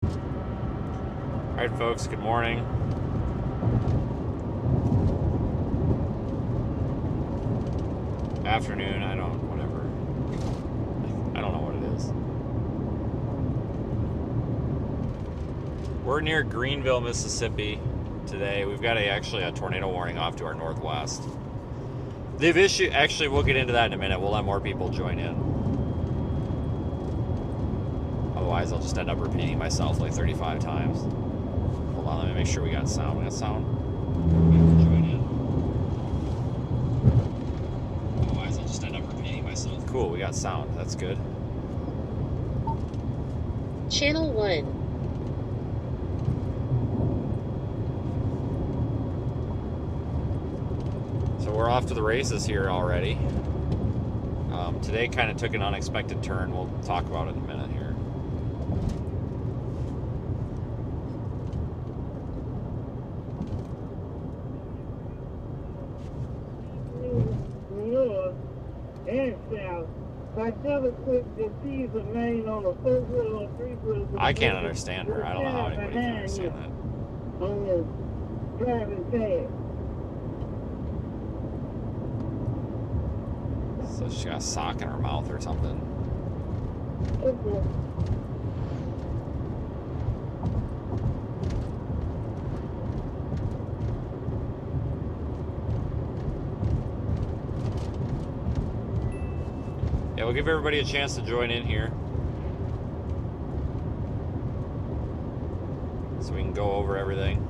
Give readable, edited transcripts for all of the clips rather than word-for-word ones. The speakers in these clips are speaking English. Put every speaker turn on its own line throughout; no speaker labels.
All right, folks, good morning. Afternoon, whatever. I don't know what it is. We're near Greenville, Mississippi today. We've got actually a tornado warning off to our northwest. They've issued, actually, we'll get into that in a minute. We'll let more people join in. Otherwise, I'll just end up repeating myself like 35 times. Hold on, let me make sure we got sound. We got sound? Join in. Otherwise, I'll just end up repeating myself. Cool, we got sound. That's good.
Channel 1.
So we're off to the races here already. Today kind of took an unexpected turn. We'll talk about it in a minute here.
North and south. I never put the T's of Maine on a 4-wheel or 3-wheel.
I can't understand her. I don't know how anybody can understand that.
On the driving pad.
So she got a sock in her mouth or something.
Okay.
Yeah, we'll give everybody a chance to join in here. So we can go over everything.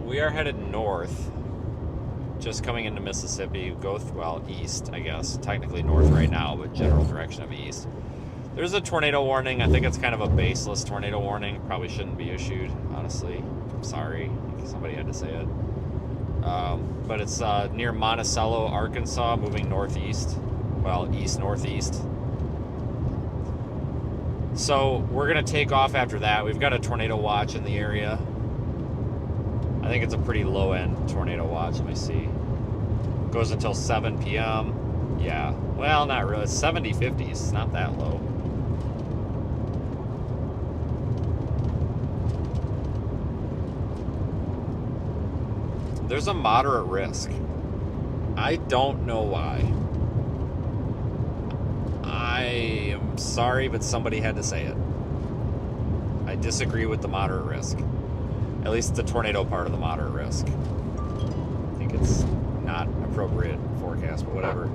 We are headed north, just coming into Mississippi. Go east, I guess. Technically north right now, but general direction of east. There's a tornado warning. I think it's kind of a baseless tornado warning. Probably shouldn't be issued, honestly. I'm sorry. Somebody had to say it. But it's near Monticello, Arkansas, moving northeast. Well, east-northeast. So we're going to take off after that. We've got a tornado watch in the area. I think it's a pretty low-end tornado watch. Let me see. Goes until 7 p.m. Yeah. Well, not really. It's 70, 50s. It's not that low. There's a moderate risk. I don't know why. I am sorry, but somebody had to say it. I disagree with the moderate risk. At least the tornado part of the moderate risk. I think it's not appropriate forecast, but whatever.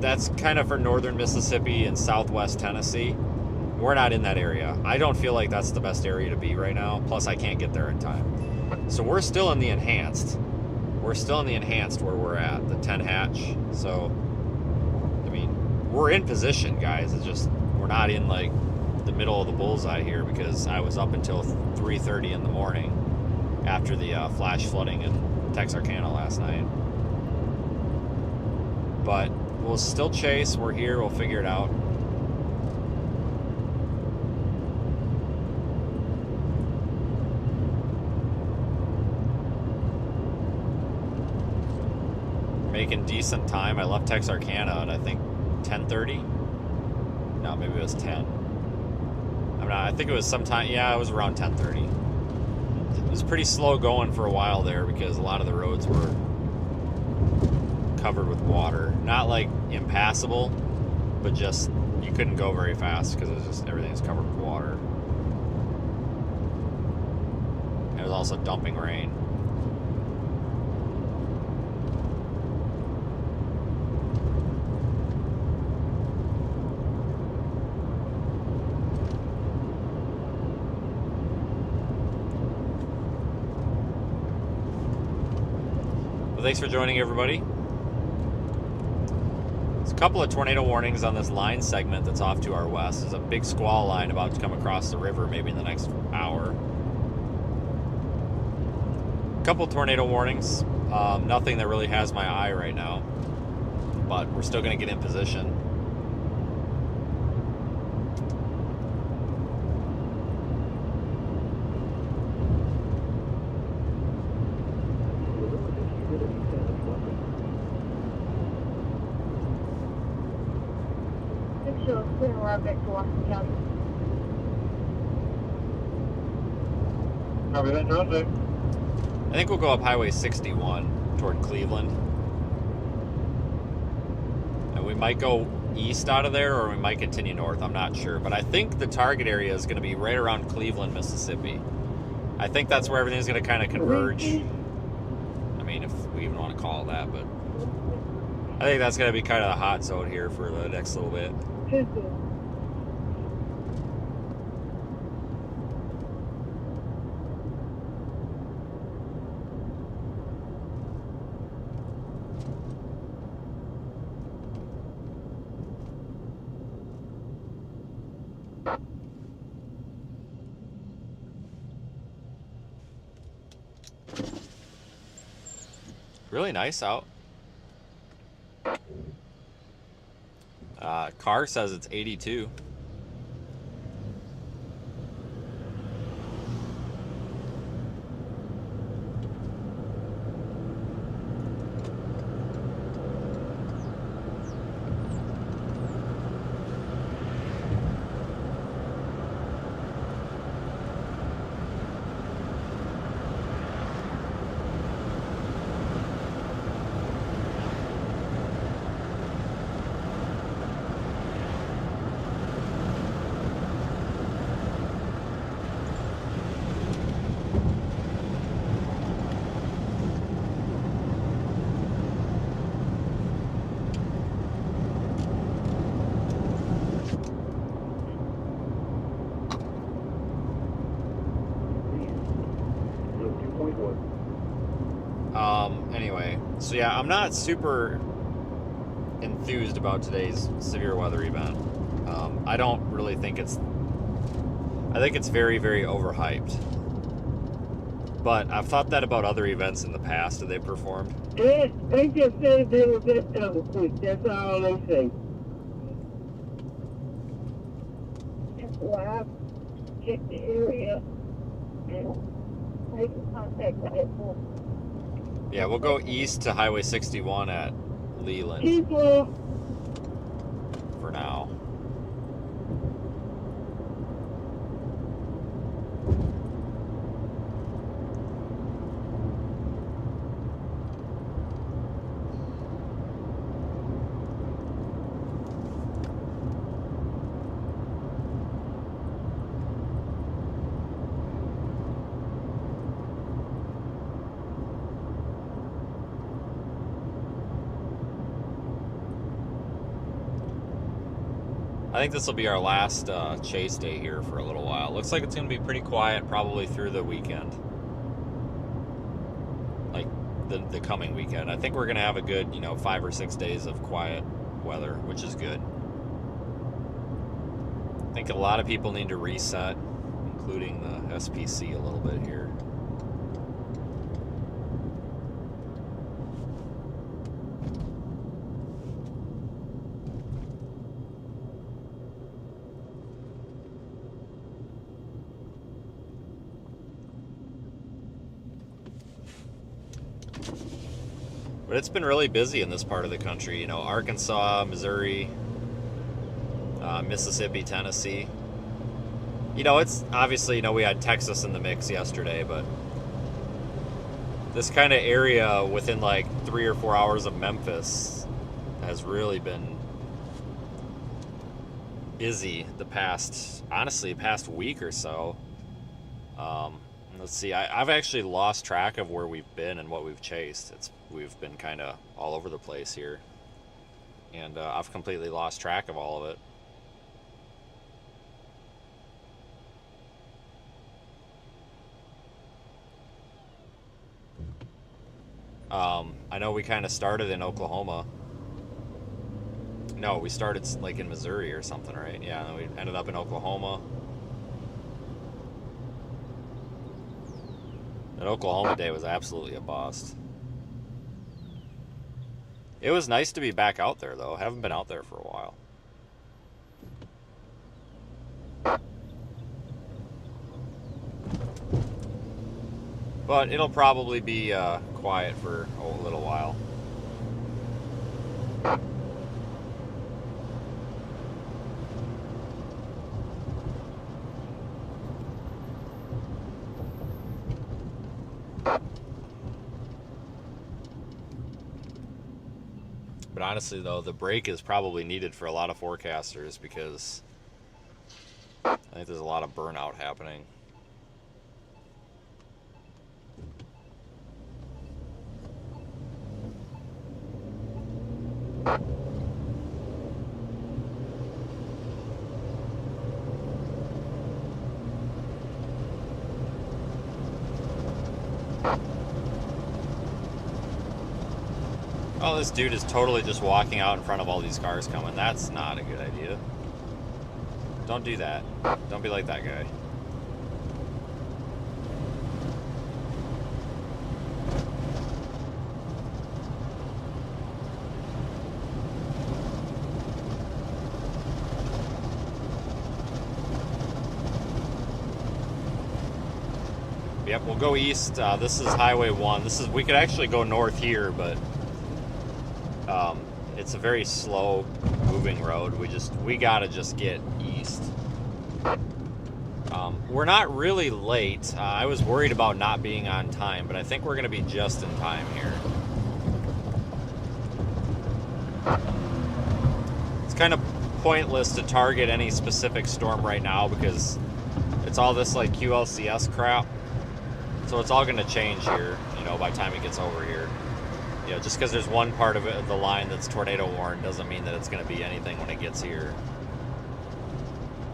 That's kind of for northern Mississippi and southwest Tennessee. We're not in that area. I don't feel like that's the best area to be right now. Plus, I can't get there in time. So we're still in the enhanced. We're still in the enhanced where we're at, the 10 hatch. So, I mean, we're in position, guys. It's just we're not in like the middle of the bullseye here because I was up until 3:30 in the morning after the flash flooding in Texarkana last night. But we'll still chase. We're here. We'll figure it out. Making decent time. I left Texarkana at I think 10:30. No, maybe it was 10. I think it was sometime. Yeah, it was around 10:30. It was pretty slow going for a while there because a lot of the roads were covered with water. Not like impassable, but just you couldn't go very fast because it was just everything's covered with water. It was also dumping rain. Well, thanks for joining, everybody. There's a couple of tornado warnings on this line segment that's off to our west. There's a big squall line about to come across the river maybe in the next hour. A couple tornado warnings. Nothing that really has my eye right now, but we're still going to get in position.
Copy that, Jose.
I think we'll go up Highway 61 toward Cleveland. And we might go east out of there, or we might continue north. I'm not sure. But I think the target area is going to be right around Cleveland, Mississippi. I think that's where everything's going to kind of converge. I mean, if we even want to call it that, but I think that's going to be kind of the hot zone here for the next little bit. Really nice out. Car says it's 82. Anyway, so yeah, I'm not super enthused about today's severe weather event. I don't really think I think it's very, very overhyped. But I've thought that about other events in the past that they performed.
They just said they were best of quick. That's all they say. Well, I've checked the area and make contact with that one.
Yeah, we'll go east to Highway 61 at Leland
People,
for now. I think this will be our last chase day here for a little while. Looks like it's going to be pretty quiet probably through the weekend. Like the coming weekend. I think we're going to have a good, 5 or 6 days of quiet weather, which is good. I think a lot of people need to reset, including the SPC a little bit here. But it's been really busy in this part of the country. Arkansas, Missouri, Mississippi, Tennessee. It's obviously, we had Texas in the mix yesterday, but this kind of area within like 3 or 4 hours of Memphis has really been busy the past week or so. Let's see, I've actually lost track of where we've been and what we've chased. We've been kind of all over the place here. And I've completely lost track of all of it. I know we kind of started in Oklahoma. No, we started like in Missouri or something, right? Yeah, and we ended up in Oklahoma. That Oklahoma day was absolutely a bust. It was nice to be back out there, though. I haven't been out there for a while. But it'll probably be quiet for a little while. But honestly, though, the break is probably needed for a lot of forecasters because I think there's a lot of burnout happening. Oh, this dude is totally just walking out in front of all these cars coming. That's not a good idea. Don't do that. Don't be like that guy. Yep, we'll go east. This is Highway 1. We could actually go north here, but it's a very slow moving road. We gotta just get east. We're not really late. I was worried about not being on time, but I think we're gonna be just in time here. It's kind of pointless to target any specific storm right now because it's all this like QLCS crap. So it's all gonna change here, by the time it gets over here. Just because there's one part of the line that's tornado warned doesn't mean that it's going to be anything when it gets here.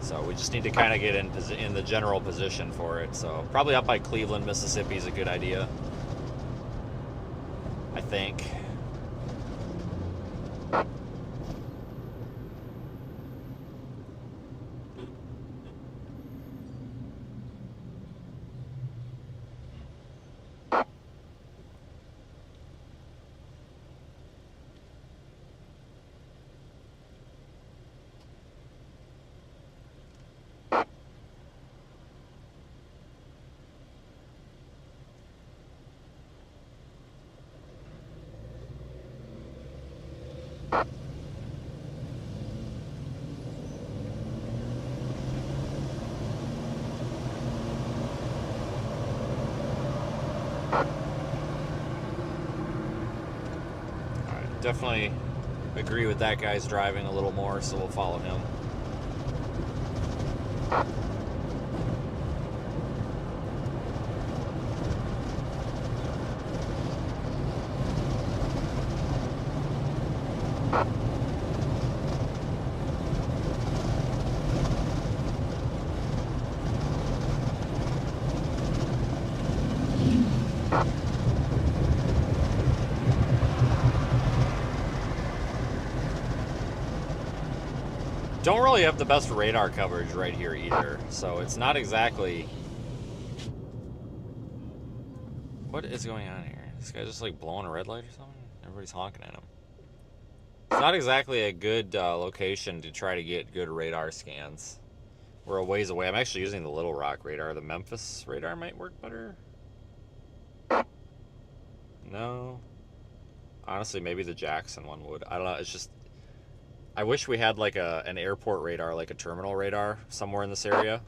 So we just need to kind of get in the general position for it. So probably up by Cleveland, Mississippi is a good idea, I think. Definitely agree with that guy's driving a little more, so we'll follow him. Don't really have the best radar coverage right here either, so it's not exactly... What is going on here? This guy just like blowing a red light or something? Everybody's honking at him. It's not exactly a good location to try to get good radar scans. We're a ways away. I'm actually using the Little Rock radar. The Memphis radar might work better. No. Honestly, maybe the Jackson one would. I don't know. It's just... I wish we had like an airport radar, like a terminal radar somewhere in this area.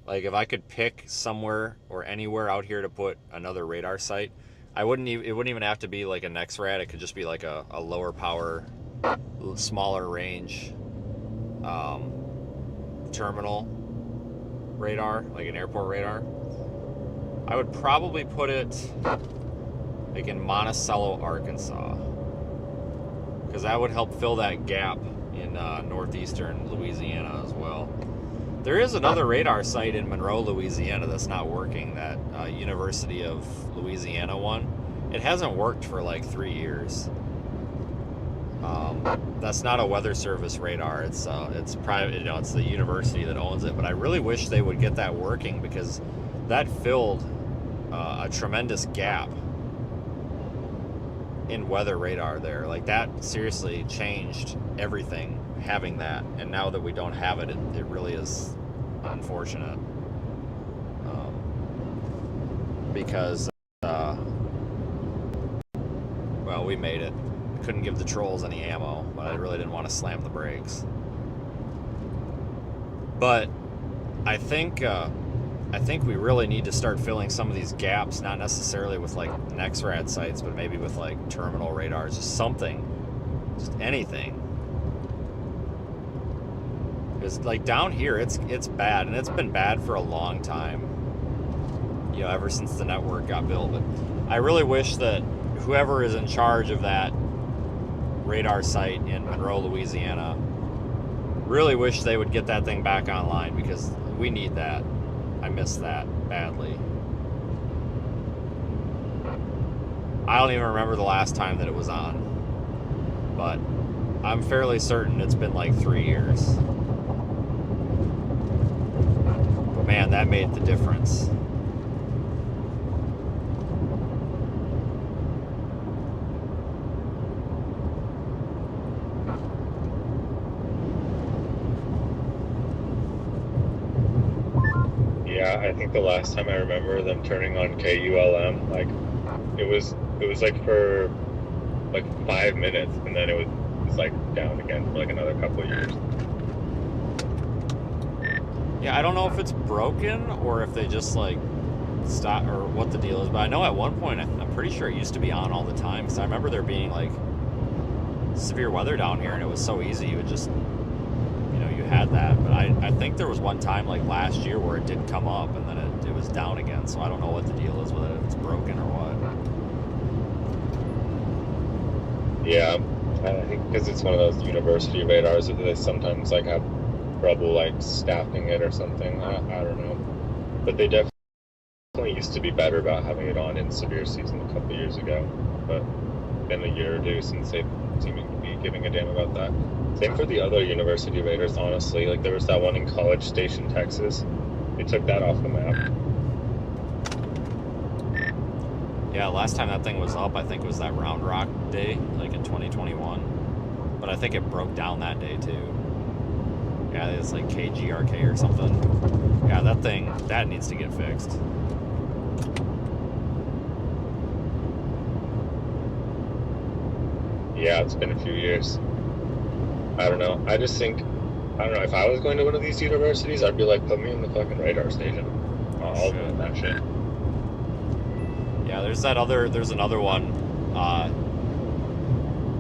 Like if I could pick somewhere or anywhere out here to put another radar site, it wouldn't even have to be like a NexRad. It could just be like a lower power, smaller range terminal radar, like an airport radar. I would probably put it like in Monticello, Arkansas, because that would help fill that gap in northeastern Louisiana as well. There is another radar site in Monroe, Louisiana that's not working, that University of Louisiana one. It hasn't worked for like 3 years. That's not a Weather Service radar. It's private. It's the university that owns it. But I really wish they would get that working, because that filled a tremendous gap in weather radar there. Like that seriously changed everything, having that. And now that we don't have it, it really is unfortunate. Because well, we made it. Couldn't give the trolls any ammo, but I really didn't want to slam the brakes. But I think I think we really need to start filling some of these gaps, not necessarily with like NEXRAD sites, but maybe with like terminal radars, just something, just anything. Because like down here, it's bad, and it's been bad for a long time. You know, ever since the network got built. But I really wish that whoever is in charge of that radar site in Monroe, Louisiana, really wish they would get that thing back online, because we need that. I miss that badly. I don't even remember the last time that it was on, but I'm fairly certain it's been like 3 years. But man, that made the difference.
Yeah, I think the last time I remember them turning on KULM, like it was like for like 5 minutes, and then it was like down again for like another couple of years.
Yeah, I don't know if it's broken or if they just like stop or what the deal is, but I know at one point I'm pretty sure it used to be on all the time, because I remember there being like severe weather down here and it was so easy. You would just, you had that. But I think there was one time like last year where it didn't come up and then it was down again, so I don't know what the deal is with it, if it's broken or what.
Yeah, I think because it's one of those university radars that they sometimes like have trouble like staffing it or something. I don't know, but they definitely used to be better about having it on in severe season a couple of years ago, but been a year or two since they seem to be giving a damn about that. Same for the other university radars, honestly. Like there was that one in College Station, Texas. They took that off the map.
Yeah, last time that thing was up, I think was that Round Rock day, like in 2021. But I think it broke down that day too. Yeah, it's like KGRK or something. Yeah, that needs to get fixed.
Yeah, it's been a few years. I don't know. I just think, I don't know, if I was going to one of these universities, I'd be like, put me in the fucking radar station. I'll do that shit.
Yeah, there's another one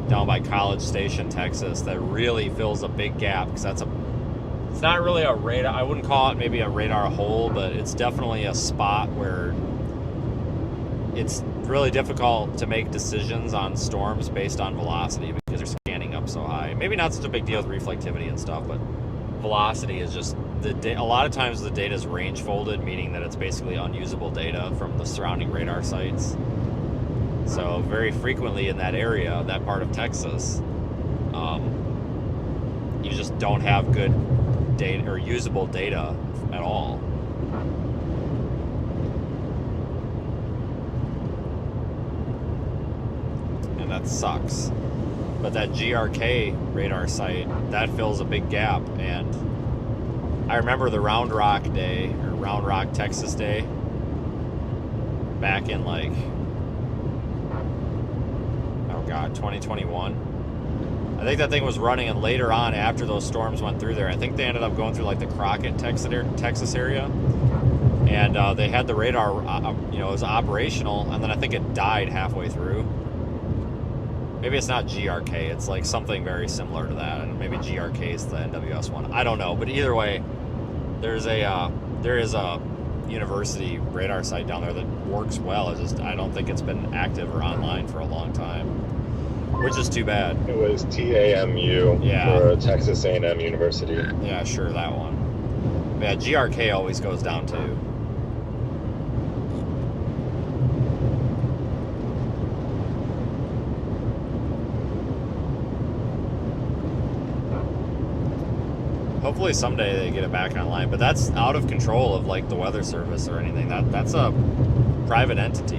down by College Station, Texas, that really fills a big gap, because it's not really a radar, I wouldn't call it maybe a radar hole, but it's definitely a spot where it's really difficult to make decisions on storms based on velocity, because they're scanning up so high. Maybe not such a big deal with reflectivity and stuff, but velocity is just a lot of times the data is range folded, meaning that it's basically unusable data from the surrounding radar sites. So very frequently in that area, that part of Texas, you just don't have good data or usable data at all. And that sucks. But that GRK radar site, that fills a big gap. And I remember the Round Rock day, or Round Rock, Texas day, back in like, oh God, 2021. I think that thing was running, and later on, after those storms went through there, I think they ended up going through like the Crockett, Texas area. And they had the radar, it was operational, and then I think it died halfway through. Maybe it's not GRK, it's like something very similar to that, and maybe GRK is the NWS one. I don't know, but either way, there is a university radar site down there that works well. It's just, I don't think it's been active or online for a long time, which is too bad.
It was TAMU for Texas A&M University.
Yeah, sure, that one. Yeah, GRK always goes down too. Hopefully someday they get it back online, but that's out of control of like the Weather Service or anything. That's a private entity,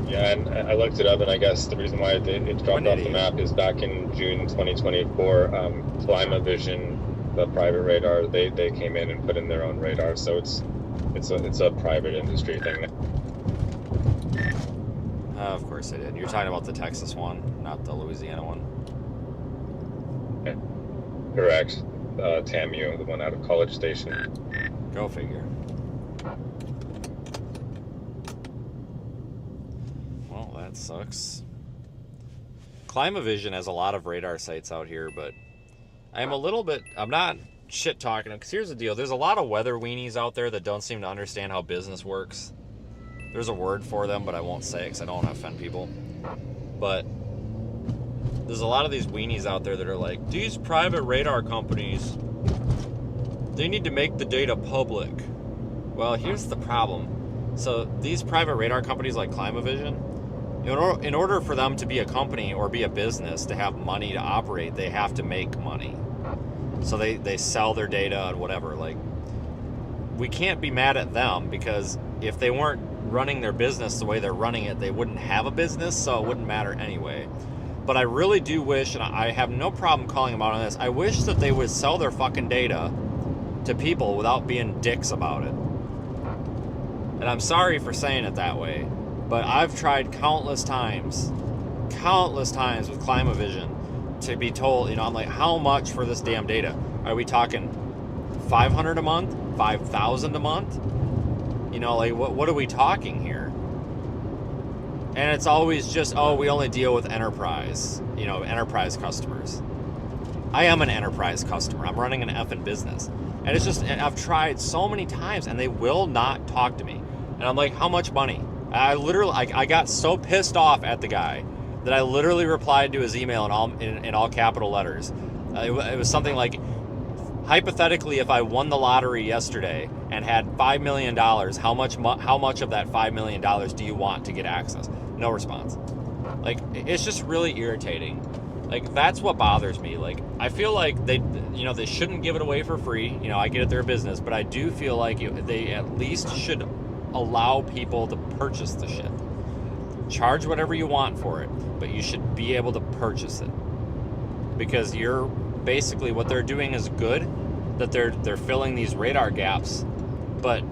Yeah, and I looked it up, and I guess the reason why it dropped off the map is back in June 2024, Climavision, the private radar, they came in and put in their own radar, so it's It's a private industry thing.
Of course I did. You're talking about the Texas one, not the Louisiana one.
Correct. TAMU, the one out of College Station.
Go figure. Well, that sucks. Climavision has a lot of radar sites out here, but I'm not shit talking them, because here's the deal. There's a lot of weather weenies out there that don't seem to understand how business works. There's a word for them, but I won't say it because I don't want to offend people. But there's a lot of these weenies out there that are like, these private radar companies, they need to make the data public. Well, here's the problem. So these private radar companies like Climavision, in order for them to be a company or be a business, to have money to operate, they have to make money. So they sell their data and whatever. Like, we can't be mad at them, because if they weren't running their business the way they're running it, they wouldn't have a business, so it wouldn't matter anyway. But I really do wish, and I have no problem calling them out on this, I wish that they would sell their fucking data to people without being dicks about it. And I'm sorry for saying it that way, but I've tried countless times with Climavision to be told, I'm like, how much for this damn data? Are we talking $500 a month? $5,000 a month? Like, what are we talking here? And it's always just, we only deal with enterprise, enterprise customers. I am an enterprise customer. I'm running an effing business. And it's just, I've tried so many times, and they will not talk to me. And I'm like, how much money? I got so pissed off at the guy that I literally replied to his email in all capital letters. It was something like, hypothetically, if I won the lottery yesterday and had $5 million, how much of that $5 million do you want to get access? No response. Like, it's just really irritating. Like, that's what bothers me. Like, I feel like they shouldn't give it away for free. I get it, they're a business, but I do feel like they at least should allow people to purchase the shit. Charge whatever you want for it, but you should be able to purchase it. Because basically what they're doing is good, that they're filling these radar gaps, but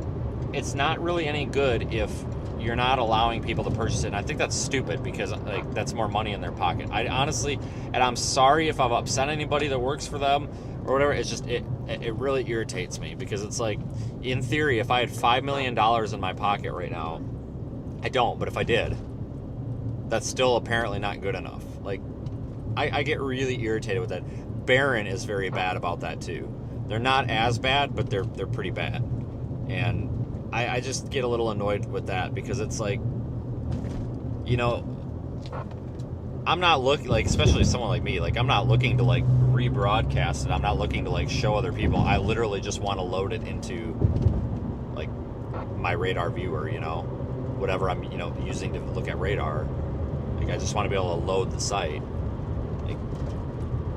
it's not really any good if you're not allowing people to purchase it. And I think that's stupid, because like, that's more money in their pocket. I honestly, and I'm sorry if I've upset anybody that works for them or whatever, it's just it really irritates me, because it's like, in theory, if I had $5 million in my pocket right now, I don't, but if I did, that's still apparently not good enough. Like, I get really irritated with that. Barron is very bad about that too. They're not as bad, but they're pretty bad. And I just get a little annoyed with that, because it's like, I'm not looking, like, especially someone like me, like, I'm not looking to like rebroadcast it. I'm not looking to like show other people. I literally just want to load it into like my radar viewer, whatever I'm, using to look at radar. Like, I just want to be able to load the site. Like,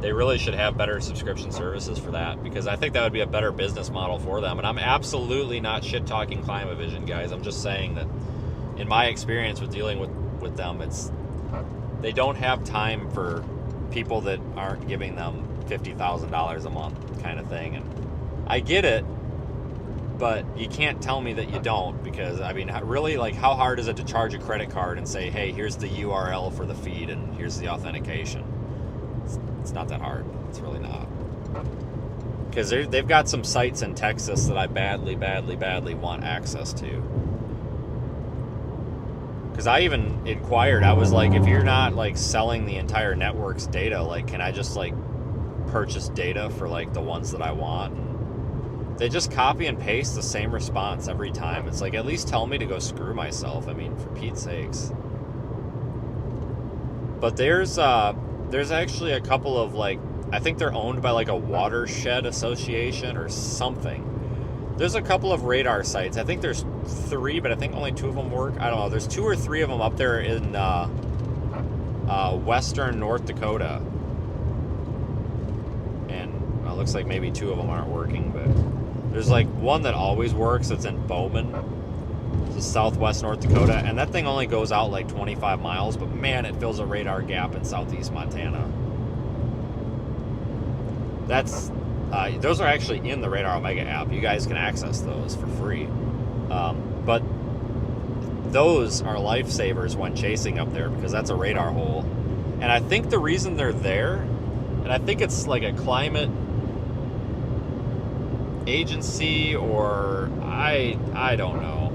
they really should have better subscription services for that, because I think that would be a better business model for them. And I'm absolutely not shit-talking Climavision, guys. I'm just saying that in my experience with dealing with them, they don't have time for people that aren't giving them $50,000 a month kind of thing. And I get it, but you can't tell me that you don't, because, I mean, really, like, how hard is it to charge a credit card and say, hey, here's the URL for the feed and here's the authentication? It's not that hard. It's really not. Because they've got some sites in Texas that I badly, badly, badly want access to. Because I even inquired, I was like, if you're not, like, selling the entire network's data, like, can I just, like, purchase data for, like, the ones that I want? And they just copy and paste the same response every time. It's like, at least tell me to go screw myself. I mean, for Pete's sakes. But there's actually a couple of, like, I think they're owned by, like, a watershed association or something. There's a couple of radar sites. I think there's 3, but I think only 2 of them work. I don't know. There's 2 or 3 of them up there in western North Dakota. And it looks like maybe 2 of them aren't working, but there's, like, one that always works. It's in Bowman. It's southwest North Dakota. And that thing only goes out, like, 25 miles. But, man, it fills a radar gap in southeast Montana. Those are actually in the Radar Omega app. You guys can access those for free. But those are lifesavers when chasing up there because that's a radar hole. And I think the reason they're there, and I think it's like a climate agency or I don't know.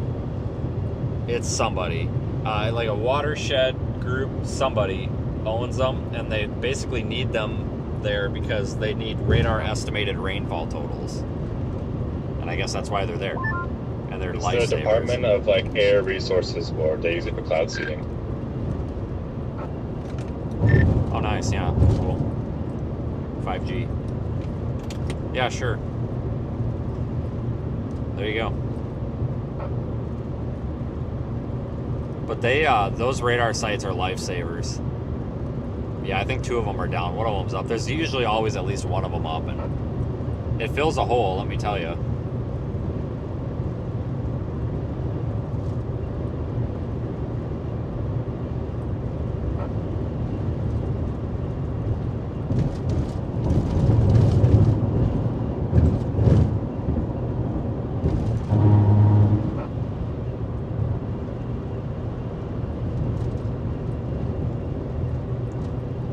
It's somebody. Like a watershed group, somebody owns them, and they basically need them there because they need radar estimated rainfall totals. And I guess that's why they're there. And they're
It's
lifesavers.
the Department of like Air Resources Board. They use it for cloud seeding.
Oh, nice. Yeah, cool. 5G. Yeah, sure. There you go. But they, those radar sites are lifesavers. Yeah, I think 2 of them are down. One of them's up. There's usually always at least one of them up, and it fills a hole, let me tell you.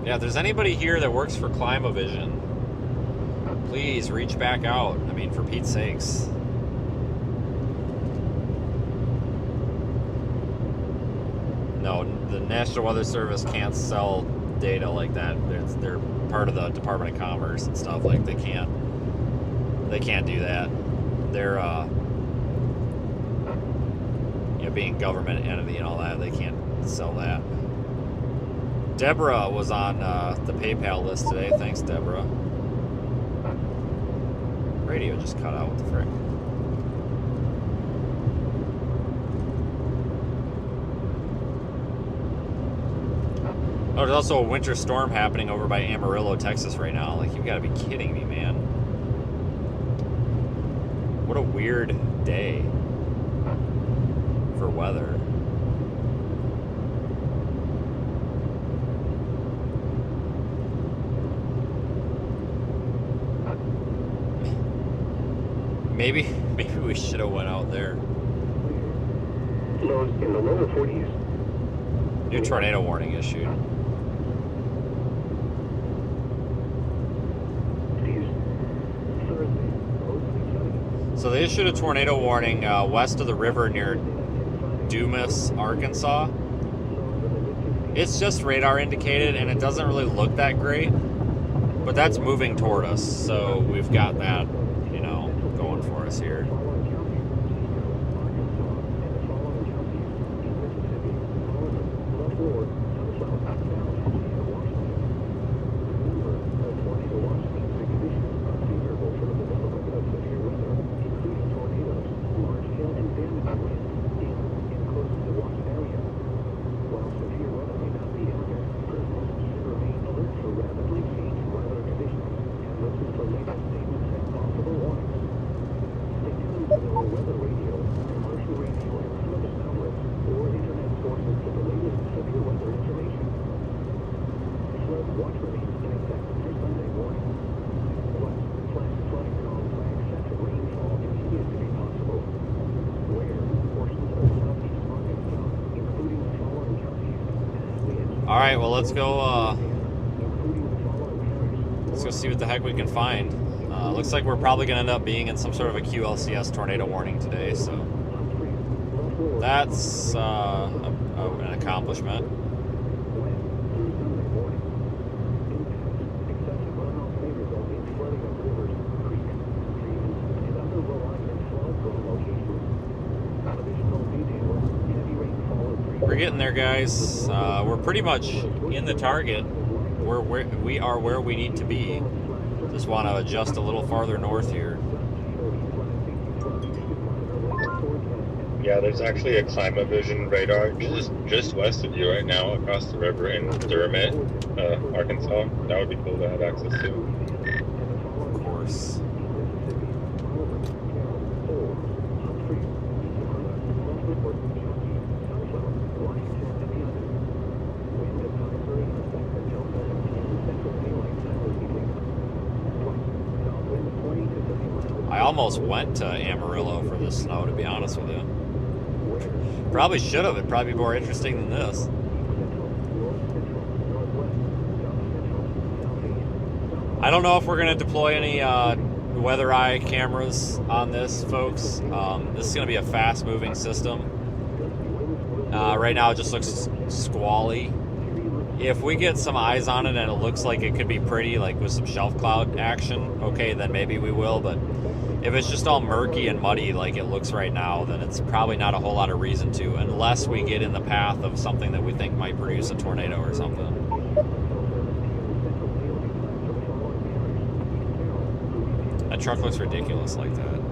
Yeah, if there's anybody here that works for Climavision, please reach back out. I mean, for Pete's sakes. No, the National Weather Service can't sell data like that. They're part of the Department of Commerce and stuff. Like, they can't do that. They're being government entity and all that, they can't sell that. Deborah was on the PayPal list today. Thanks, Deborah. Radio just cut out. What the frick? Oh, there's also a winter storm happening over by Amarillo, Texas right now. Like, you've got to be kidding me, man. What a weird day for weather. Maybe we should have went out there.
Lows in the lower 40s.
New tornado warning issued. So they issued a tornado warning west of the river near Dumas, Arkansas. It's just radar indicated, and it doesn't really look that great, but that's moving toward us, so we've got that, going for us here. All right, well, let's go see what the heck we can find. Looks like we're probably going to end up being in some sort of a QLCS tornado warning today, so that's an accomplishment. We're getting there, guys. We're pretty much in the target. We are where we need to be. Just want to adjust a little farther north here.
Yeah, there's actually a Climavision radar just west of you right now, across the river in Dermot, Arkansas. That would be cool to have access to.
Of course. I almost went to Amarillo for this snow, to be honest with you. Probably should have. It'd probably be more interesting than this. I don't know if we're going to deploy any weather eye cameras on this, folks. This is going to be a fast-moving system. Right now, it just looks squally. If we get some eyes on it and it looks like it could be pretty, like with some shelf cloud action, okay, then maybe we will. But if it's just all murky and muddy like it looks right now, then it's probably not a whole lot of reason to, unless we get in the path of something that we think might produce a tornado or something. That truck looks ridiculous like that.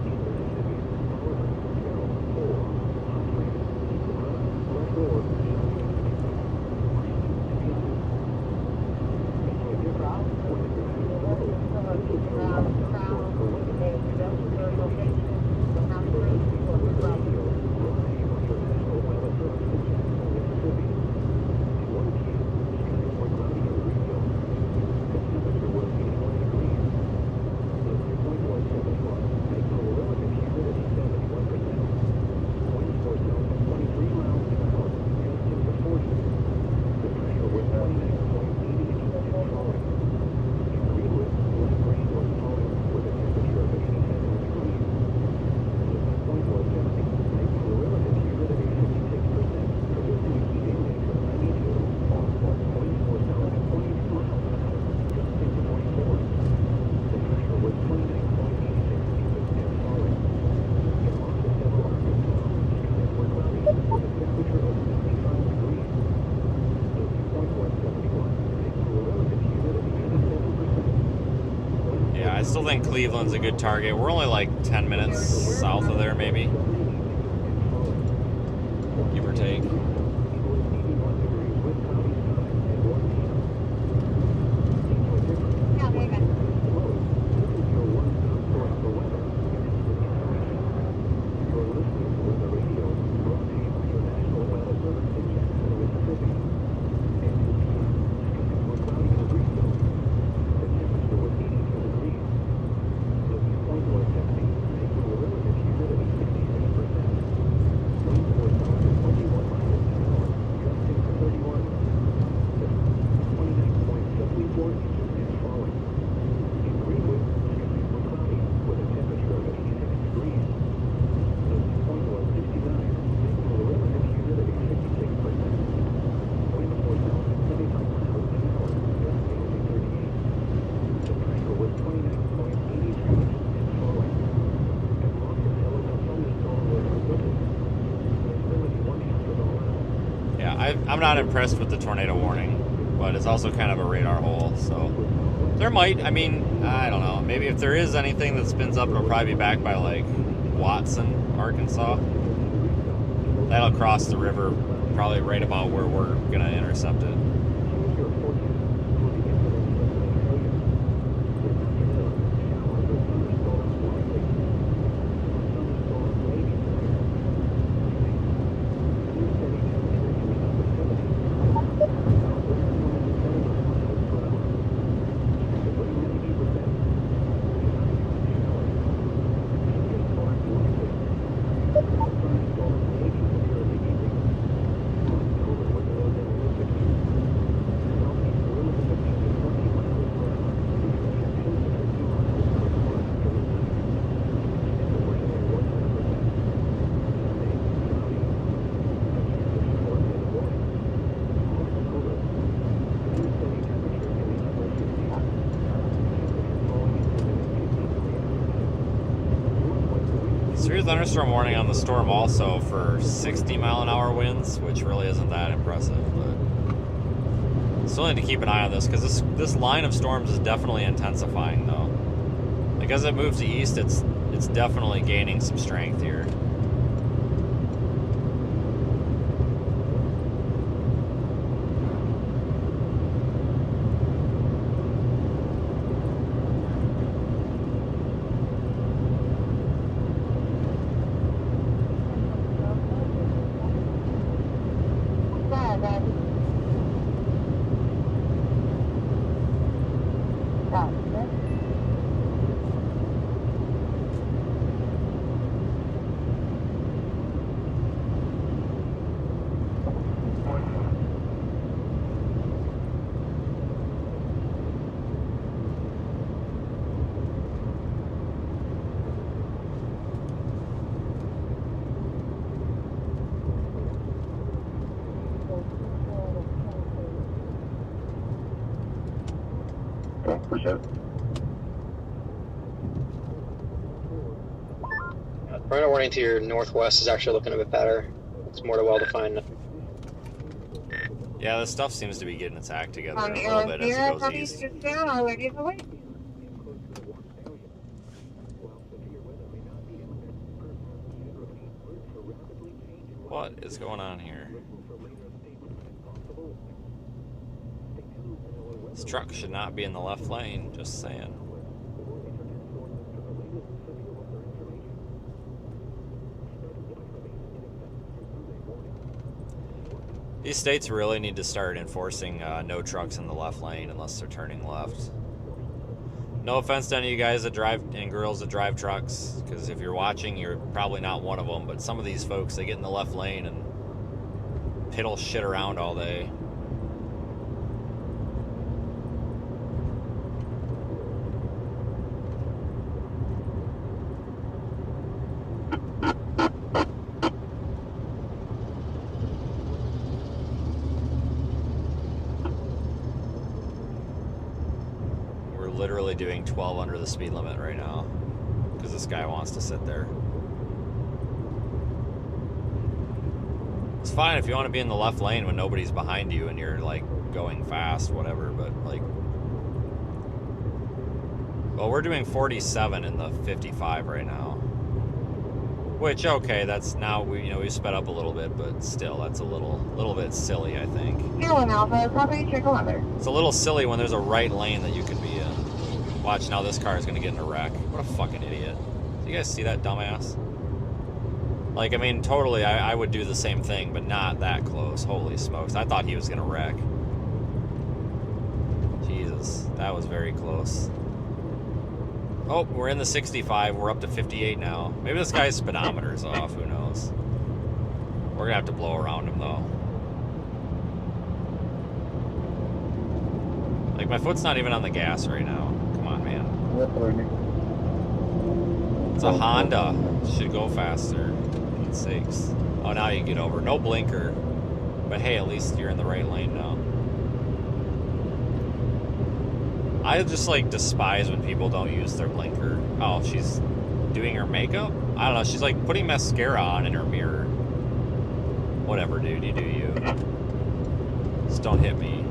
I still think Cleveland's a good target. We're only like 10 minutes south of there, maybe. Give or take. I'm not impressed with the tornado warning, but it's also kind of a radar hole, so there might, I mean, I don't know, maybe if there is anything that spins up, it'll probably be back by like Watson, Arkansas. That'll cross the river probably right about where we're gonna intercept it. Severe thunderstorm warning on the storm also for 60-mile-an-hour winds, which really isn't that impressive, but still need to keep an eye on this because this line of storms is definitely intensifying though. Like as it moves east, it's definitely gaining some strength here.
For sure.
Radar warning to your northwest is actually looking a bit better. It's more well defined.
Yeah, this stuff seems to be getting its act together a
On
little bit as it
Air
goes
copy,
east.
just down, all ready to wait.
What is going on here? This truck should not be in the left lane, just saying. These states really need to start enforcing no trucks in the left lane unless they're turning left. No offense to any of you guys that drive and girls that drive trucks, because if you're watching, you're probably not one of them, but some of these folks, they get in the left lane and piddle shit around all day. Literally doing 12 under the speed limit right now because this guy wants to sit there. It's fine if you want to be in the left lane when nobody's behind you and you're like going fast, whatever, but like, well, we're doing 47 in the 55 right now, which, okay, that's now we sped up a little bit, but still that's a little bit silly, I think.
Airline Alpha, copy, check 11.
It's a little silly when there's a right lane that you could be in. Watch, now this car is going to get in a wreck. What a fucking idiot. Do you guys see that dumbass? Like, I mean, totally, I would do the same thing, but not that close. Holy smokes. I thought he was going to wreck. Jesus, that was very close. Oh, we're in the 65. We're up to 58 now. Maybe this guy's speedometer's off. Who knows? We're going to have to blow around him, though. Like, my foot's not even on the gas right now. Come on, man. It's a Honda. Should go faster. Pete's sakes. Oh, now you can get over. No blinker. But hey, at least you're in the right lane now. I just, like, despise when people don't use their blinker. Oh, she's doing her makeup? I don't know. She's, like, putting mascara on in her mirror. Whatever, dude. You do you. Just don't hit me.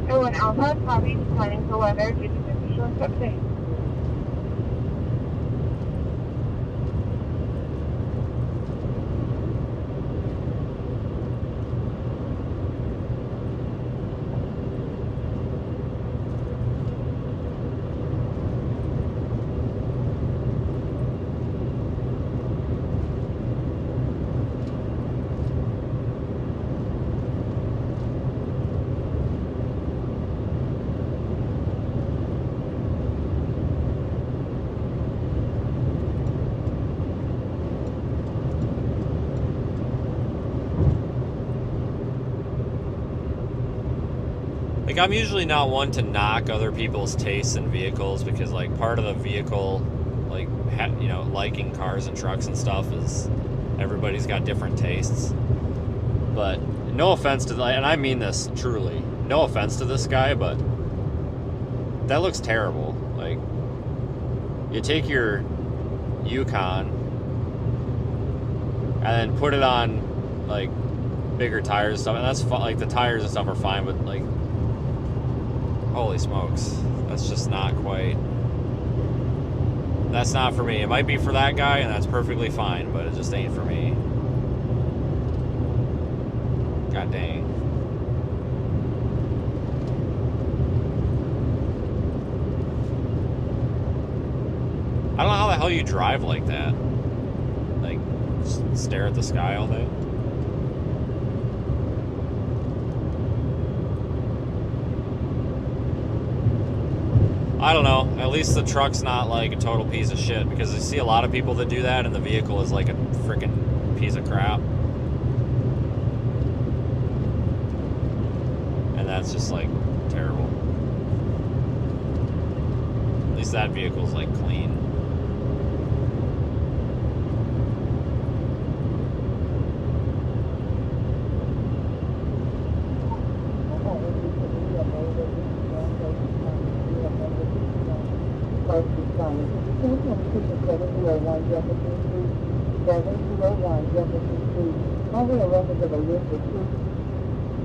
Airline Alpha, copy, planning for weather, due to the short update.
Like, I'm usually not one to knock other people's tastes in vehicles because, like, part of the vehicle, like, liking cars and trucks and stuff is everybody's got different tastes. But no offense to, and I mean this truly, no offense to this guy, but that looks terrible. Like, you take your Yukon and then put it on, like, bigger tires and stuff, and that's like, the tires and stuff are fine, but, like, holy smokes, that's just not quite, that's not for me. It might be for that guy, and that's perfectly fine, but it just ain't for me. God dang. I don't know how the hell you drive like that. Like, just stare at the sky all day. I don't know. At least the truck's not like a total piece of shit, because I see a lot of people that do that and the vehicle is like a freaking piece of crap. And that's just like terrible. At least that vehicle's like clean.
Jefferson Street, 7201 Jefferson Street. Only a record of a list of troops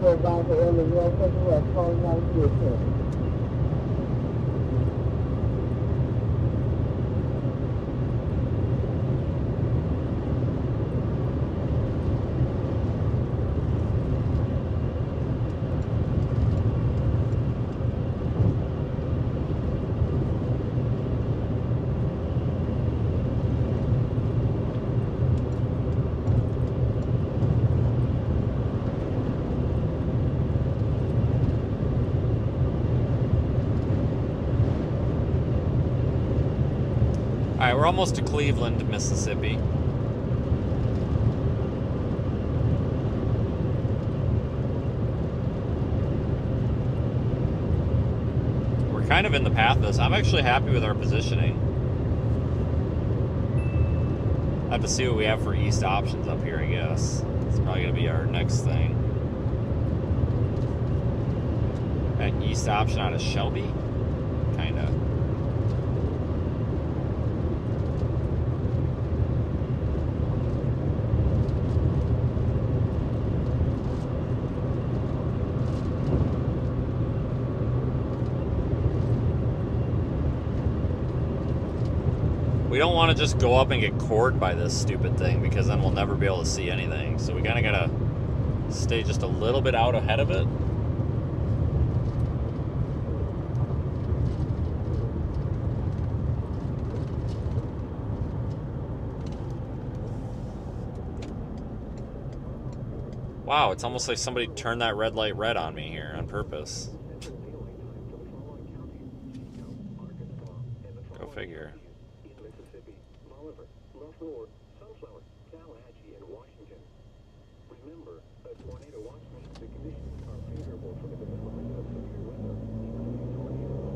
for advisor early rail taking west, calling 902.
All right, we're almost to Cleveland, Mississippi. We're kind of in the path of this. I'm actually happy with our positioning. I have to see what we have for east options up here, I guess. It's probably going to be our next thing. An east option out of Shelby? Kind of. We don't want to just go up and get cored by this stupid thing, because then we'll never be able to see anything. So we kind of gotta stay just a little bit out ahead of it. Wow, it's almost like somebody turned that red light red on me here on purpose. Go figure.
Remember, a tornado watch means the conditions are favorable for the development of severe weather, including tornadoes.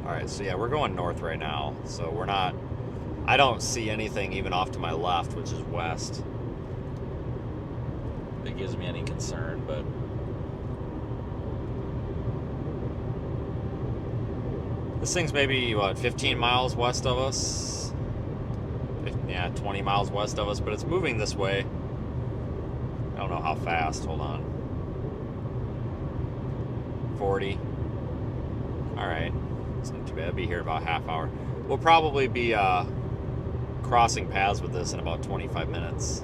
Alright, so yeah, we're going north right now. So we're not... I don't see anything even off to my left, which is west. That gives me any concern, but... This thing's maybe, what, 15 miles west of us? Yeah, 20 miles west of us, but it's moving this way. I don't know how fast. Hold on. 40. Alright. It's not too bad. I'll be here about a half hour. We'll probably be crossing paths with this in about 25 minutes.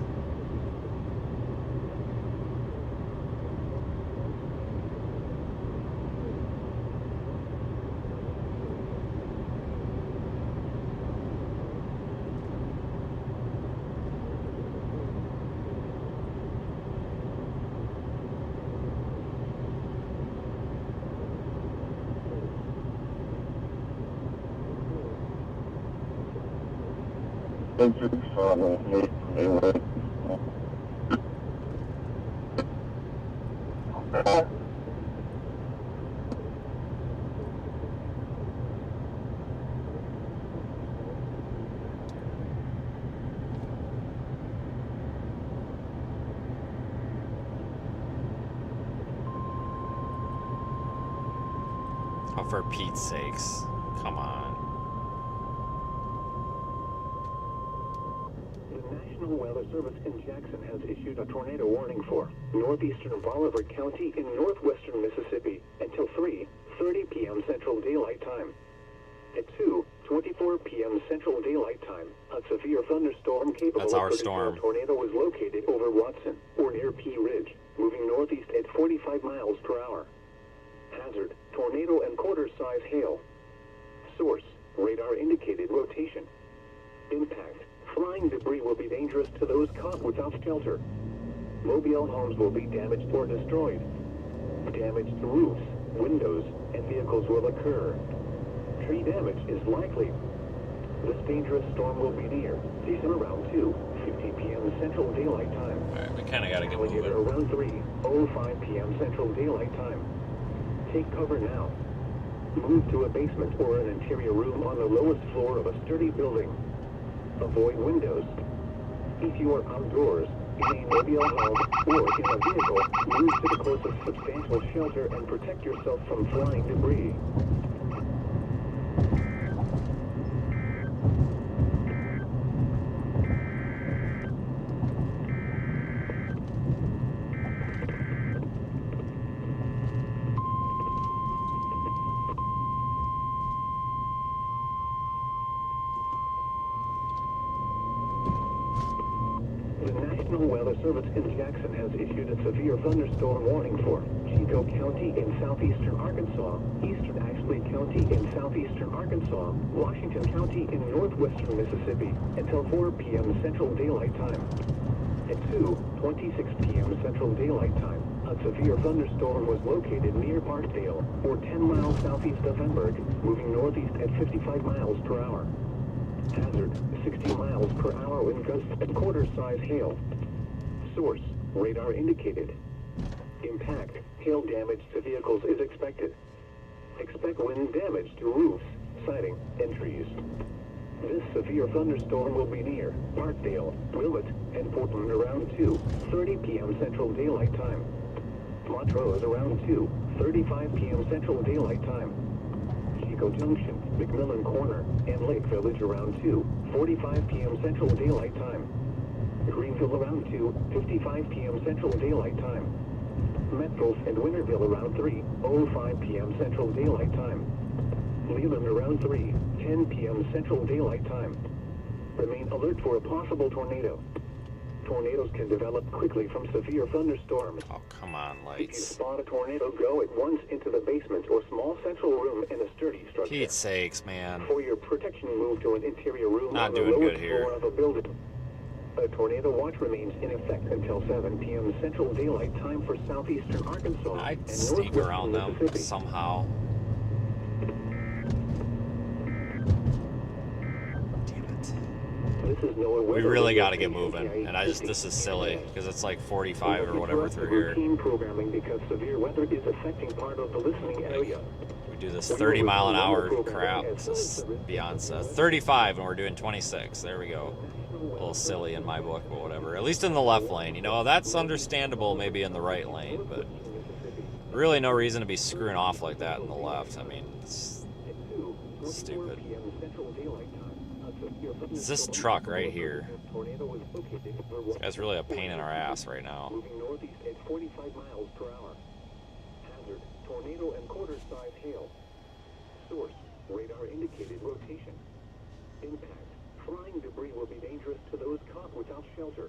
Oh, for Pete's sakes. Come on.
The National Weather Service in Jackson has issued a tornado warning for northeastern Bolivar County in northwestern Mississippi until 3:30 p.m. Central Daylight Time. At 2:24 p.m. Central Daylight Time, a severe thunderstorm capable
That's
of
our
producing
storm.
a tornado was located over Watson or near Pea Ridge, moving northeast at 45 miles per hour. Hazard, tornado and quarter-size hail. Source, radar indicated rotation. Impact, flying debris will be dangerous to those caught without shelter. Mobile homes will be damaged or destroyed. Damage to roofs, windows, and vehicles will occur. Tree damage is likely. This dangerous storm will be near. Season around 2:50 p.m. Central Daylight Time.
Alright, we kind of got to get moving.
Alligator around 3:05 p.m. Central Daylight Time. Take cover now. Move to a basement or an interior room on the lowest floor of a sturdy building. Avoid windows. If you are outdoors, in a mobile home, or in a vehicle, move to the closest substantial shelter and protect yourself from flying debris. The National Weather Service in Jackson has issued a severe thunderstorm warning for Chico County in southeastern Arkansas, eastern Ashley County in southeastern Arkansas, Washington County in northwestern Mississippi until 4 p.m. Central Daylight Time. At 2:26 p.m. Central Daylight Time, a severe thunderstorm was located near Barksdale, or 10 miles southeast of Hamburg, moving northeast at 55 miles per hour. Hazard, 60 miles per hour wind gusts and quarter-size hail. Source, radar indicated. Impact, hail damage to vehicles is expected. Expect wind damage to roofs, siding, and trees. This severe thunderstorm will be near Barksdale, Wilmette, and Portland around 2:30 p.m. Central Daylight Time. Montrose around 2:35 p.m. Central Daylight Time. Chico Junction, McMillan Corner, and Lake Village around 2:45 p.m. Central Daylight Time. Greenville around 2:55 p.m. Central Daylight Time. Metcalfe and Winterville around 3:05 p.m. Central Daylight Time. Leland around 3:10 p.m. Central Daylight Time. Remain alert for a possible tornado. Tornadoes can develop quickly from severe thunderstorms.
Oh, come on,
If you
lights.
spot a tornado, go at once into the basement or small central room in a sturdy structure.
Pete's sakes, man.
For your protection, move to an interior room
Not
on the
doing good
lowest
here.
floor of a building. A tornado watch remains in effect until 7 p.m. Central Daylight Time for southeastern Arkansas
I'd
and
sneak
northwestern
around them
Mississippi.
somehow. Damn it.
This is NOAA
We
weather
really
radio
got to get
station,
moving. And this is silly because it's like 45 or
We
whatever
interrupt
through
the
here.
routine programming because severe weather is affecting part of the listening area.
We do this 30 mile an hour crap. This is beyond 35 and we're doing 26. There we go. A little silly in my book, but whatever. At least in the left lane. You know, that's understandable maybe in the right lane, but really no reason to be screwing off like that in the left. I mean, it's stupid. It's this truck right here. This guy's really a pain in our ass right now.
Moving northeast at 45 miles per hour. Hazard, tornado and quarter-size hail. Source, radar indicated rotation. Impact, flying debris will be dangerous to those caught without shelter.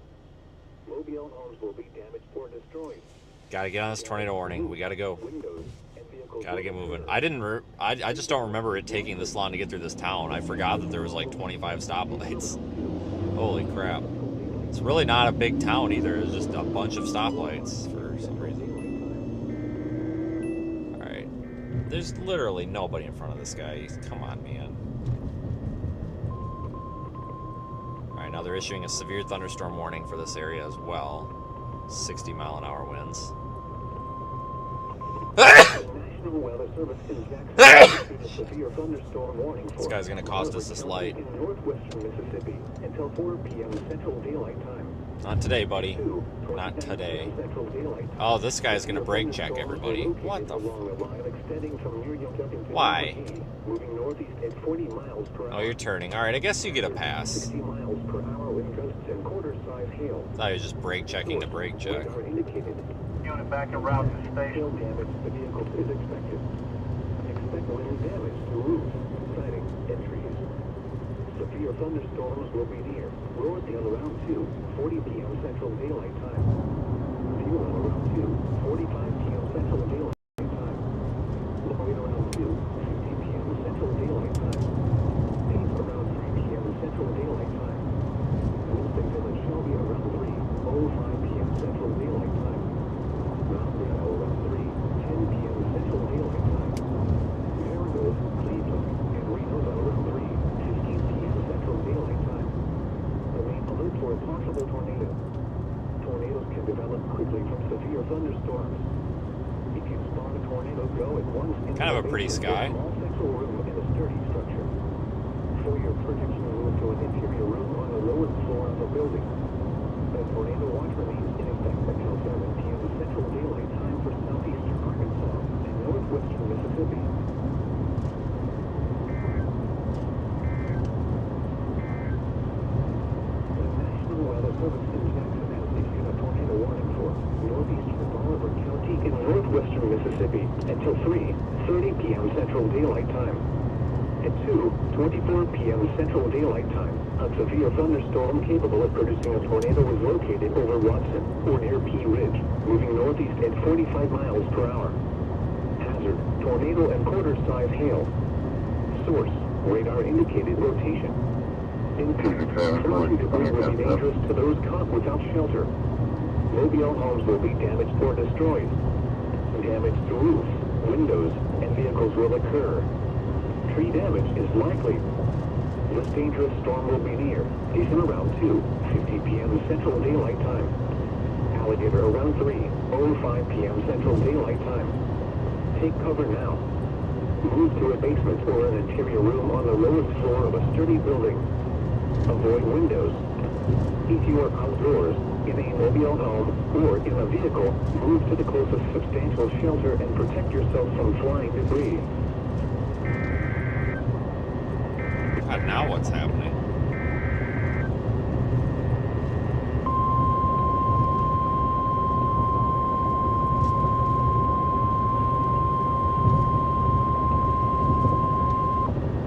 Mobile homes will be damaged or destroyed.
Gotta get on this tornado warning. We gotta go.
Windows and vehicles
Gotta
will
get
be
moving.
destroyed.
I just don't remember it taking this long to get through this town. I forgot that there was like 25 stoplights. Holy crap. It's really not a big town either. It's just a bunch of stoplights for some reason. Alright. There's literally nobody in front of this guy. Come on, man. Alright, now they're issuing a severe thunderstorm warning for this area as well. 60 mile an hour winds.
National Weather Service in Jackson issued a severe thunderstorm warning for
This guy's gonna cost us this light.
in northwestern Mississippi until 4 p.m. Central Daylight Time.
Not today, buddy.
2:29
Not today.
Central Daylight Time.
Oh, this guy's gonna brake check everybody. What the
Along a line extending from Miriam to
Why?
moving northeast at 40 miles per hour.
Oh, you're turning. Alright, I guess you get a pass.
60 miles per hour wind gusts and quarter-size hail.
Thought he was just brake checking to brake check.
Radar indicated.
Unit back en route to
Hail
station.
damage to vehicles is expected. Expect wind damage to roofs, siding, and trees. Severe thunderstorms will be near Rosedale around 2:40 p.m. Central Daylight Time. Fuel around 2:45 p.m. Central Daylight Time. Lloyd around 2:50 p.m. Central Daylight Time. Pace around 3 p.m. Central Daylight Time. Winston Village Shelby around 3:05 p.m. Central Daylight Time. Mount Rio around 3:10 p.m. Central Daylight Time. Marigold, Cleveland, and Reno around 3:15 p.m. severe thunderstorms. If you spot a tornado, go at once into
Kind of
the
a pretty
basement
sky.
of a small central room in a sturdy structure. For your protection, move to an interior room on the lowest floor of the building. The tornado watch remains in effect until 7 p.m. Central Daylight Time for southeastern Arkansas and northwestern Mississippi. The National Weather Service in Jackson has issued a tornado warning for northeastern Bolivar County in northwestern Mississippi until 3:30 p.m. Central Daylight Time. At 2:24 p.m. Central Daylight Time, a severe thunderstorm capable of producing a tornado was located over Watson or near Pea Ridge, moving northeast at 45 miles per hour. Hazard, tornado and quarter-size hail. Source, radar indicated rotation. Impact, flying debris will be dangerous to those caught without shelter. Mobile homes will be damaged or destroyed. Damage to roofs, windows, and vehicles will occur. Tree damage is likely. This dangerous storm will be near. Hasten around 2:50 p.m. Central Daylight Time. Alligator around 3:05 p.m. Central Daylight Time. Take cover now. Move to a basement or an interior room on the lowest floor of a sturdy building. Avoid windows. If you are outdoors, in a mobile home, or in a vehicle, move to the closest substantial shelter and protect yourself from flying debris.
God, now what's happening?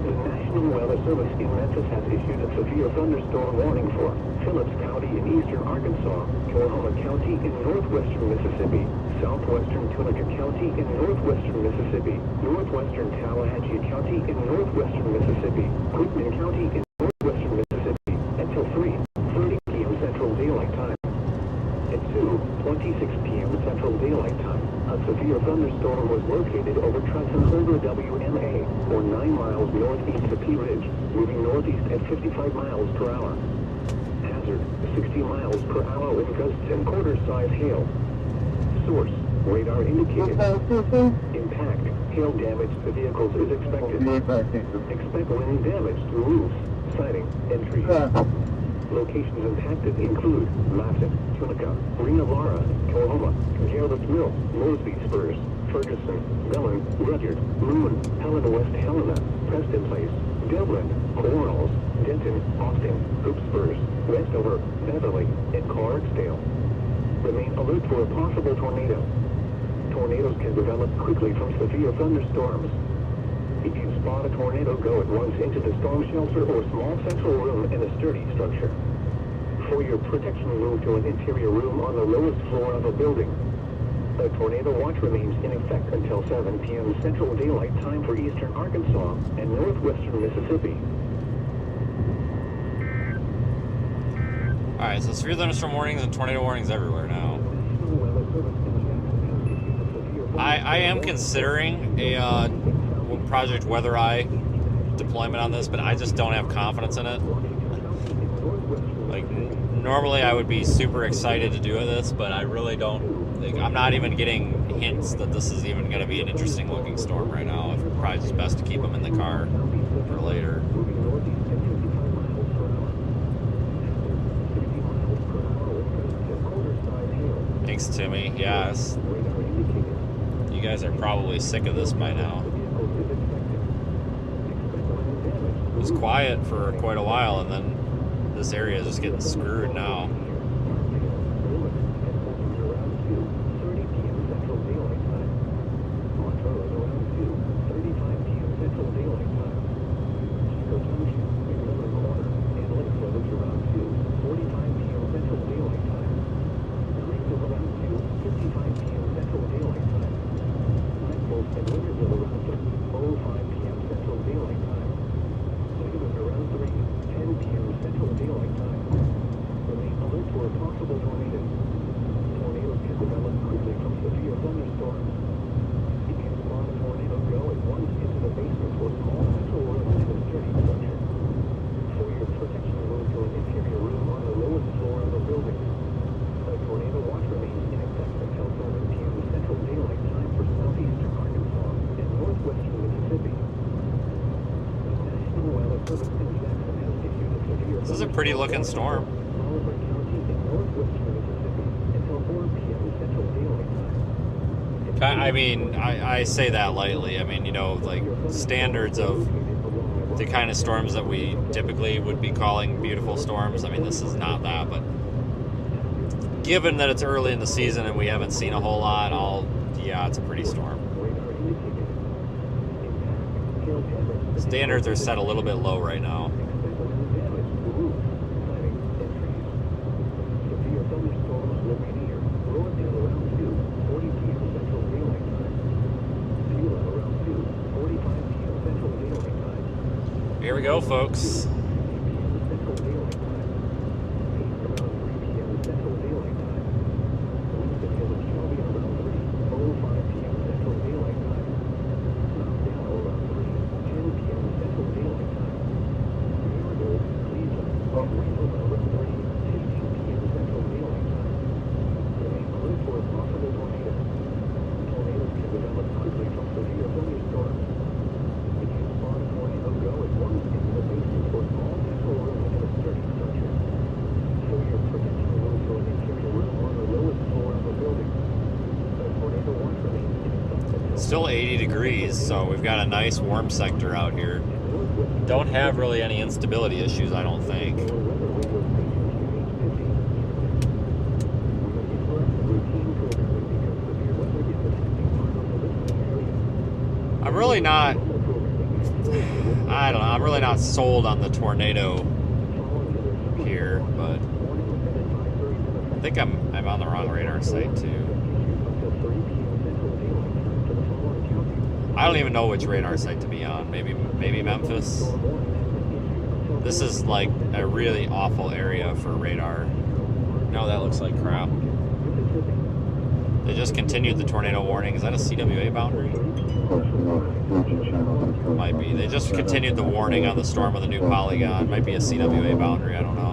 The National Weather Service in Memphis has issued a severe thunderstorm warning for Phillips County in eastern Arkansas, Tullahoma County in northwestern Mississippi, southwestern Tunica County in northwestern Mississippi, northwestern Tallahatchie County in northwestern Mississippi, Quitman County in northwestern Mississippi, until 3:30 p.m. Central Daylight Time. At 2:26 p.m. Central Daylight Time, a severe thunderstorm was located over Trenton Holder WMA, or 9 miles northeast of Pea Ridge, moving northeast at 55 miles per hour. Hazard, 60 miles per hour with gusts and quarter-size hail. Source, radar indicated. Impact, hail damage to vehicles is expected. Expect wind damage to roofs, siding, and trees. Locations impacted include Lassen, Tunica, Rena Lara, Tullahoma, Gerald's Mill, Mosby Spurs, Ferguson, Bellin, Rudyard, Moon, Helena West Helena, Preston Place, Dublin, Cornells, Denton, Austin, Hoop Spurs, Westover, Beverly, and Clarksdale. Remain alert for a possible tornado. Tornadoes can develop quickly from severe thunderstorms. If you spot a tornado, go at once into the storm shelter or small central room in a sturdy structure. For your protection, move to an interior room on the lowest floor of a building. A tornado watch remains in effect until 7 p.m. Central Daylight Time for eastern Arkansas and northwestern Mississippi.
Alright, so severe thunderstorm warnings and tornado warnings everywhere now. I am considering a Project Weather Eye deployment on this, but I just don't have confidence in it. Like, normally I would be super excited to do this, but I really don't. Like, I'm not even getting hints that this is even going to be an interesting looking storm right now. It's probably just best to keep them in the car for later. Thanks, Timmy. Yes. You guys are probably sick of this by now. It was quiet for quite a while, and then this area is just getting screwed now.
Around 3:10 p.m. Central Daylight Time. Remain alert
was a pretty looking storm.
Followed by county in northwestern Mississippi until 4 p.m. Central Daylight Time.
I mean, I say that lightly. I mean, you know, like standards of the kind of storms that we typically would be calling beautiful storms. I mean, this is not that, but given that it's early in the season and we haven't seen a whole lot, yeah, it's a pretty storm. Standards are set a little bit low right now. Here we go, folks. Still 80 degrees, so we've got a nice warm sector out here. Don't have really any instability issues, I don't think. I'm really not, I don't know, I'm really not sold on the tornado here, but I think I'm on the wrong radar site too. I don't even know which radar site to be on. Maybe Memphis. This is like a really awful area for radar. No, that looks like crap. They just continued the tornado warning. Is that a CWA boundary? Might be. They just continued the warning on the storm of the new polygon. Might be a CWA boundary. I don't know.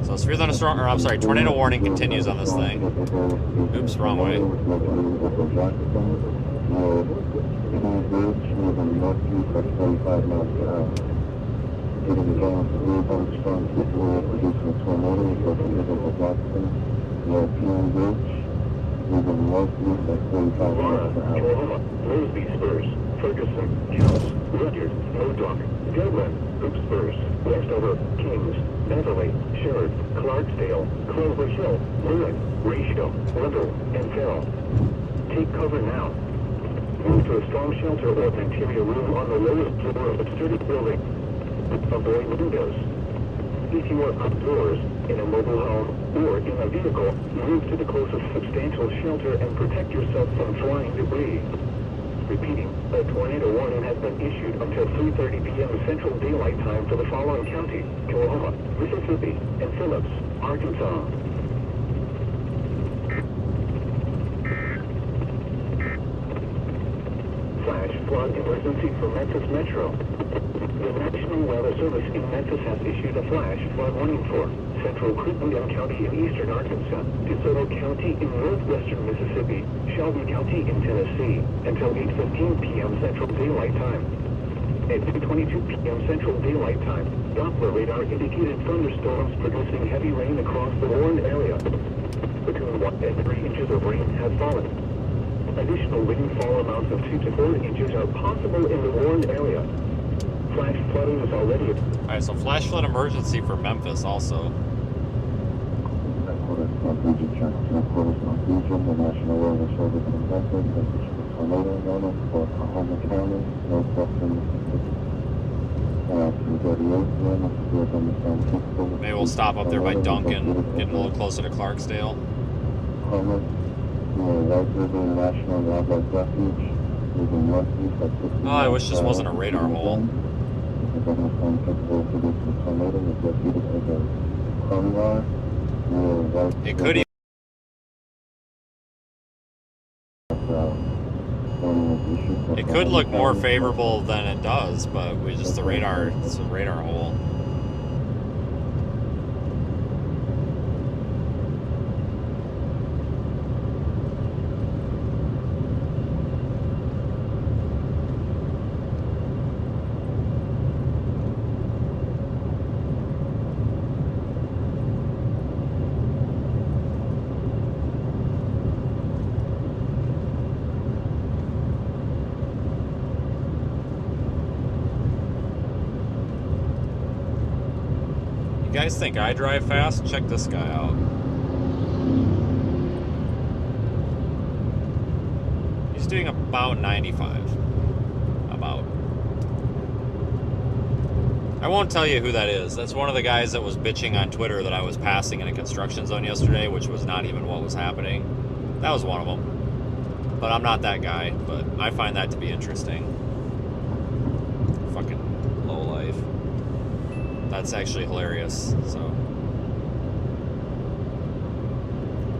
So severe thunderstorm, or I'm sorry, tornado warning continues on this thing. Oops, wrong way.
Mosby Spurs, Ferguson, Hills, Rudyard, Modoc, Dublin, Hoop Spurs, Westover, Kings, Beverly, Sherrod, Clarksdale, Clover Hill, Lewin, Ratio, Little, and Farrell. Take cover now. Move to a storm shelter or an interior room on the lowest floor of a sturdy building. Avoid windows. If you are outdoors, in a mobile home, or in a vehicle, move to the closest substantial shelter and protect yourself from flying debris. Repeating, a tornado warning has been issued until 3:30 p.m. Central Daylight Time for the following counties: Tullahoma, Mississippi, and Phillips, Arkansas. Flash flood emergency for Memphis Metro. The National Weather Service in Memphis has issued a flash flood warning for central Crittenden County in eastern Arkansas, DeSoto County in northwestern Mississippi, Shelby County in Tennessee, until 8:15 p.m. Central Daylight Time. At 2:22 p.m. Central Daylight Time, Doppler radar indicated thunderstorms producing heavy rain across the warned area. Between 1 and 3 inches of rain have fallen. Additional rainfall amounts of 2 to 4 inches are possible in the warned area. Flash flooding is already...
Alright, so flash flood emergency for Memphis also.
The National Weather Service in Memphis has issued a tornado warning for Oklahoma County, northwestern Mississippi.
Maybe we'll stop up there by Duncan, getting a little closer to Clarksdale. Oh, I wish this wasn't a radar hole. It could even... It could look more favorable than it does, but we just, the radar, it's a radar hole. guys think I drive fast? Check this guy out. He's doing about 95. About. I won't tell you who that is. That's one of the guys that was bitching on Twitter that I was passing in a construction zone yesterday, which was not even what was happening. That was one of them. But I'm not that guy, but I find that to be interesting. Fucking low life. That's actually hilarious, so.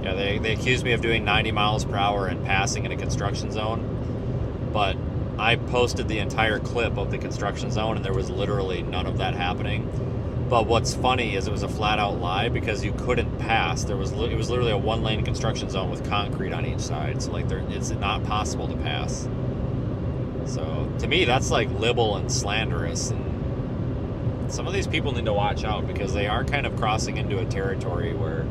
Yeah, they accused me of doing 90 miles per hour and passing in a construction zone, but I posted the entire clip of the construction zone and there was literally none of that happening. But what's funny is it was a flat out lie because you couldn't pass. It was literally a one lane construction zone with concrete on each side. So like it's not possible to pass. So to me, that's like libel and slanderous. And some of these people need to watch out because they are kind of crossing into a territory where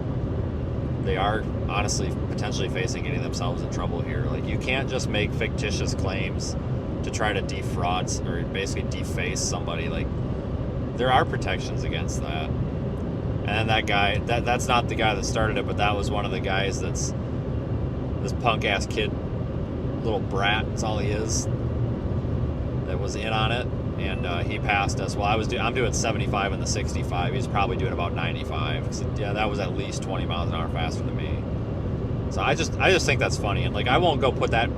they are honestly potentially getting themselves in trouble here. Like you can't just make fictitious claims to try to defraud or basically deface somebody. Like there are protections against that. And then that guy, that's not the guy that started it, but that was one of the guys that's this punk ass kid, little brat, that's all he is, that was in on it. And he passed us. Well, I'm doing 75 in the 65. He's probably doing about 95. So, yeah, that was at least 20 miles an hour faster than me. So I just think that's funny. And like I won't go put that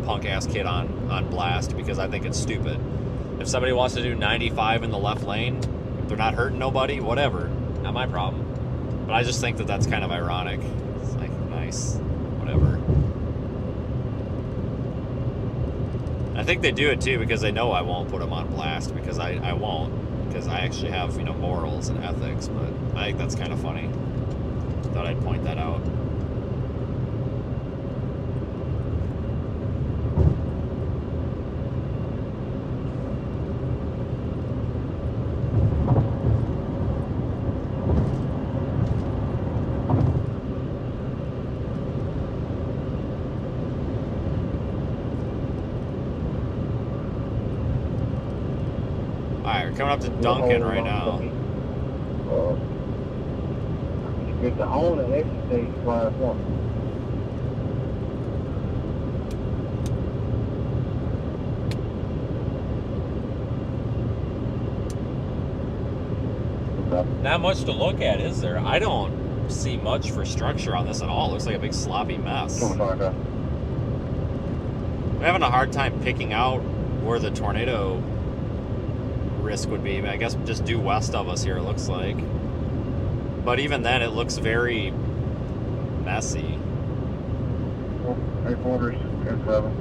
punk ass kid on blast because I think it's stupid. If somebody wants to do 95 in the left lane, if they're not hurting nobody, whatever. Not my problem. But I just think that that's kind of ironic. It's like nice, whatever. I think they do it too because they know I won't put them on blast because I won't, because I actually have, morals and ethics, but I think that's kind of funny. Thought I'd point that out. Coming up to Duncan right now.
Get the own and exercise class 1.
Not much to look at, is there? I don't see much for structure on this at all. It looks like a big sloppy mess. I'm having a hard time picking out where the tornado risk would be. I guess just due west of us here, it looks like. But even then, it looks very messy.
8 quarters, 10-7.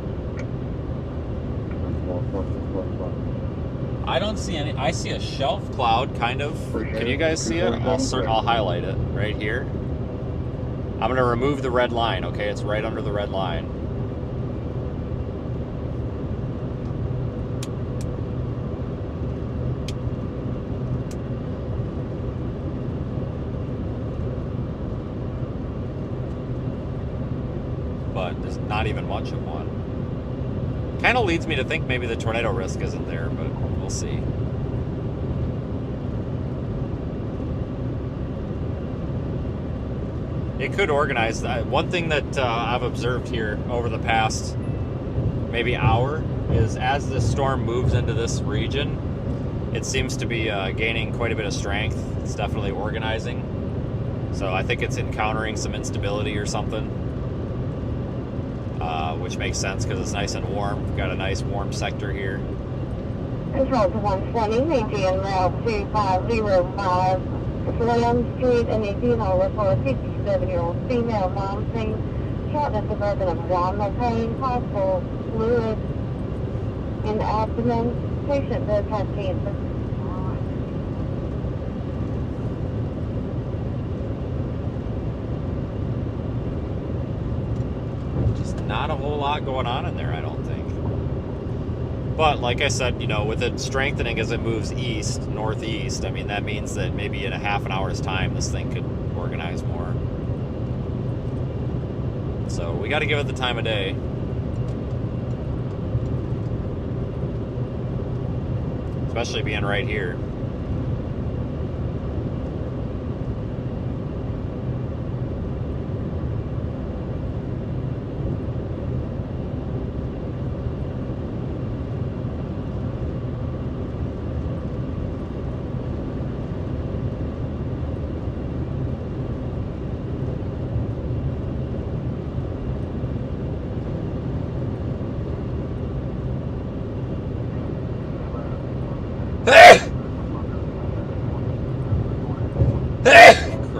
I don't see any. I see a shelf cloud, kind of. Can you guys see it? I'll highlight it right here. I'm going to remove the red line, okay? It's right under the red line. But there's not even much of one. Kind of leads me to think maybe the tornado risk isn't there, but we'll see. It could organize. One thing that I've observed here over the past maybe hour is as the storm moves into this region, it seems to be gaining quite a bit of strength. It's definitely organizing. So I think it's encountering some instability or something. Which makes sense because it's nice and warm. We've got a nice warm sector here.
Control to 120, maintain route 2505, Slam Street, and a funeral report 57-year-old female mom saying shortness of breath and abdominal pain, possible fluid in abdomen. Patient does have cancer.
Not a whole lot going on in there, I don't think. But like I said, with it strengthening as it moves east, northeast, I mean, that means that maybe in a half an hour's time, this thing could organize more. So we got to give it the time of day. Especially being right here.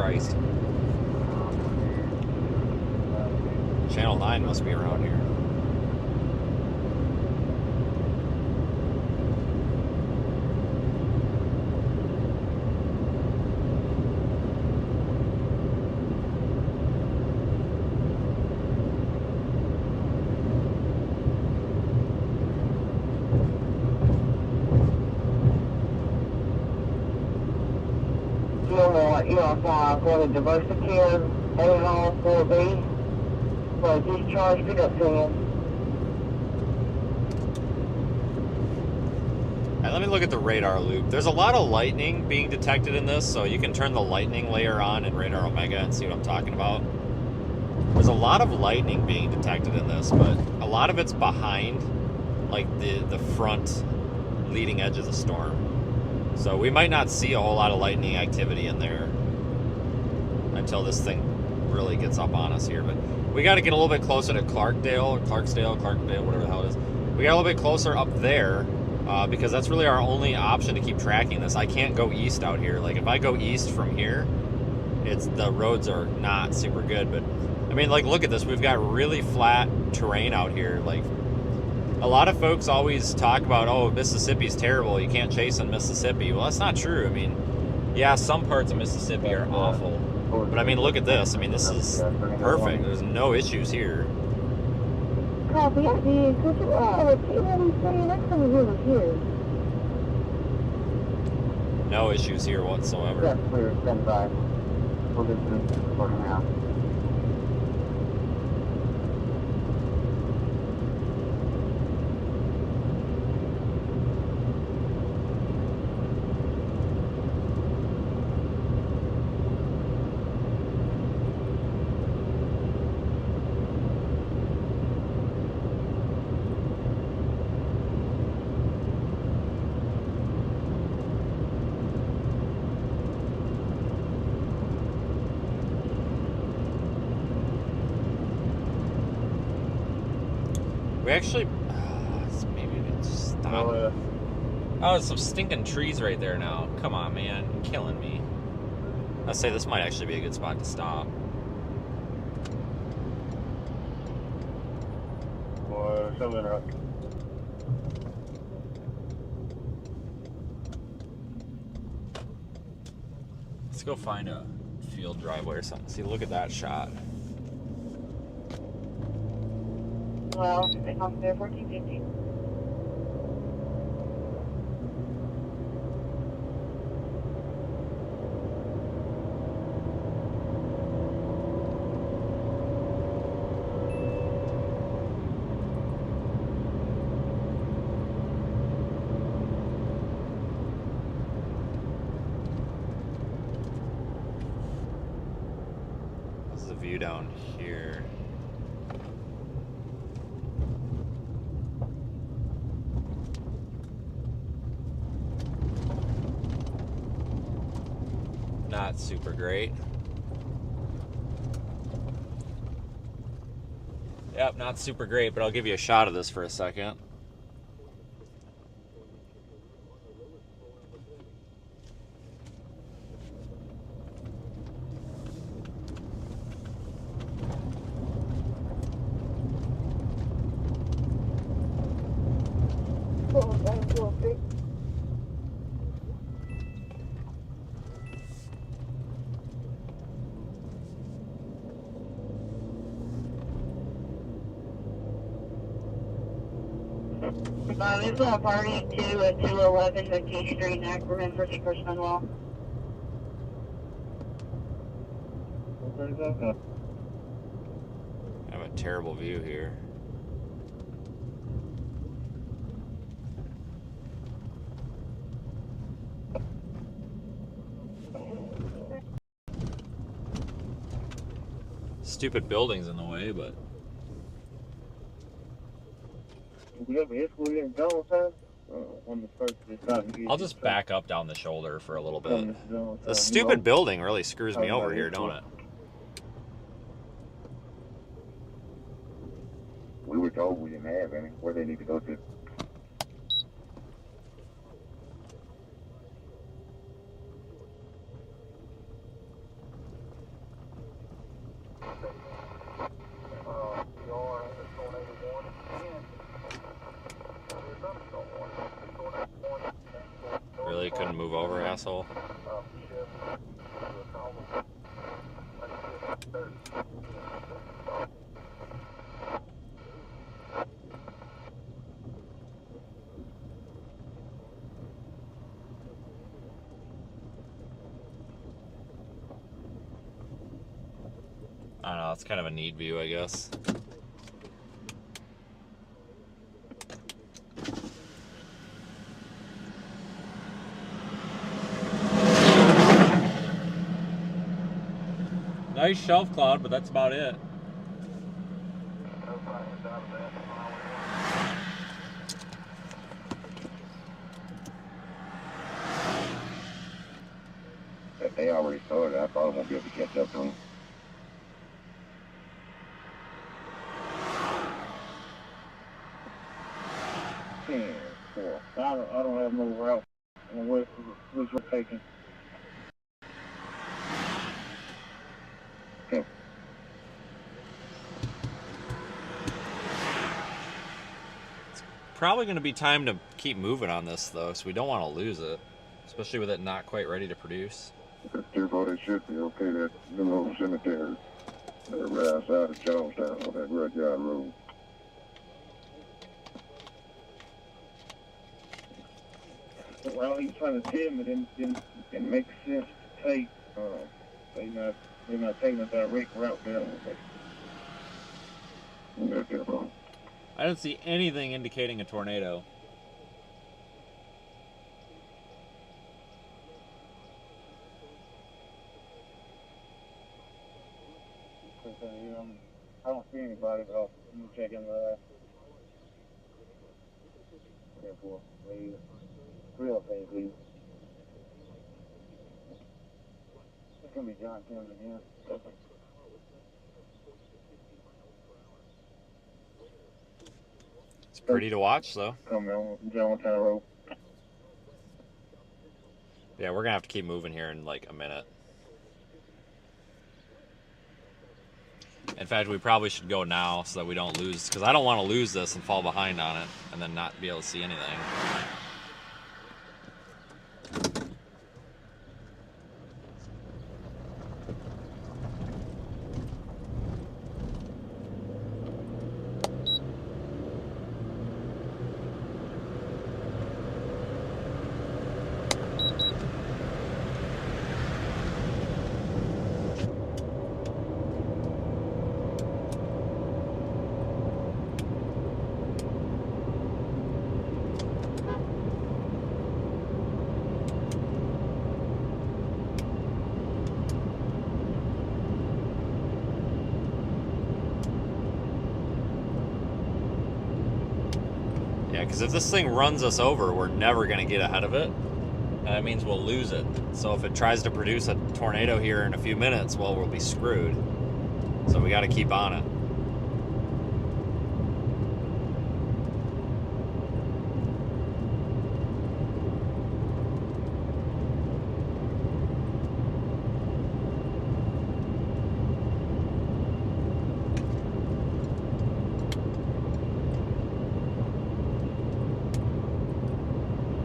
Christ. Channel 9 must be around here.
Going to diversity A-Hall 4B for discharge pickup van.
Alright, let me look at the radar loop. There's a lot of lightning being detected in this, so you can turn the lightning layer on in Radar Omega and see what I'm talking about. There's a lot of lightning being detected in this, but a lot of it's behind, like, the front leading edge of the storm. So we might not see a whole lot of lightning activity in there until this thing really gets up on us here. But we got to get a little bit closer to Clarkdale, whatever the hell it is. We got a little bit closer up there because that's really our only option to keep tracking this. I can't go east out here. Like, if I go east from here, the roads are not super good. But I mean, like, look at this. We've got really flat terrain out here. Like, a lot of folks always talk about, oh, Mississippi's terrible. You can't chase in Mississippi. Well, that's not true. I mean, yeah, some parts of Mississippi are awful. But I mean, look at this. I mean, this is perfect. There's no issues here.
Copy, I see. Could you, what he's saying? That's coming over here.
No issues here whatsoever.
That's clear, stand by. We'll get through for now.
We actually, maybe we just stop. Oh, there's some stinking trees right there now. Come on, man, you're killing me. I say this might actually be a good spot to stop. Let's go find a field driveway or something. See, look at that shot.
Well, they come there 1450.
This is the view down here. Not super great. Yep, not super great, but I'll give you a shot of this for a second.
It's a party 2 at 211 McKee Street in Ackerman for the first wall.
I have a terrible view here. Stupid buildings in the way, but I'll just back up down the shoulder for a little bit. The stupid building really screws me over here, don't it?
We were told we didn't have any. Where they need to go to?
You're in the tornado warning and there's thunderstorm warning. Tornado warning and
Really couldn't move over, asshole.
shift to a column. Until 30.
I don't know, it's kind of a neat view, I guess. Nice shelf cloud, but that's about it.
No signs out of that.
If they already started, I probably won't be able to catch up to them. I don't have no route on which we're taking. Okay.
Probably going to be time to keep moving on this, though, so we don't want to lose it, especially with it not quite ready to produce.
Tupelo, they should be okay. That little cemetery, they're right outside of Charlestown on that Rudyard Road. Well, he's trying to tell me it makes sense to take. They're not taking a direct route down.
I don't see anything indicating a tornado.
I don't see anybody, but I'll check in the therefore, real things, please. It's gonna be John Timmons again.
It's pretty to watch, though.
Coming on John Town Road.
Yeah, we're going to have to keep moving here in like a minute. In fact, we probably should go now so that we don't lose, because I don't want to lose this and fall behind on it and then not be able to see anything. Yeah, because if this thing runs us over, we're never going to get ahead of it. And that means we'll lose it. So if it tries to produce a tornado here in a few minutes, well, we'll be screwed. So we got to keep on it.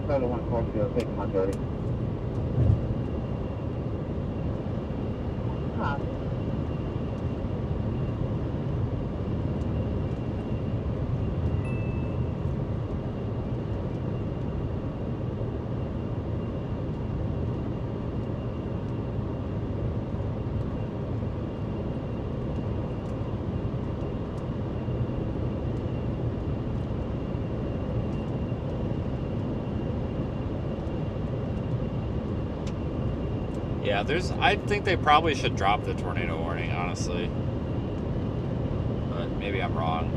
Another one across the taking my 30.
Yeah, I think they probably should drop the tornado warning, honestly. But maybe I'm wrong.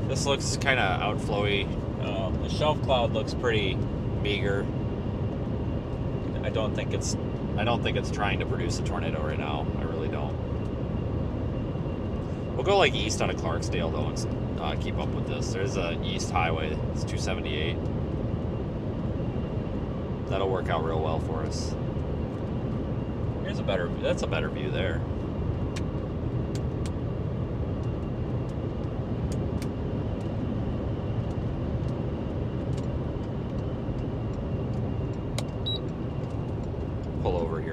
This looks kind of outflowy. The shelf cloud looks pretty meager. I don't think it's trying to produce a tornado right now. I really don't. We'll go like east out of Clarksdale though and keep up with this. There's a east highway. It's 278. That'll work out real well for us. That's a better view there.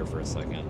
here for a second.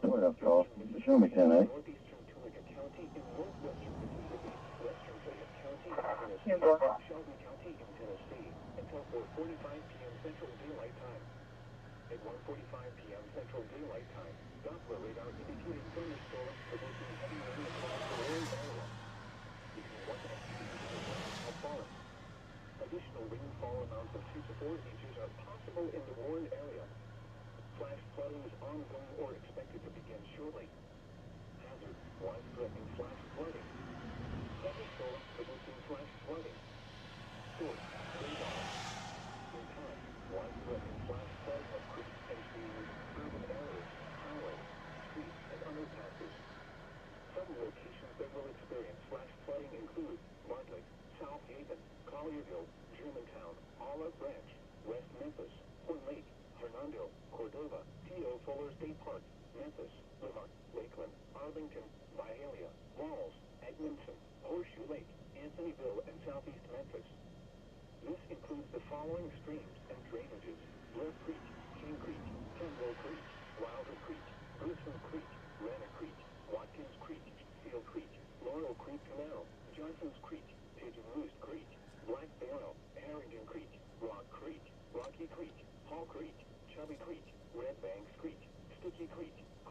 What up, Carl? Show me 10, eh?
Here, bro.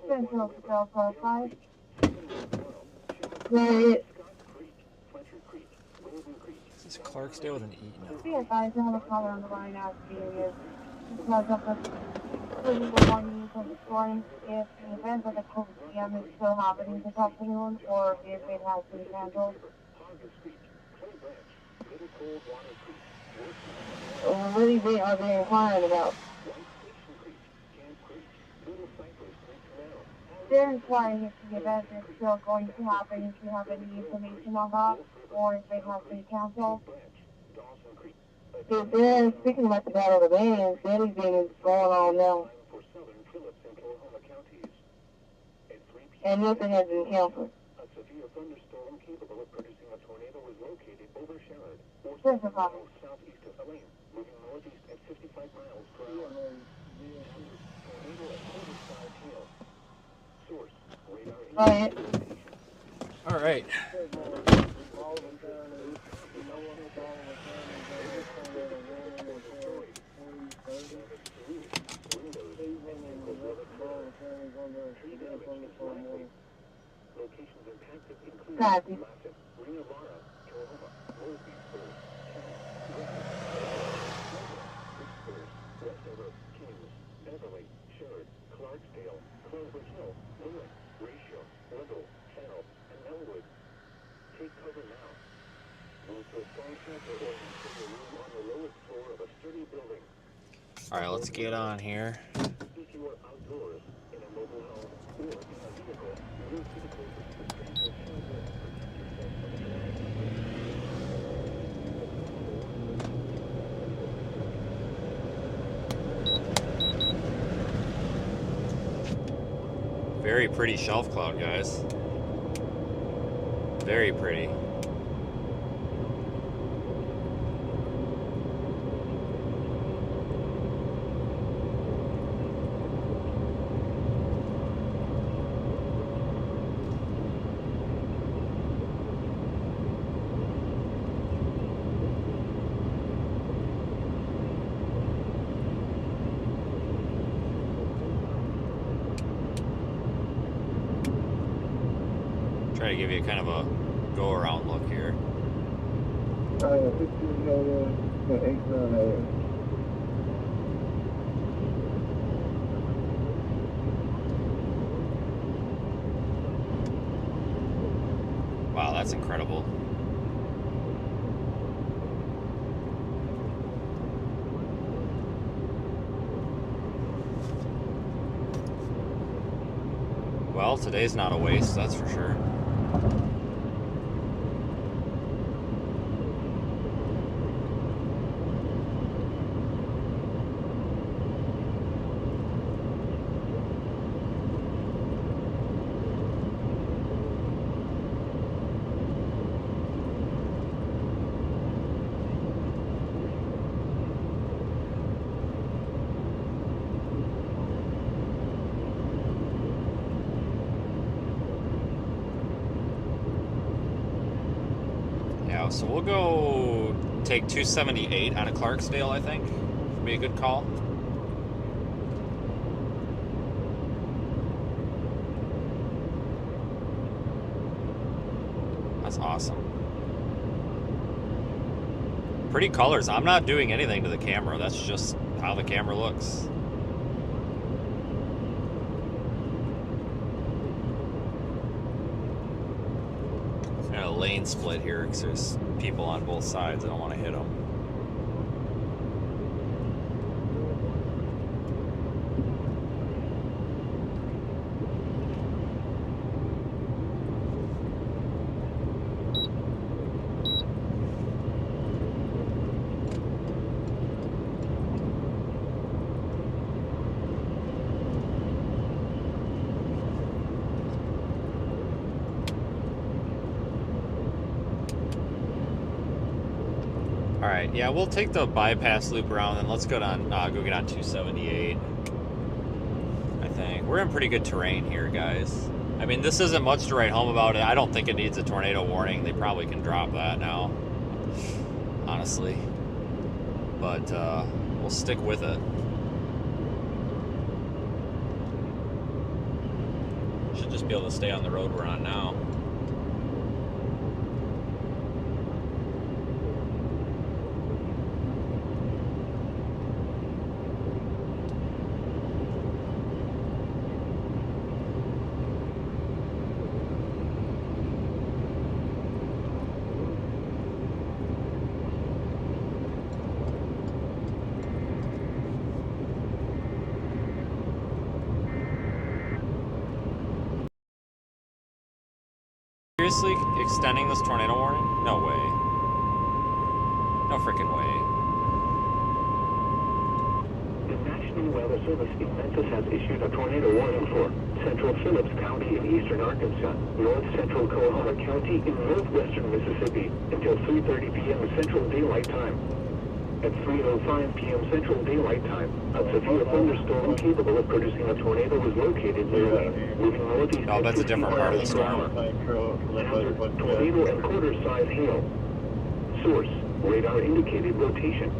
Central Delta 5. Right.
Is this Clarksdale with an E? No.
Be advised, I have a caller on the line asking you because of the physical warning of the storm, if the event of the PM is still happening this afternoon or if it has been canceled. What is it are they inquiring about? They're inquiring if the event is still going to happen, if you have any information on that, or if it has been canceled. If they're speaking about the Battle of the Bands, anything is going on now. And nothing has been canceled. There's a problem. Right.
All right.
Copy.
All right, let's get on here. Very pretty shelf cloud, guys. Very pretty. to give you kind of a go around look here.
15
Wow, that's incredible. Well, today's not a waste, that's for sure. Yeah, so we'll go take 278 out of Clarksdale, I think. Would be a good call. That's awesome. Pretty colors. I'm not doing anything to the camera. That's just how the camera looks. A lane split here because there's people on both sides. I don't want to hit them. Alright, yeah, we'll take the bypass loop around and let's go down, go get on 278. I think. We're in pretty good terrain here, guys. I mean, this isn't much to write home about it. I don't think it needs a tornado warning. They probably can drop that now. Honestly. But, we'll stick with it. Should just be able to stay on the road we're on now. Seriously extending this tornado warning? No way. No freaking way.
The National Weather Service in Memphis has issued a tornado warning for central Phillips County in eastern Arkansas, north central Coahoma County in northwestern Mississippi until 3:30 p.m. Central Daylight Time. At 3:05 p.m. Central Daylight Time, a severe thunderstorm capable of producing a tornado was located near moving northeast.
Oh, that's a different part of the storm.
Hazard, tornado and quarter-size hail. Source, radar indicated rotation.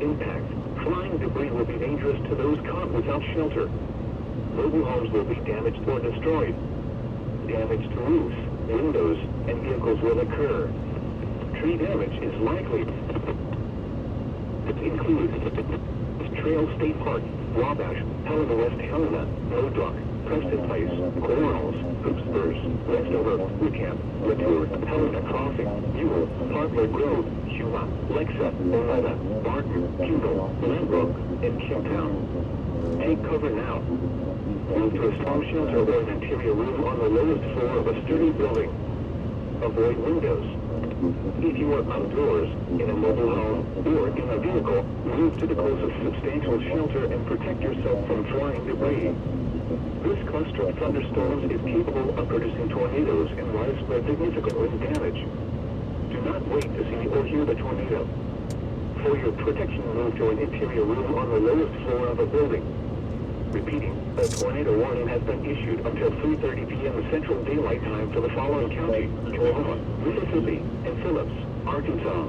Impact, flying debris will be dangerous to those caught without shelter. Mobile homes will be damaged or destroyed. Damage to roofs, windows, and vehicles will occur. Tree damage is likely. Include Trail State Park, Wabash, Helena West Helena, Modoc, Preston Place, Cornells, Hoopspurs, Westover, Wickham, Latour, Helena Crossing, Ewell, Poplar Grove, Huron, Lexa, Olena, Barton, Kendall, Lambrook, and Killtown. Take cover now. Move to a storm shelter or an interior room on the lowest floor of a sturdy building. Avoid windows. If you are outdoors, in a mobile home, or in a vehicle, move to the closest substantial shelter and protect yourself from flying debris. This cluster of thunderstorms is capable of producing tornadoes and widespread significant wind damage. Do not wait to see or hear the tornado. For your protection, move to an interior room on the lowest floor of a building. Repeating, a tornado warning has been issued until 3:30 p.m. Central Daylight Time for the following county: Coahoma, Mississippi, and Phillips, Arkansas.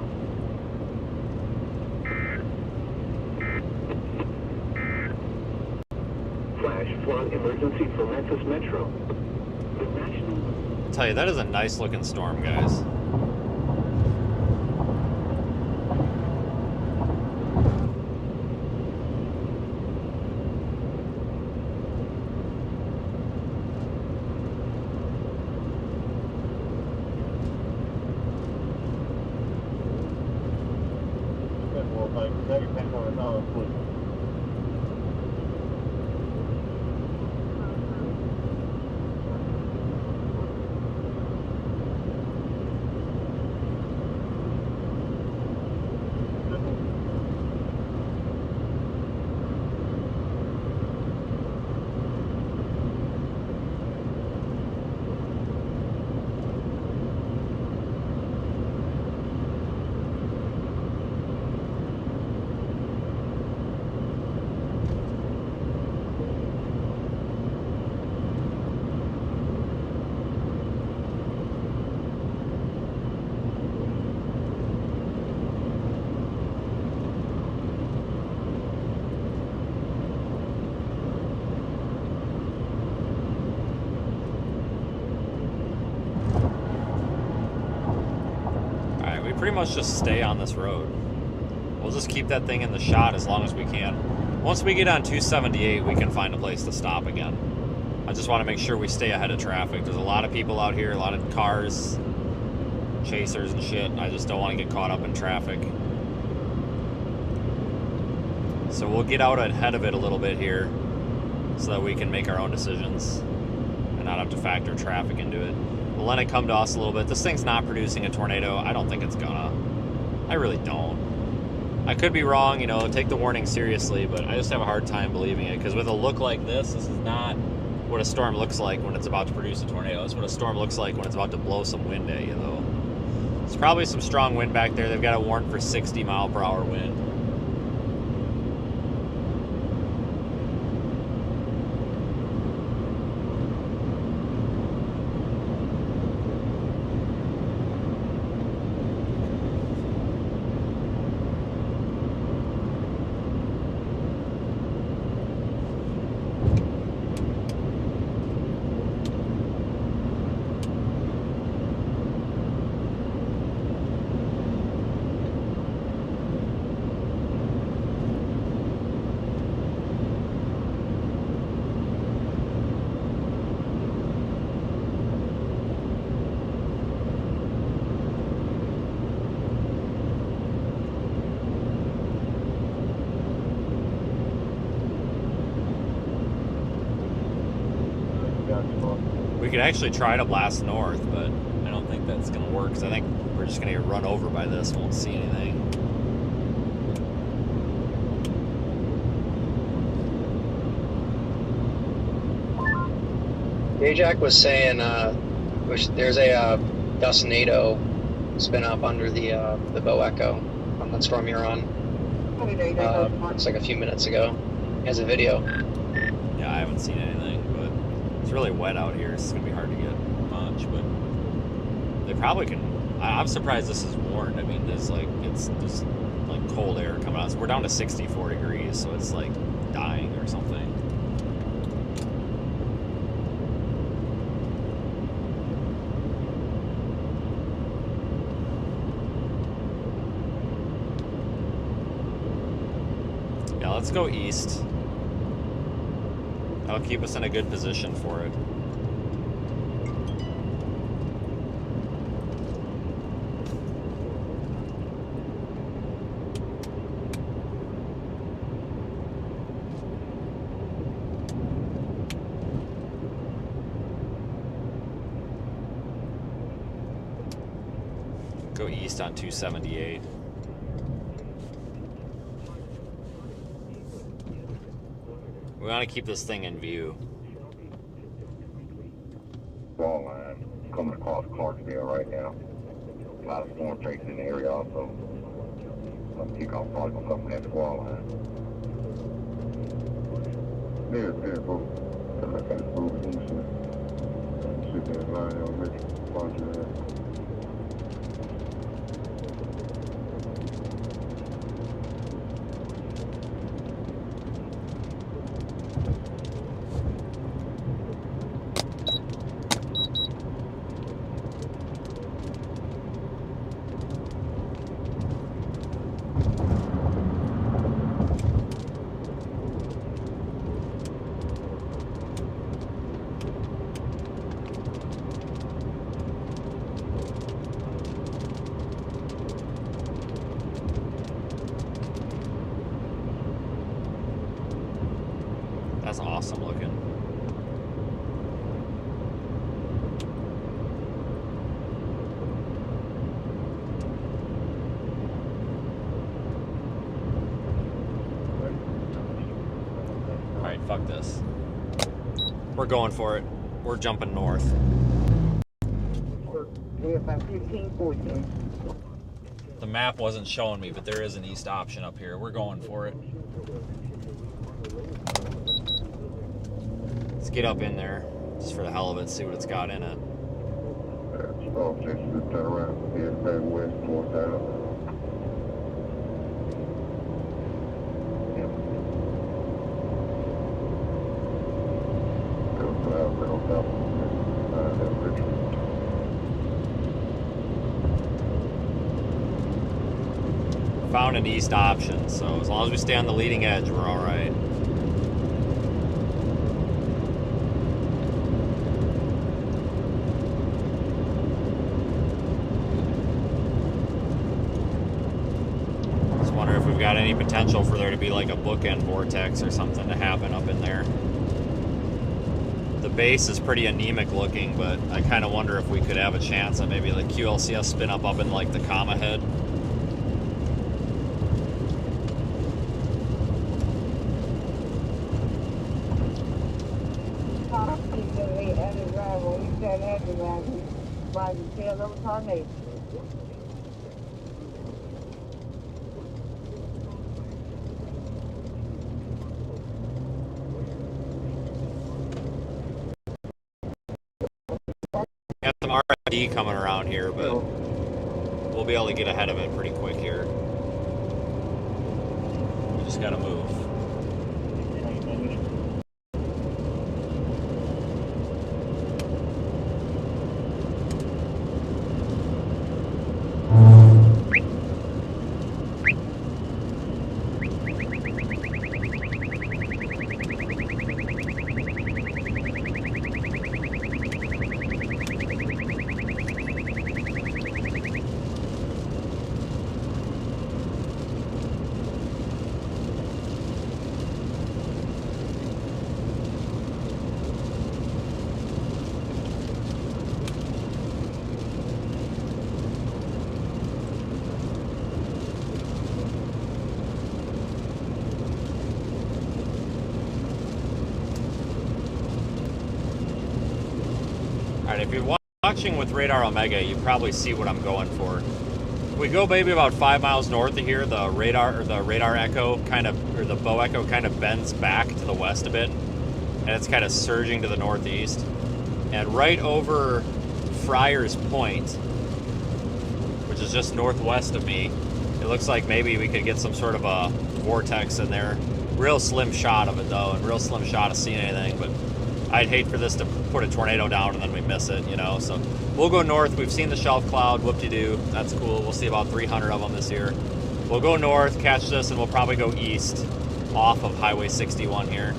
Flash flood emergency for Memphis Metro. The national
tell you, that is a nice looking storm, guys.
Well, like, maybe $10 please.
Pretty much just stay on this road. We'll just keep that thing in the shot as long as we can. Once we get on 278, we can find a place to stop again. I just want to make sure we stay ahead of traffic. There's a lot of people out here, a lot of cars, chasers and shit. I just don't want to get caught up in traffic. So we'll get out ahead of it a little bit here so that we can make our own decisions and not have to factor traffic into it. We'll let it come to us a little bit. This thing's not producing a tornado. I don't think it's gonna. I really don't. I could be wrong, you know, take the warning seriously, but I just have a hard time believing it, because with a look like this is not what a storm looks like when it's about to produce a tornado. It's what a storm looks like when it's about to blow some wind at you, though. There's probably some strong wind back there. They've got a warrant for 60-mile-per-hour wind. We could actually try to blast north, but I don't think that's going to work, because I think we're just going to get run over by this. Won't see anything.
Ajax was saying there's a dustnado spin up under the Bow Echo on that storm you're on. It's like a few minutes ago. He has a video.
Yeah, I haven't seen anything, but it's really wet out here. It's going to be hard to get much, but they probably can. I'm surprised this is warned. I mean, it's just like cold air coming out. So we're down to 64 degrees, so it's like dying or something. Yeah, let's go east. That'll keep us in a good position for it. Go east on 278. We want to keep this thing in view.
Wall line coming across Clarksville right now. A lot of storm tracers in the area also. Some kickoff probably gonna come from that wall line. There's boo. Look at the moving and shit. Shit that's lying on Rich.
That's awesome looking. Alright, fuck this. We're going for it. We're jumping north. The map wasn't showing me, but there is an east option up here. We're going for it. Let's get up in there, just for the hell of it, see what it's got in it.
Stop, Jason, just turn around. Head back west towards that.
Found an east option, so as long as we stay on the leading edge, we're all right. Just wonder if we've got any potential for there to be like a bookend vortex or something to happen up in there. The base is pretty anemic looking, but I kind of wonder if we could have a chance at maybe the QLCS spin up in like the comma head. Got some RFD coming around here, but we'll be able to get ahead of it pretty quick here. We just gotta move. If you're watching with Radar Omega, you probably see what I'm going for. We go maybe about 5 miles north of here, the radar echo kind of, or the bow echo kind of bends back to the west a bit, and it's kind of surging to the northeast. And right over Friars Point, which is just northwest of me, it looks like maybe we could get some sort of a vortex in there. Real slim shot of it though, and real slim shot of seeing anything, but I'd hate for this to put a tornado down and then we miss it, you know. So we'll go north. We've seen the shelf cloud, whoop-de-doo. That's cool. We'll see about 300 of them this year. We'll go north, catch this, and we'll probably go east off of Highway 61 here.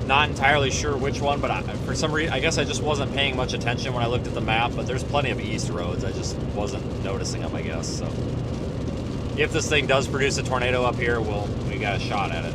Not entirely sure which one, but for some reason, I guess I just wasn't paying much attention when I looked at the map, but there's plenty of east roads. I just wasn't noticing them, I guess. So if this thing does produce a tornado up here, we got a shot at it.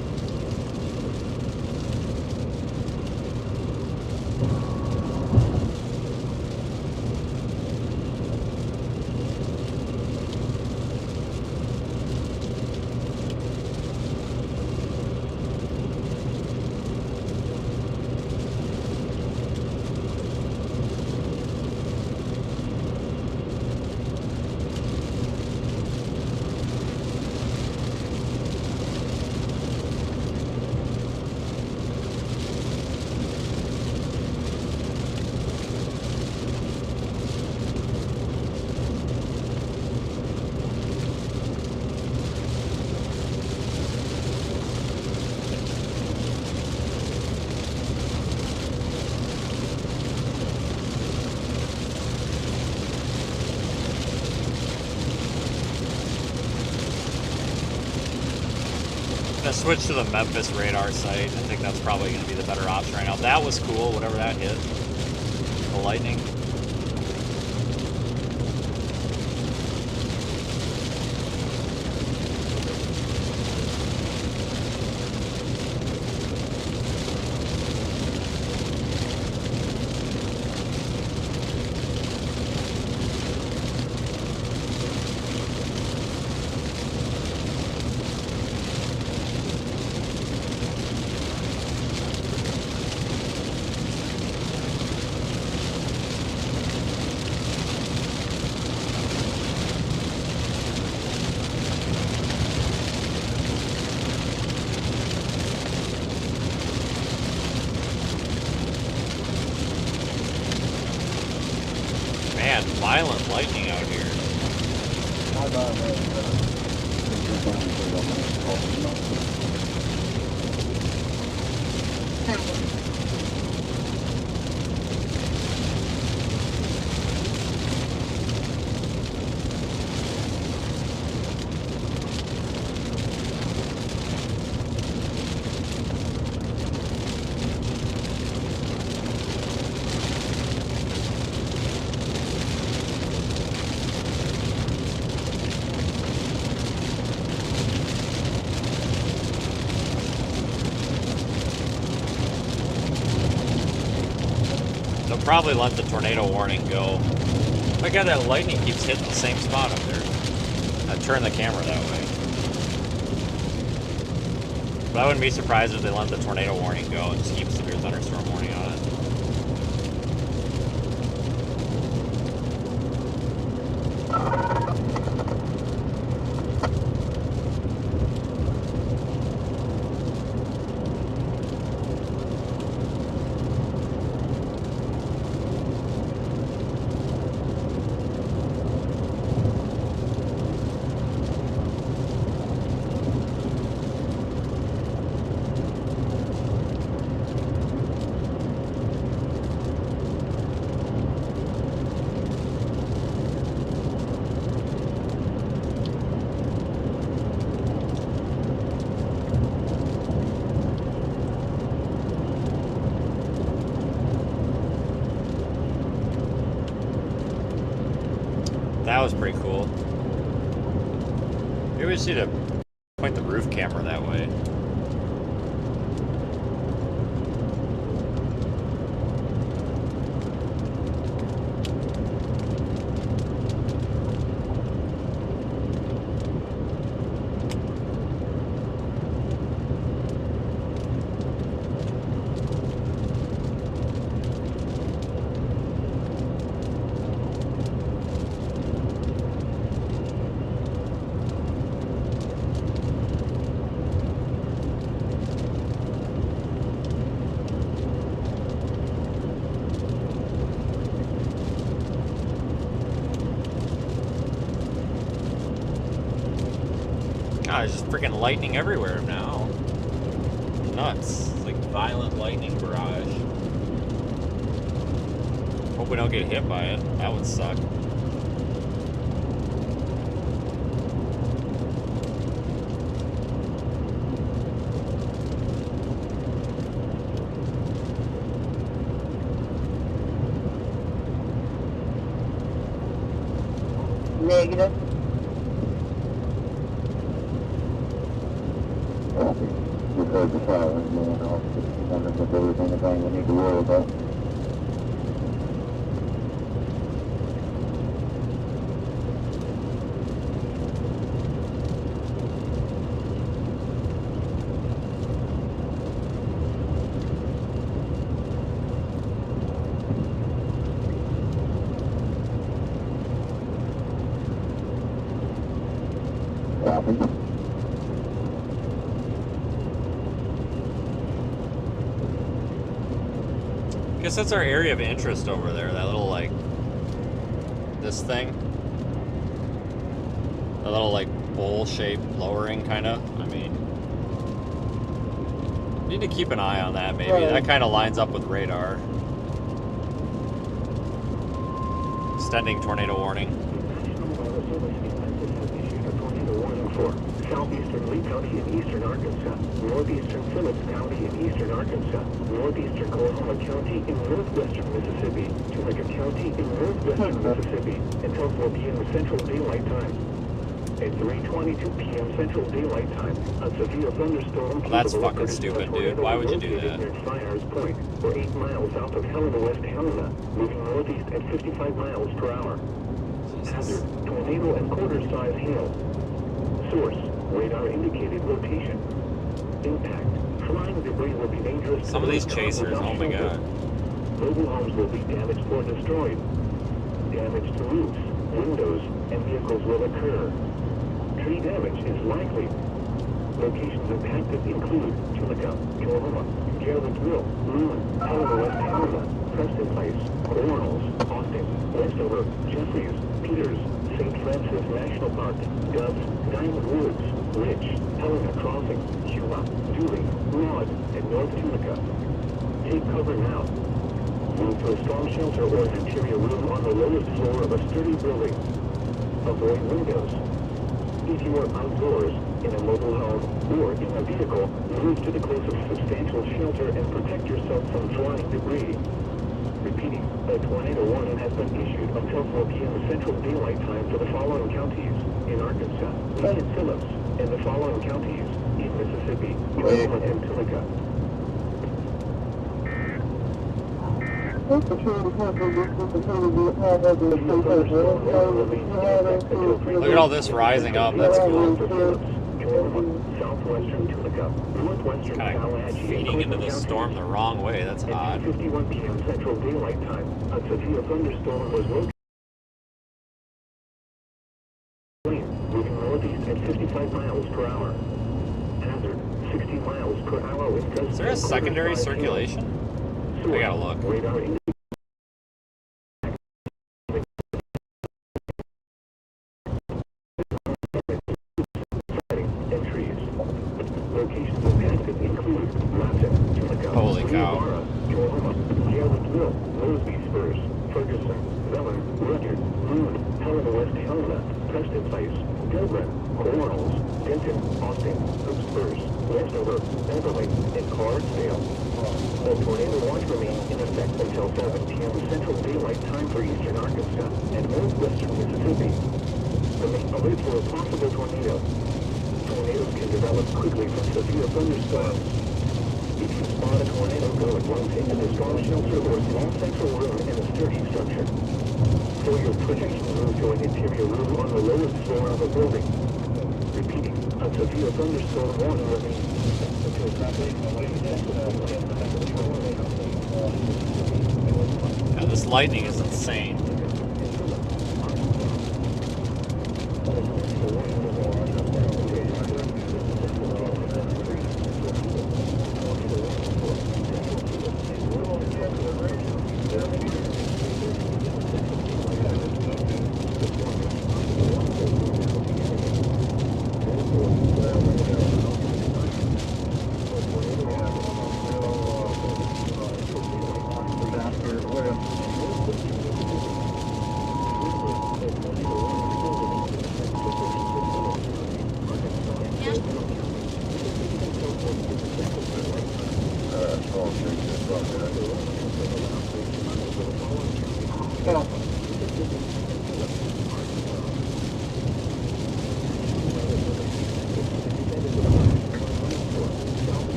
Switch to the Memphis radar site. I think that's probably going to be the better option right now. That was cool, whatever that hit. The lightning. violent lightning out here. They'll probably let the tornado warning go. My God, that lightning keeps hitting the same spot up there. I turn the camera that way. But I wouldn't be surprised if they let the tornado warning go and just keep severe thunderstorm warning on it. That was pretty cool. Maybe we just need to point the roof camera that way. God, there's just freaking lightning everywhere now. Nuts. It's like violent lightning barrage. Hope we don't get hit by it. That would suck.
Negative.
Just heard the sirens going off. Just wondering if there was anything we need to worry about. Copy.
I guess that's our area of interest over there, that little, like, this thing. A little, like, bowl-shaped lowering, kind of. I mean, need to keep an eye on that, maybe.
Right.
That kind of lines up with radar. Extending tornado warning.
Southeastern Lee County in eastern Arkansas, northeastern Simmons County in eastern Arkansas, northeastern Oklahoma County in northwestern Mississippi, Tupelo County in northwestern Mississippi, until 4 p.m. Central Daylight Time. At 3:22 p.m. Central Daylight Time, a severe thunderstorm.
Well, that's fucking stupid, dude. Why would you do that?
Near Friars Point, or 8 miles south of Helena, West Helena, moving northeast at 55 miles per hour. Hazard: tornado and quarter-size hail. Source: radar indicated location. Impact: flying debris will be dangerous.
Some of these chasers, oh my God.
Mobile homes will be damaged or destroyed. Damage to roofs, windows, and vehicles will occur. Tree damage is likely. Locations impacted include Tupelo, Oklahoma, Geraldville, Loon, Helena, West Helena, Preston Place, Cornells, Austin, Westover, Jeffries, Peters, St. Francis National Park, Doves, Diamond Woods, Rich, Helena Crossing, Huma, Dooley, Rod, and North Tunica. Take cover now. Move to a storm shelter or an interior room on the lowest floor of a sturdy building. Avoid windows. If you are outdoors, in a mobile home, or in a vehicle, move to the closest substantial shelter and protect yourself from flying debris. Repeating, a tornado warning has been issued until 4 p.m. Central Daylight Time for the following counties: in Arkansas, Lee and Phillips, and the following counties: in Mississippi, Oklahoma, and Tunica.
Look
Look at all this rising up. That's cool.
Southwestern Tunica, northwestern
Kind of
Tallahatchie,
feeding into the storm the wrong way. That's
at
odd.
2:51 p.m. Central Daylight Time, a severe thunderstorm was located. Moving northeast at 55 miles per hour. Hazard, 60 miles per hour with gusts.
Is there a secondary circulation? I gotta look.
Radar entries. Locations impacted include Latin, Tunica,
Holy cow.
Oklahoma, Jalesville, Mosby Spurs, Ferguson, Miller, Rudyard, Moon, Helena West Helena, Preston Place, Dublin, Cornwalls, Denton, Austin, Hoop Spurs, Westover, Beverly, and Clarksdale. The tornado watch remains in effect until 7 p.m. Central Daylight Time for eastern Arkansas and northwestern Mississippi. Remain alert for a possible tornado. Tornadoes can develop quickly from severe thunderstorms. If you spot a tornado, go at once into the storm shelter or small central room in a sturdy structure. For your protection, move to an interior room on the lowest floor of a building. Repeating, a severe thunderstorm warning remains.
Yeah, this lightning is insane.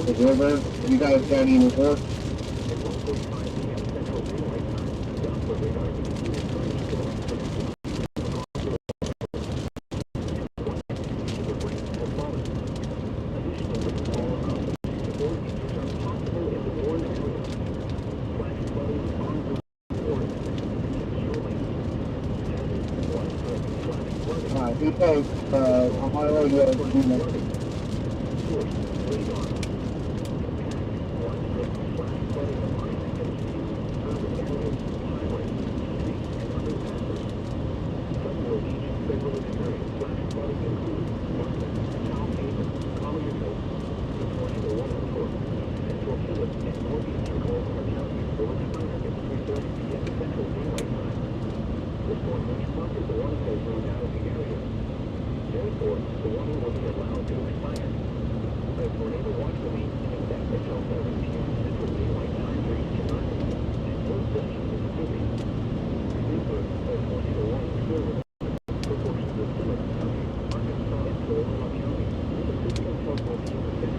The river, you guys got any reports? Be safe, on my road,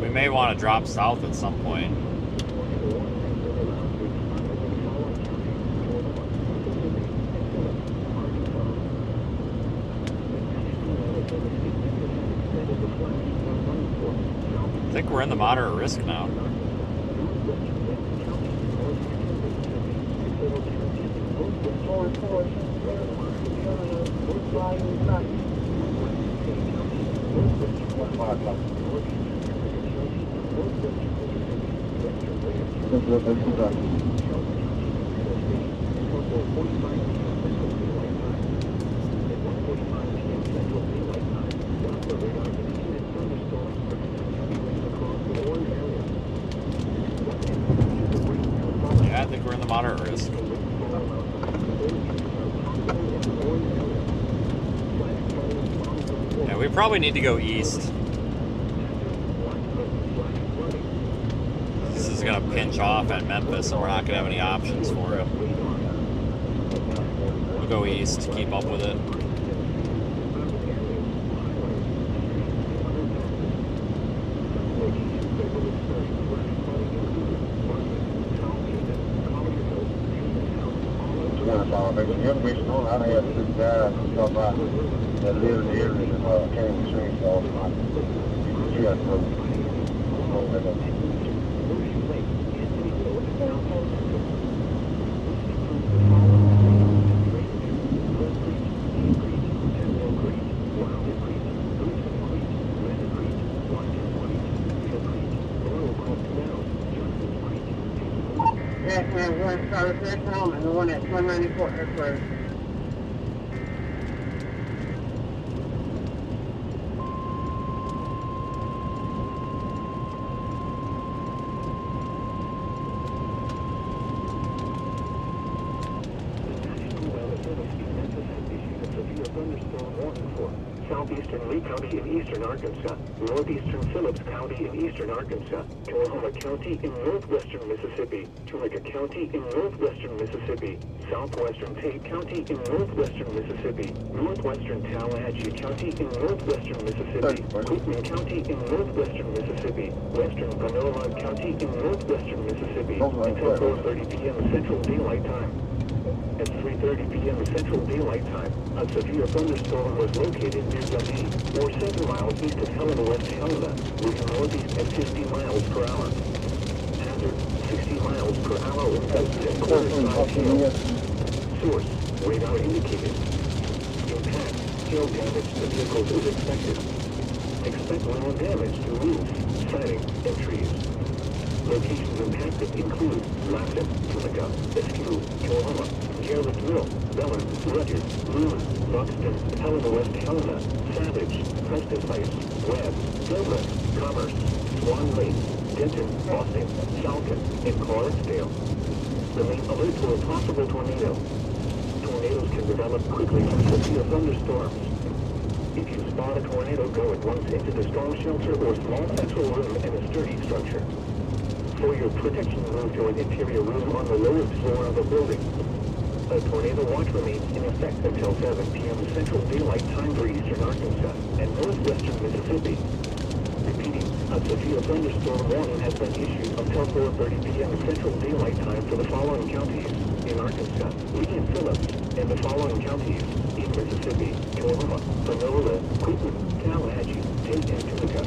We may want to drop south at some point. think we're in the moderate risk now. Yeah, I think we're in the moderate risk. Yeah, we probably need to go east. This is gonna pinch off at Memphis, and we're not gonna have any options for it. We'll go east, keep up with it.
The information on how they have this guy talking about that live in the area and carrying the streets all the time. She has to one started this home and the one at 194 Road.
Southeastern Lee County in eastern Arkansas, northeastern Phillips County in eastern Arkansas, Tullahoma County in northwestern Mississippi, Tunica County in northwestern Mississippi, southwestern Tate County in northwestern Mississippi, northwestern Tallahatchie County in northwestern Mississippi, Cookman County in northwestern Mississippi, western Panola County in northwestern Mississippi, until 4:30 p.m. Central Daylight Time. At 3:30 p.m. Central Daylight Time, a severe thunderstorm was located near Dundee, or 7 miles east of Helena, West Helena, moving northeast at 50 miles per hour. Hazard, 60 miles per hour with gusts and quarter-size hail. Source, radar indicated. Impact, hail damage to vehicles is expected. Expect ground damage to roofs, siding, and trees. Locations impacted include Lassen, Tunica, Askew, Tullahoma, Carelessville, Bellin, Rudyard, Lumen, Buxton, Helena, West Helena, Savage, Preston Place, Webb, Gilbert, Commerce, Swan Lake, Denton, Austin, Falcon, and Clarksdale. Remain alert to a possible tornado. Tornadoes can develop quickly from severe thunderstorms. If you spot a tornado, go at once into the storm shelter or small central room in a sturdy structure. For your protection, move to an interior room on the lowest floor of a building. A tornado watch remains in effect until 7 p.m. Central Daylight Time for eastern Arkansas and northwestern Mississippi. Repeating, a severe thunderstorm warning has been issued until 4:30 p.m. Central Daylight Time for the following counties in Arkansas, Lee and Phillips, and the following counties in Mississippi, Tullahoma, Panola, Cookman, Tallahatchie, Tate, and Tunica.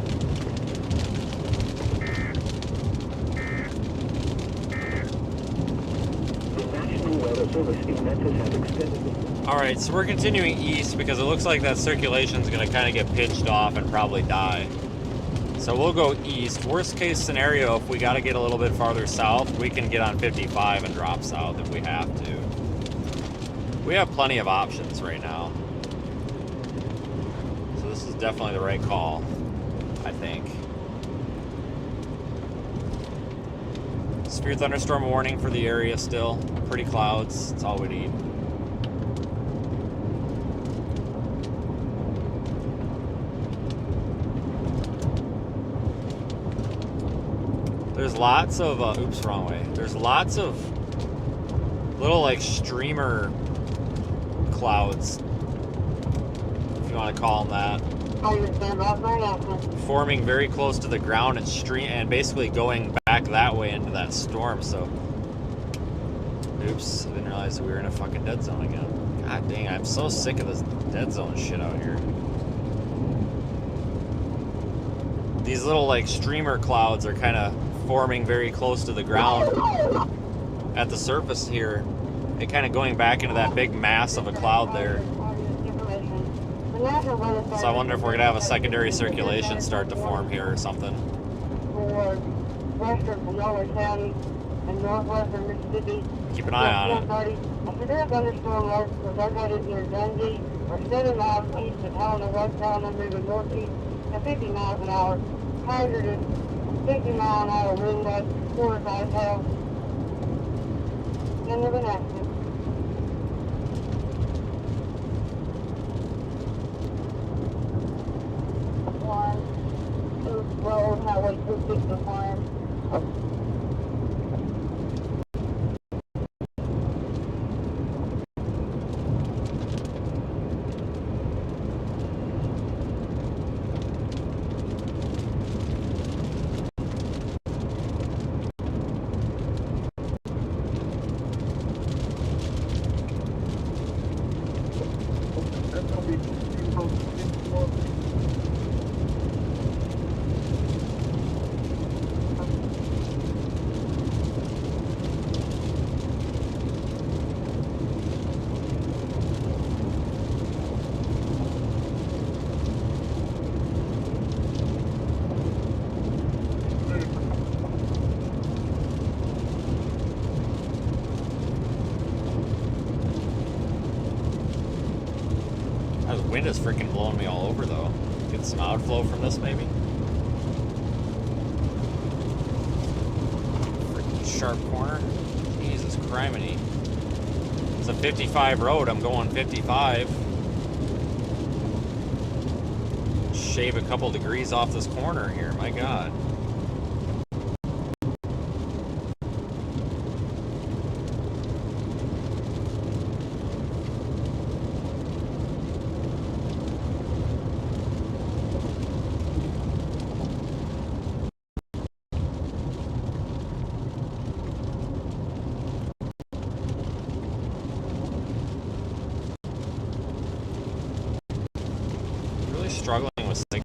Alright, so we're continuing east because it looks like that circulation is going to kind of get pinched off and probably die. So we'll go east. Worst case scenario, if we got to get a little bit farther south, we can get on 55 and drop south if we have to. We have plenty of options right now. So this is definitely the right call, I think. Severe thunderstorm warning for the area still. Pretty clouds, that's all we need. There's lots of, oops, wrong way. There's lots of little like streamer clouds, if you want to call them that. Forming very close to the ground and basically going back that way into that storm, so. Oops, I didn't realize that we were in a fucking dead zone again. God dang, I'm so sick of this dead zone shit out here. these little like streamer clouds are kind of forming very close to the ground at the surface here. It kind of going back into that big mass of a cloud there. So I wonder if we're going to have a secondary circulation start to form here or something.
For western Monroe County and northwestern Mississippi.
Keep an eye on it.
A severe thunderstorm was located near Dundee, or 7 miles east of Helena, West Helena, moving northeast at 50 miles an hour. Hazardous 50-mile-an-hour wind gusts, quarter-size hail. End of an accident. Road, Highway 265.
Wind is freaking blowing me all over though. Get some outflow from this maybe. Freaking sharp corner. Jesus criminy. It's a 55 road. I'm going 55. Shave a couple degrees off this corner here. My God. Struggling with signal.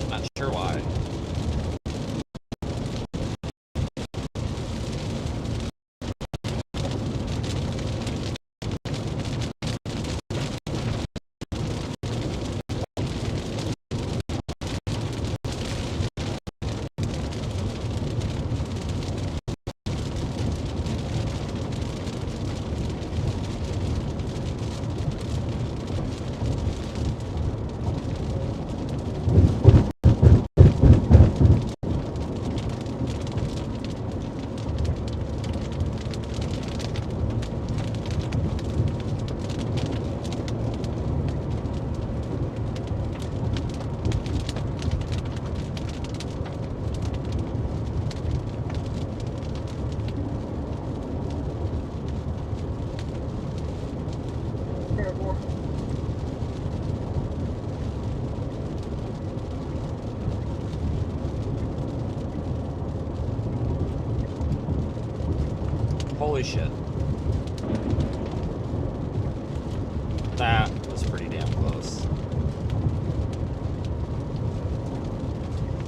Not sure why. Holy shit. That was pretty damn close.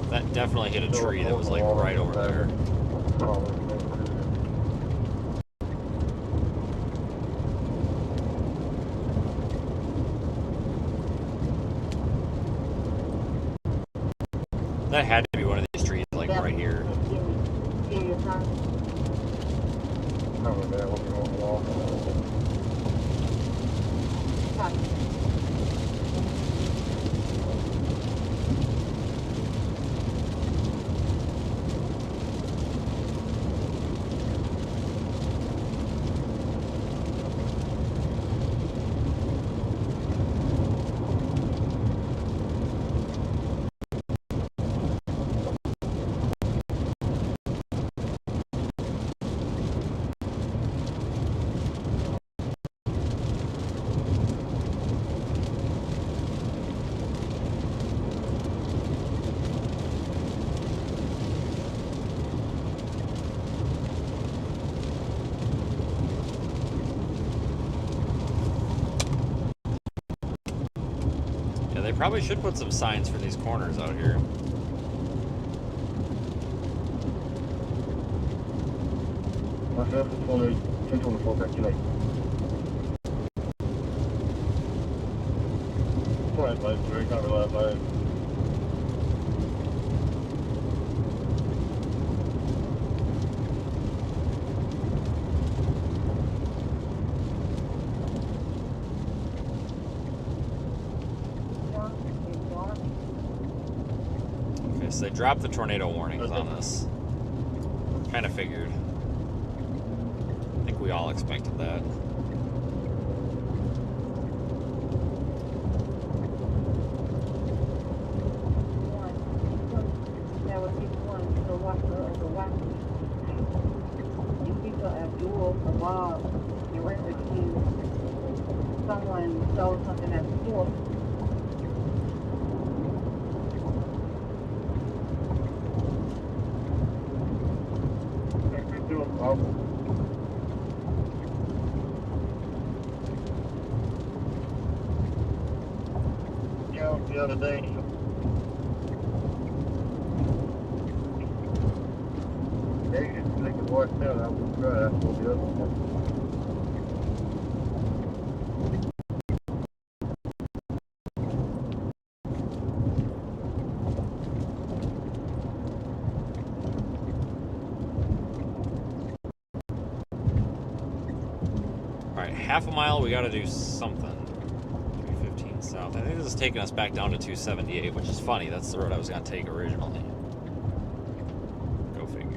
That definitely hit a tree that was like right over there. That had to be one of these trees like right here. probably should put some signs for these corners out here.
Myself, 224 back to late. Right, mate, very kind of loud, mate.
Okay, so they dropped the tornado warnings on this. Kind of figured. I think we all expected that.
Someone stole something at the store.
Yeah, the other day. They just click the voice down, I will try that for the other one.
Half a mile, we gotta do something. 315 south. I think this is taking us back down to 278, which is funny. That's the road I was gonna take originally. Go figure.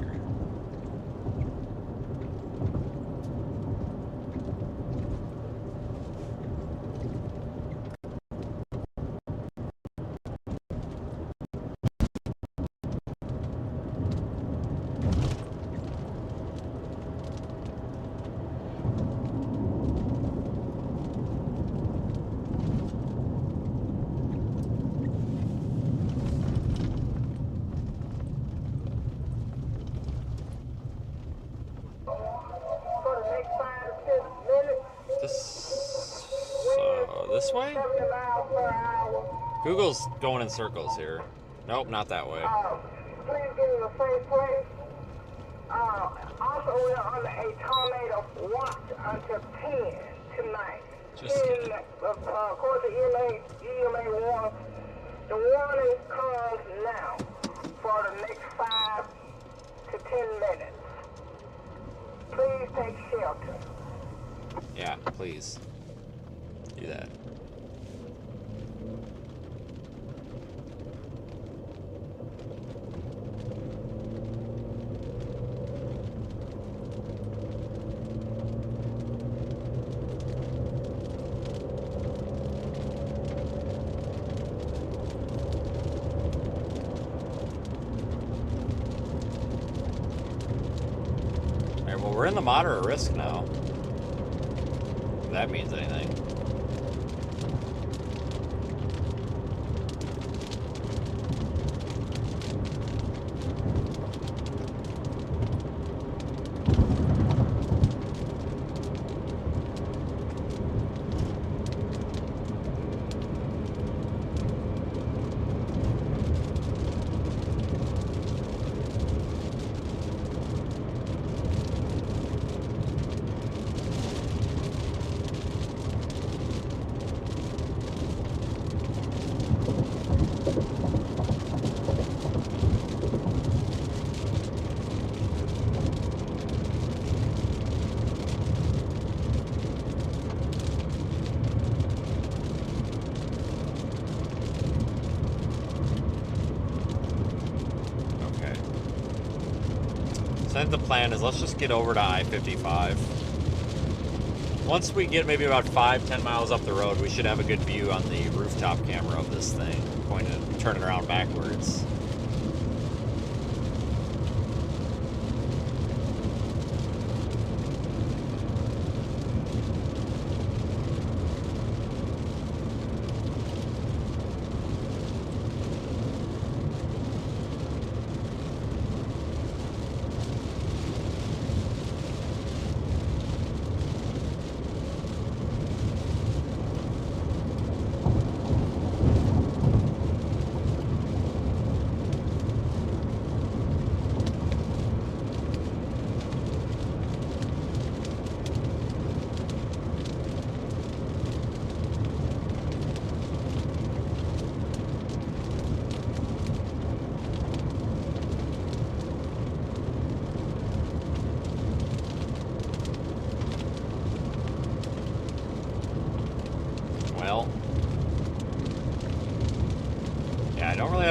This way? Google's going in circles here. Nope, not that way.
Please get in the same place. Also, we are under a tornado watch until 10 tonight.
Just
according to EMA warning, the warning comes now for the next 5 to 10 minutes. Please take shelter.
Yeah, please. Do that. Alright, well, we're in the moderate risk now. If that means anything. I think the plan is let's just get over to I-55. Once we get maybe about 5-10 miles up the road, we should have a good view on the rooftop camera of this thing, going to turn it around backwards.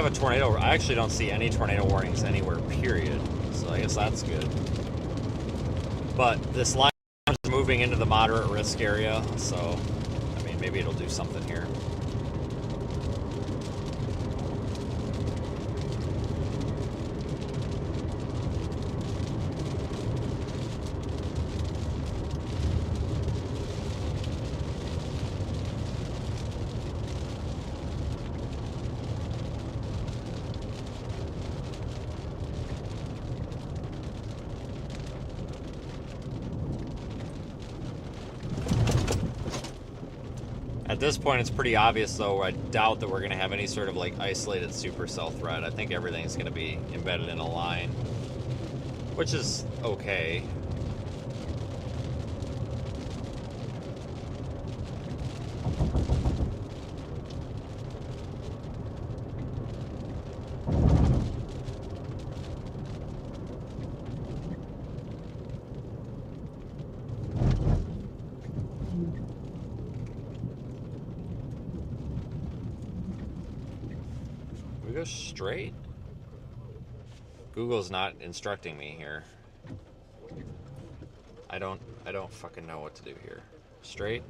a tornado. I actually don't see any tornado warnings anywhere, period. So I guess that's good. But this line is moving into the moderate risk area, so I mean, maybe it'll do something here. At this point, it's pretty obvious, though. I doubt that we're going to have any sort of like isolated supercell threat. I think everything's going to be embedded in a line, which is okay. Go straight? Google's not instructing me here. I don't fucking know what to do here. Straight?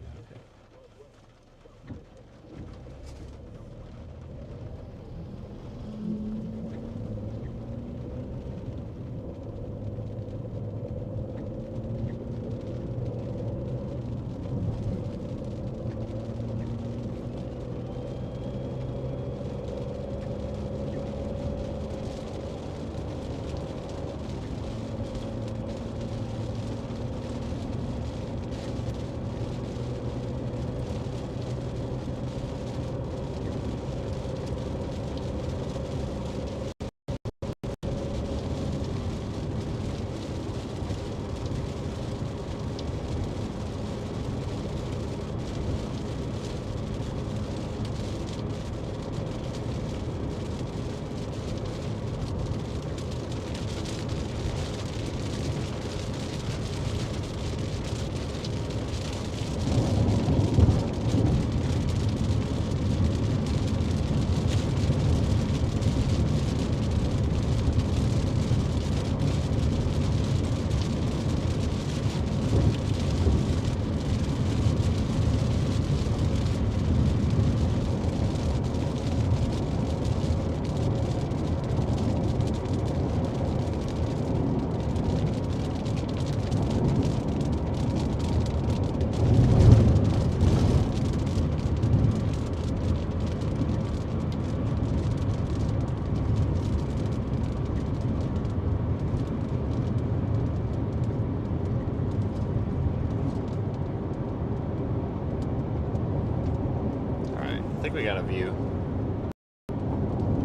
I think we got a view.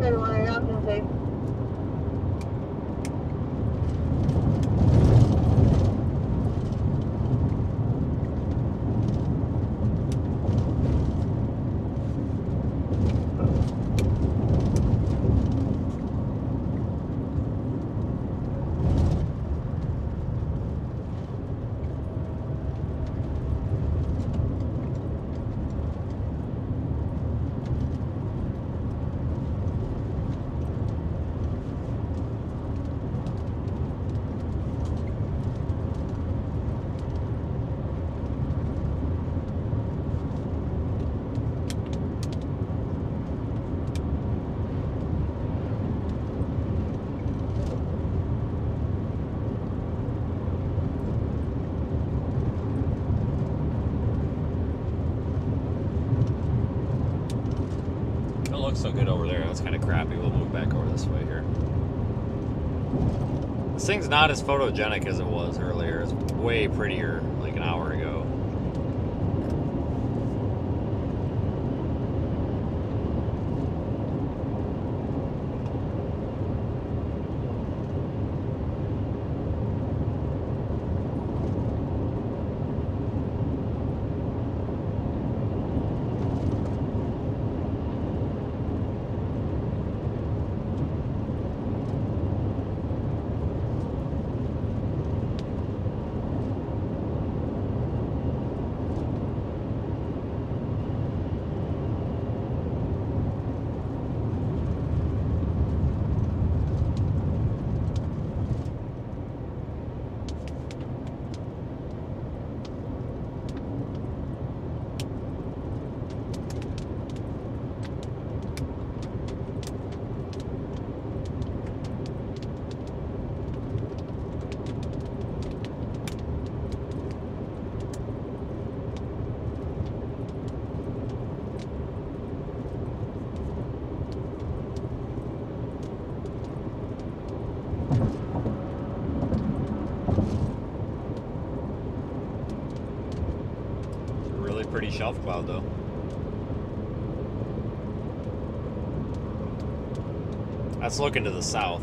Anyway, I'm just safe.
So good over there. That's kind of crappy. We'll move back over this way here. This thing's not as photogenic as it was earlier. It's way prettier like an hour ago. pretty shelf cloud though. That's looking to the south.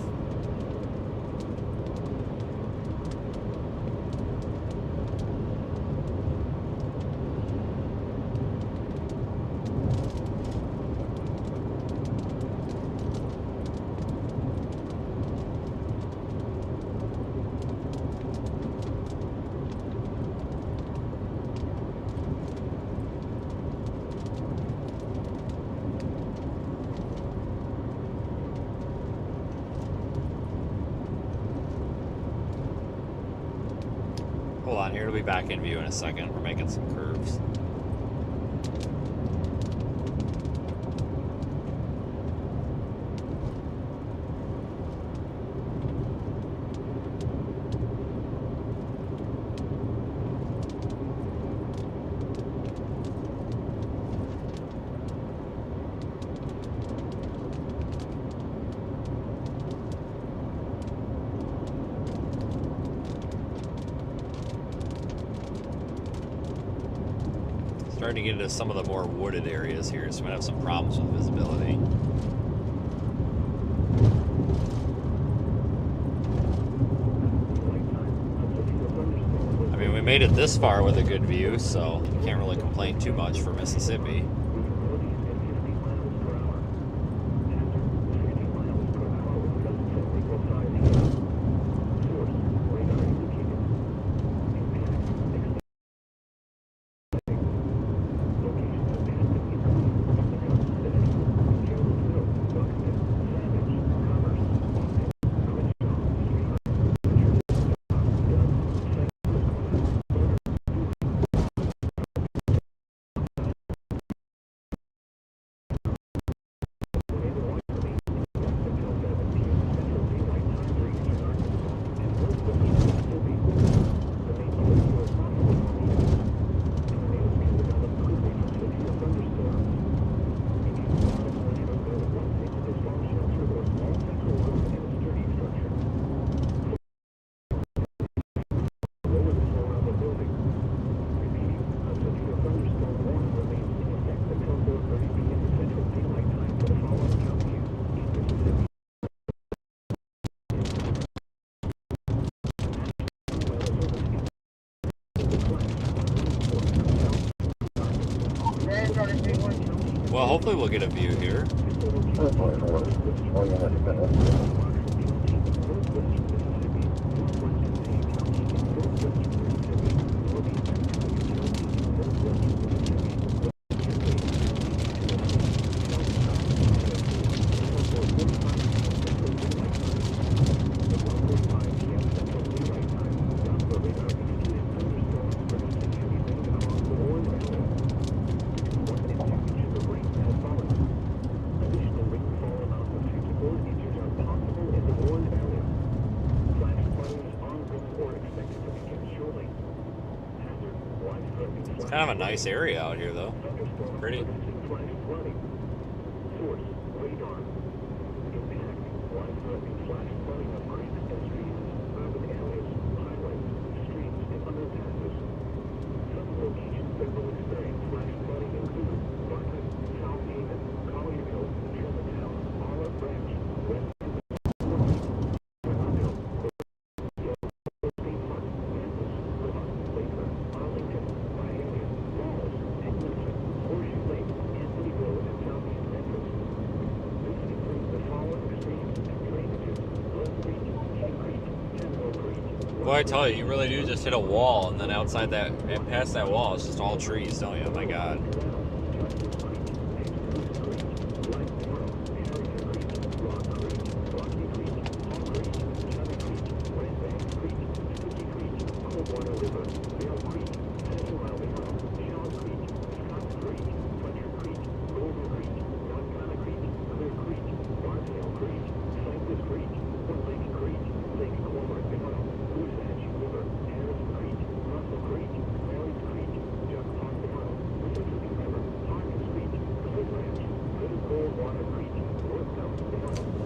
Hold on, here it'll be back in view in a second. We're making some curves. Starting to get into some of the more wooded areas here, so we might have some problems with visibility. I mean, we made it this far with a good view, so you can't really complain too much for Mississippi. Well, hopefully we'll get a view here. Kind of a nice area out here, though. Pretty. Boy, I tell you, you really do just hit a wall, and then outside that, and past that wall, it's just all trees, don't you? Oh my God.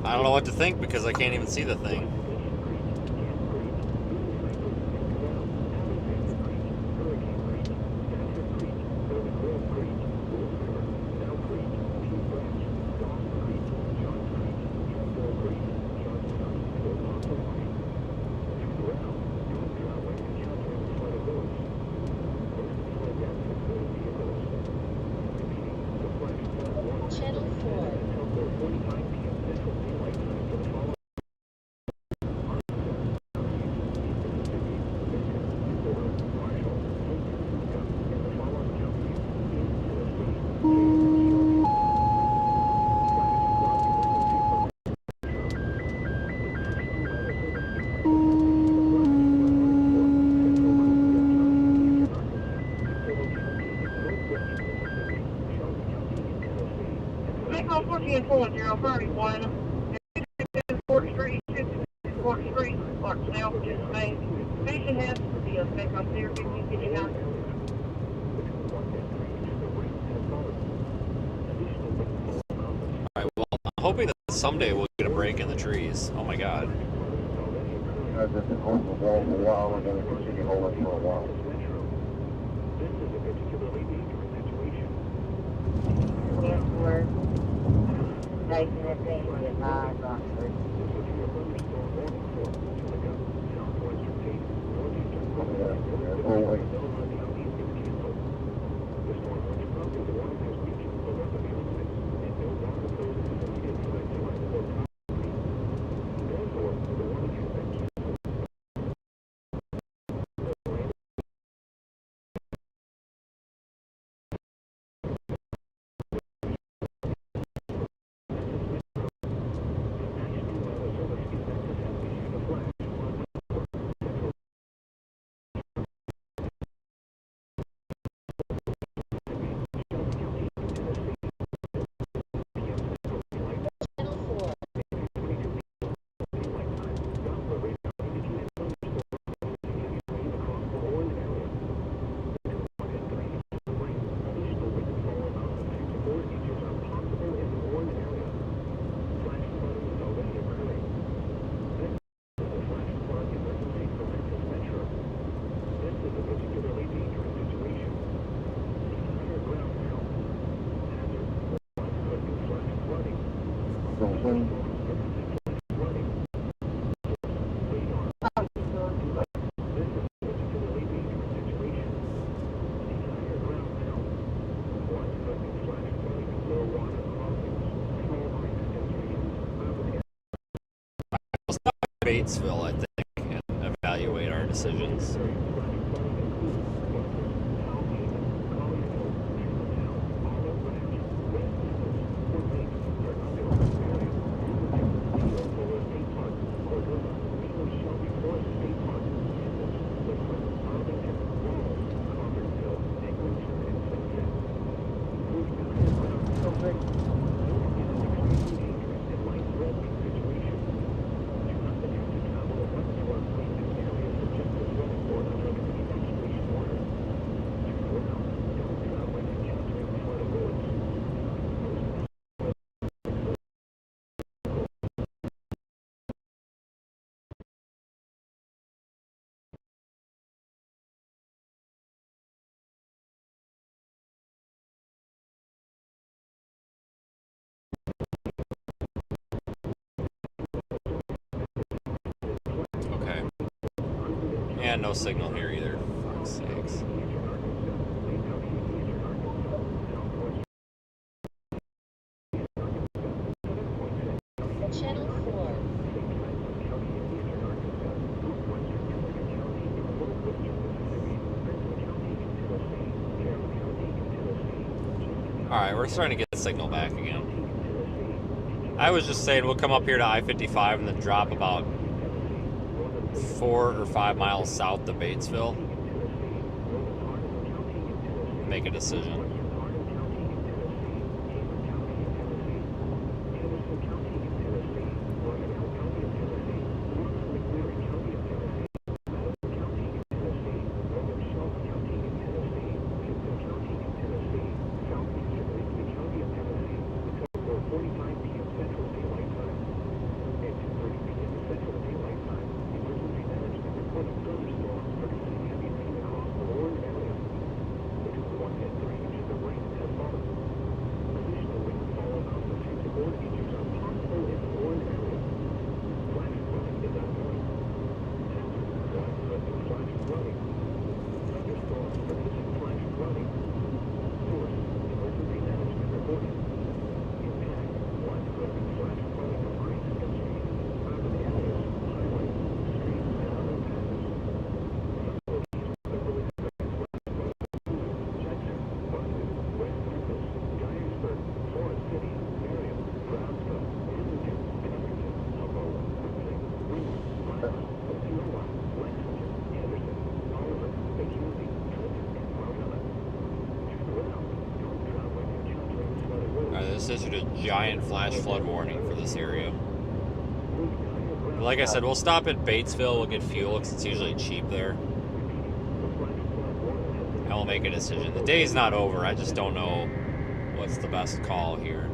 I don't know what to think because I can't even see the thing.
10-4031. 4th Street, 4th Street, Clarksdale, participate. Station has to be a spec on 05059.
Alright, well, I'm hoping that someday we'll get a break in the trees. Oh my god.
I've just been holding the wall for a while. We're going to continue holding for a while.
We're taking it in with eyes on
Batesville, I think, and evaluate our decisions. Okay. And no signal here either. Fuck's sakes.
Channel 4.
Alright, we're starting to get the signal back again. I was just saying we'll come up here to I-55 and then drop about 4 or 5 miles south to Batesville. Make a decision. just issued a giant flash flood warning for this area. Like I said, we'll stop at Batesville, we'll get fuel because it's usually cheap there. And we'll make a decision. The day's not over, I just don't know what's the best call here.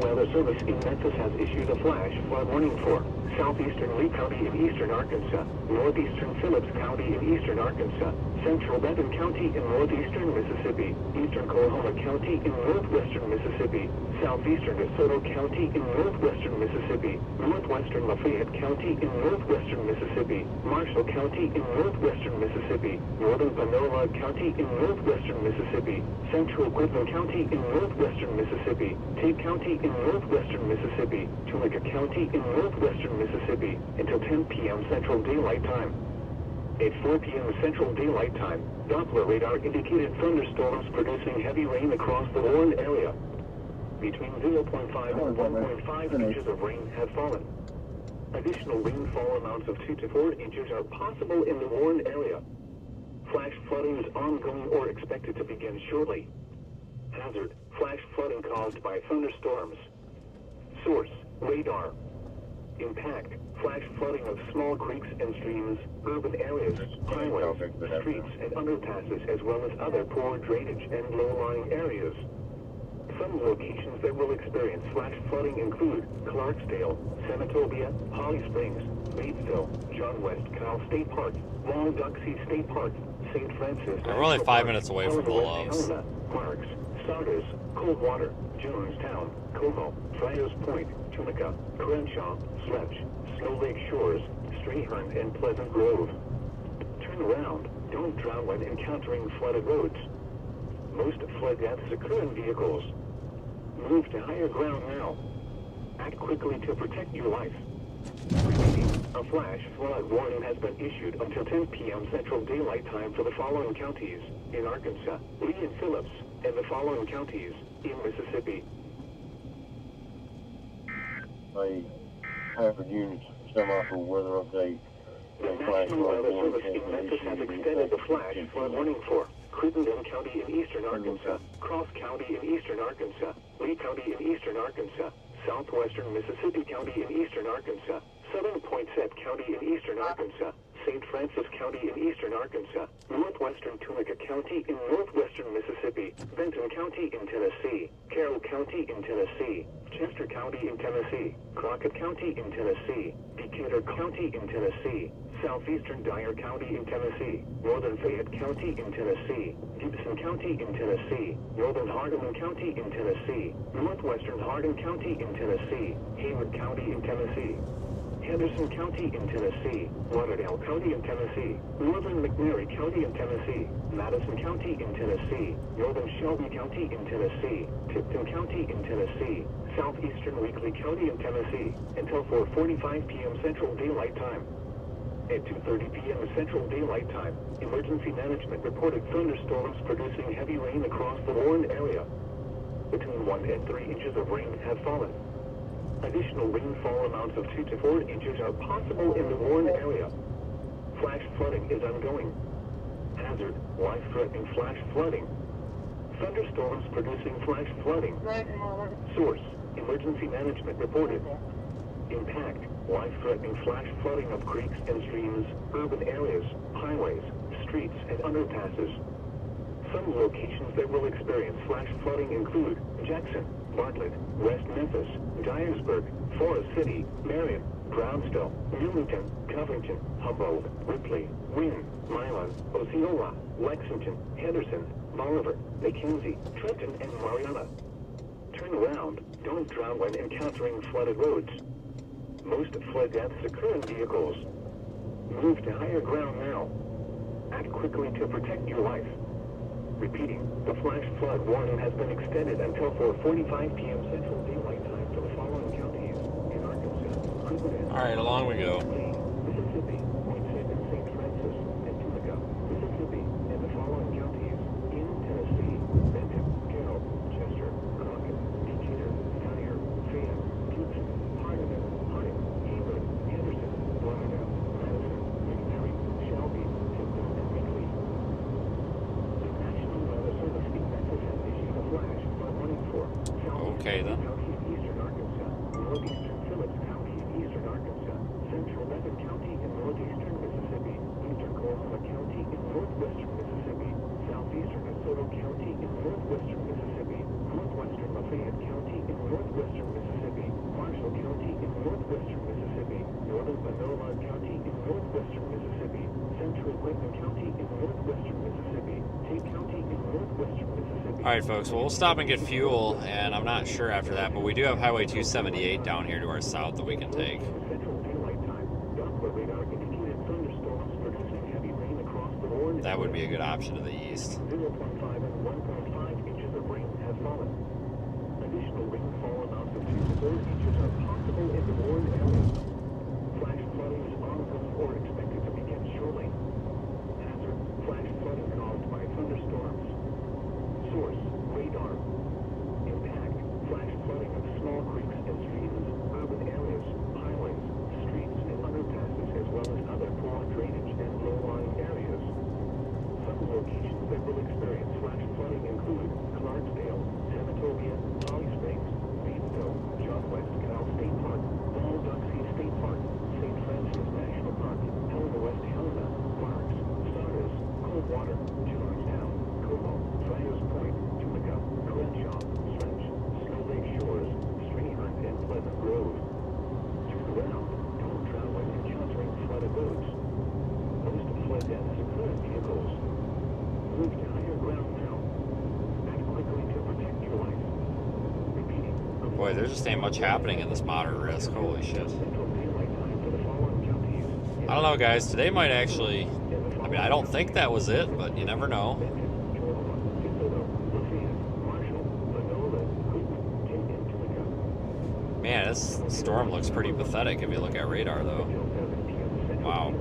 Weather Service in Memphis has issued a flash flood warning for southeastern Lee County in eastern Arkansas, northeastern Phillips County in eastern Arkansas, central Benton County in northeastern Mississippi, eastern Coahoma County in northwestern Mississippi, southeastern DeSoto County in northwestern Mississippi, northwestern Lafayette County in northwestern Mississippi, Marshall County in northwestern Mississippi, northern Panola County in northwestern Mississippi, central Quitman County in northwestern Mississippi, Tate County in northwestern Mississippi, Tunica County in northwestern Mississippi, until 10 p.m. Central Daylight Time. At 4 p.m. Central Daylight Time, Doppler radar indicated thunderstorms producing heavy rain across the Warren area. Between 0.5 and 1.5 inches of rain have fallen. Additional rainfall amounts of 2 to 4 inches are possible in the Warren area. Flash flooding is ongoing or expected to begin shortly. Hazard: flash flooding caused by thunderstorms. Source: radar. Impact: flash flooding of small creeks and streams, urban areas, highways, streets, and underpasses, as well as other poor drainage and low-lying areas. Some locations that will experience flash flooding include Clarksdale, Senatobia, Holly Springs, Batesville, John West Kyle State Park, Walldoxie State Park, St. Francis.
We're only 5 minutes away from the Loves.
Marks, Saugus, Coldwater, Jonestown, Como, Friars Point, Tunica, Crenshaw, Sledge, Snow Lake Shores, Strayhorn, and Pleasant Grove. Turn around. Don't drown when encountering flooded roads. Most flood deaths occur in vehicles. Move to higher ground now. Act quickly to protect your life. Repeating, a flash flood warning has been issued until 10 p.m. Central Daylight Time for the following counties in Arkansas, Lee and Phillips, and the following counties in Mississippi.
A half a unit semi-full weather update.
The National Weather Service in Memphis has extended the flash flood warning for Crittenden County in eastern Arkansas, Cross County in eastern Arkansas, Lee County in eastern Arkansas, southwestern Mississippi County in eastern Arkansas, southern Poinsett County in eastern Arkansas, St. Francis County in eastern Arkansas, northwestern Tunica County in northwestern Mississippi, Benton County in Tennessee, Carroll County in Tennessee, Chester County in Tennessee, Crockett County in Tennessee, Decatur County in Tennessee, southeastern Dyer County in Tennessee, northern Fayette County in Tennessee, Gibson County in Tennessee, northern Hardeman County in Tennessee, northwestern Hardin County in Tennessee, Hayward County in Tennessee, Henderson County in Tennessee, Lauderdale County in Tennessee, northern McNairy County in Tennessee, Madison County in Tennessee, northern Shelby County in Tennessee, Tipton County in Tennessee, southeastern Weakley County in Tennessee, until 4:45 p.m. Central Daylight Time. At 2:30 p.m. Central Daylight Time, Emergency Management reported thunderstorms producing heavy rain across the Warren area. Between 1 and 3 inches of rain have fallen. Additional rainfall amounts of 2 to 4 inches are possible in the Warren area. Flash flooding is ongoing. Hazard: life-threatening flash flooding. Thunderstorms producing flash flooding. Source: Emergency Management reported. Impact: life-threatening flash flooding of creeks and streams, urban areas, highways, streets, and underpasses. Some locations that will experience flash flooding include Jackson, Bartlett, West Memphis, Dyersburg, Forest City, Marion, Brownsville, Newington, Covington, Humboldt, Ripley, Wynne, Milan, Osceola, Lexington, Henderson, Bolivar, McKenzie, Trenton, and Mariana. Turn around. Don't drown when encountering flooded roads. Most flood deaths occur in vehicles. Move to higher ground now. Act quickly to protect your life. Repeating, the flash flood warning has been extended until 4:45 p.m. Central Daylight Time for the following counties in Arkansas.
All right, along we go.
Mississippi, Poinsett and St. Francis, and Tunica, Mississippi, and the following counties in Tennessee: Benton, Carroll, Chester,
okay then.
County in eastern Arkansas, northeastern Phillips County in eastern Arkansas, central Lebanon County in northeastern Mississippi, eastern Coahoma County in northwestern Mississippi, southeastern DeSoto County in northwestern Mississippi, northwestern Lafayette County in northwestern Mississippi, Marshall County in northwestern Mississippi, northern Panola County in northwestern Mississippi, central Clinton County in northwestern Mississippi, Tate County in northwestern Mississippi.
All right, folks. Well, we'll stop and get fuel, and I'm not sure after that, but we do have Highway 278 down here to our south that we can take.
Central daylight time. Doppler radar indicated thunderstorms producing heavy rain across the Horn.
That would be a good option to the east.
0.5 and 1.5 inches of rain has fallen. Additional rainfall amounts of 2 to 4 inches are possible in the Warren area. Flash flooding is ongoing or expected to begin shortly. Hazard: flash flooding caused by thunderstorms. Source: radar. Impact: flash flooding of small creeks and streams, urban areas, highways, streets, and underpasses, as well as other poor drainage and low-lying areas. Some locations that will experience flash flooding include Clarksdale, Senatobia, Holly Springs, Reedville, John West Canal State Park, Baldocksy State Park, St. Francis National Park, Helena West Helena, Clarks, Sardis, Coldwater, Georgetown, Como, Friars Point, Tunica, Crenshaw, French, Snow Lake Shores, Stringhorn, and Pleasant Grove. Turn around, don't travel when encountering flooded roads. Most flood deaths occur in vehicles. Move to higher ground now. Act quickly to protect your life. Repeating.
Boy, there just ain't much happening in this moderate risk. Holy shit.
Central daylight time for the following counties.
I don't know, guys. Today might actually... I mean, I don't think that was it, but you never know. Man, this storm looks pretty pathetic if you look at radar, though. Wow.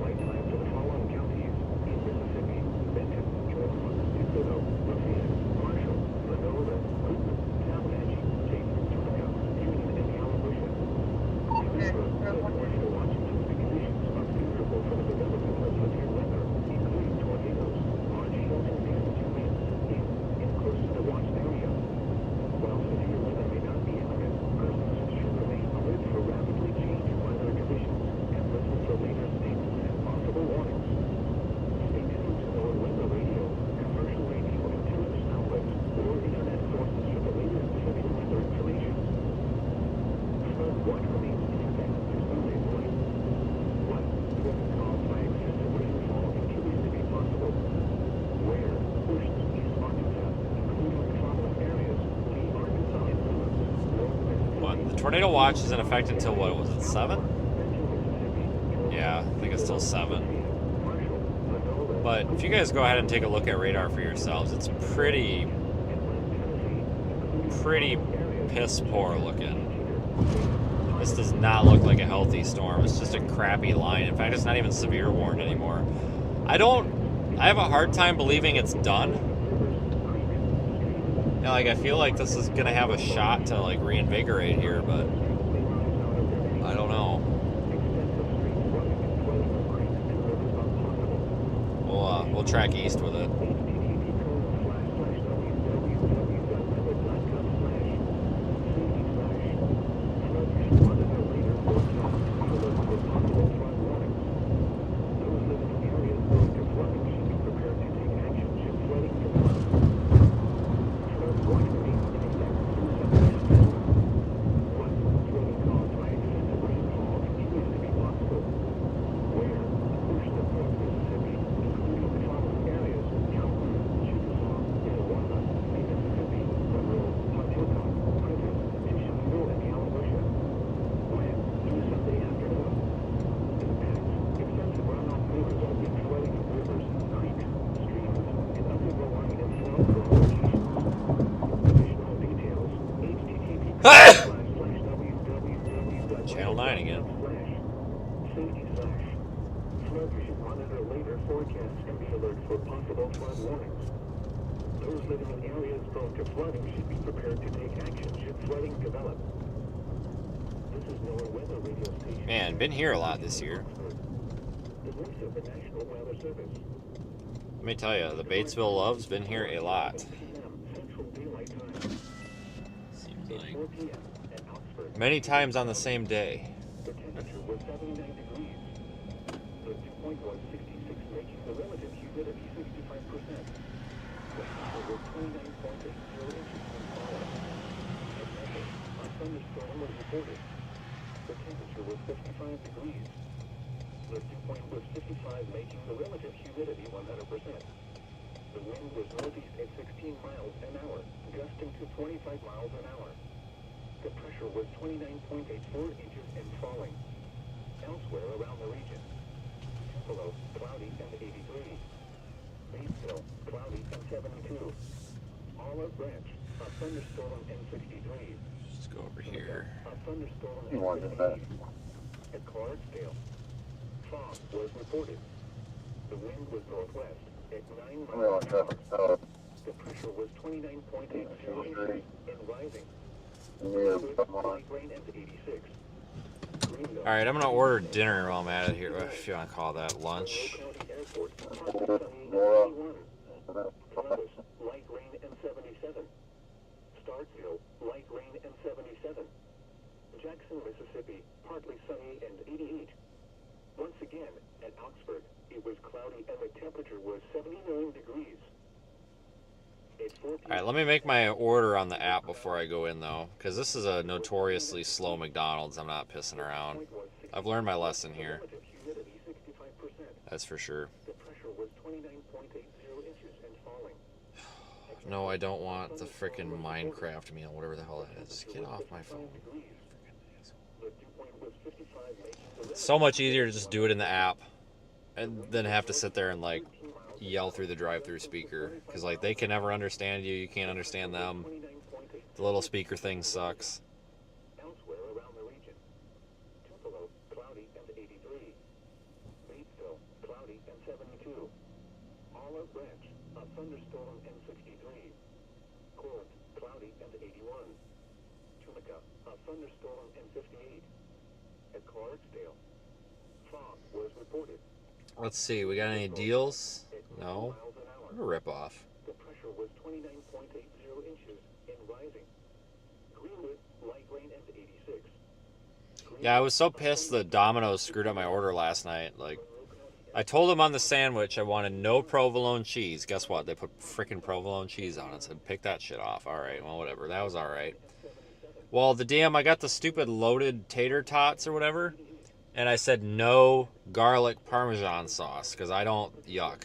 Tornado watch is in effect until, what was it, 7? Yeah, I think it's till 7. But if you guys go ahead and take a look at radar for yourselves, it's pretty piss poor looking. This does not look like a healthy storm. It's just a crappy line. In fact, it's not even severe warned anymore. I have a hard time believing it's done. Yeah, like, I feel like this is gonna have a shot to like reinvigorate here, but I don't know. We'll track east with it. Channel 9 again.
Safety flash. Flood should monitor later forecasts and be alert for possible flood warnings. Those living in areas prone to flooding should be prepared to take action should flooding develop. This is NOAA Weather Radio Station.
Man, been here a lot this year.
The voice of the National Weather Service.
Let me tell you, the Batesville love's been here a lot.
Central daylight time.
Seems like.
4 p.m. at Oxford.
Many times on the same day.
The temperature was 79 degrees. The dew point was 66, making the relative humidity 65%. The pressure was 29.80 inches and falling. At Memphis, a thunderstorm was reported. The temperature was 55 degrees. The dew point was 55, making the relative humidity 100%. The wind was northeast at 16 miles an hour, gusting to 25 miles an hour. The pressure was 29.84 inches and falling. Elsewhere around the region, Tupelo, cloudy and 83. Batesville, cloudy and 72. Olive Branch, a thunderstorm and 63.
Let's go over here.
A thunderstorm
You want
and
this
58. At Clarksdale, fog was reported. The wind was northwest at 9
We're on
miles an hour.
traffic stop.
The pressure was 29.80 inches and rising.
Near
Light rain and 86. Greenville,
All right, I'm gonna order dinner while I'm at it here, if you want to call that lunch.
County Airport, partly sunny and
Nora.
81. Columbus, light rain and 77. Starkville, light rain and 77. Jackson, Mississippi, partly sunny and 88. Once again, at Oxford, it was cloudy and the temperature was 79 degrees. At 4 p.m.
All right, let me make my order on the app before I go in, though, because this is a notoriously slow McDonald's. I'm not pissing around. I've learned my lesson here.
Relative humidity 65%.
That's for sure.
The pressure was 29.80 inches and falling.
No, I don't want the frickin' Minecraft meal, whatever the hell that is. Get off my phone.
The dew point was 55, making the
So much easier to just do it in the app and then have to sit there and, like, yell through the drive-through speaker, because, like, they can never understand you. You can't understand them. The little speaker thing sucks.
Elsewhere around the region, Tupelo, cloudy and 83. Batesville, cloudy and 72. Olive Branch, a thunderstorm and 63. Corinth, cloudy and 81. Tunica, a thunderstorm and 58. At Clarksdale, fog was reported.
Let's see, we got any deals? No.
Miles an hour.
What a rip-off.
The pressure was 29.80 inches and rising. Greenwood, light rain and 86.
Yeah, I was so pissed that Domino's screwed up my order last night. Like, I told them on the sandwich I wanted no provolone cheese. Guess what? They put freaking provolone cheese on it. Said, pick that shit off. All right, well, whatever. That was all right. Well, the damn, I got the stupid loaded tater tots or whatever, and I said no garlic Parmesan sauce because I don't, yuck.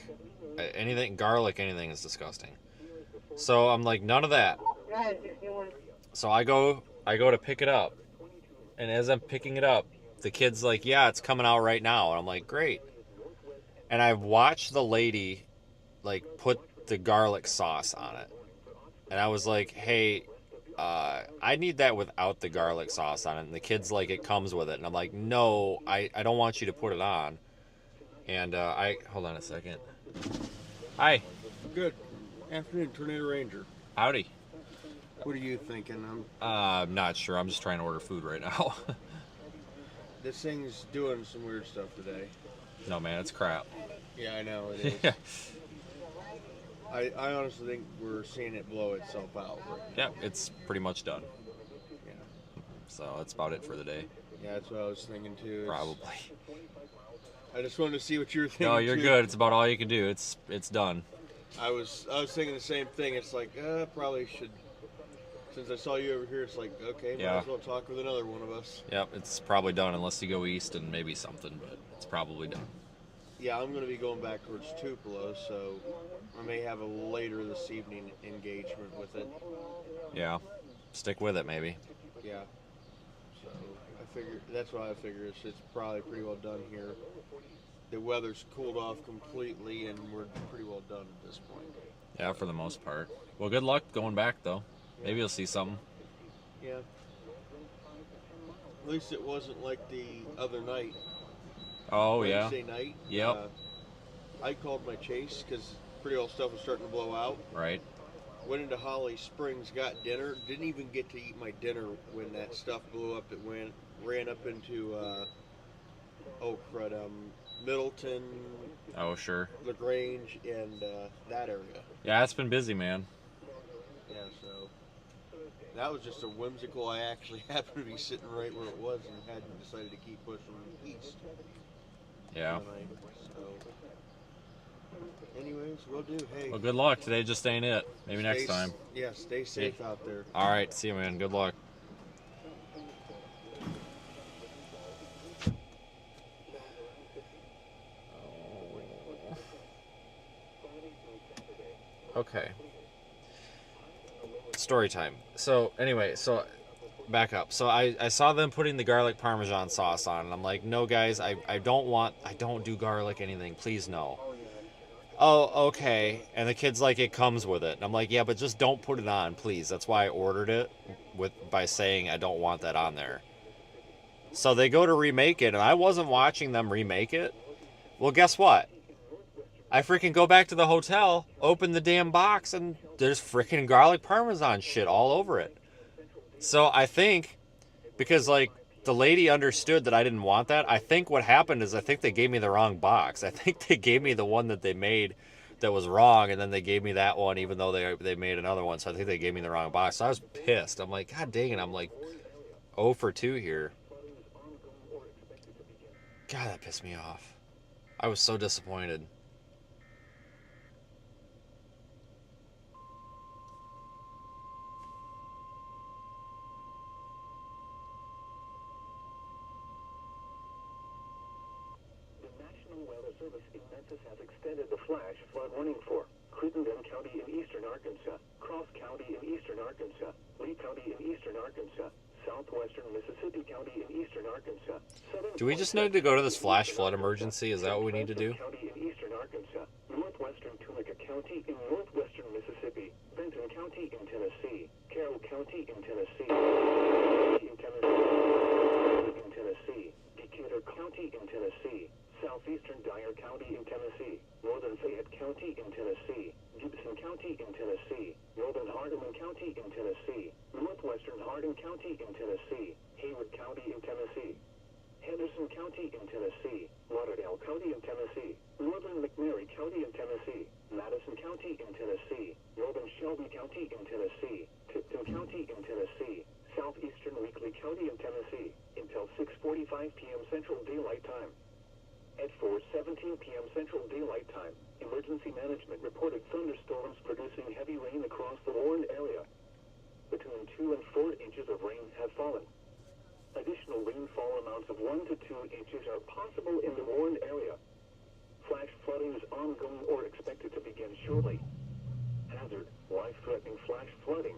Anything, garlic, anything is disgusting. So I'm like, none of that. So I go to pick it up, and as I'm picking it up, the kid's like, yeah, it's coming out right now. And I'm like, great. And I watched the lady, like, put the garlic sauce on it. And I was like, hey, I need that without the garlic sauce on it. And the kid's like, it comes with it. And I'm like, no, I don't want you to put it on. And hold on a second. Hi.
Good. Afternoon, Tornado Ranger.
Howdy.
What are you thinking?
I'm not sure. I'm just trying to order food right now.
This thing's doing some weird stuff today.
No, man, it's crap.
Yeah, I know it is. I honestly think we're seeing it blow itself out right now.
Yeah, it's pretty much done.
Yeah.
So that's about it for the day.
Yeah, that's what I was thinking too.
Probably.
I just wanted to see what you were thinking.
No, you're
too.
good. It's about all you can do. It's done.
I was thinking the same thing. It's like, probably should. Since I saw you over here, it's like, okay, might
Yeah.
as well talk with another one of us.
Yep, it's probably done unless you go east and maybe something, but it's probably done.
Yeah, I'm going to be going back towards Tupelo, so I may have a later this evening engagement with it.
Yeah, stick with it maybe.
Yeah. So I figure that's what I figure is it's probably pretty well done here. The weather's cooled off completely, and we're pretty well done at this point.
Yeah, for the most part. Well, good luck going back though. Maybe you'll see something.
Yeah. At least it wasn't like the other night.
Oh yeah.
Wednesday night.
Yep.
I called my chase because pretty old stuff was starting to blow out.
Right.
Went into Holly Springs, got dinner. Didn't even get to eat my dinner when that stuff blew up. It ran up into Middleton,
Oh sure.
LaGrange, and that area.
Yeah, it's been busy, man.
Yeah, so That was just a whimsical. I actually happened to be sitting right where it was and hadn't decided to keep pushing east.
Yeah.
Tonight, so, anyways, we'll do. Hey.
Well, good luck. Today just ain't it. Maybe next time.
Yeah, stay safe out there.
All right. See you, man. Good luck. Okay. Story time. So anyway, back up. So I saw them putting the garlic parmesan sauce on, and I'm like, no guys, I don't do garlic anything. Please no. Oh, okay. And the kid's like, it comes with it. And I'm like, yeah, but just don't put it on, please. That's why I ordered it by saying I don't want that on there. So they go to remake it, and I wasn't watching them remake it. Well, guess what? I freaking go back to the hotel, open the damn box, and there's freaking garlic parmesan shit all over it. So I think, because like the lady understood that I didn't want that, I think what happened is I think they gave me the wrong box. I think they gave me the one that they made that was wrong, and then they gave me that one even though they made another one. So I think they gave me the wrong box. So I was pissed. I'm like, God dang it. I'm like 0 for 2 here. God, that pissed me off. I was so disappointed.
Service in Memphis has extended the flash flood warning for Crittenden County in eastern Arkansas, Cross County in eastern Arkansas, Lee County in eastern Arkansas, southwestern Mississippi County in eastern Arkansas.
Do we just need to go to this flash flood emergency? Is that what we need to do?
County in eastern Arkansas, northwestern Tunica County in northwestern Mississippi, Benton County in Tennessee, Carroll County in Tennessee, Decatur County in Tennessee, southeastern Dyer County in Tennessee, northern Fayette County in Tennessee, Gibson County in Tennessee, northern Hardeman County in Tennessee, northwestern Hardin County in Tennessee, Hayward County in Tennessee, Henderson County in Tennessee, Lauderdale County in Tennessee, northern McNairy County in Tennessee, Madison County in Tennessee, northern Shelby County in Tennessee, Tipton County in Tennessee, southeastern Weakley County in Tennessee, until 6:45 p.m. Central Daylight Time. At 4:17 p.m. Central Daylight Time, Emergency Management reported thunderstorms producing heavy rain across the warned area. Between 2 and 4 inches of rain have fallen. Additional rainfall amounts of 1 to 2 inches are possible in the warned area. Flash flooding is ongoing or expected to begin shortly. Hazard, life-threatening flash flooding.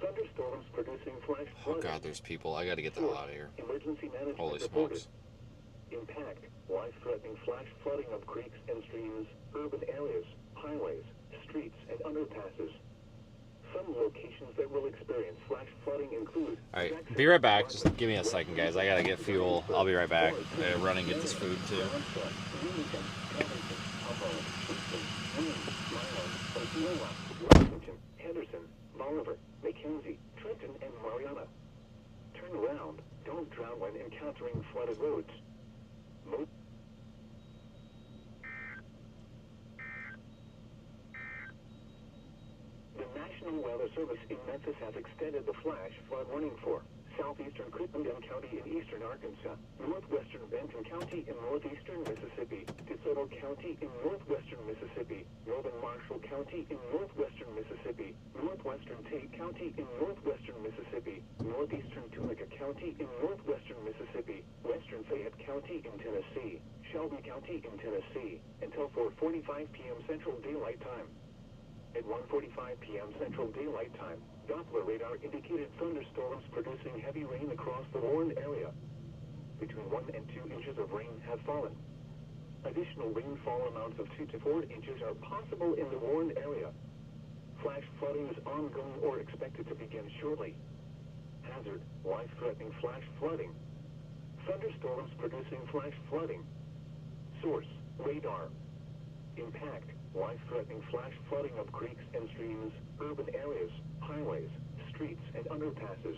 Thunderstorms producing flash flooding.
Oh God, there's people. I gotta get the hell out of here.
Emergency Management
Holy
reported.
smokes.
Impact, life-threatening flash flooding of creeks and streams, urban areas, highways, streets, and underpasses. Some locations that will experience flash flooding include...
Alright, be right back. Just give me a second, guys. I gotta get fuel. I'll be right back. I gotta run and get this food, too.
Henderson, Bolivar, McKenzie, Trenton, and Mariana. Turn around. Don't drown when encountering flooded roads. The National Weather Service in Memphis has extended the flash flood warning for southeastern Crittenden County in eastern Arkansas, northwestern Benton County in northeastern Mississippi, DeSoto County in northwestern Mississippi, northern Marshall County in northwestern Mississippi, northwestern Tate County in northwestern Mississippi, northeastern Tunica County in northwestern Mississippi, western Fayette County in Tennessee, Shelby County in Tennessee, until 4:45 p.m. Central Daylight Time. At 1:45 p.m. Central Daylight Time, Doppler radar indicated thunderstorms producing heavy rain across the warned area. Between 1 and 2 inches of rain have fallen. Additional rainfall amounts of 2 to 4 inches are possible in the warned area. Flash flooding is ongoing or expected to begin shortly. Hazard, life-threatening flash flooding. Thunderstorms producing flash flooding. Source, radar. Impact, life-threatening flash flooding of creeks and streams, urban areas, highways, streets, and underpasses.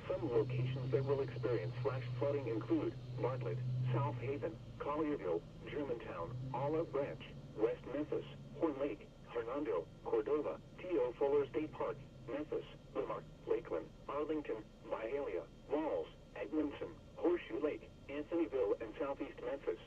Some locations that will experience flash flooding include Bartlett, South Haven, Collierville, Germantown, Olive Branch, West Memphis, Horn Lake, Hernando, Cordova, T.O. Fuller State Park, Memphis, Lamar, Lakeland, Arlington, Byhalia, Walls, Edmondson, Horseshoe Lake, Anthonyville, and southeast Memphis.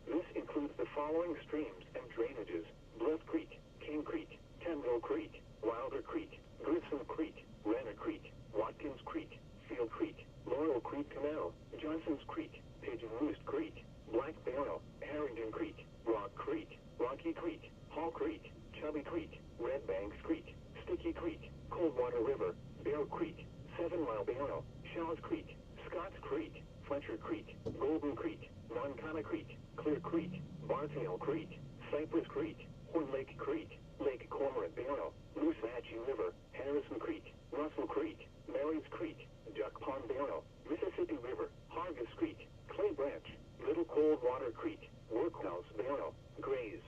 This includes the following streams and drainages: Bluff Creek, King Creek, Kenville Creek, Wilder Creek, Grissom Creek, Renner Creek, Watkins Creek, Field Creek, Laurel Creek Canal, Johnson's Creek, Pigeon Roost Creek, Black Barrel, Harrington Creek, Rock Creek, Rocky Creek, Hall Creek, Chubby Creek, Red Banks Creek, Sticky Creek, Coldwater River, Bear Creek, 7 Mile Barrel, Shaw's Creek, Scotts Creek, Fletcher Creek, Golden Creek, Moncana Creek, Clear Creek, Bartail Creek, Cypress Creek, Horn Lake Creek, Lake Cormorant Barrel, Moosahatchee River, Harrison Creek, Russell Creek, Mary's Creek, Duck Pond Barrel, Mississippi River, Hargis Creek, Clay Branch, Little Coldwater Creek, Workhouse Barrel, Grays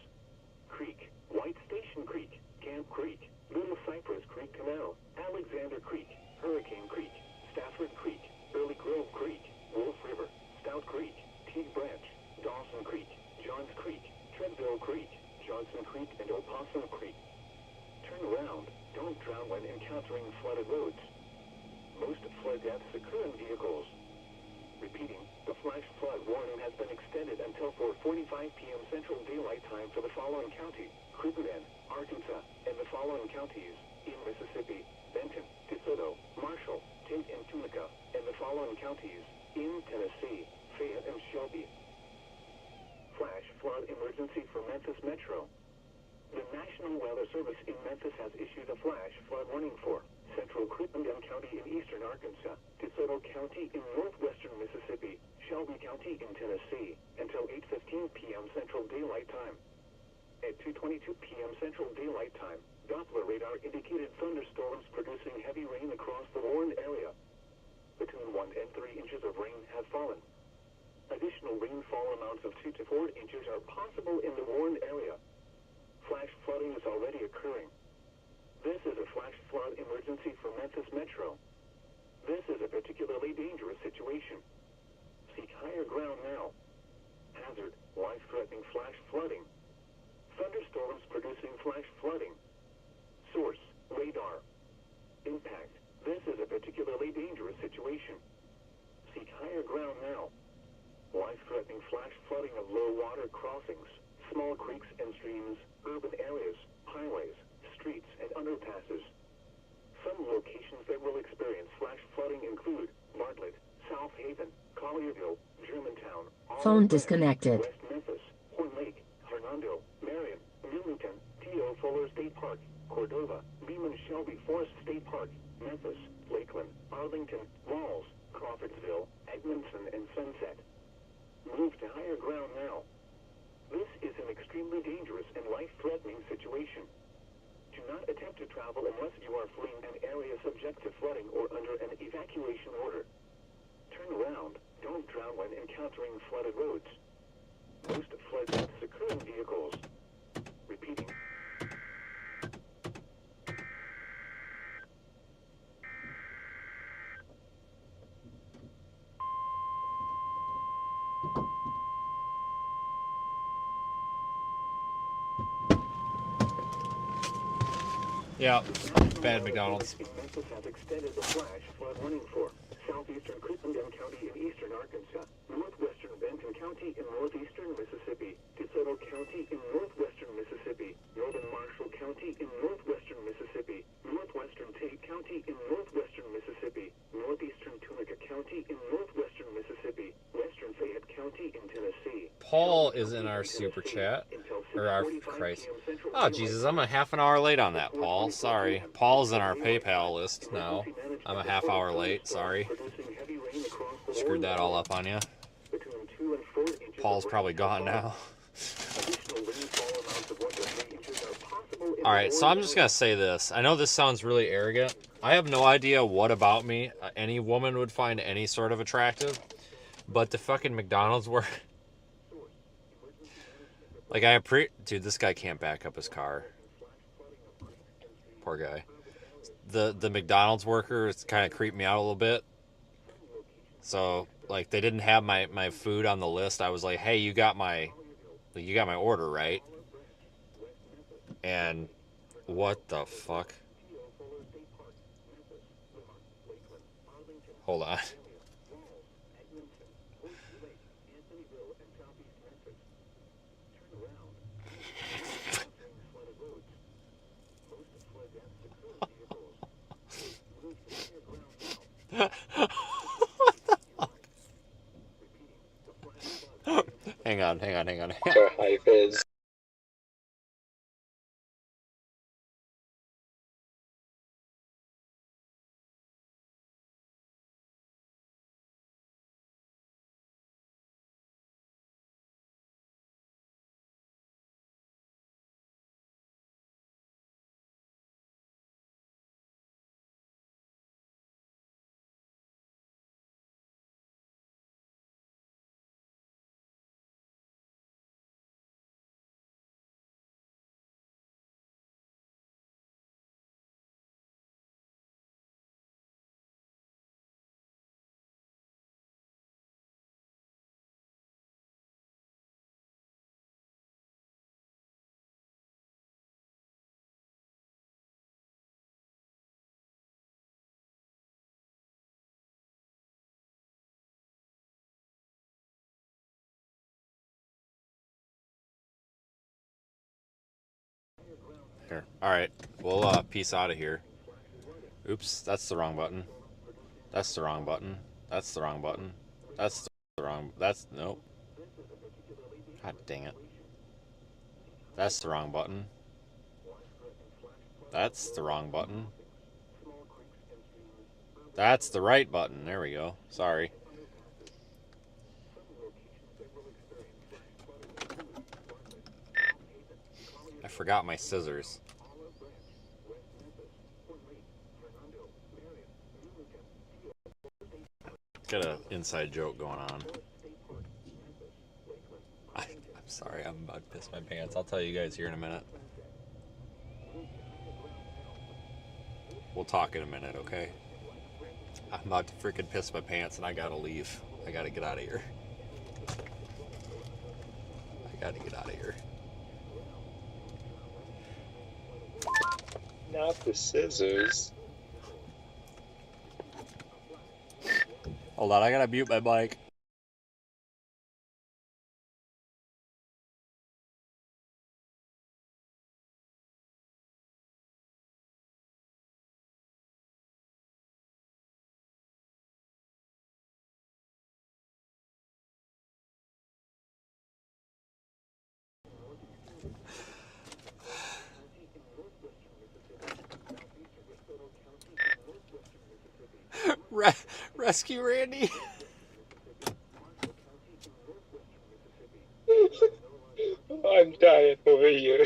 Creek, White Station Creek, Camp Creek, Little Cypress Creek Canal, Alexander Creek, Hurricane Creek, Stafford Creek, Early Grove Creek, Wolf River, Stout Creek, Teague Branch, Dawson Creek, Johns Creek, Treadville Creek, Johnson Creek, and Opossum Creek. Turn around. Don't drown when encountering flooded roads. Most flood deaths occur in vehicles. Repeating, the flash flood warning has been extended until 4:45 p.m. Central Daylight Time for the following county: Crittenden, Arkansas, and the following counties: in Mississippi, Benton, DeSoto, Marshall, Tate, and Tunica, and the following counties: in Tennessee, Fayette, and Shelby. Flash flood emergency for Memphis Metro. The National Weather Service in Memphis has issued a flash flood warning for Central Crittenden County in eastern Arkansas, DeSoto County in northwestern Mississippi, Shelby County in Tennessee, until 8:15 p.m. Central Daylight Time. At 2:22 p.m. Central Daylight Time, Doppler radar indicated thunderstorms producing heavy rain across the warned area. Between 1 and 3 inches of rain have fallen. Additional rainfall amounts of 2 to 4 inches are possible in the warned area. Flash flooding is already occurring. This is a flash flood emergency for Memphis Metro. This is a particularly dangerous situation. Seek higher ground now. Hazard, life-threatening flash flooding. Thunderstorms producing flash flooding. Source, radar. Impact, this is a particularly dangerous situation. Seek higher ground now. Life-threatening flash flooding of low water crossings, small creeks and streams, urban areas, highways, streets, and underpasses. Some locations that will experience flash flooding include Bartlett, South Haven, Collierville, Germantown,
Phone disconnected.
West Memphis, Horn Lake, Hernando, Marion, Newington, T.O. Fuller State Park, Cordova, Beeman Shelby Forest State Park, Memphis, Lakeland, Arlington, Walls, Crawfordsville, Edmondson, and Sunset. Move to higher ground now. This is an extremely dangerous and life-threatening situation. Do not attempt to travel unless you are fleeing an area subject to flooding or under an evacuation order. Turn around. Don't drown when encountering flooded roads. Most flood deaths occur in vehicles. Repeating.
Yeah, bad McDonald's.
Memphis has extended the flash flood warning for southeastern Crittenden County in eastern Arkansas, northwestern Benton County in northeastern Mississippi, DeSoto County in northwestern Mississippi, northern Marshall County in northwestern Mississippi, northwestern Tate County in northwestern Mississippi, northeastern Tunica County in northwestern Mississippi, western Fayette County in Tennessee.
Paul is in our super chat. Or our Christ. Oh, Jesus, I'm a half an hour late on that, Paul. Sorry. Paul's in our PayPal list now. I'm a half hour late. Sorry. Screwed that all up on you. Paul's probably gone now. Alright, so I'm just going to say this. I know this sounds really arrogant. I have no idea what about me any woman would find any sort of attractive. But the fucking McDonald's were... Like, dude, this guy can't back up his car. Poor guy. The McDonald's workers kind of creeped me out a little bit. So, like, they didn't have my food on the list. I was like, hey, you got my order, right? And what the fuck? Hold on. Hang on.
Sure, high fizz.
Here. All right. We'll peace out of here. Oops, that's the wrong button. That's the wrong button. That's the wrong button. That's the wrong. That's nope. God dang it. That's the wrong button. That's the wrong button. That's the right button. There we go. Sorry. I forgot my scissors. Got an inside joke going on. I'm sorry, I'm about to piss my pants. I'll tell you guys here in a minute. We'll talk in a minute, okay? I'm about to freaking piss my pants and I gotta leave. I gotta get out of here.
Not the scissors.
Hold on, I gotta mute my mic. Rescue Randy.
I'm dying over here.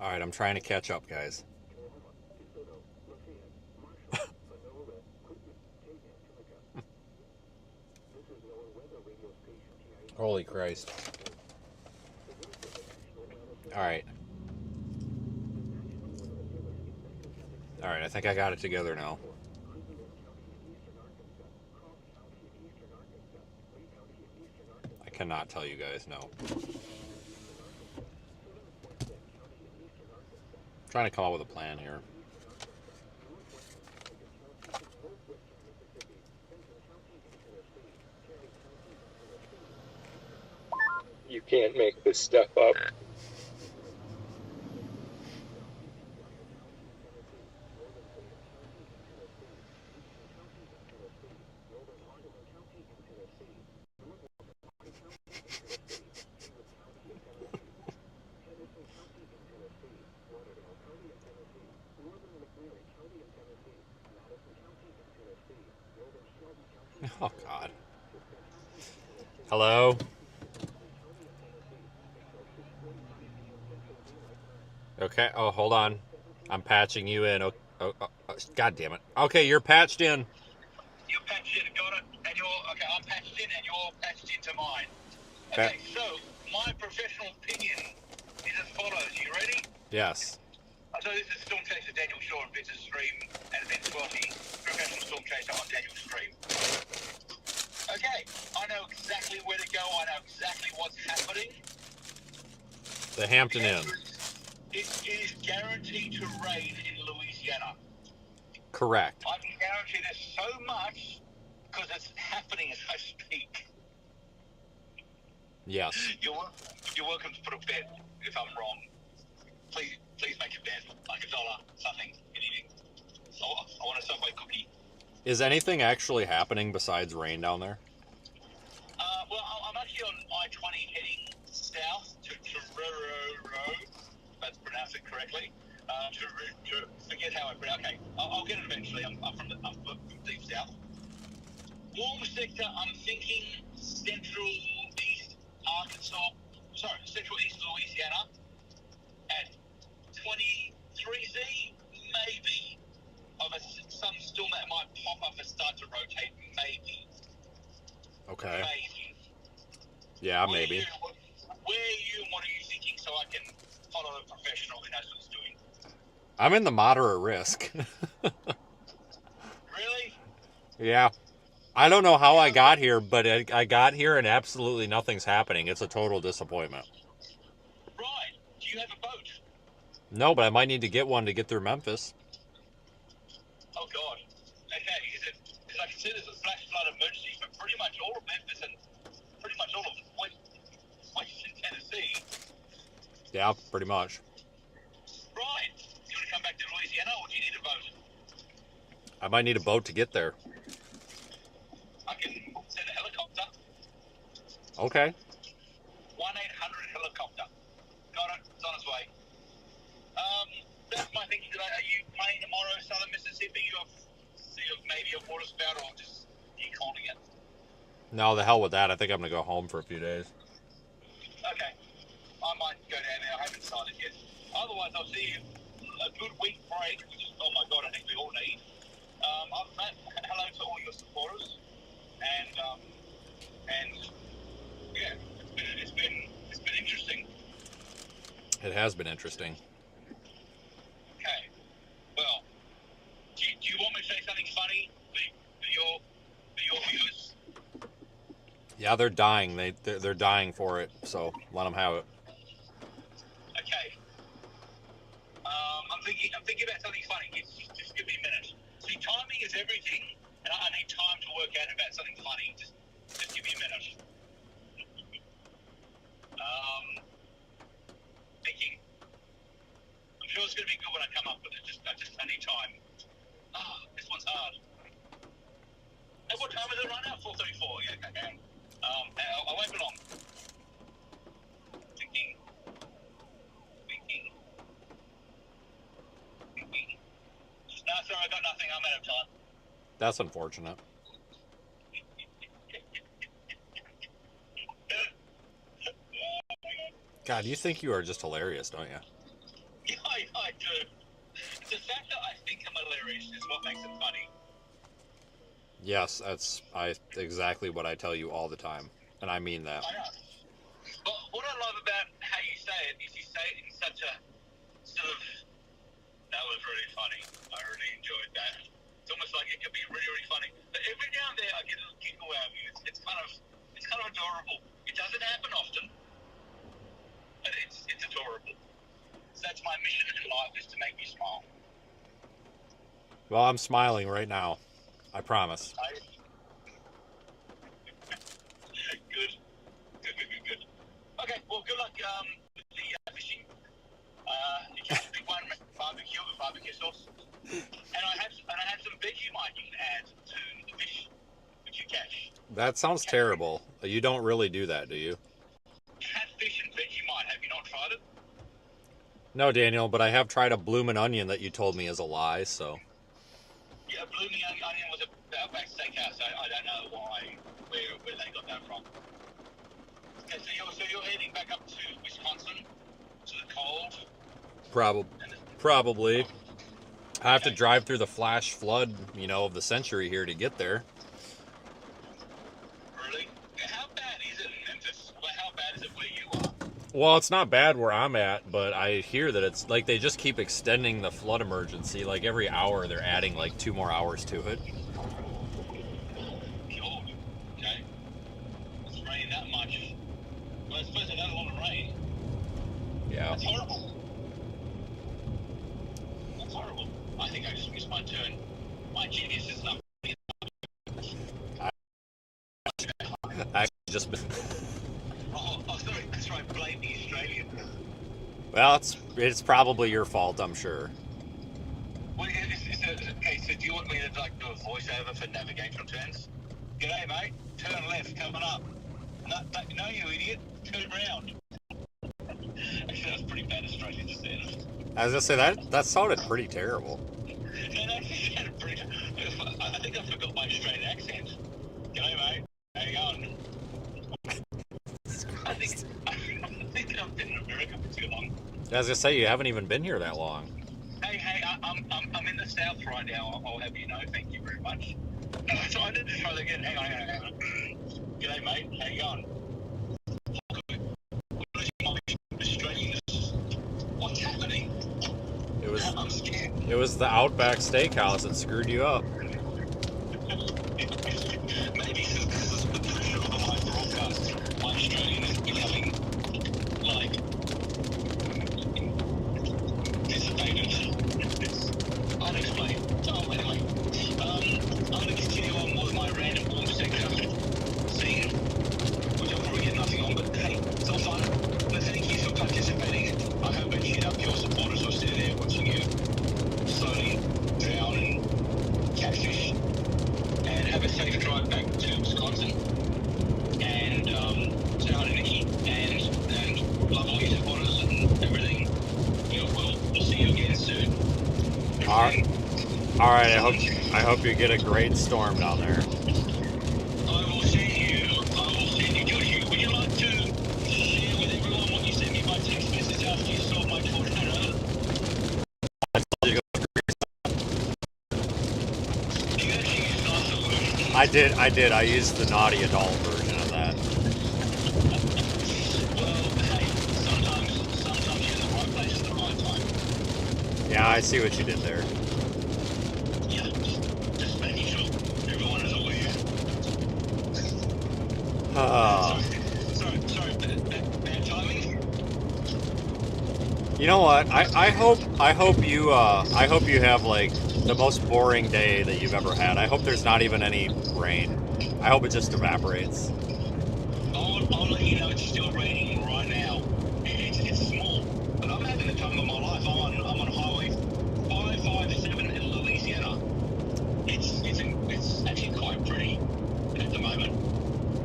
All right, I'm trying to catch up, guys. Holy Christ. All right. All right, I think I got it together now. cannot tell you guys, no. Trying to come up with a plan here.
You can't make this stuff up.
Oh, God. Hello? Okay. Oh, hold on. I'm patching you in. God damn it. Okay, you're patched in.
You're patched in, got it? And you're, okay, I'm patched in and you're patched into mine. Okay, so my professional opinion is as follows. You ready?
Yes.
So this is Storm Chaser Daniel Shaw on Vince's stream and Vince Welty, professional Storm Chaser on Daniel's stream. Okay, I know exactly where to go. I know exactly what's happening.
The Hampton Inn.
It is guaranteed to rain in Louisiana.
Correct.
I can guarantee this so much because it's happening as I speak.
Yes.
You're welcome to put a bet if I'm wrong. Please make a bet, like $1, something, anything. I want a Subway cookie.
Is anything actually happening besides rain down there?
Well, I'm actually on I-20 heading south to Tupelo, if that's pronounced it correctly. To forget how I pronounce it. Okay, I'll get it eventually. I'm from deep south. Warm sector, I'm thinking central east Louisiana at 23Z, maybe, of some storm that might pop up and start to rotate, maybe.
Okay.
Maybe.
Yeah, maybe.
Where are you and what are you thinking so I can follow a professional who knows what he's doing?
I'm in the moderate risk.
Really?
Yeah. I don't know how I got here, but I got here and absolutely nothing's happening. It's a total disappointment.
Right. Do you have a boat?
No, but I might need to get one to get through Memphis.
Oh, God. Okay, because I can see there's a flash flood emergency for pretty much all of Memphis and pretty much all of western Tennessee.
Yeah, pretty much.
Right. Do you want to come back to Louisiana or do you need a boat?
I might need a boat to get there.
I can send a helicopter.
Okay.
1-800-helicopter. Got it. It's on its way. That's my thinking today. Are you playing tomorrow, Southern Mississippi? You have maybe a water spout or just you calling it?
No, the hell with that. I think I'm going to go home for a few days.
Okay. I might go down there. I haven't decided yet. Otherwise, I'll see you a good week break, which is, oh my God, I think we all need. Hello to all your supporters. And yeah, it's been interesting.
It has been interesting.
Okay. Well, do you want me to say something funny for your viewers?
Yeah, they're dying. They're dying for it. So let them have it.
Okay. I'm thinking about something funny. Just give me a minute. See, timing is everything, and I need time to work out about something funny. Just give me a minute. Thinking. I'm sure it's going to be good when I come up with it. I need time. This one's hard. At what time is it right now? 4:34. Yeah, okay. I won't be long. Thinking. No, sorry, I got nothing. I'm out of time.
That's unfortunate. God, you think you are just hilarious, don't you?
Yeah, I do. The fact that I think I'm hilarious is what makes it funny.
Yes, that's exactly what I tell you all the time, and I mean that.
I know. But what I love about how you say it is you say it in such a sort of, that was really funny. I really enjoyed that. It's almost like it could be really, really funny. But every now and then I get a little giggle out of you. It's kind of adorable. It doesn't That's my mission in life, is to make you smile.
Well, I'm smiling right now. I promise.
Good. Good. Okay, well, good luck with the fishing. You catch a big one, barbecue with barbecue sauce. And I have some Vegemite you can add to the fish which you catch.
That sounds terrible. You don't really do that, do you?
Catfish and Vegemite. Have you not tried it?
No, Daniel, but I have tried a bloomin' onion that you told me is a lie, so.
Yeah, blooming onion was a Outback Steakhouse. I don't know why, where they got that from. Okay, so you're heading back up to Wisconsin, to the cold.
Probably. I have to drive through the flash flood, of the century here to get there.
Really? How bad is it in Memphis? How bad is it where you are?
Well, it's not bad where I'm at, but I hear that it's like they just keep extending the flood emergency. Like every hour they're adding like 2 more hours to it.
God. Okay. It's raining that much. Well, I suppose they've had a lot of rain.
Yeah.
That's horrible. That's horrible. I think I just missed my turn. My genius is not.
I just.
Oh, sorry. That's right. Blame the Australian.
Well, it's probably your fault, I'm sure.
Well, okay, so do you want me to do a voiceover for navigational turns? G'day, mate. Turn left, coming up. No, you idiot. Turn around. Actually, that was pretty bad Australian just then.
I was gonna say that sounded pretty terrible.
No, that sounded pretty. I think I forgot my Australian accent. G'day, mate. How you going? I think I've been in America for too long.
I was gonna say you haven't even been here that long.
Hey, I'm in the South right now. I'll have you know. Thank you very much. So I did try that again. Hang on. G'day, mate. How you going? What's happening? I'm scared.
It was the Outback Steakhouse that screwed you up.
Maybe because of the pressure of the live broadcast, my Australian is becoming dissipated. It's unexplained. Oh, anyway, I'm going to continue on with my random warm sector scene, which I'll probably get nothing on, but hey, it's all fun. But thank you for participating. I hope it cheered up your supporters who are sitting there watching you slowly drown and catfish. And have a safe drive back to Wisconsin. And say hi to Nikki and love all your supporters and everything. We'll see you again soon.
All right. I hope you get a great storm down there.
I will send you. Josh, would you like to share with everyone what you sent me by text message after you saw my tornado? You actually used nicer words.
I did. I used the naughty adult version of that.
Well, hey, sometimes you're in the right place at the right time.
Yeah, I see what you did there.
Yeah, just making sure everyone is aware. Sorry, bad timing.
You know what? I hope you have like the most boring day that you've ever had. I hope there's not even any rain. I hope it just evaporates.
I'll let you know it's still raining right now. It's small, but I'm having the time of my life. I'm on Highway 557 in Louisiana. It's actually quite pretty at the moment.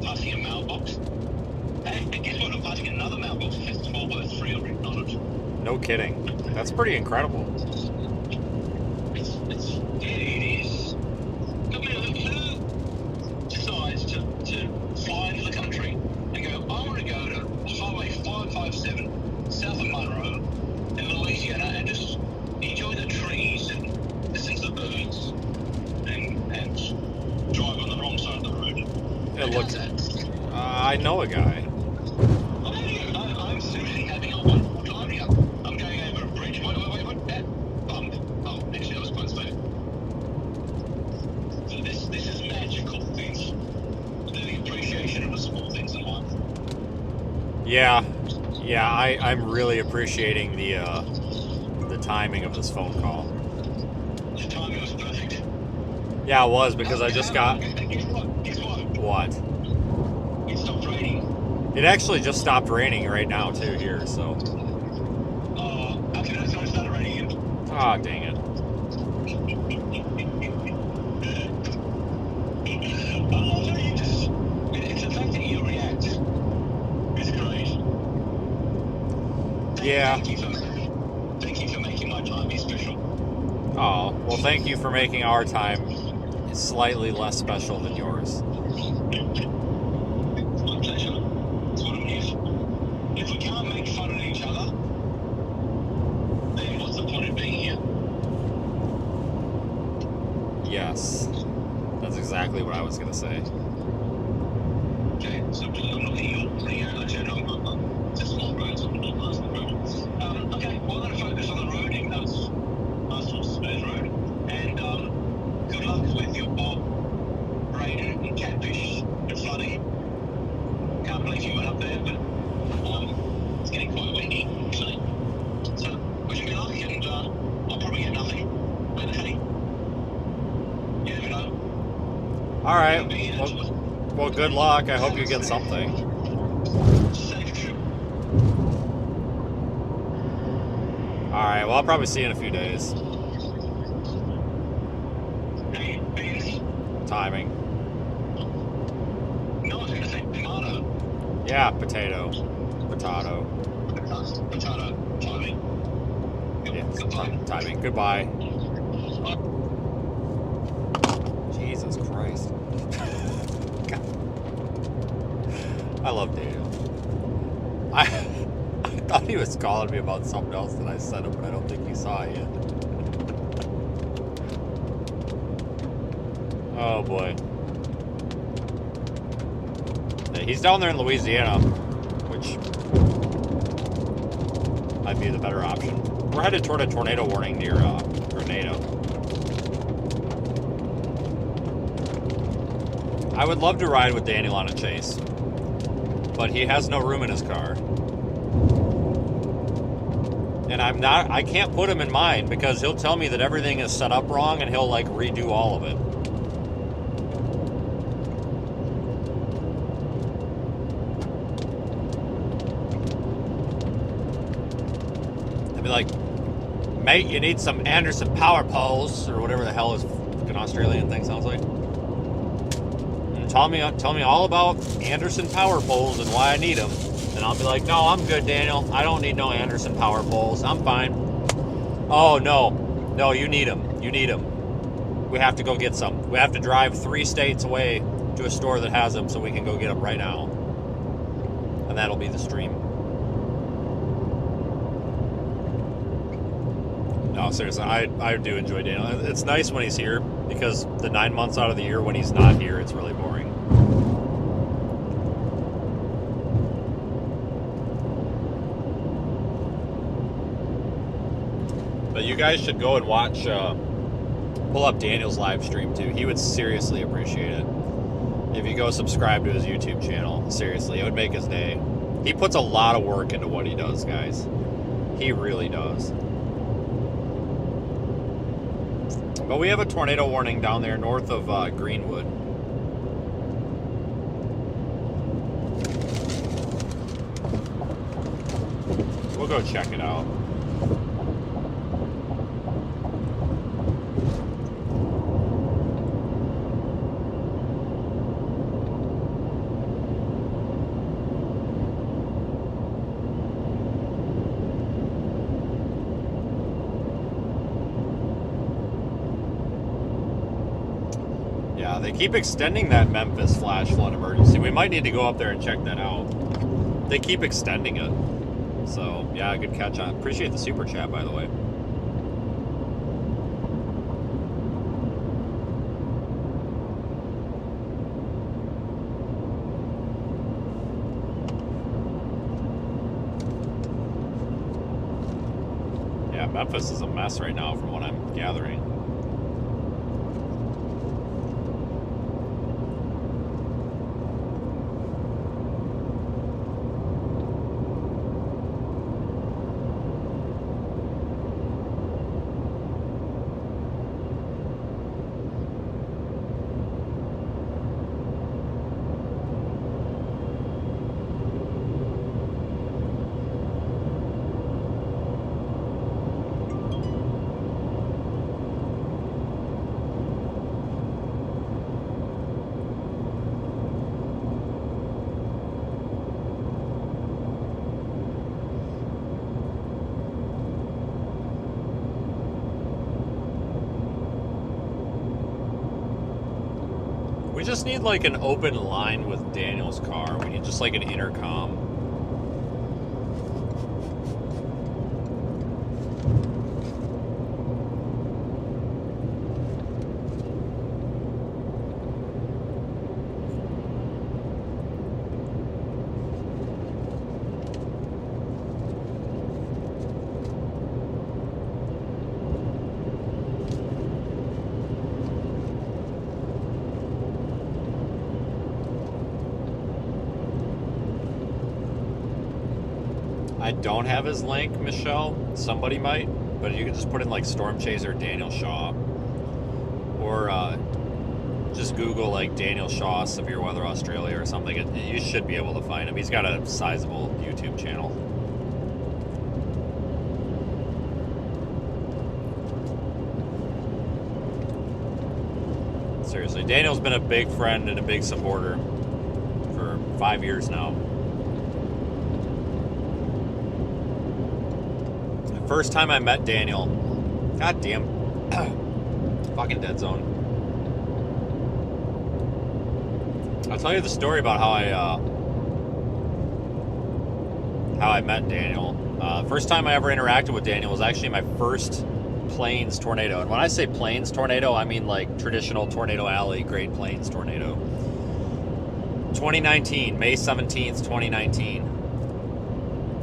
Passing a mailbox. Hey, and guess what? I'm passing another mailbox that has 12 by 3 written on it.
No kidding. That's pretty incredible.
It is. I mean, who decides to fly into the country and go, I want to go to Highway 557 south of Monroe in Louisiana and just enjoy the trees and listen to the birds and drive on the wrong side of the road?
It looks. I know a guy.
I'm seriously having a wonderful time here. I'm going over a bridge. Wait. That bump. Oh, actually, that was quite smooth. So this is magical things. The appreciation of the small things in life.
Yeah, I'm really appreciating the timing of this phone call.
The timing was perfect.
Yeah, it was, because I just got...
Guess what? Guess what?
What?
It stopped raining.
It actually just stopped raining right now, too, here, so...
Okay, that's when it started raining again.
Ah, dang it.
Oh, you just... It's the fact that you react. It's great.
Yeah.
Thank you for making my time be special.
Oh, well, thank you for making our time slightly less special than yours.
It's my pleasure. It's what it is. If we can't make fun of each other, then what's the point of being here?
Yes. That's exactly what I was going to say.
Okay, so I'm looking at your clear, I said, it's a small road, so I'm not passing the road. Okay, well, I'm going to focus on the road, even though it's last was smooth road. And good luck with your bob, braid, and catfish and flooding. Can't believe you went up there, but it's getting quite windy, actually. So, wish me luck, and I'll probably get nothing. But hey, you never know.
All right. Well, good luck. I hope you get something.
Safe trip.
All right. Well, I'll probably see you in a few days.
Hey, beans.
Timing.
No one's going to say tomato.
Yeah, potato. Potato.
Potato. Timing.
Yeah, timing. Goodbye. Jesus Christ. God. I love Daniel. I thought he was calling me about something else that I sent him, but I don't think he saw it yet. Oh boy. Yeah, he's down there in Louisiana, which might be the better option. We're headed toward a tornado warning near Grenada. I would love to ride with Daniel on a chase, but he has no room in his car. And I can't put him in mine because he'll tell me that everything is set up wrong and he'll like redo all of it. I'd be like, mate, you need some Anderson power poles, or whatever the hell his fucking Australian thing sounds like. And tell me all about Anderson power poles and why I need them. And I'll be like, no, I'm good, Daniel. I don't need no Anderson power poles. I'm fine. Oh, no, you need them. You need them. We have to go get some. We have to drive 3 states away to a store that has them so we can go get them right now. And that'll be the stream. No, seriously, I do enjoy Daniel. It's nice when he's here because the 9 months out of the year when he's not here, it's really boring. But you guys should go and watch, pull up Daniel's live stream too. He would seriously appreciate it. If you go subscribe to his YouTube channel, seriously, it would make his day. He puts a lot of work into what he does, guys. He really does. But we have a tornado warning down there north of Greenwood. We'll go check it out. They keep extending that Memphis flash flood emergency. We might need to go up there and check that out. They keep extending it. So, yeah, good catch on. Appreciate the super chat, by the way. Yeah, Memphis is a mess right now from what I'm gathering. just need like an open line with Daniel's car. We need just like an intercom. I don't have his link, Michelle. Somebody might, but you can just put in like Storm Chaser Daniel Shaw, or just Google like Daniel Shaw Severe Weather Australia or something. You should be able to find him. He's got a sizable YouTube channel. Seriously, Daniel's been a big friend and a big supporter for 5 years now. First time I met Daniel, god damn, fucking dead zone. I'll tell you the story about how I met Daniel. First time I ever interacted with Daniel was actually my first Plains tornado. And when I say Plains tornado, I mean like traditional Tornado Alley Great Plains tornado. 2019, May 17th, 2019.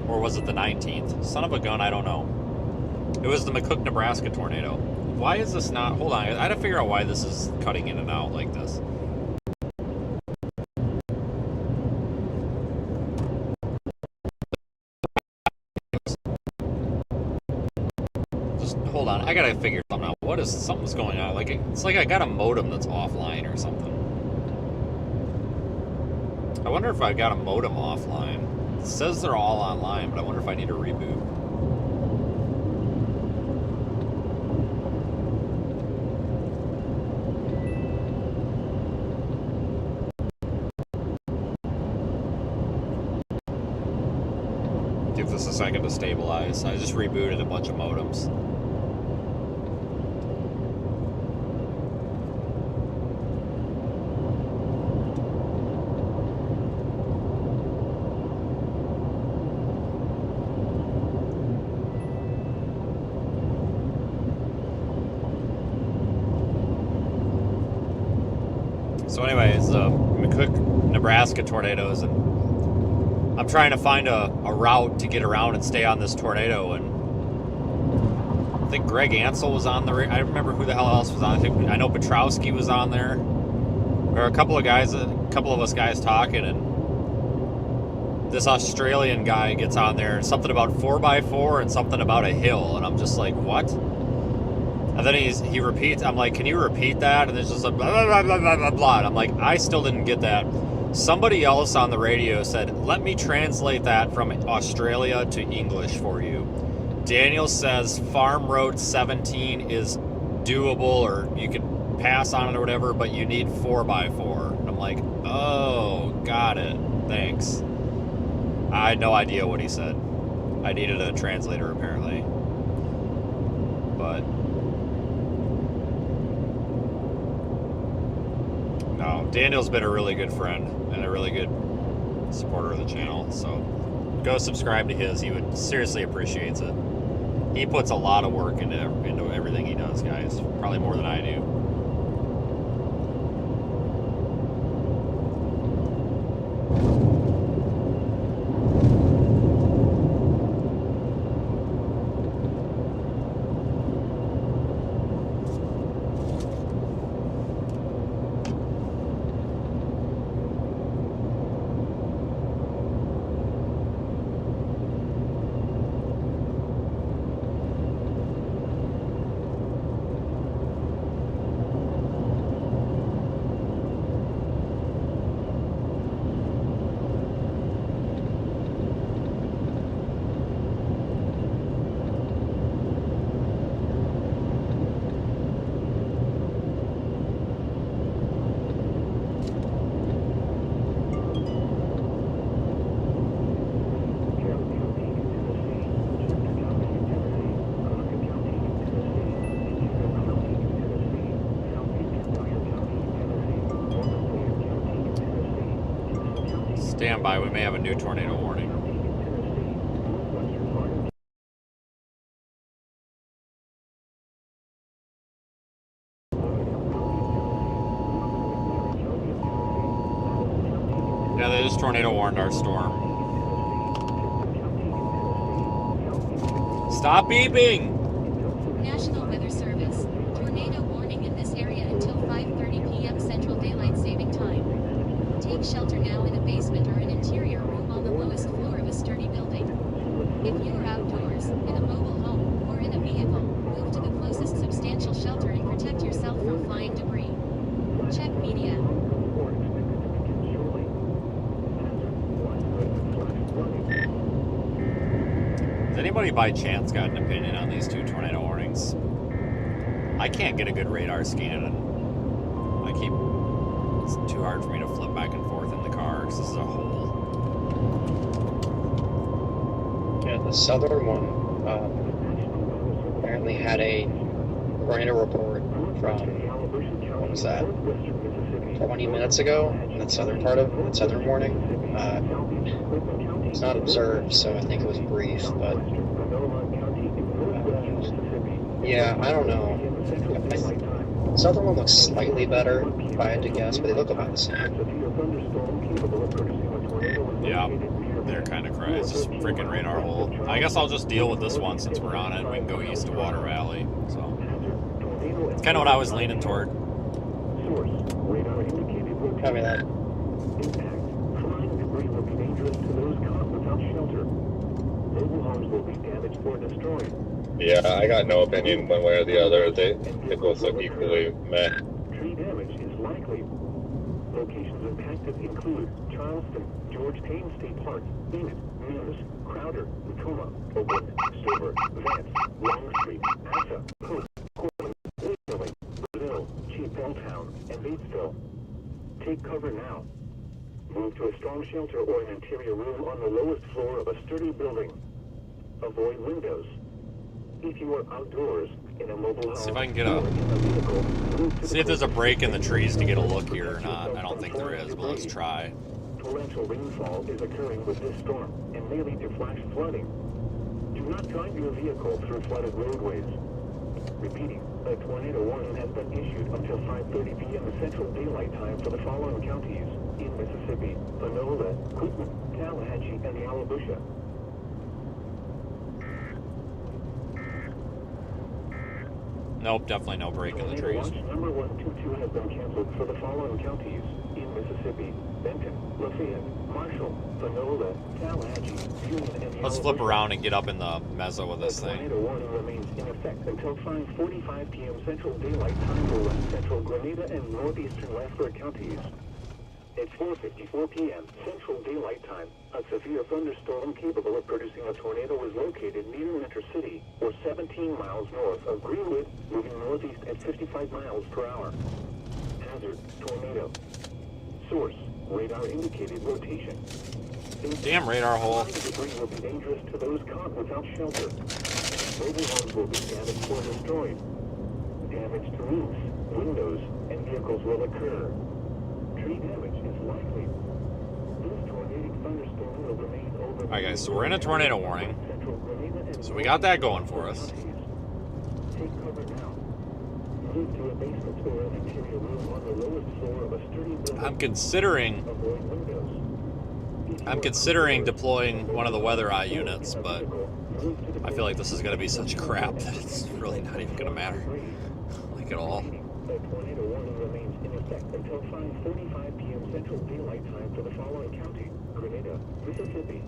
Or was it the 19th? Son of a gun, I don't know. It was the McCook, Nebraska tornado. Why is this not... Hold on, I had to figure out why this is cutting in and out like this. Just hold on, I gotta figure something out. What is... Something's going on. Like, it's like I got a modem that's offline or something. I wonder if I got a modem offline. It says they're all online, but I wonder if I need a reboot. Give this a second to stabilize. I just rebooted a bunch of modems. So anyways, McCook, Nebraska tornadoes, and I'm trying to find a route to get around and stay on this tornado, and I think Greg Ansel was on the... I remember who the hell else was on. I know Petrowski was on there. There were a couple of us guys talking, and this Australian guy gets on there, something about 4x4 and something about a hill, and I'm just like, what? And then he repeats, I'm like, can you repeat that? And there's just like, blah, blah, blah, blah, blah, blah. And I'm like, I still didn't get that. Somebody else on the radio said, let me translate that from Australia to English for you. Daniel says Farm Road 17 is doable, or you can pass on it or whatever, but you need 4x4. And I'm like, oh, got it. Thanks. I had no idea what he said. I needed a translator, apparently. But... no, Daniel's been a really good friend and a really good supporter of the channel, so go subscribe to his. He would seriously appreciates it. He puts a lot of work into everything he does, guys. Probably more than I do. Stand by, we may have a new tornado warning. Yeah, they just tornado warned our storm. Stop beeping!
National Weather Service. Tornado warning in this area until 5:30 p.m. Central Daylight Saving Time. Take shelter now in a basement or an interior room on the lowest floor of a sturdy building. If you are outdoors, in a mobile home, or in a vehicle, move to the closest substantial shelter and protect yourself from flying debris. Check media.
Has anybody by chance got an opinion on these two tornado warnings? I can't get a good radar scan, and it's too hard for me to flip back and forth in the car because this is a hole.
Yeah, the southern one apparently had a tornado report from, what was that, 20 minutes ago, in that southern part of that southern warning. It's not observed, so I think it was brief, but yeah, I don't know. The southern one looks slightly better, if I had to guess, but they look about the same.
Yeah, they're kind of crazy. It's just a freaking radar hole. I guess I'll just deal with this one since we're on it. We can go east to Water Valley. So it's kind of what I was leaning toward.
Copy that.
Yeah, I got no opinion one way or the other. They both look equally meh.
Tree damage is likely. Locations impacted include Charleston, George Payne State Park, Enid, Mills, Crowder, Tacoma, Oakland, Silver, Vance, Long Street, Asa, Hood, Cortland, Louisville, Brazil, Chief Belltown, and Batesville. Take cover now. Move to a strong shelter or an interior room on the lowest floor of a sturdy building. Avoid windows. If you are outdoors in a mobile home,
See if I can get see if there's a break in the trees to get a look here or not. I don't think there is, but let's try.
Torrential rainfall is occurring with this storm and may lead to flash flooding. Do not drive your vehicle through flooded roadways. Repeating, a tornado warning has been issued until 5:30 p.m. Central Daylight Time for the following counties in Mississippi: Panola, Quitman, Tallahatchie, and the Alabusha.
Nope, definitely no break in the trees.
Watch number 122 has been canceled for the following counties in Mississippi: Benton, Lafayette, Marshall, Panola, Tallahatchie, Union, and
Let's flip around and get up in the mezzo of this thing.
The tornado warning remains in effect until 5:45 p.m. Central Daylight Time for West Central Grenada and northeastern Lafayette counties. At 4:54 p.m. Central Daylight Time, a severe thunderstorm capable of producing a tornado is located near Winter City, or 17 miles north of Greenwood, moving northeast at 55 miles per hour. Hazard: tornado. Source: radar indicated rotation.
Damn radar hole.
Debris will be dangerous to those caught without shelter. Mobile homes will be damaged or destroyed. Damage to roofs, windows, and vehicles will occur. Tree damage is likely. This tornadic thunderstorm will remain over.
Alright guys, so we're in a tornado warning. So we got that going for us.
Take cover now. Move to a basement or an interior room on the lowest floor of a sturdy building.
I'm considering deploying one of the weather eye units, but I feel like this is going to be such crap that it's really not even going to matter, like at all.
The tornado warning remains in effect until 5:45 p.m. Central Daylight Time for the following county: Grenada, Mississippi.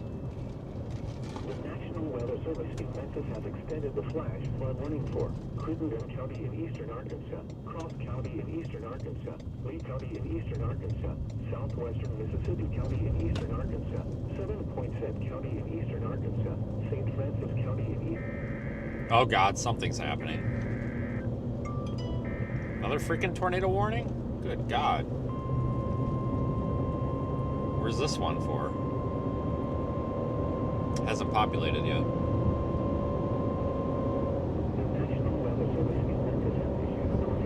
The National Weather Service in Memphis has extended the flash flood warning for Crittenden County in eastern Arkansas, Cross County in eastern Arkansas, Lee County in eastern Arkansas, southwestern Mississippi County in eastern Arkansas, Southern Poinsett County in eastern Arkansas, St. Francis County in eastern...
Oh god, something's happening. Another freaking tornado warning? Good god. Where's this one for? Hasn't populated yet.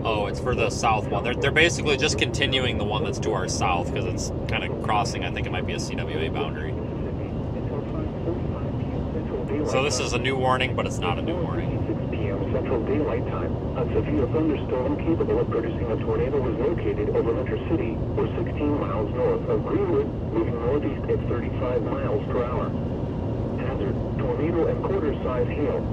Oh, it's for the south one. They're basically just continuing the one that's to our south because it's kind of crossing. I think it might be a CWA boundary. So this is a new warning, but it's not a new warning.
6 p.m. Central Daylight Time. A severe thunderstorm capable of producing a tornado was located over Metro City, or 16 miles north of Greenwood, moving northeast at 35 miles per hour. Hazard: tornado and quarter-size hail.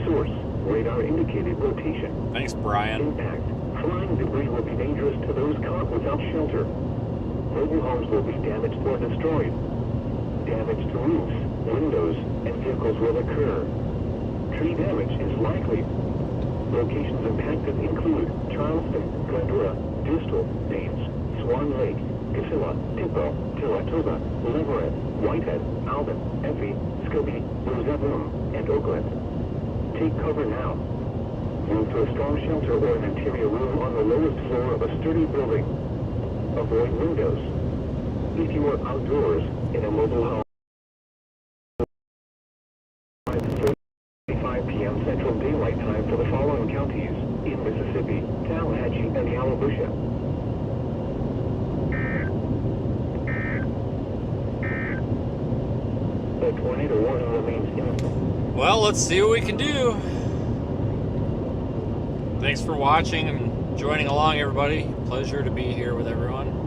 Source: radar indicated rotation.
Thanks, Brian.
Impact: flying debris will be dangerous to those caught without shelter. Mobile homes will be damaged or destroyed. Damage to roofs, windows, and vehicles will occur. Tree damage is likely. Locations impacted include Charleston, Glendora, Bristol, Dames, Swan Lake, Casilla, Tupelo, Tillatoba, Leverett, Whitehead, Alvin, Effie, Scobie, Roseville, and Oakland. Take cover now. Move to a storm shelter or an interior room on the lowest floor of a sturdy building. Avoid windows. If you are outdoors in a mobile home, 5 p.m. Central Daylight Time for the following counties in Mississippi: Tallahatchie and Yalobusha. The tornado warning remains in.
Well, let's see what we can do. Thanks for watching and joining along, everybody. Pleasure to be here with everyone.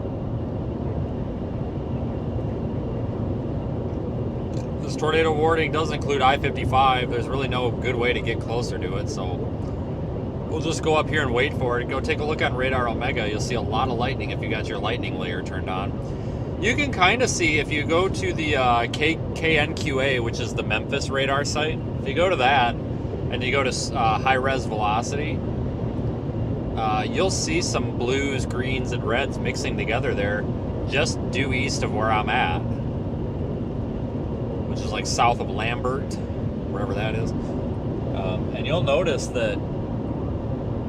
This tornado warning does include I-55. There's really no good way to get closer to it, so we'll just go up here and wait for it. Go take a look on Radar Omega. You'll see a lot of lightning if you got your lightning layer turned on. You can kind of see if you go to the KNQA, which is the Memphis radar site. If you go to that and you go to high-res velocity, you'll see some blues, greens, and reds mixing together there just due east of where I'm at, which is like south of Lambert, wherever that is. And you'll notice that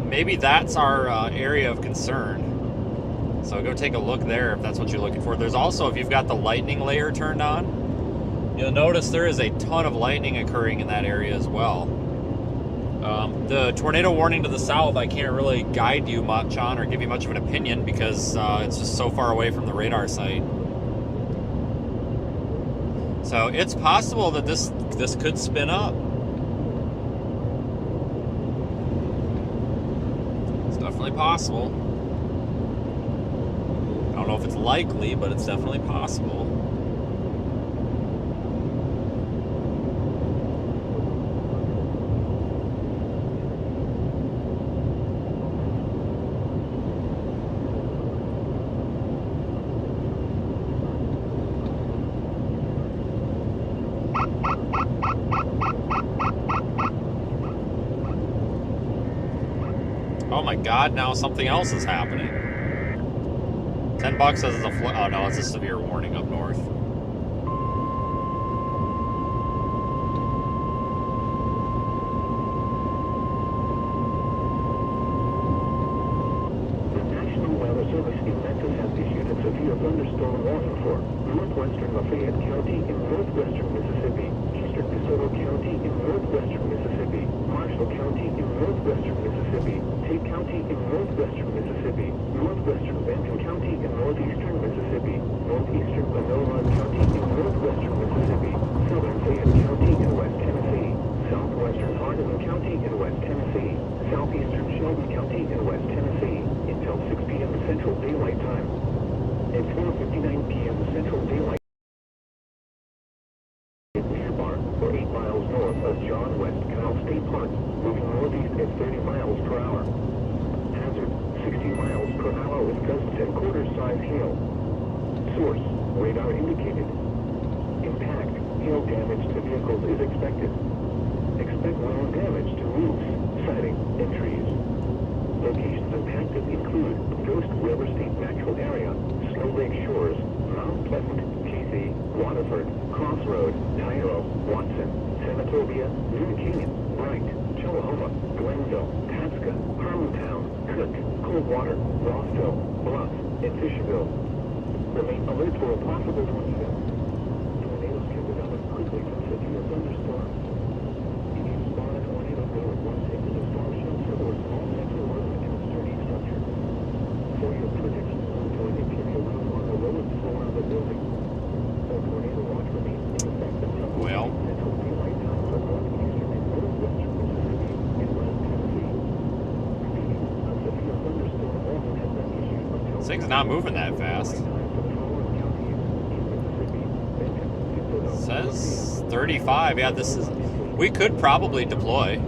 maybe that's our area of concern. So go take a look there if that's what you're looking for. There's also, if you've got the lightning layer turned on, you'll notice there is a ton of lightning occurring in that area as well. The tornado warning to the south, I can't really guide you much on or give you much of an opinion because it's just so far away from the radar site. So it's possible that this could spin up. It's definitely possible. I don't know if it's likely, but it's definitely possible. Oh my God, now something else is happening. $10 says it's a oh no, it's a severe warning up north.
The National Weather Service in Memphis has issued a severe thunderstorm warning for northwestern Lafayette County in northwestern Mississippi, eastern DeSoto County in northwestern Mississippi, Marshall County in northwestern Mississippi, Tate County in northwestern Mississippi, northwestern Benton County in northeastern Mississippi, northeastern Panola County in northwestern Mississippi, southern Fayette County in West Tennessee, southwestern Hardin County in West Tennessee, southeastern Shelby County in West Tennessee, until 6 p.m. Central Daylight Time. At 4:59 p.m. Central Daylight near Bar, or 8 miles north of John West Canal State Park, moving northeast at 30 miles per hour. Hazard: 60 miles per hour with gusts and quarter-size hail. Source: radar indicated. Impact: hail damage to vehicles is expected. Expect ground damage to roofs, siding, and trees. Locations impacted include Ghost River State Natural Area, Snow Lake Shores, Mount Pleasant, Casey, Waterford, Crossroad, Tyro, Watson, Senatobia, New Canyon, Bright, Chillahoma, Glenville, Tasca, Harmontown, Cook, Coldwater, Rossville, Bluff, and Fisherville. Remain alert for a possible tornado. Tornadoes can develop quickly from severe thunderstorms. If you spot a tornado, go at once into the storm shelter or small central room in a sturdy
thing's not moving that fast. It says 35. Yeah, this is... We could probably deploy,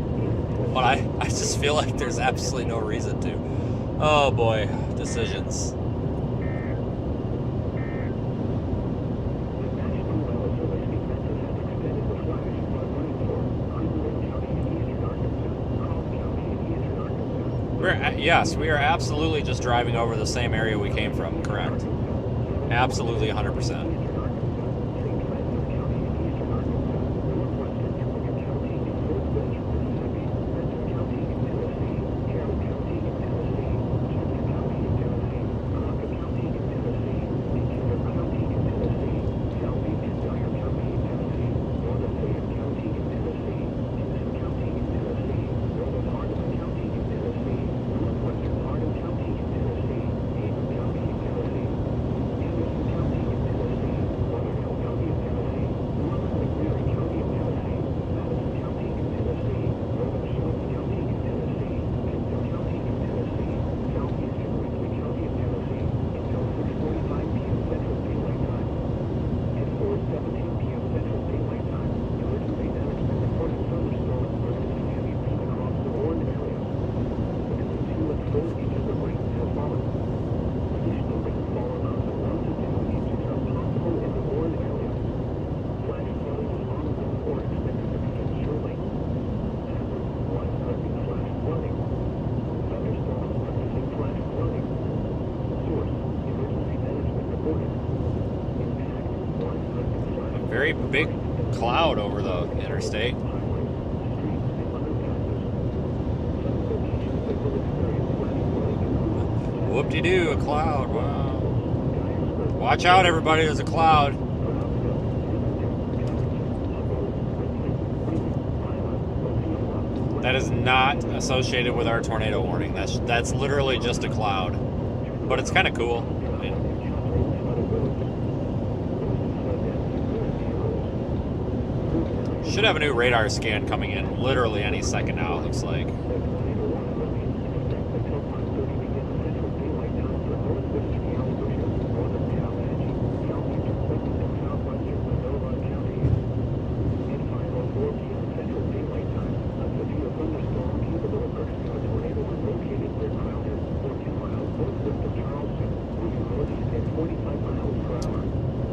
but I just feel like there's absolutely no reason to. Oh boy, decisions. Yes, we are absolutely just driving over the same area we came from, correct. Absolutely 100%. Very big cloud over the interstate. Whoop-de-doo, a cloud, wow. Watch out, everybody, there's a cloud. That is not associated with our tornado warning. That's literally just a cloud. But it's kind of cool. I mean, should have a new radar scan coming in literally any second now, it looks like.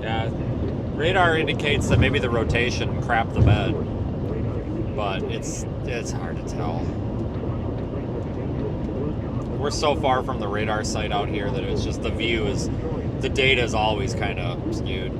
Yeah, radar indicates that maybe the rotation crapped the bed, but it's hard to tell. We're so far from the radar site out here that it's just the data is always kind of skewed.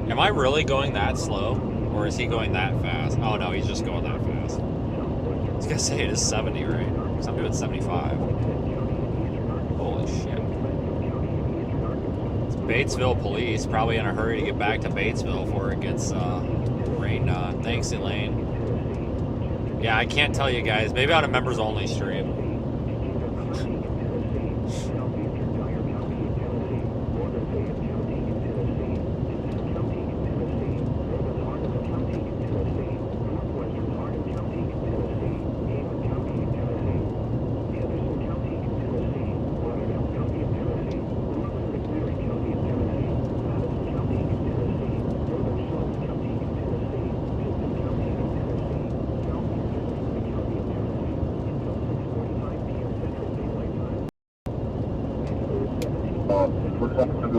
Am I really going that slow? Or is he going that fast? Oh no, he's just going that fast. I was gonna say it is 70, right? Because I'm doing 75. Holy shit. It's Batesville police, probably in a hurry to get back to Batesville before it gets rained on. Thanks, Elaine. Yeah, I can't tell you guys. Maybe on a members only stream.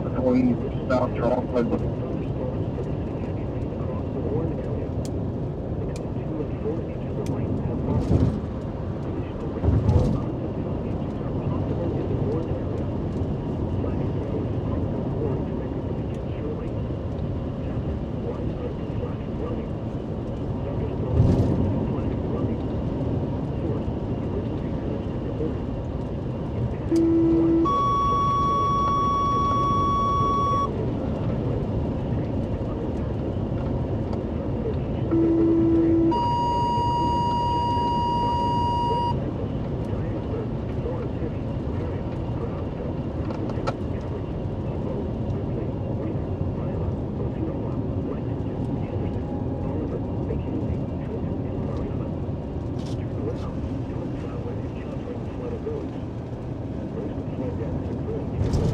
go between South Charleston and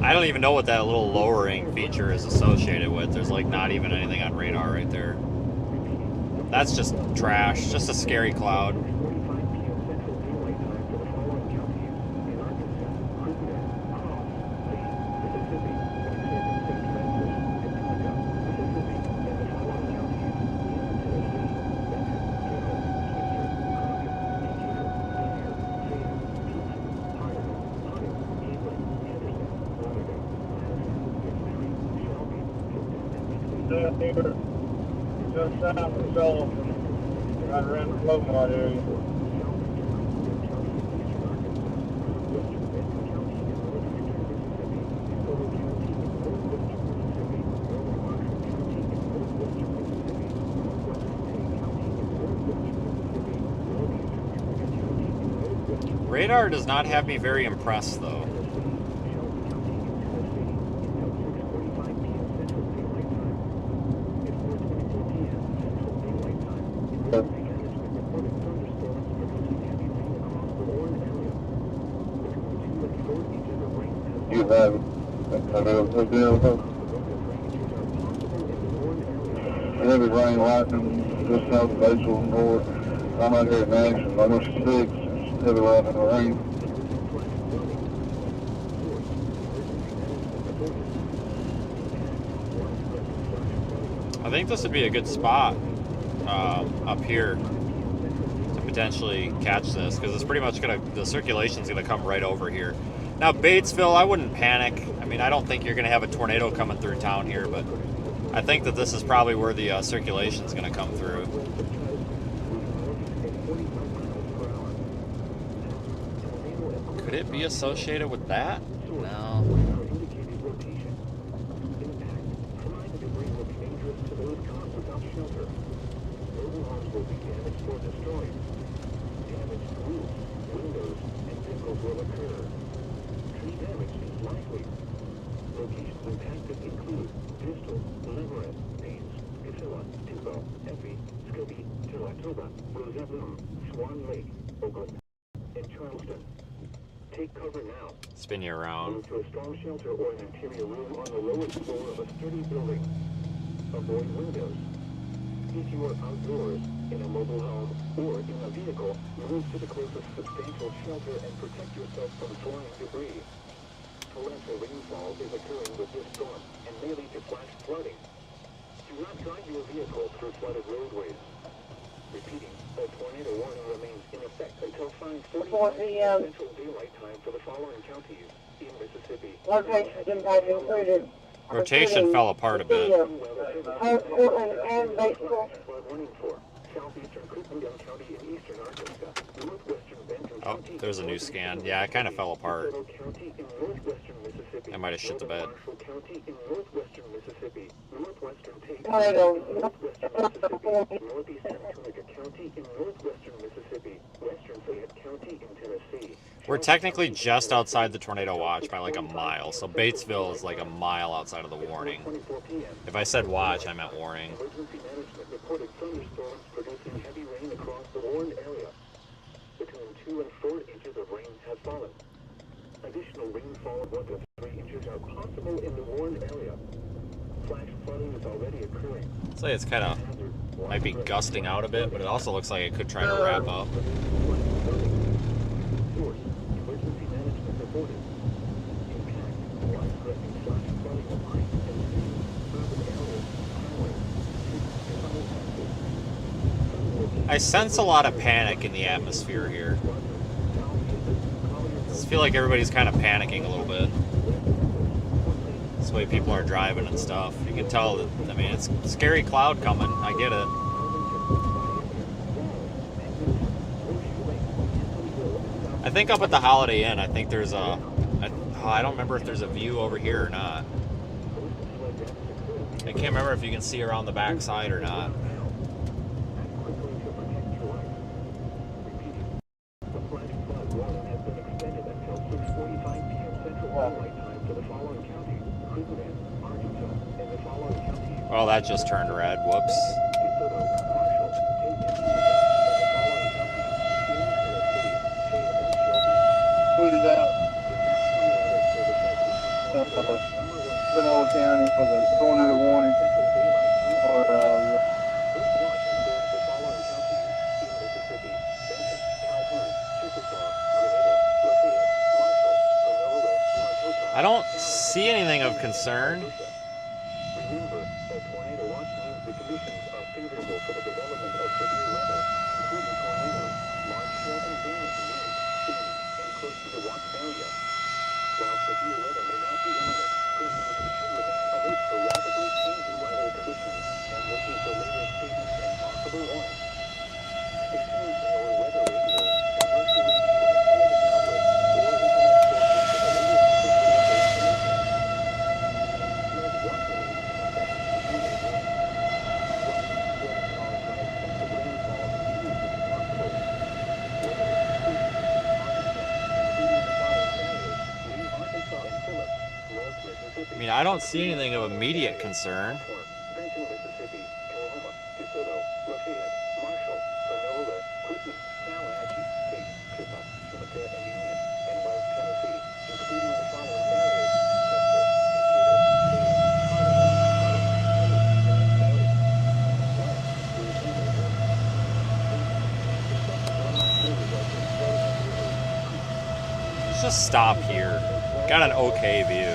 I don't even know what that little lowering feature is associated with. There's like not even anything on radar right there. That's just trash, just a scary cloud.
here, just south of Sullivan, right around the Flowmart area.
Radar does not have me very impressed, though.
You have heavy rain, lightning, just south of Batesville North. I'm out here in action, almost 6. Heavy lightning and rain.
I think this would be a good spot up here to potentially catch this, because it's pretty much the circulation's gonna come right over here. Now Batesville, I wouldn't panic. I mean, I don't think you're gonna have a tornado coming through town here, but I think that this is probably where the circulation's gonna come through. Could it be associated with that? No.
Locations impacted include Bristol, Leverett, Paynes, Casilla, Tupelo, Effie, Scobie, Saratoga, Roseville, Swan Lake, Oakland, and Charleston. Take cover now.
Spin you around.
Move to a storm shelter or an interior room on the lowest floor of a sturdy building. Avoid windows. If you are outdoors, in a mobile home, or in a vehicle, move to the closest substantial shelter and protect yourself from flying debris. Torrential rainfall is occurring with this storm and may lead to flash flooding. Do not drive your vehicle through flooded roadways. Repeating, a tornado warning remains in effect until 5:45 Central Daylight Time for the following counties in Mississippi.
Locations impacted included.
Rotation fell apart a bit.
Portland and Batesville.
Flood warning for southeastern Crittenden County in eastern Arkansas, northwestern Benton
Oh,
County,
there's a new scan. Yeah, it kind of fell apart.
County in northwestern Mississippi.
I might have shit the bed.
Marshall County in northwestern Mississippi, northwestern Tate,
Tornado.
northwestern Mississippi, northeastern Tunica County in northwestern Mississippi, western Fayette County in Tennessee.
We're technically just outside the tornado watch by like a mile, so Batesville is like a mile outside of the warning. If I said watch, I meant warning.
Emergency management reported thunderstorms producing heavy rain across the warned area. Between 2 and 4 inches of rain have fallen. Additional rainfall of 1 to 3 inches are possible in the warned area. Flash flooding is already occurring.
Say it's kind of might be gusting out a bit, but it also looks like it could try to wrap up.
Source, emergency management reported. Impact, life-threatening flash flooding
I sense a lot of panic in the atmosphere here. I just feel like everybody's kind of panicking a little bit. That's the way people are driving and stuff. You can tell that, I mean, it's a scary cloud coming. I get it. I think up at the Holiday Inn, I think there's a I don't remember if there's a view over here or not. I can't remember if you can see around the backside or not. Well, that just turned red. Whoops.
Put it out. Tupelo County for the tornado warning.
I don't see anything of concern.
Remember that tornado watch means the conditions are favorable for the development of severe weather, including tornadoes, large hail and damage winds, seen and close to the watch area. While severe weather may not be imminent, persons should remain alert for rapidly changing weather conditions and listen for later statements and possible warnings. Stay tuned to our weather radio, commercial radio, and television outlets, or internet sources for the latest official weather information. Flood watch remains in effect through May morning. Flood caused by excessive rainfall continues to be possible. Weather exclusions including the following areas: Lee, Arkansas, and Phillips, North Mississippi.
I mean, I don't see anything of immediate concern.
Benton, Mississippi, Tullahoma, Tupelo, Lafayette, Marshall, Panola, Quinton, Tallahatchie, Tate, Pippa, Chimata, and Union, and West Tennessee, including the following areas: Chester, Decatur, Salem, Hardin, Henry, Henry, South, Louisiana,
Let's just stop here. Got an okay view.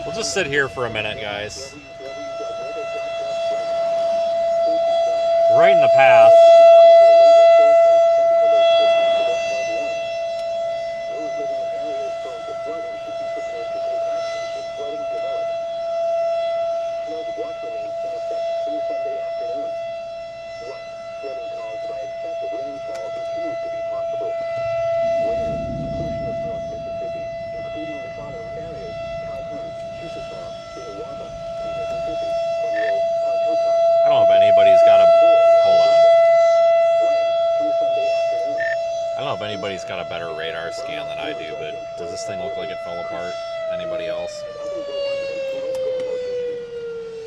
We'll just sit here for a minute, guys. Right in the path.
Those living in areas prone to flooding should be prepared to take action should flooding develop. Flood watch remains in effect through Sunday afternoon. 1. Flooding caused by excessive rainfall continues to be possible. Where a portion of North Mississippi, including the following areas: Calhoun, Chickasaw, Minnewaca, Mississippi, Monroe, Pontotoc.
I don't know if anybody's got a... Hold on.
Through Sunday afternoon.
I don't know if anybody's got a better radar scan than I do, but does this thing look like it fell apart? Anybody else?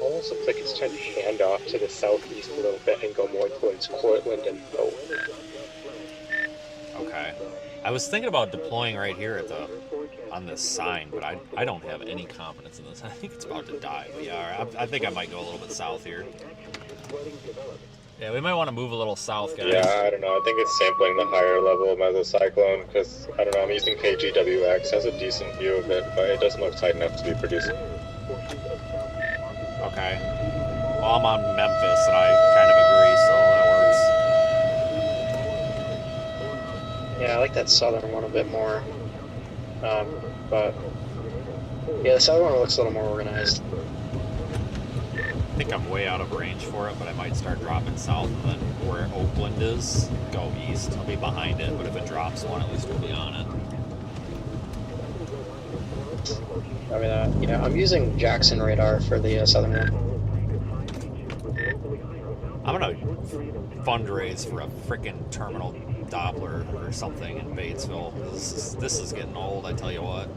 Almost looks like it's trying to hand off to the southeast a little bit and go more towards Cortland and Bow.
Okay. I was thinking about deploying right here at the on this sign, but I don't have any confidence in this. I think it's about to die. But yeah, I think I might go a little bit south here. Yeah, we might want to move a little south, guys.
Yeah, I don't know. I think it's sampling the higher level mesocyclone because, I don't know, I'm using KGWX. Has a decent view of it, but it doesn't look tight enough to be producing.
Okay. Well, I'm on Memphis, and I kind of agree, so that works.
Yeah, I like that southern one a bit more. But yeah, the southern one looks a little more organized.
I think I'm way out of range for it, but I might start dropping south, and then where Oakland is, go east. I'll be behind it, but if it drops one, at least we'll be on it.
I mean, yeah, I'm using Jackson radar for the southern one.
I'm gonna fundraise for a frickin' terminal Doppler or something in Batesville. This is getting old, I tell you what.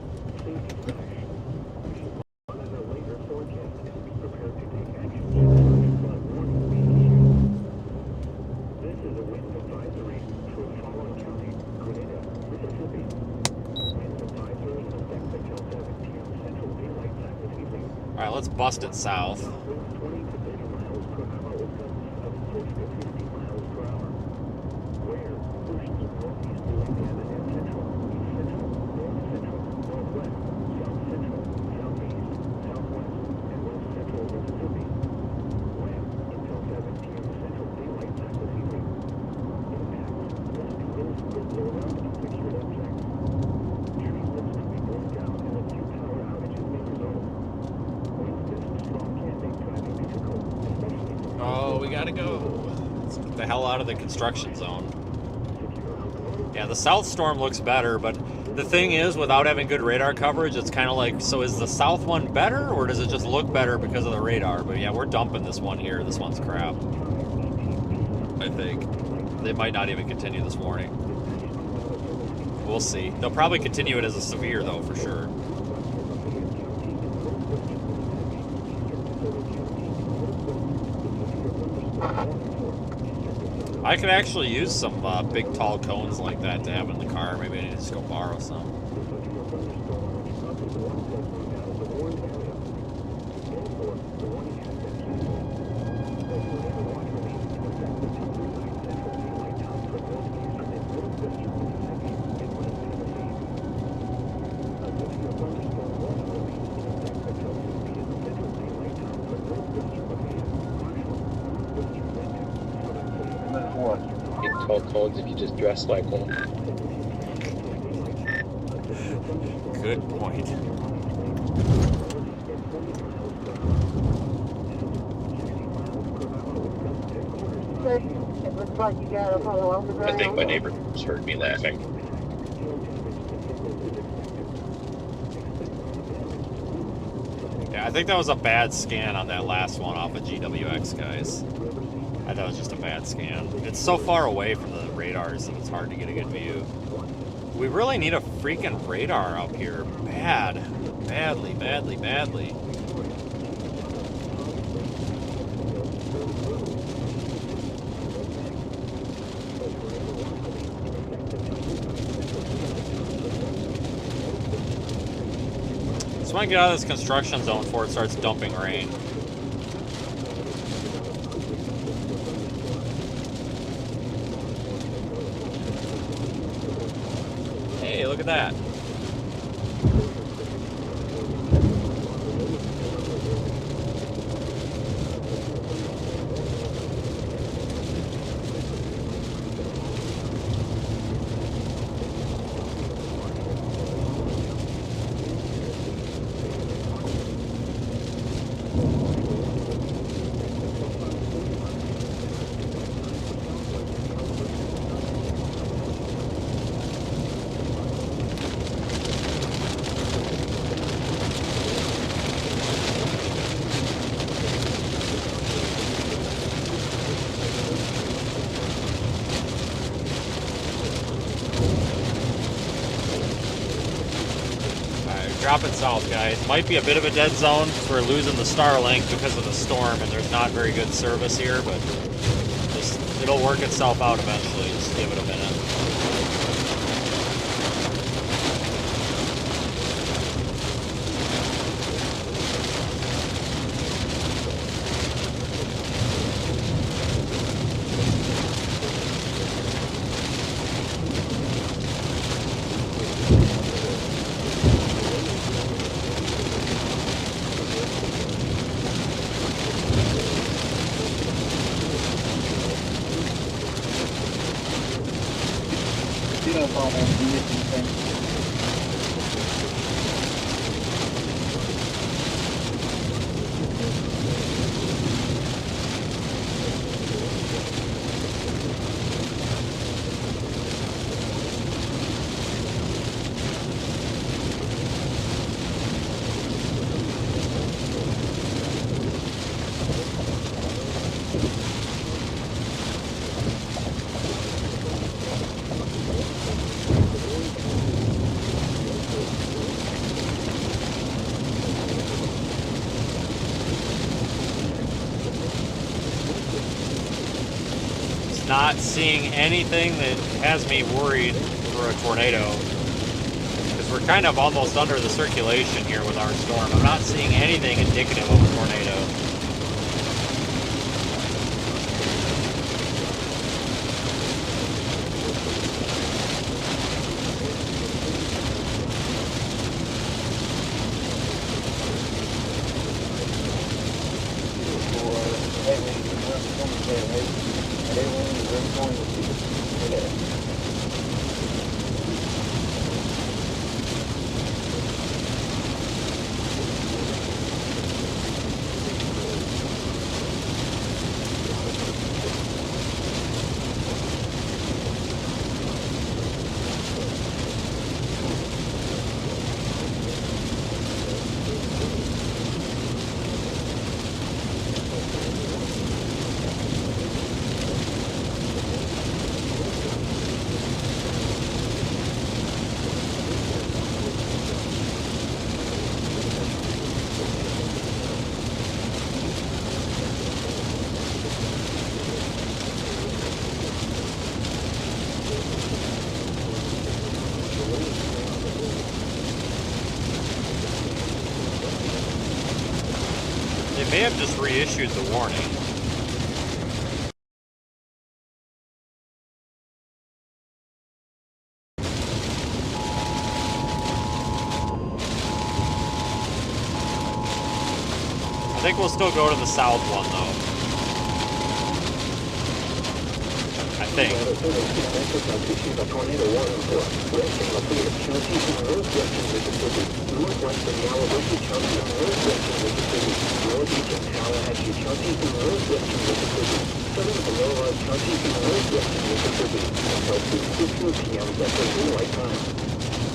Alright, let's bust it south. gotta go. Let's get the hell out of the construction zone. Yeah, the south storm looks better, but the thing is, without having good radar coverage, it's kind of like, so is the south one better, or does it just look better because of the radar? But yeah, we're dumping this one here. This one's crap, I think. They might not even continue this morning. We'll see. They'll probably continue it as a severe, though, for sure. I could actually use some big, tall cones like that to have in the car. Maybe I need to just go borrow some.
Big tall cones if you just dress like one.
Good point.
It looks like you got a follow overground.
I think my neighbors heard me laughing.
Yeah, I think that was a bad scan on that last one off of GWX, guys. I thought it was just a bad scan. It's so far away from the radars that it's hard to get a good view. We really need a freaking radar up here. Bad. Badly, badly, badly. Just want to get out of this construction zone before it starts dumping rain. Hey, look at that. Dropping south, guys. Might be a bit of a dead zone because we're losing the Starlink because of the storm, and there's not very good service here, but it'll work itself out eventually. Just give it a minute. Not seeing anything that has me worried for a tornado, because we're kind of almost under the circulation here with our storm. I'm not seeing anything indicative of a tornado. May have just reissued the warning. I think we'll still go to the south one though. I think.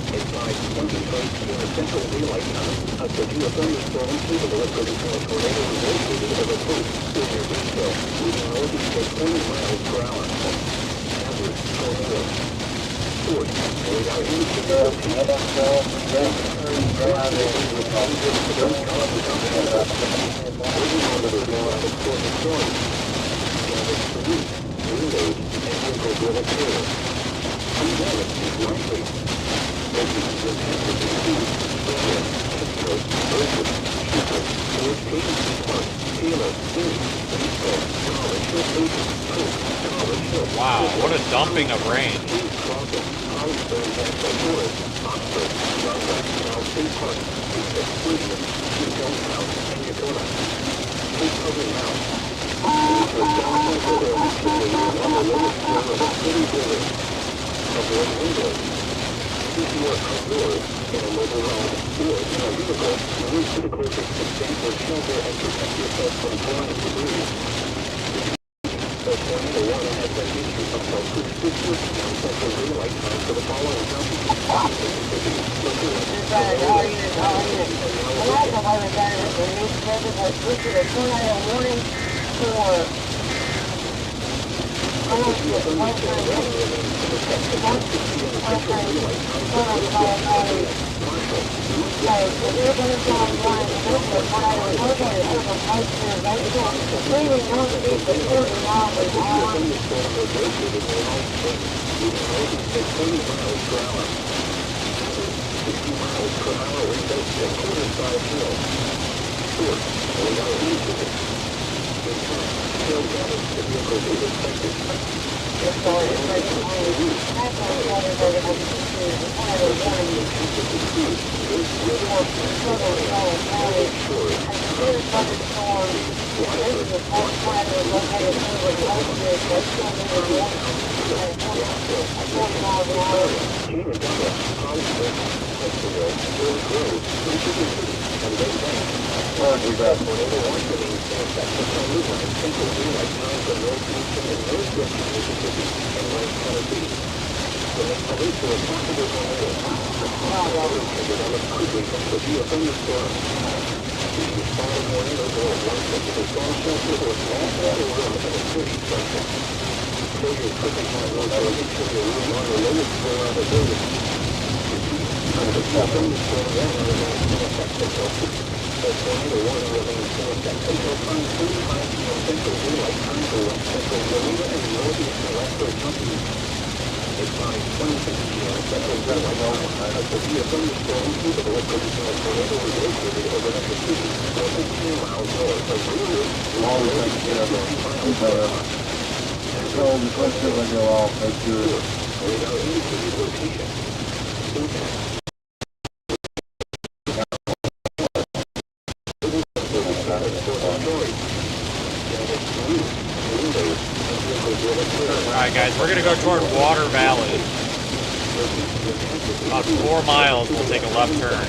Advise 1:30 p.m. Central Daylight Time. A severe thunderstorm capable of producing a tornado located over the coast near Tupelo, moving northeast at 20 miles per hour. Hazard, tornado. Source, radar indicator
Wow, what a dumping of rain.
If you are outdoors, in a mobile home, or in a vehicle, move to the closest substantial shelter and protect yourself from flying debris. The tornado warning has been issued until 6:50 p.m. Central Daylight Time for the following counties.
Alright guys, we're gonna go toward Water Valley. About 4 miles, we'll take a left turn.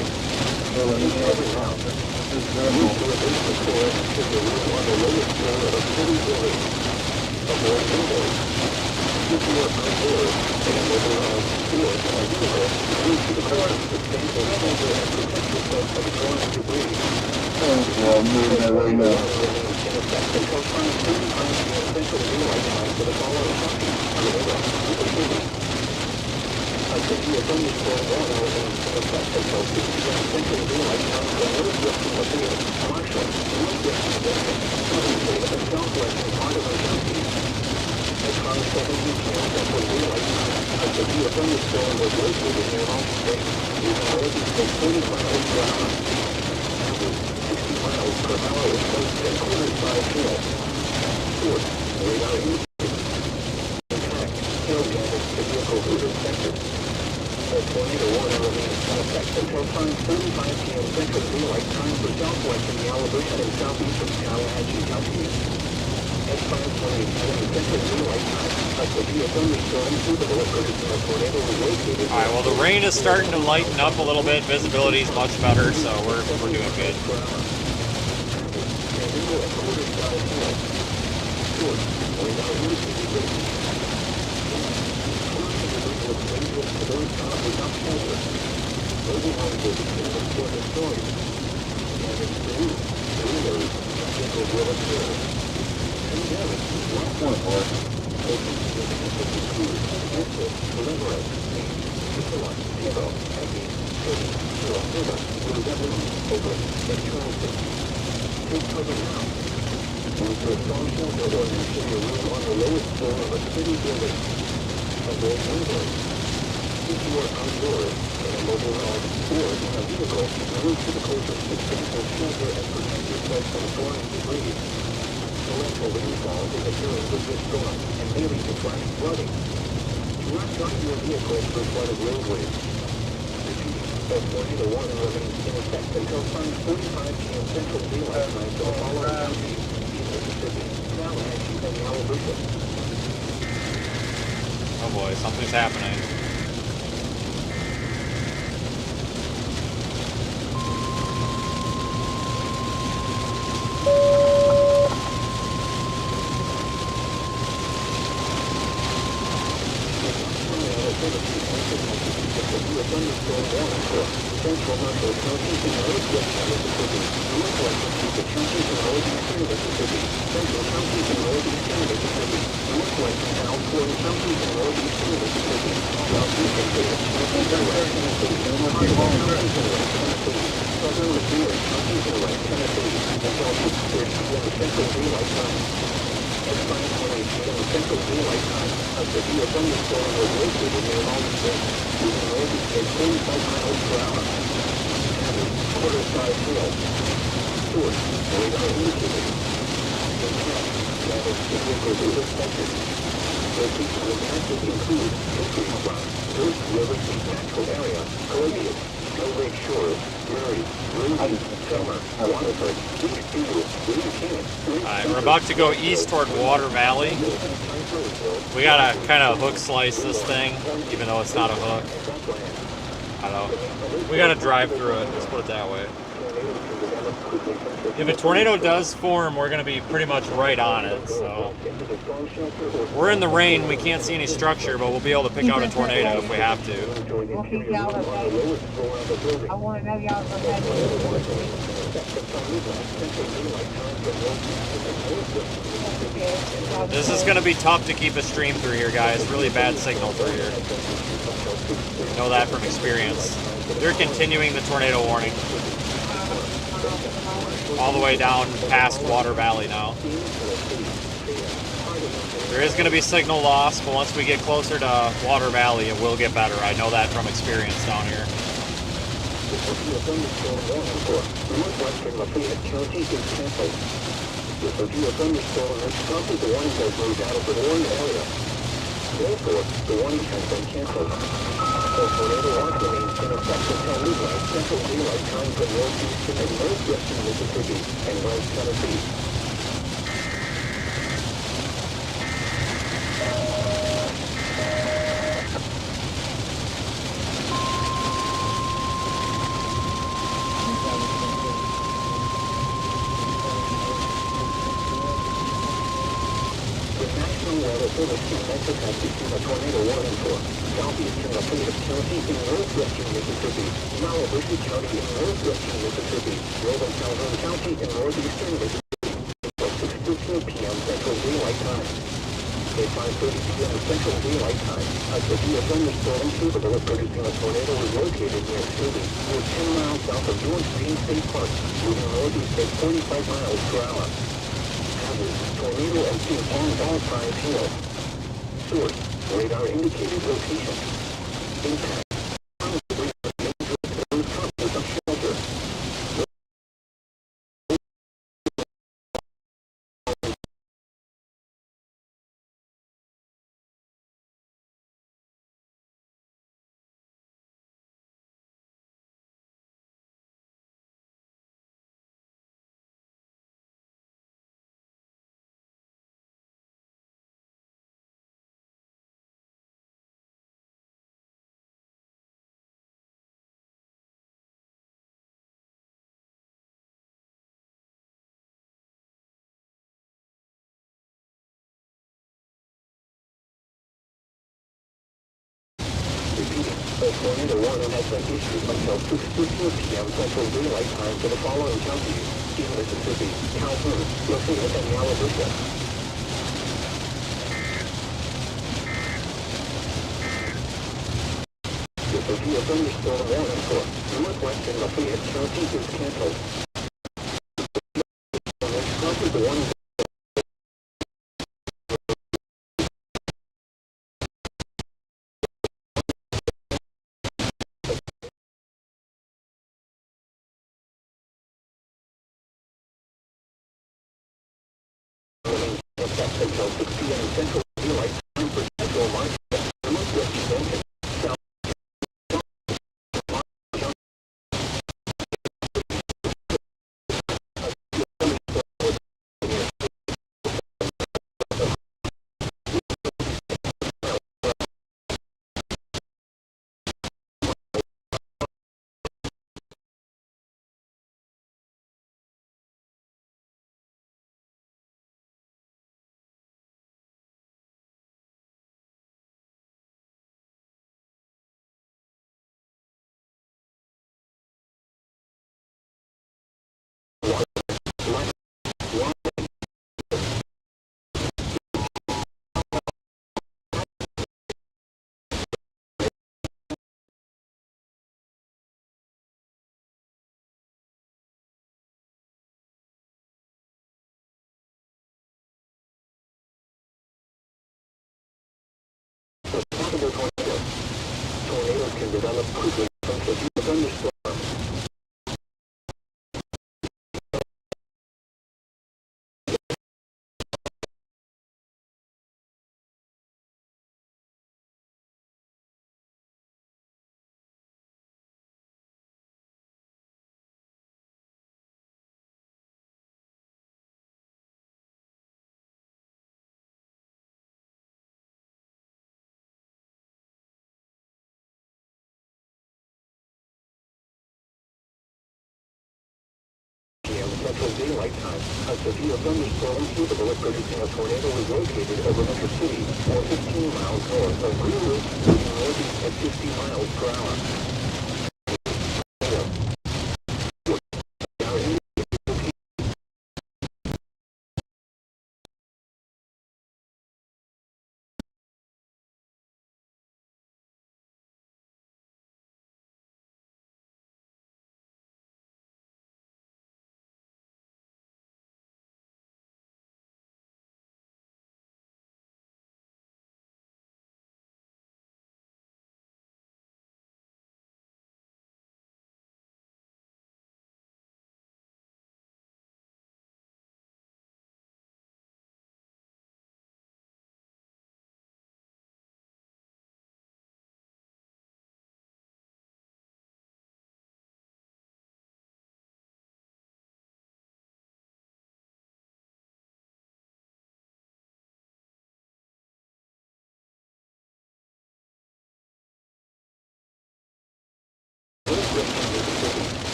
miles per hour with close to quarter-size hail. Source, radar indicated. Impact, hail damage to vehicle route inspected. The tornado warning remains in effect until 5:35 p.m. Central Daylight Time for southwestern Yellowbush and southeastern Tallahatchie counties. At 5:20 p.m. Central Daylight Time, a severe thunderstorm capable of producing a tornado is located.
All right. Well, the rain is starting to lighten up a little bit. Visibility is much better, so we're doing good.
If you are outdoors in a mobile home or in a vehicle, move to the closest substantial shelter and protect yourself from storm debris. Torrential rainfall is occurring with this storm and may lead to flash flooding. Do not drive your vehicle through flooded roadways. Repeat, the tornado warning remains in effect until 5:45 p.m. Central Daylight Time for all our counties, Mississippi, Tallahatchie, and Yellowbush.
Oh boy, something's happening. We're about to go east toward Water Valley. We gotta kind of hook slice this thing, even though it's not a hook. I don't know. We gotta drive through it, let's put it that way. If a tornado does form, we're gonna be pretty much right on it, so. We're in the rain, we can't see any structure, but we'll be able to pick out a tornado if we have to.
I want to know y'all's okay.
This is gonna be tough to keep a stream through here, guys. Really bad signal through here. Know that from experience. They're continuing the tornado warning. All the way down past Water Valley now. There is going to be signal loss, but once we get closer to Water Valley, it will get better. I know that from experience down here.
Therefore, the warning has been canceled. The tornado watch remains in effect until midnight Central Daylight Time for northeastern and northwestern Mississippi and West Tennessee. A tornado warning for southeastern Lafayette County in northwestern Mississippi, Yellowbush County in northwestern Mississippi, Northern Calhoun County in northeastern Mississippi, at 6:15 p.m. Central Daylight Time. At 5:30 p.m. Central Daylight Time, a severe thunderstorm capable of producing a tornado is located near Scooby, near 10 miles south of George Green State Park, moving northeast at 45 miles per hour. Hazard, tornado and ping-pong ball-sized hail. Source, radar indicated location. Impact. Tornado warning has been issued until 6:15 p.m. Central Daylight Time for the following counties: in Mississippi, Calhoun, Lafayette, and Yalobusha. The severe thunderstorm warning for northwestern Lafayette County is canceled. The warning until 6 p.m. Central Daylight Time for Central March, northwest extension, south. Possible tornado. Tornadoes can develop quickly from severe thunderstorms. Central Daylight Time. A severe thunderstorm capable of producing a tornado is located over Metro City, or 15 miles north of Greenwood, moving northeast at 50 miles per hour.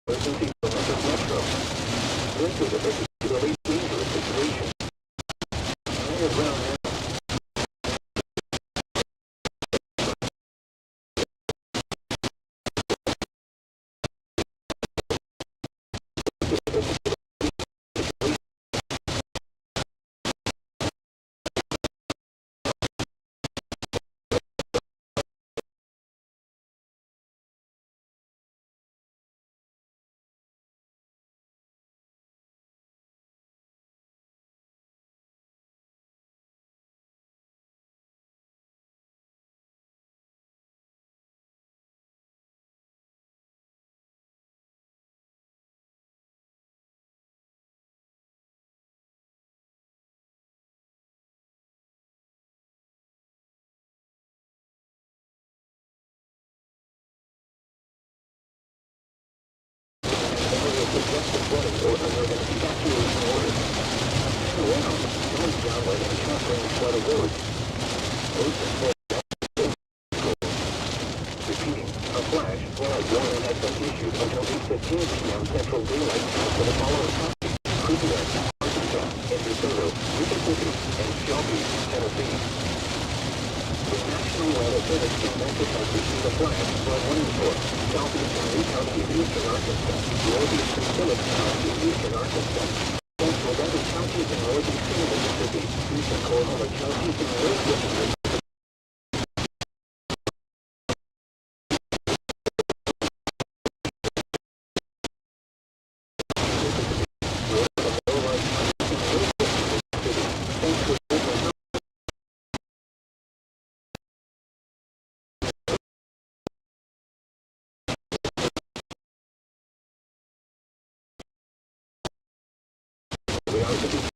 Emergency for Metro. This is a particularly dangerous situation. Higher ground now. Suggested flooding or unorganized down. Guns downward and shotgun flood aboard. Repeating, a flash flag warning has been issued until 8:15 p.m. Central Daylight Time for the following counties: Kruger, Arkansas, and Tupelo, Mississippi, and Shelby, Tennessee. The National Weather Service in Memphis has issued a flash flood warning for southeastern Lee County in eastern Arkansas, northeastern Phillips County in eastern Arkansas, central Devon County in northeastern Mississippi, eastern Oklahoma County in northwestern Mississippi. We are to be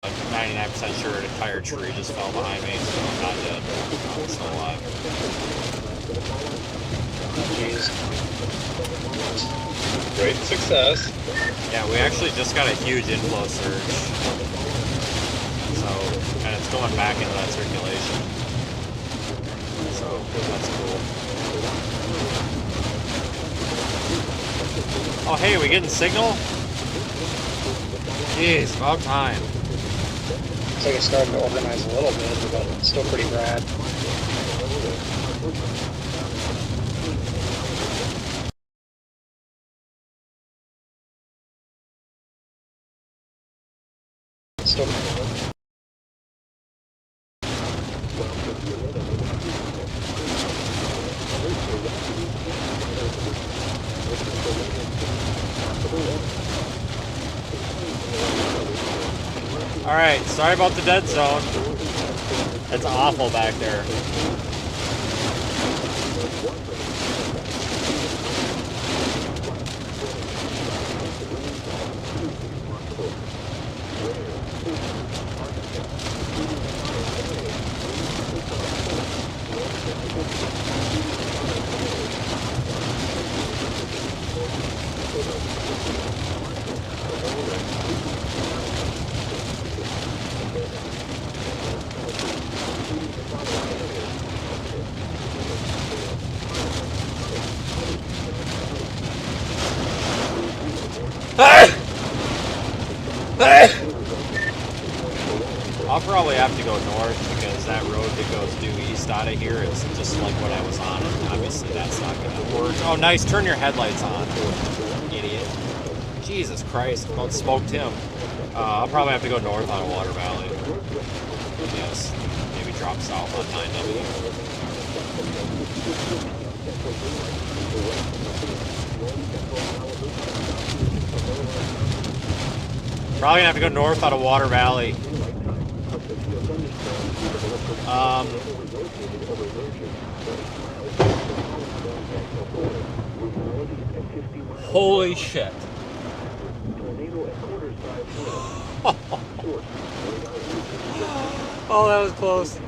I'm 99% sure an entire tree just fell behind me, so I'm not dead. I'm still alive.
Jeez.
Great success.
Yeah, we actually just got a huge inflow surge. So, and it's going back into that circulation. So, that's cool. Oh, hey, we getting signal? Jeez, about time.
Looks like it's starting to organize a little bit, but it's still pretty rad. Still.
Alright, sorry about the dead zone. It's awful back there. I'll probably have to go north because that road that goes due east out of here is just like what I was on, and obviously that's not going to work. Oh, nice. Turn your headlights on, idiot. Jesus Christ, about smoked him. I'll probably have to go north on Water Valley. Yes, maybe drop south on 9W. Probably gonna have to go north out of Water Valley. Holy shit. Oh, that was close.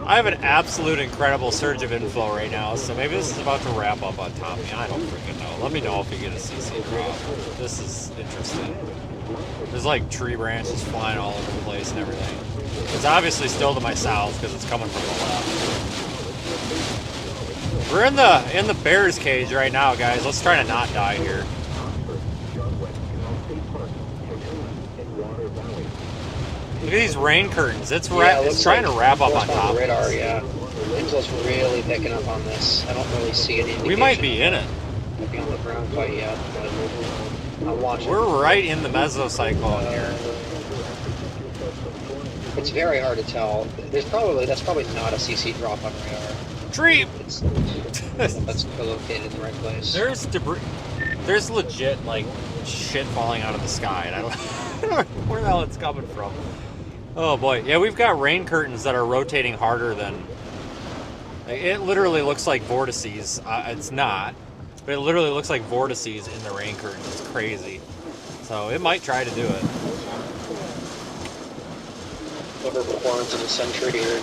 I have an absolute incredible surge of inflow right now, so maybe this is about to wrap up on Tommy. I don't freaking know. Let me know if we get a CC drop. This is interesting. There's like tree branches flying all over the place and everything. It's obviously still to my south because it's coming from the left. We're in the bear's cage right now, guys. Let's try to not die here. Look at these rain curtains. It's trying to wrap up on top
of radar, yeah. Inflow's really picking up on this. I don't really see any indication.
We might be in it.
Might be on the ground quite yet, but I'm watching.
We're right in the mesocyclone here.
It's very hard to tell. That's probably not a CC drop on radar.
Tree.
That's located in the right place.
There's debris. There's legit like shit falling out of the sky, and I don't know where the hell it's coming from. Oh boy, yeah, we've got rain curtains that are rotating harder than. It literally looks like vortices. It's not, but it literally looks like vortices in the rain curtain. It's crazy. So it might try to do it.
Overperformance of the century here.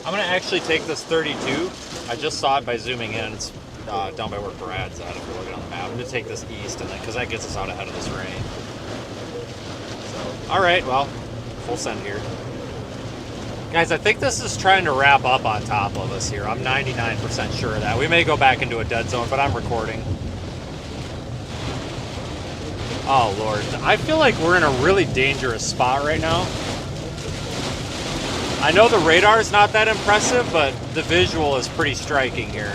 I'm gonna actually take this 32. I just saw it by zooming in. It's down by where Brad's at, if you're looking on the map. I'm going to take this east, and then because that gets us out ahead of this rain. So, all right, well, full send here. Guys, I think this is trying to wrap up on top of us here. I'm 99% sure of that. We may go back into a dead zone, but I'm recording. Oh, Lord. I feel like we're in a really dangerous spot right now. I know the radar is not that impressive, but the visual is pretty striking here.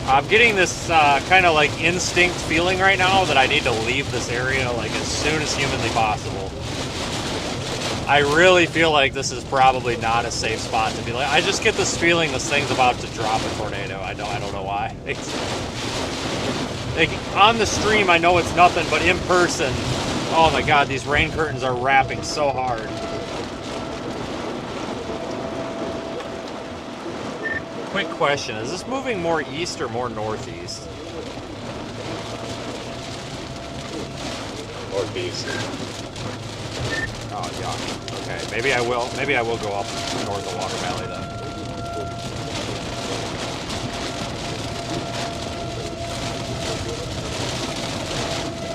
I'm getting this kind of like instinct feeling right now that I need to leave this area like as soon as humanly possible. I really feel like this is probably not a safe spot to be. Like, I just get this feeling this thing's about to drop a tornado. I don't know why. Like, on the stream, I know it's nothing, but in person, oh my God, these rain curtains are wrapping so hard. Quick question, is this moving more east or more northeast?
Northeast.
Oh, yuck. Okay, maybe I will go up north of Water Valley then.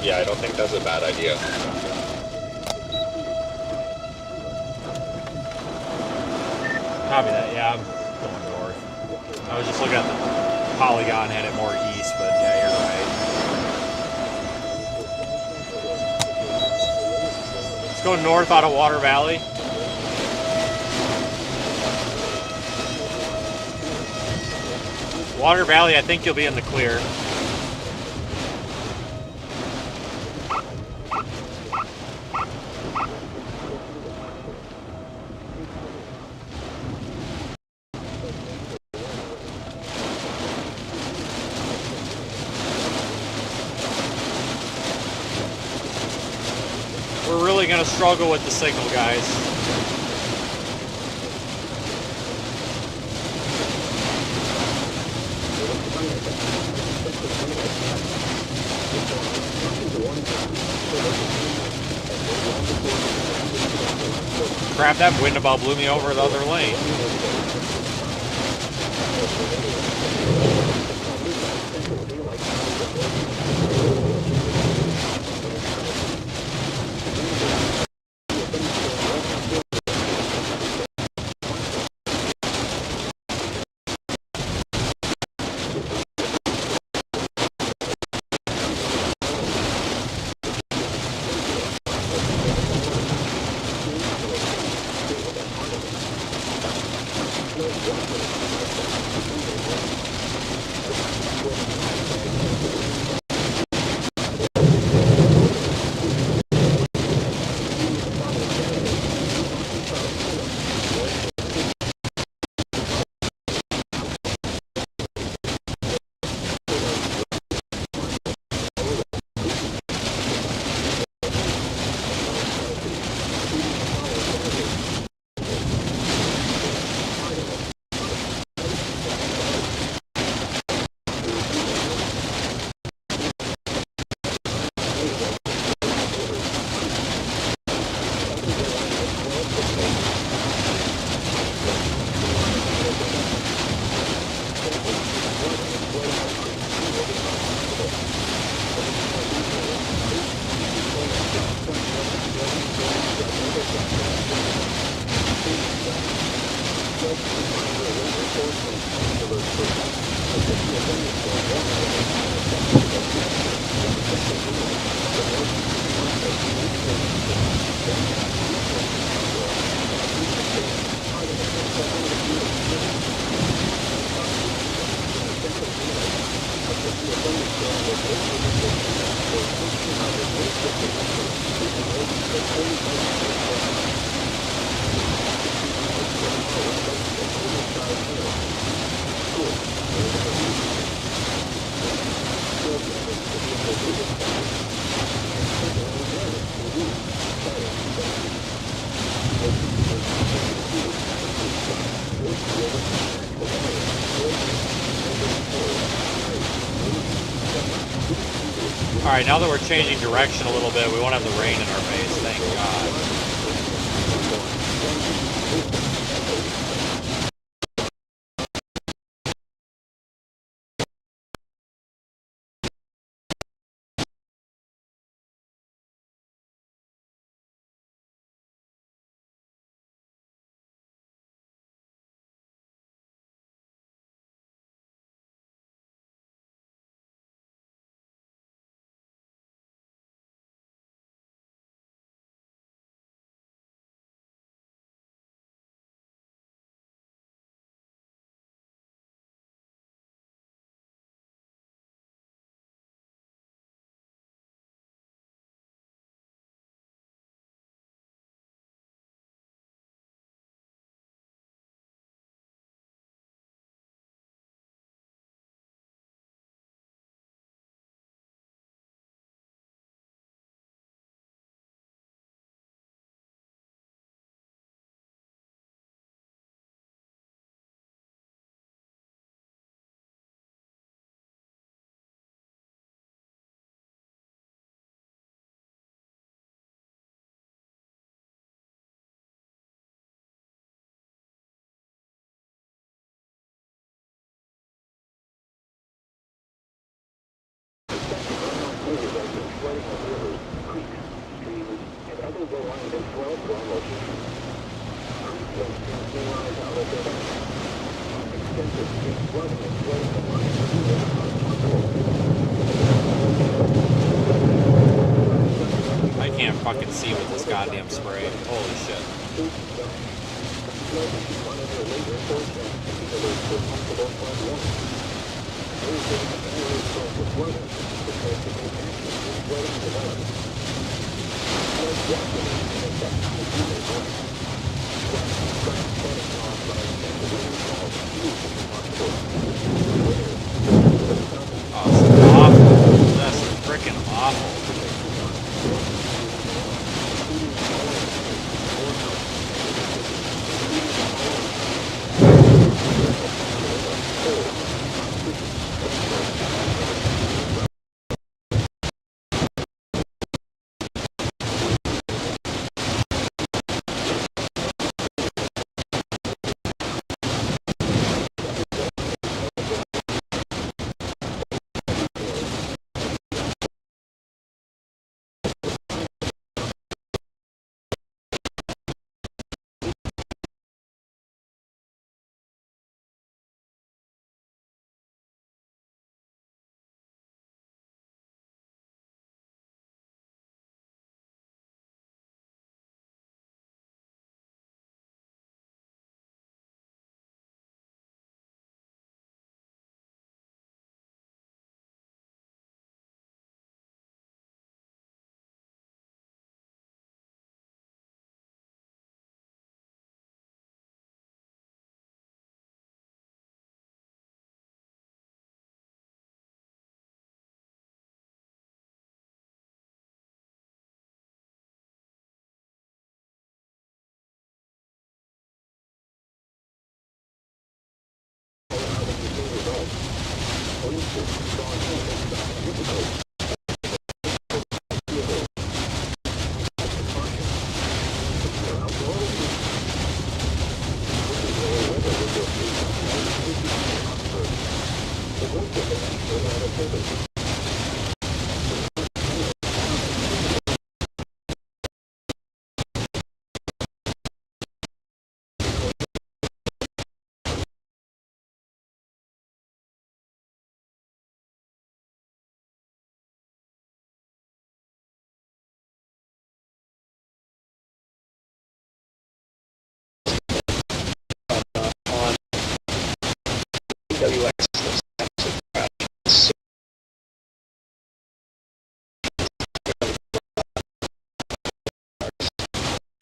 Yeah, I don't think that's a bad idea.
Copy that, yeah, I'm going north. I was just looking at the polygon, had it more east, but yeah, you're right. Let's go north out of Water Valley. Water Valley, I think you'll be in the clear. We're really going to struggle with the signal, guys. Crap, that wind about blew me over the other lane. Alright, now that we're changing direction a little bit, we won't have the rain in our face, thank God. I can't fucking see with this goddamn spray. Holy shit. Oh, it's awful. That's freaking awful.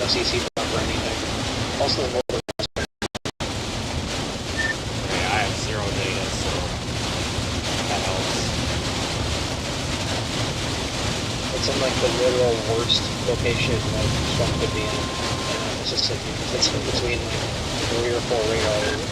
CC drop or anything. Also, the mobile.
Okay, I have 0 data, so that helps.
It's in like the literal worst location that Trump could be in Mississippi. It's in between like 3 or 4 radars.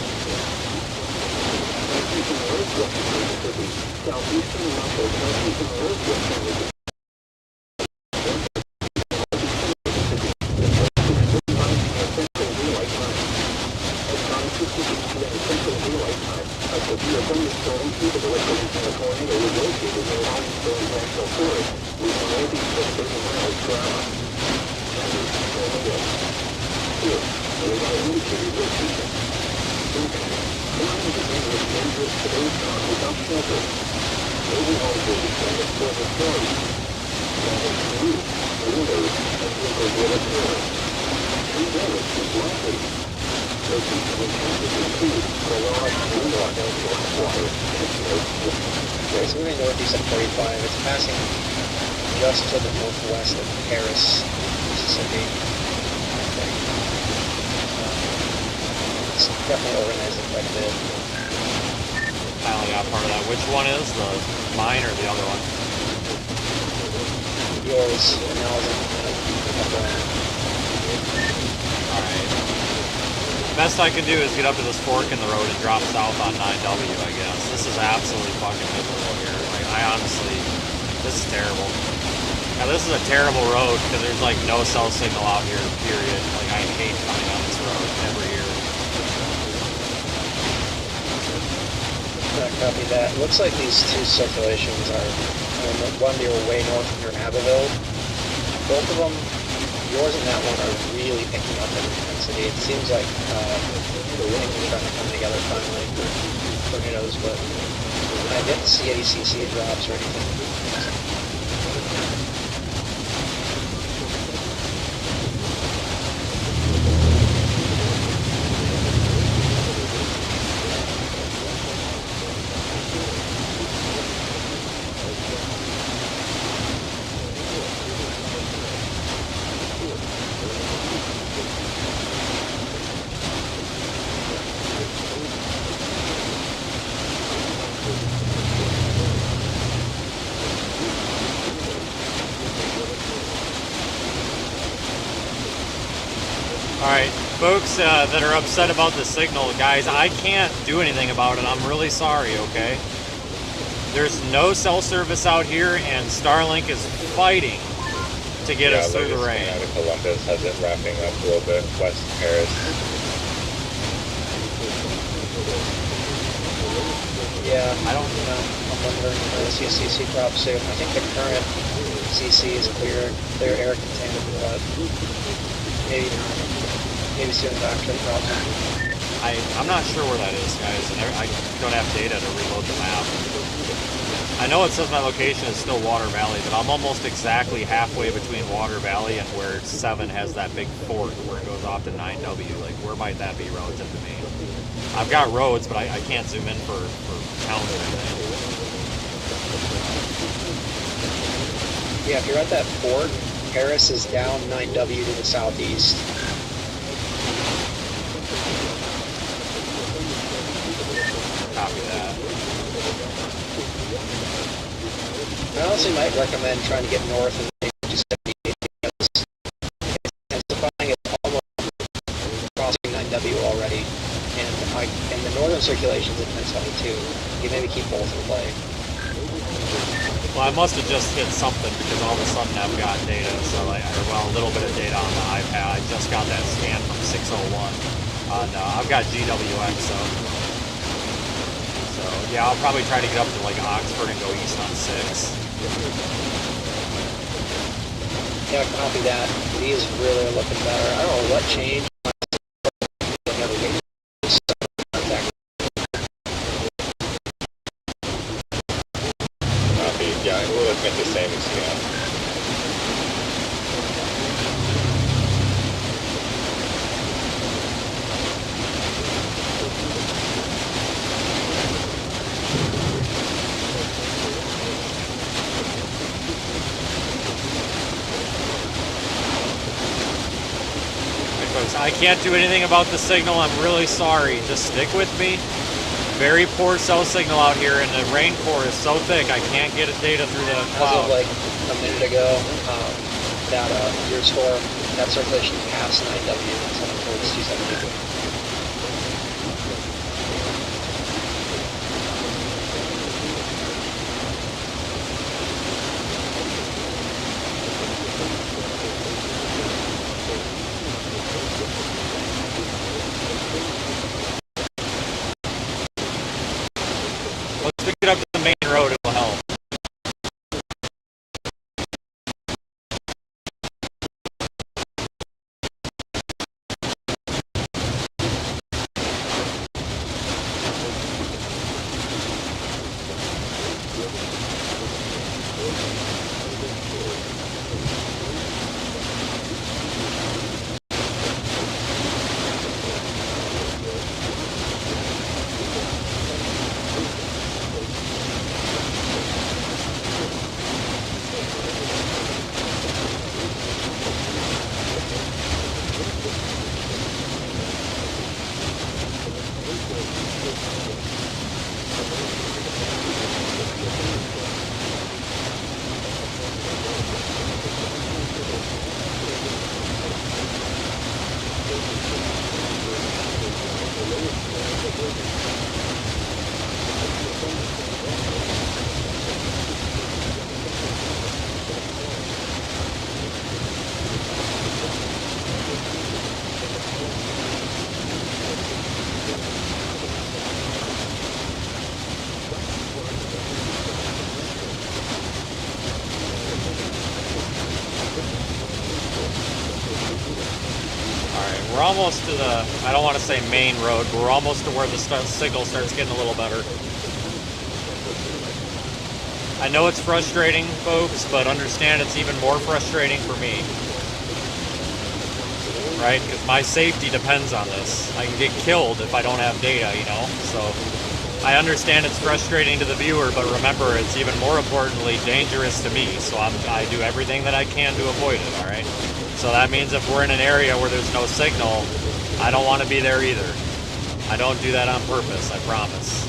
It's moving northeast at 45. It's passing just to the northwest of Paris, Mississippi. It's definitely organized and affected.
I only got part of that. Which one is the mine or the other one?
Yours, and now is upper end.
Alright. Best I can do is get up to this fork in the road and drop south on 9W, I guess. This is absolutely fucking miserable here. Like, I honestly, this is terrible. Now, this is a terrible road because there's like no cell signal out here, period. Like, I hate coming on this road every year.
Copy that. It looks like these two circulations are, one you're way north of your Abbeville. Both of them, yours and that one, are really picking up in intensity. It seems like things are starting to come together finally. tornadoes, but I didn't see any CC drops or anything.
Alright, folks that are upset about the signal, guys, I can't do anything about it. I'm really sorry, okay? There's no cell service out here, and Starlink is fighting to get us through the rain.
Out of Columbus has it wrapping up a little bit west of Paris.
Yeah, I don't know. I'm wondering if we'll see a CC drop soon. I think the current CC is clear air containment, but maybe not. Maybe soon after the problem.
I'm not sure where that is, guys, and I don't have data to reload the map. I know it says my location is still Water Valley, but I'm almost exactly halfway between Water Valley and where 7 has that big fork where it goes off to 9W. Like, where might that be relative to me? I've got roads, but I can't zoom in for towns or anything.
Yeah, if you're at that fork, Paris is down 9W to the southeast.
Copy that.
I honestly might recommend trying to get north and maybe just because Intensifying is almost crossing 9W already, and the northern circulation is Intensifying too. You maybe keep both in play.
Well, I must have just hit something because all of a sudden I've got data. So, a little bit of data on the iPad. I just got that scan from 601. I've got GWX, so yeah, I'll probably try to get up to like Oxford and go east on 6.
Yeah, copy that. These really are looking better. I don't know what changed.
Yeah, we're looking at the same scan.
Folks, I can't do anything about the signal. I'm really sorry. Just stick with me. Very poor cell signal out here, and the rain core is so thick I can't get data through the cloud.
As of like a minute ago, that your storm, that circulation passed 9W, it's heading towards 272.
Let's pick it up to the main road, it will help. almost to the, I don't want to say main road, but we're almost to where the signal starts getting a little better. I know it's frustrating, folks, but understand it's even more frustrating for me. Right? Because my safety depends on this. I can get killed if I don't have data, you know? So I understand it's frustrating to the viewer, but remember, it's even more importantly dangerous to me. So I do everything that I can to avoid it, all right? So that means if we're in an area where there's no signal, I don't want to be there either. I don't do that on purpose, I promise.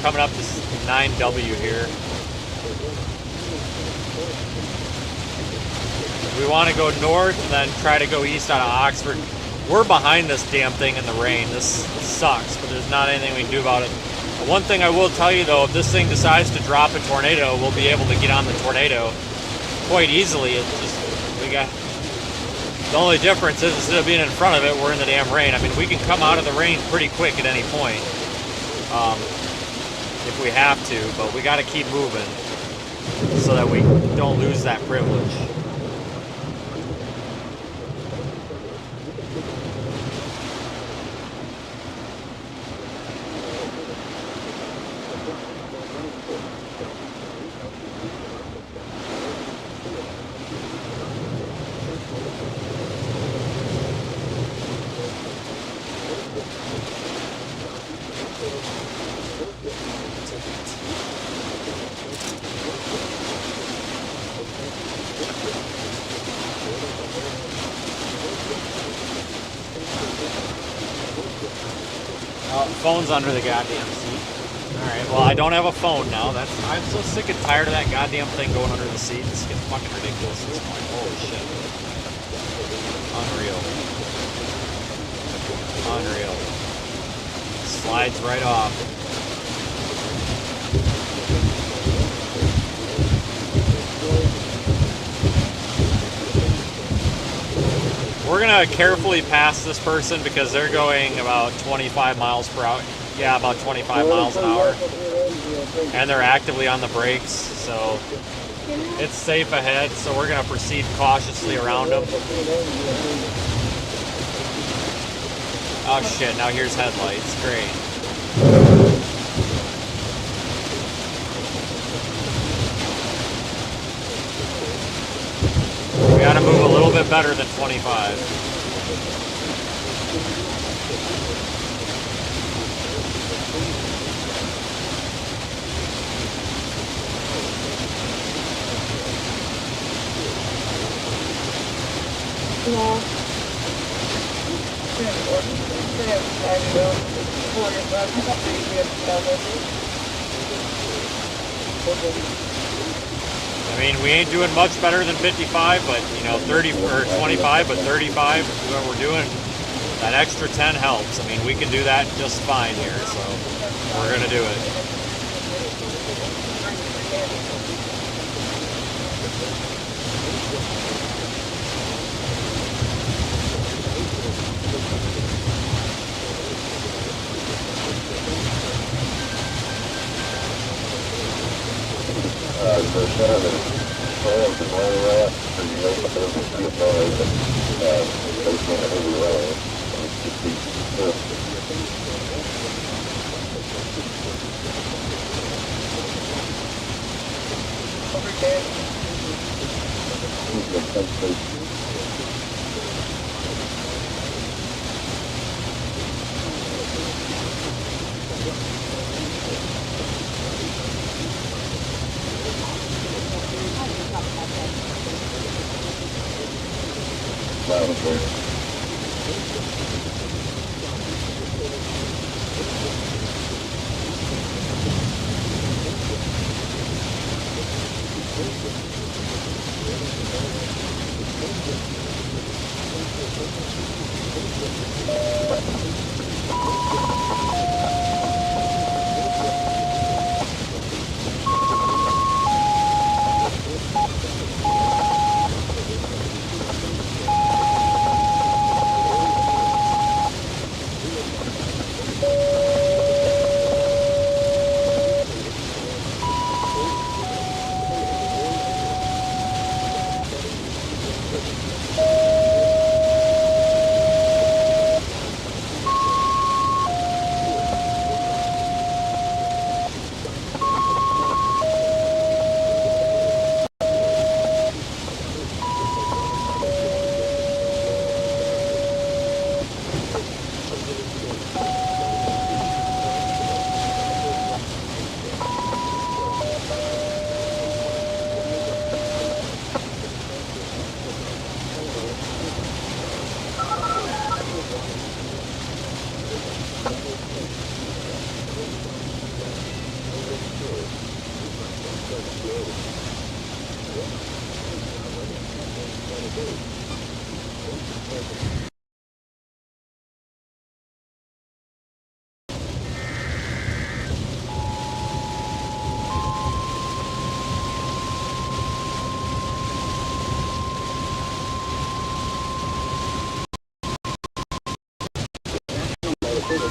Coming up to 9W here. We want to go north and then try to go east out of Oxford. We're behind this damn thing in the rain. This sucks, but there's not anything we can do about it. One thing I will tell you though, if this thing decides to drop a tornado, we'll be able to get on the tornado quite easily. It's just, the only difference is instead of being in front of it, we're in the damn rain. I mean, we can come out of the rain pretty quick at any point. If we have to, but we got to keep moving so that we don't lose that privilege. Phone's under the goddamn seat. Alright, well I don't have a phone now. I'm so sick and tired of that goddamn thing going under the seat. It's getting fucking ridiculous at this point. Holy shit. Unreal. Unreal. Slides right off. We're gonna carefully pass this person because they're going about 25 miles per hour. Yeah, about 25 miles an hour. And they're actively on the brakes, so it's safe ahead, so we're gonna proceed cautiously around them. Oh shit, now here's headlights, great. We gotta move a little bit better than 25. I mean, we ain't doing much better than 55, but, you know, 30 or 25, but 35 is what we're doing. That extra 10 helps. I mean, we can do that just fine here, so we're going to do it.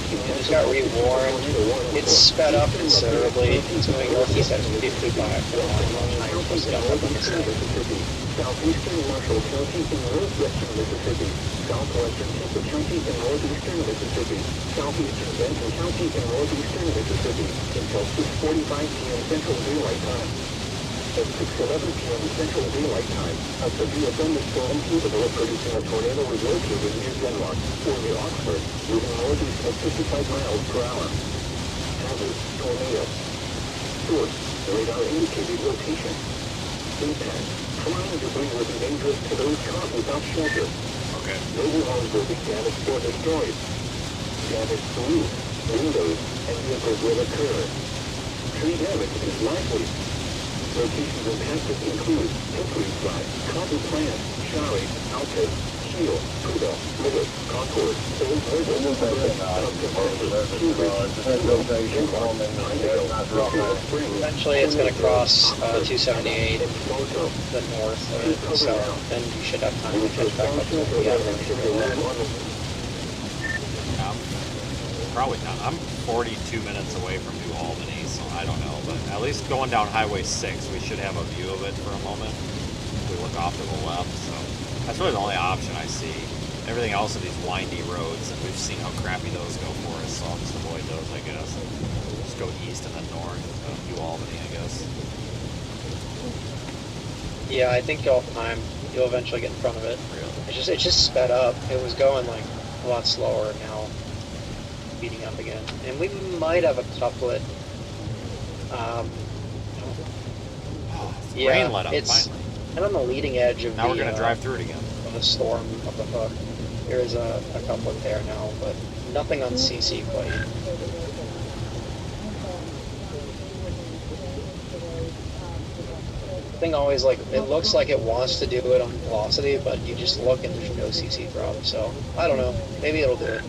It just got rewarned. It's sped up considerably. It's moving northeast at 55. Posted up on this thing.
Southeastern Marshall County in northwestern Mississippi. Southwestern Temple County in northeastern Mississippi. Southeastern Benton County in northeastern Mississippi until 6:45 p.m. Central Daylight Time. At 6:11 p.m. Central Daylight Time, a severe thunderstorm capable of producing a tornado is located near Denmark, or near Oxford, moving northeast at 55 miles per hour. Hazard, tornado. Source, radar indicated location. Impact, flying debris will be dangerous to those caught without shelter.
Okay.
No homes will be damaged or destroyed. Damage to roofs, windows, and vehicles will occur. Tree damage is likely. Locations impacted include Hickory Flat, Cotton Plant, Shari, Altus, Shield, Tupelo, Little, Concord, Old
Eventually it's going to cross 278 the north of it, so then you should have time to catch back up to the average.
Probably not. I'm 42 minutes away from New Albany, so I don't know. But at least going down Highway 6, we should have a view of it for a moment. If we look off to the left, so that's really the only option I see. Everything else are these windy roads, and we've seen how crappy those go for us, so I'll just avoid those, I guess. Just go east and then north of New Albany, I guess.
Yeah, I think you'll eventually get in front of it.
Really?
It just sped up. It was going like a lot slower now. Speeding up again, and we might have a couplet. Yeah,
rain let up,
it's
finally.
kind of on the leading edge of
now we're going to drive through it again.
Of the storm of the hook. There is a couplet there now, but nothing on CC quite. Thing always like it looks like it wants to do it on velocity, but you just look and there's no CC drop. So I don't know. Maybe it'll do it.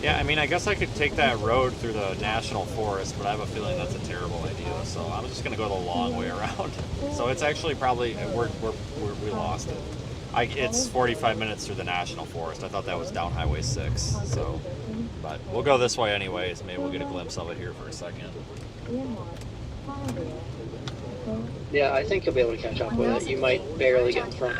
Yeah, I mean, I guess I could take that road through the national forest, but I have a feeling that's a terrible idea. So I'm just going to go the long way around. So it's actually probably we lost it. It's 45 minutes through the national forest. I thought that was down Highway 6. So, but we'll go this way anyways. Maybe we'll get a glimpse of it here for a second.
Yeah, I think you'll be able to catch up with it. You might barely get in front.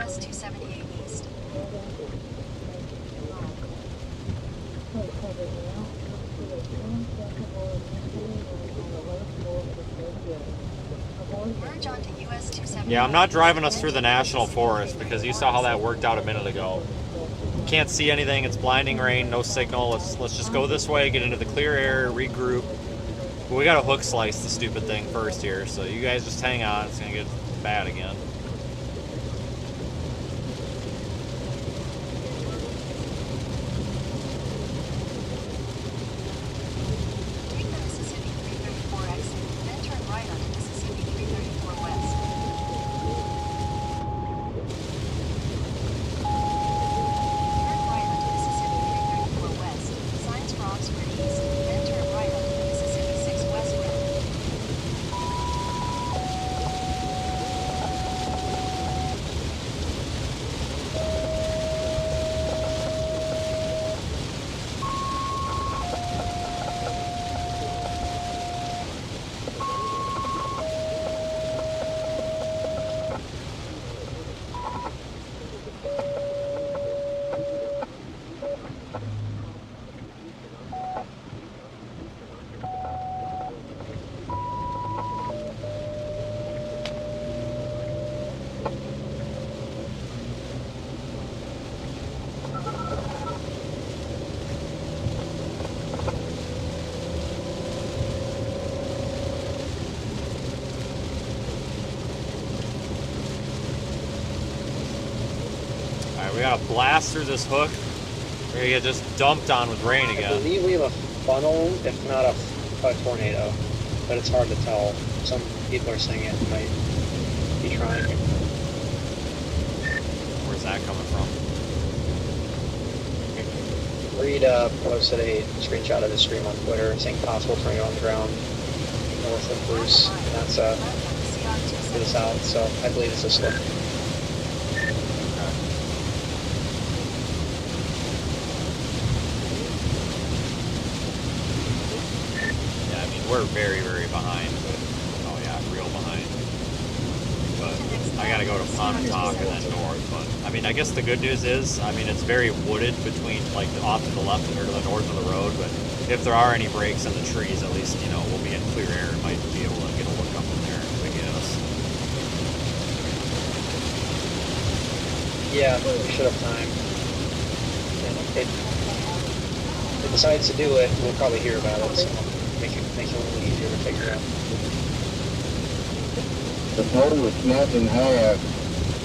Yeah, I'm not driving us through the national forest because you saw how that worked out a minute ago. Can't see anything. It's blinding rain, no signal. Let's just go this way, get into the clear air, regroup. But we got to hook slice the stupid thing first here, so you guys just hang on. It's gonna get bad again. We got to blast through this hook. We're going to get just dumped on with rain again.
I believe we have a funnel, if not a tornado, but it's hard to tell. Some people are saying it might be trying.
Where's that coming from?
Reed posted a screenshot of the stream on Twitter saying possible tornado on the ground north of Bruce. And that's to the south, so I believe it's a slip.
we're very, very behind. But, oh yeah, real behind. But I gotta go to Pontotoc and then north. But I mean, I guess the good news is, I mean, it's very wooded between like off to the left or to the north of the road. But if there are any breaks in the trees, at least you know we'll be in clear air and might be able to get a look up from there, I guess.
Yeah, we should have time. And if it decides to do it, we'll probably hear about it, so make it a little easier to figure out.
The pole was snapped in half,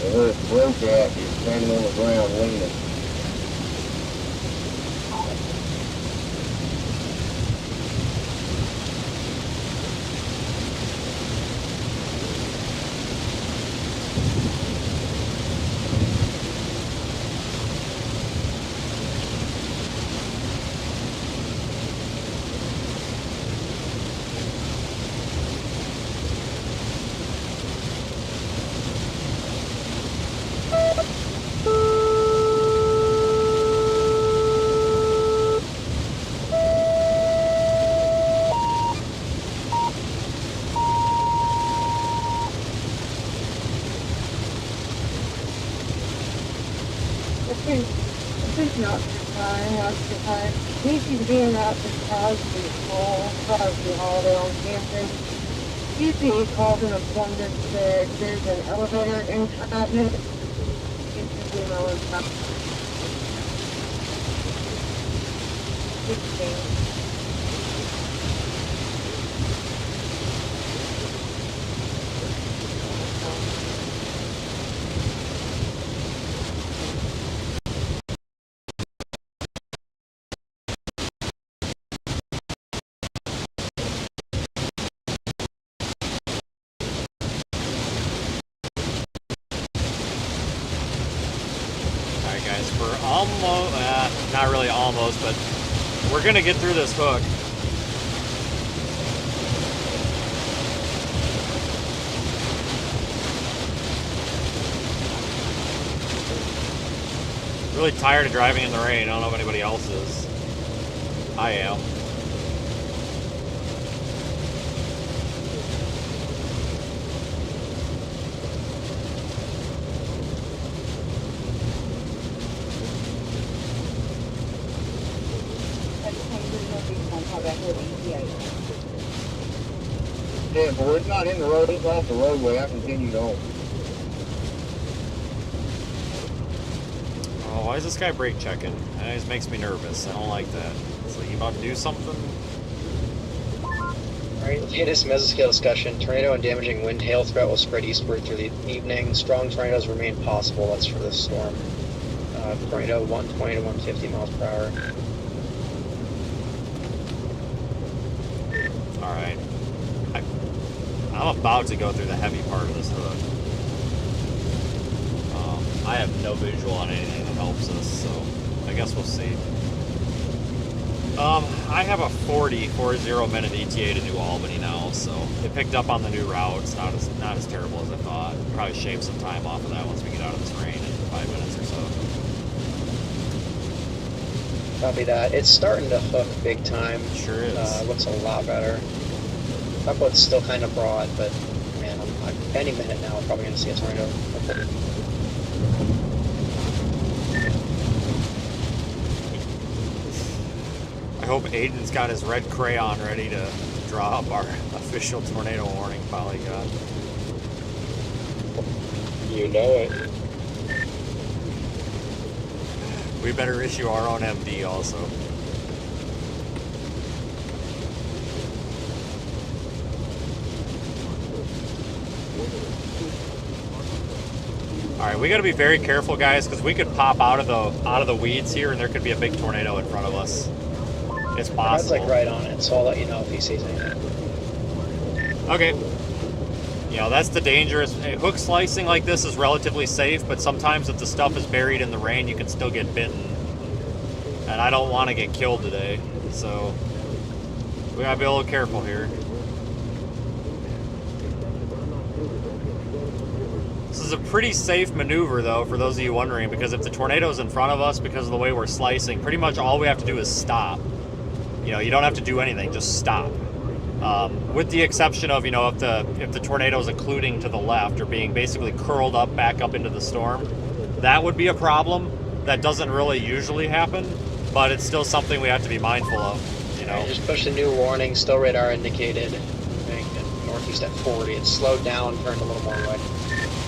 and where it broke at is standing on the ground leaning.
This is not occupied. He's being out to Crosby Hall, Crosby Holiday on campus. UP called an abundance that there's an elevator in traffic. It's a demo and stuff. 16.
We're almost, not really almost, but we're gonna get through this hook. Really tired of driving in the rain. I don't know if anybody else is. I am.
Yeah, but it's not in the road, it's off the roadway. I continued on.
Oh, why is this guy brake checking? That always makes me nervous. I don't like that. It's like, you about to do something?
Alright, latest mesoscale discussion. Tornado and damaging wind hail threat will spread eastward through the evening. Strong tornadoes remain possible. That's for this storm. Tornado 120 to 150 miles per hour.
Alright. I'm about to go through the heavy part of this hook. I have no visual on anything that helps us, so I guess we'll see. I have a 40 minute ETA to New Albany now, so it picked up on the new route. It's not as terrible as I thought. Probably shave some time off of that once we get out of this rain in 5 minutes or so.
Copy that. It's starting to hook big time.
It sure is.
Looks a lot better. Upwood's still kind of broad, but man, any minute now, I'm probably going to see a tornado.
I hope Aiden's got his red crayon ready to draw up our official tornado warning polygon.
You know it.
We better issue our own MD also. All right, we got to be very careful, guys, because we could pop out of the weeds here, and there could be a big tornado in front of us. It's possible.
That's like right on it, so I'll let you know if he sees anything.
Okay. You know, that's the dangerous. Hook slicing like this is relatively safe, but sometimes if the stuff is buried in the rain, you can still get bitten. And I don't want to get killed today, so we gotta be a little careful here. This is a pretty safe maneuver, though, for those of you wondering, because if the tornado's in front of us, because of the way we're slicing, pretty much all we have to do is stop. You know, you don't have to do anything, just stop. With the exception of, you know, if the tornado is occluding to the left or being basically curled up back up into the storm, that would be a problem. That doesn't really usually happen, but it's still something we have to be mindful of, you know.
Just push the new warning, still radar indicated. Northeast at 40. It's slowed down, turned a little more right.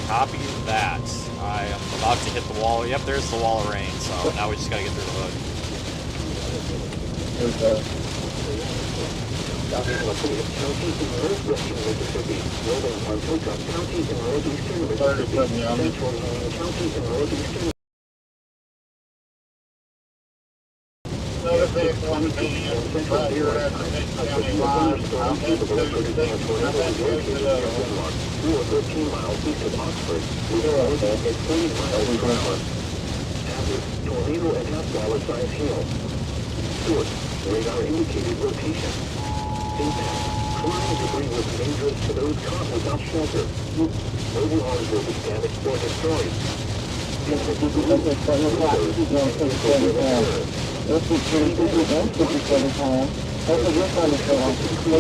Copy that. I am about to hit the wall. Yep, there's the wall of rain, so now we just gotta get through the hood.
Another vehicle on the median, right here at the county line. I'll get to the
We are 13 miles east of Oxford. We are moving at 40 miles per hour. Hazard, tornado and half-dollar-size hail. Source, radar indicated rotation. Impact, flying debris was dangerous to those caught without shelter. Mobile homes will be damaged or destroyed.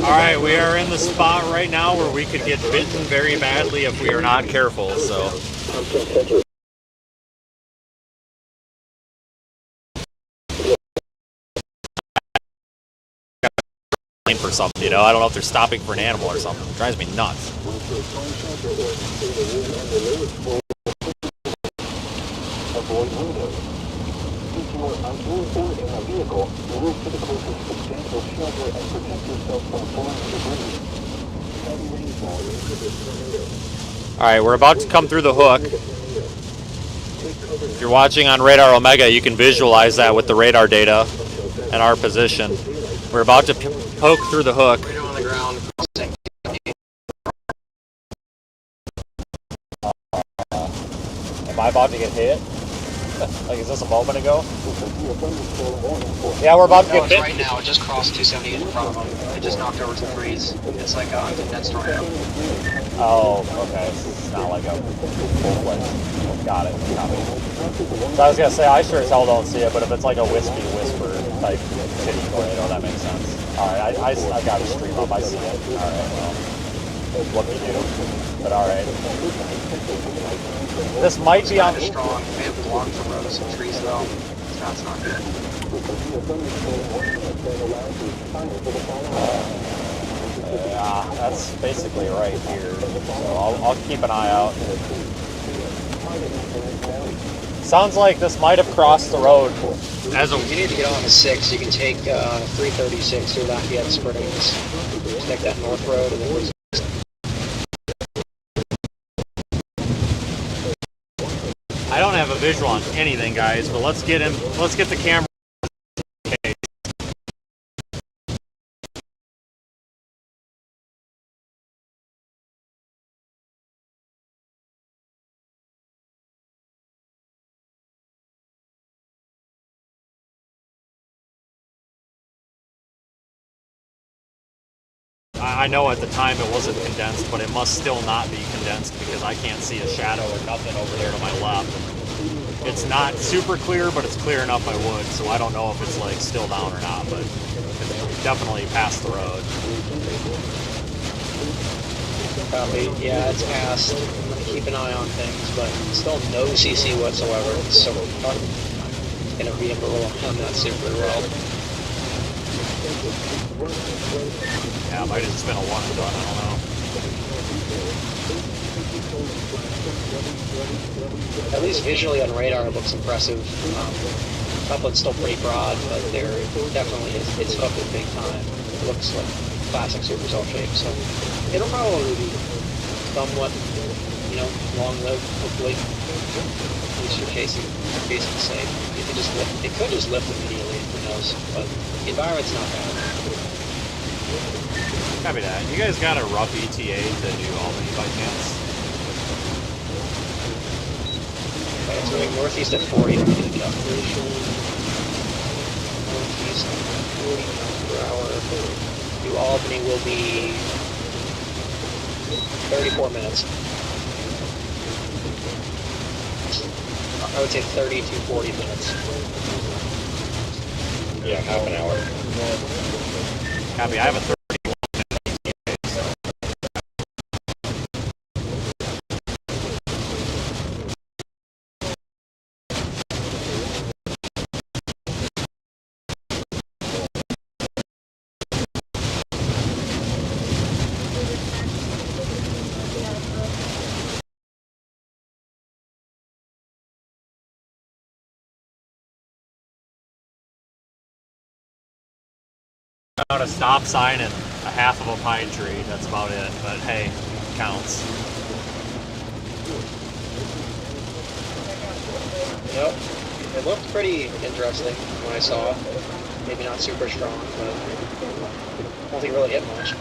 Alright, we are in the spot right now where we could get bitten very badly if we are not careful, so. For something, you know, I don't know if they're stopping for an animal or something. It drives me nuts.
Avoid windows. If you are outdoors or in a vehicle, move to the closest substantial shelter and protect yourself from falling debris. Heavy rainfall into this tornado.
Alright, we're about to come through the hook. If you're watching on Radar Omega, you can visualize that with the radar data and our position. We're about to poke through the hook.
Radar on the ground.
Am I about to get hit? Like, is this a moment ago? Yeah, we're about to get hit.
Right now, it just crossed 278 in front of them. It just knocked over 2-3s. It's like a condensed tornado.
Oh, okay. It's not like a full-fledged. Got it. Got it. So I was gonna say, I sure as hell don't see it, but if it's like a wispy whisper type city tornado, that makes sense. Alright, I got a stream up, I see it. Alright, well, what we do. But alright. This might be on...
strong. They have blocked the road of some trees, though. That's not good.
Yeah, that's basically right here. So I'll keep an eye out. Sounds like this might have crossed the road.
As you need to get on the 6, you can take 336 through Lafayette Springs. Just take that north road and then
I don't have a visual on anything, guys, but let's get the camera. Okay. I know at the time it wasn't condensed, but it must still not be condensed because I can't see a shadow or nothing over there to my left. It's not super clear, but it's clear enough I would, so I don't know if it's like still down or not, but it's definitely past the road.
probably, yeah, it's past. I'm gonna keep an eye on things, but still no CC whatsoever. So it's gonna be able to run that super well.
Yeah, it might have just been a one and done, I don't know.
At least visually on radar it looks impressive. Couplet's still pretty broad, but they're definitely, it's hooked at big time. It looks like classic super cell shape, so it'll probably be somewhat, long-lived, hopefully. At least your casing safe. It could just lift immediately, who knows, but the environment's not bad.
Copy that. You guys got a rough ETA to New Albany by chance?
Okay, it's moving northeast at 40. I'm getting calculation. Northeast at 40 miles per hour. New Albany will be 34 minutes. I would say 30 to 40 minutes.
Yeah, half an hour.
Copy. I have a 31 minute Out a stop sign and a half of a pine tree. That's about it. But hey, counts.
Yep. It looked pretty interesting when I saw it. Maybe not super strong, but I don't think it really hit much.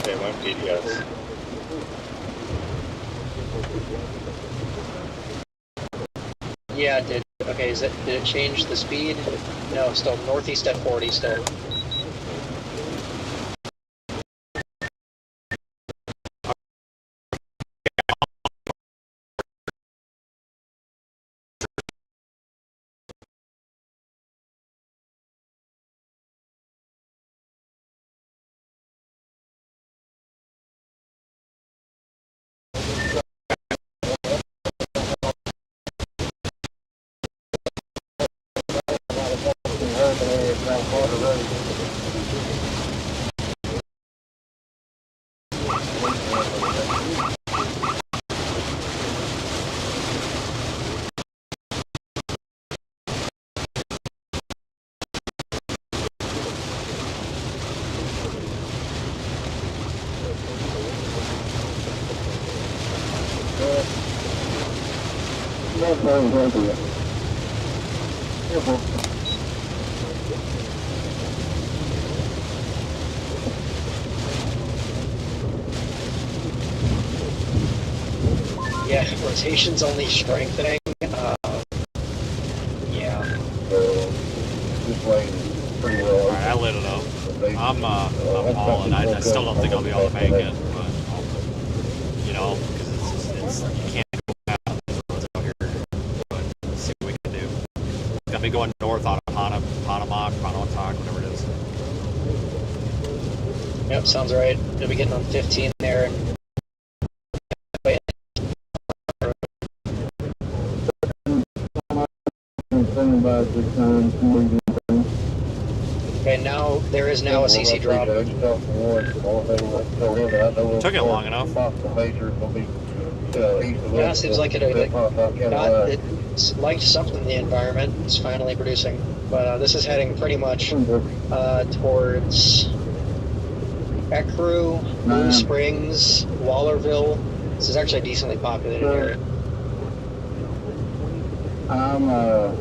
They went PDS.
Yeah, it did. Okay, did it change the speed? No, still northeast at 40 still. Yeah, rotation's only strengthening. Yeah.
This lane is pretty well.
Alright, I lit it up. I'm hauling. I still don't think I'll be able to make it, but you know, because you can't go past these roads out here. But let's see what we can do. Got me going north out of Pontotoc, whatever it is.
Yep, sounds right. You'll be getting on 15 there. Okay, now there is now a CC drop.
Took it long enough.
Yeah, seems like it liked something in the environment. It's finally producing. But this is heading pretty much towards Ecru, Blue Springs, Wallerville. This is actually a decently populated area.
I'm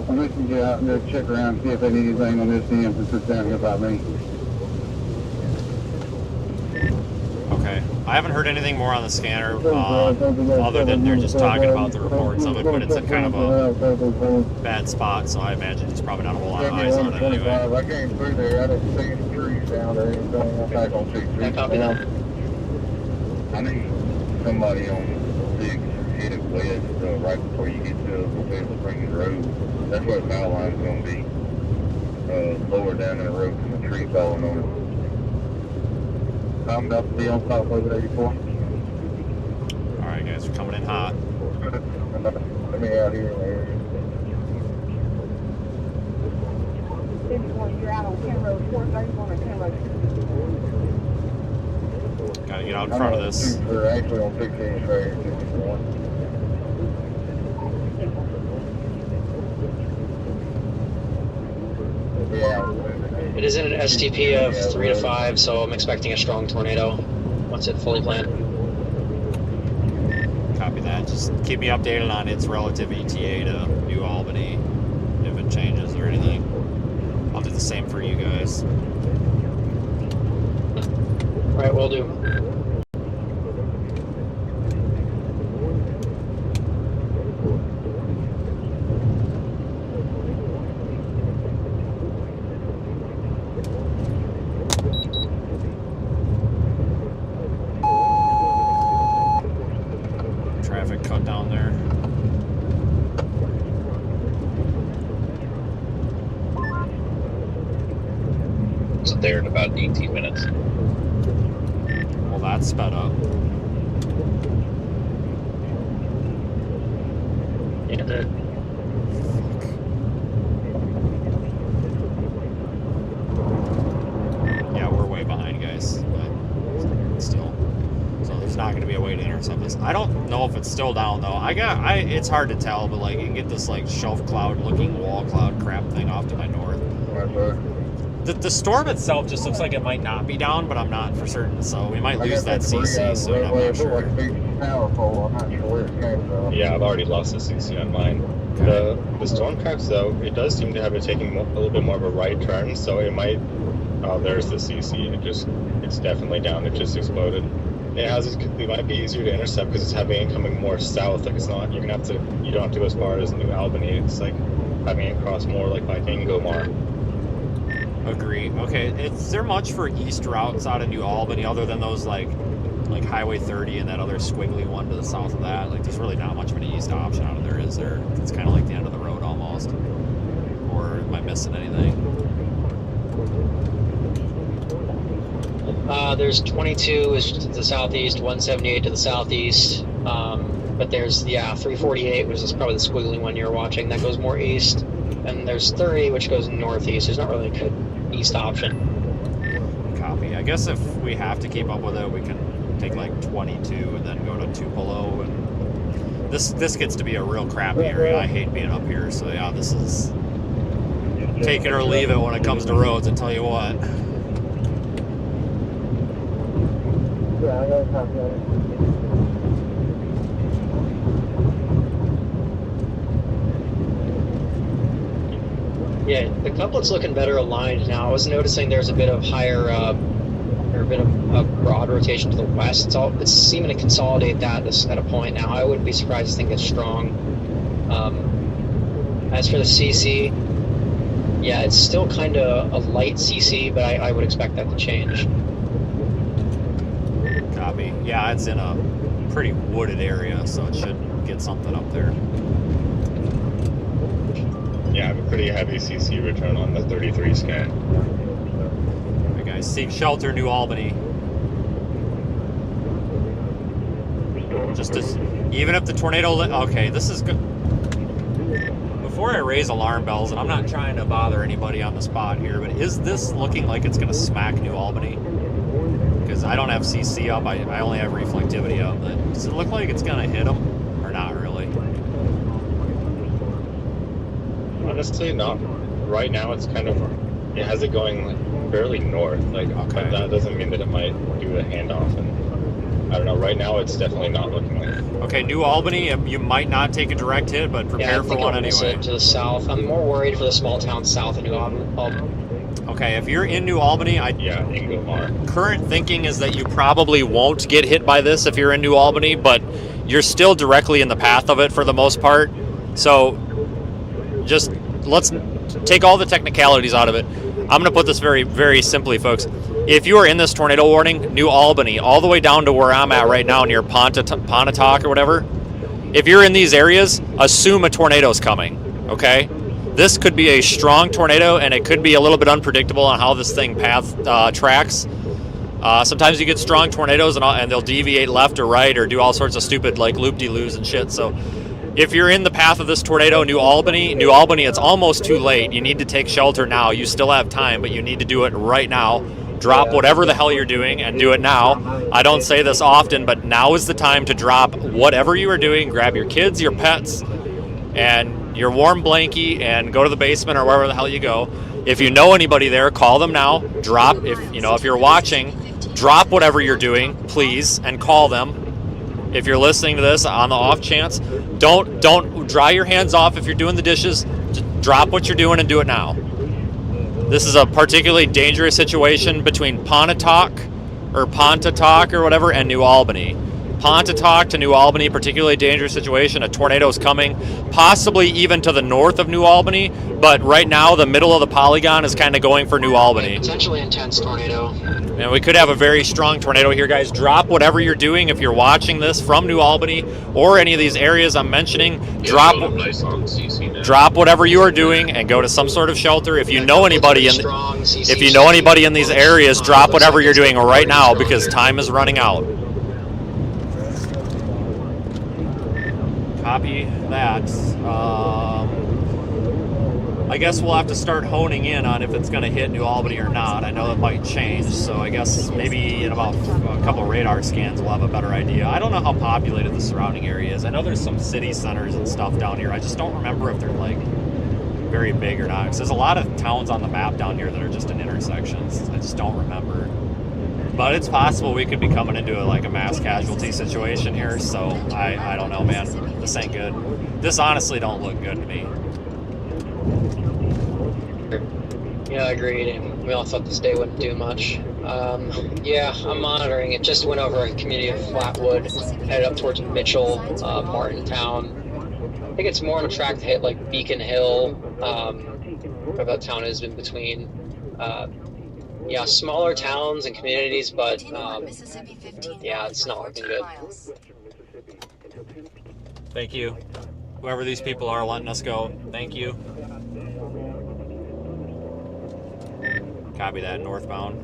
going to get out and go check around and see if they need anything on this end since it's down here by me.
Okay. I haven't heard anything more on the scanner other than they're just talking about the reports of it, but it's a kind of a bad spot, so I imagine there's probably not a whole lot of eyes on it anyway.
I came through there. I didn't see any trees down or anything. I'm back on 6
Yeah, copy that.
I need somebody on 6 hit it west right before you get to Tupelo Springs Road. That's where the foul line is going to be. Lower down in the road from the tree falling on it. I'm about to be on top of it 84.
Alright guys, we're coming in hot.
Let me out here in the area. You're out on 10 Road 431 or 10 Road 6.
Gotta get out in front of this.
We're actually on 16 straight 61. Yeah.
It is in an STP of 3 to 5, so I'm expecting a strong tornado once it's fully planned.
Copy that. Just keep me updated on its relative ETA to New Albany, if it changes or anything. I'll do the same for you guys.
Alright, will do.
Traffic cut down there.
It's there in about 18 minutes.
Well, that's sped up.
Yeah,
Yeah, we're way behind, guys. But still. So there's not going to be a way to intercept this. I don't know if it's still down, though. It's hard to tell, but, like, you can get this, like, shelf cloud-looking wall cloud crap thing off to my north. The storm itself just looks like it might not be down, but I'm not for certain. So we might lose that CC soon. I'm not sure.
Powerful. I'm not sure where it came from.
Yeah, I've already lost the CC on mine. The storm tracks though, it does seem to have it taking a little bit more of a right turn, so it might. Oh, there's the CC. It's definitely down. It just exploded. It might be easier to intercept because it's having it coming more south. Like it's not. You don't have to go as far as New Albany. It's like having it cross more like by Ingomar.
Agree. Okay, is there much for east routes out of New Albany other than those like Highway 30 and that other squiggly one to the south of that? Like, there's really not much of an east option out of there, is there? It's kind of like the end of the road almost. Or am I missing anything?
There's 22 is to the southeast, 178 to the southeast. But there's 348, which is probably the squiggly one you're watching. That goes more east. And there's 30, which goes northeast. There's not really a good east option.
Copy. I guess if we have to keep up with it, we can take like 22 and then go to Tupelo. And this gets to be a real crappy area. I hate being up here. So yeah, this is take it or leave it when it comes to roads. I tell you what.
Yeah, I got a copy of it.
Yeah, the couplet's looking better aligned now. I was noticing there's a bit of higher, or a bit of a broad rotation to the west. It's seeming to consolidate that at a point now. I wouldn't be surprised if this thing gets strong. As for the CC, yeah, it's still kind of a light CC, but I would expect that to change.
Copy. Yeah, it's in a pretty wooded area, so it should get something up there.
Yeah, I have a pretty heavy CC return on the 33 scan.
Hey guys, seek shelter, New Albany. Just as, even if the tornado, okay, this is good. Before I raise alarm bells, and I'm not trying to bother anybody on the spot here, but is this looking like it's going to smack New Albany? Because I don't have CC up, I only have reflectivity up. But does it look like it's going to hit them, or not really?
Honestly, not. Right now, it's kind of, it has it going like fairly north. Like,
okay.
But that doesn't mean that it might do a handoff. And I don't know. Right now, it's definitely not looking like it.
Okay, New Albany, you might not take a direct hit, but prepare for one anyway.
To the south. I'm more worried for the small town south of New Albany.
Okay, if you're in New Albany,
Ingomar.
Current thinking is that you probably won't get hit by this if you're in New Albany, but you're still directly in the path of it for the most part. So just let's take all the technicalities out of it. I'm going to put this very, very simply, folks. If you are in this tornado warning, New Albany, all the way down to where I'm at right now near Pontotoc or whatever, if you're in these areas, assume a tornado's coming, okay? This could be a strong tornado, and it could be a little bit unpredictable on how this thing tracks. Sometimes you get strong tornadoes, and they'll deviate left or right or do all sorts of stupid like loop-de-loos and shit. So if you're in the path of this tornado, New Albany, it's almost too late. You need to take shelter now. You still have time, but you need to do it right now. Drop whatever the hell you're doing and do it now. I don't say this often, but now is the time to drop whatever you are doing. Grab your kids, your pets, and your warm blankie and go to the basement or wherever the hell you go. If you know anybody there, call them now. Drop, if you're watching, drop whatever you're doing, please, and call them. If you're listening to this on the off chance, don't dry your hands off if you're doing the dishes. Just drop what you're doing and do it now. This is a particularly dangerous situation between Pontotoc or whatever and New Albany. Pontotoc to New Albany, particularly dangerous situation. A tornado's coming, possibly even to the north of New Albany, but right now the middle of the polygon is kind of going for New Albany.
Potentially intense tornado.
And we could have a very strong tornado here, guys. Drop whatever you're doing if you're watching this from New Albany or any of these areas I'm mentioning. Drop whatever you are doing and go to some sort of shelter. If you know anybody in these areas, drop whatever you're doing right now because time is running out. Copy that. I guess we'll have to start honing in on if it's going to hit New Albany or not. I know it might change, so I guess maybe in about a couple radar scans we'll have a better idea. I don't know how populated the surrounding area is. I know there's some city centers and stuff down here. I just don't remember if they're like very big or not. Because there's a lot of towns on the map down here that are just in intersections. I just don't remember. But it's possible we could be coming into a mass casualty situation here. So I don't know, man. This ain't good. This honestly don't look good to me.
Yeah, agreed. We all thought this day wouldn't do much. Yeah, I'm monitoring. It just went over a community of Flatwood, headed up towards Mitchell, Martintown. I think it's more on a track to hit like Beacon Hill, where that town is in between. Yeah, smaller towns and communities, but yeah, it's not looking good.
Thank you. Whoever these people are letting us go, thank you. Copy that, northbound.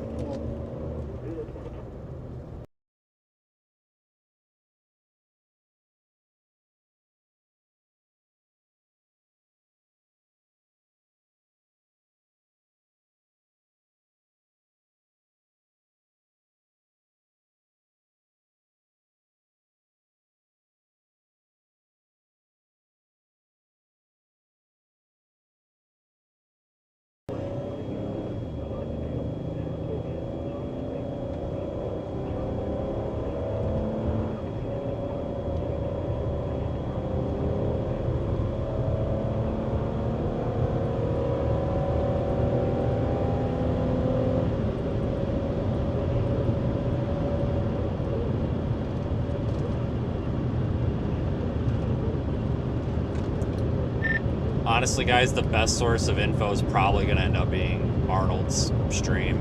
Honestly, guys, the best source of info is probably going to end up being Arnold's stream.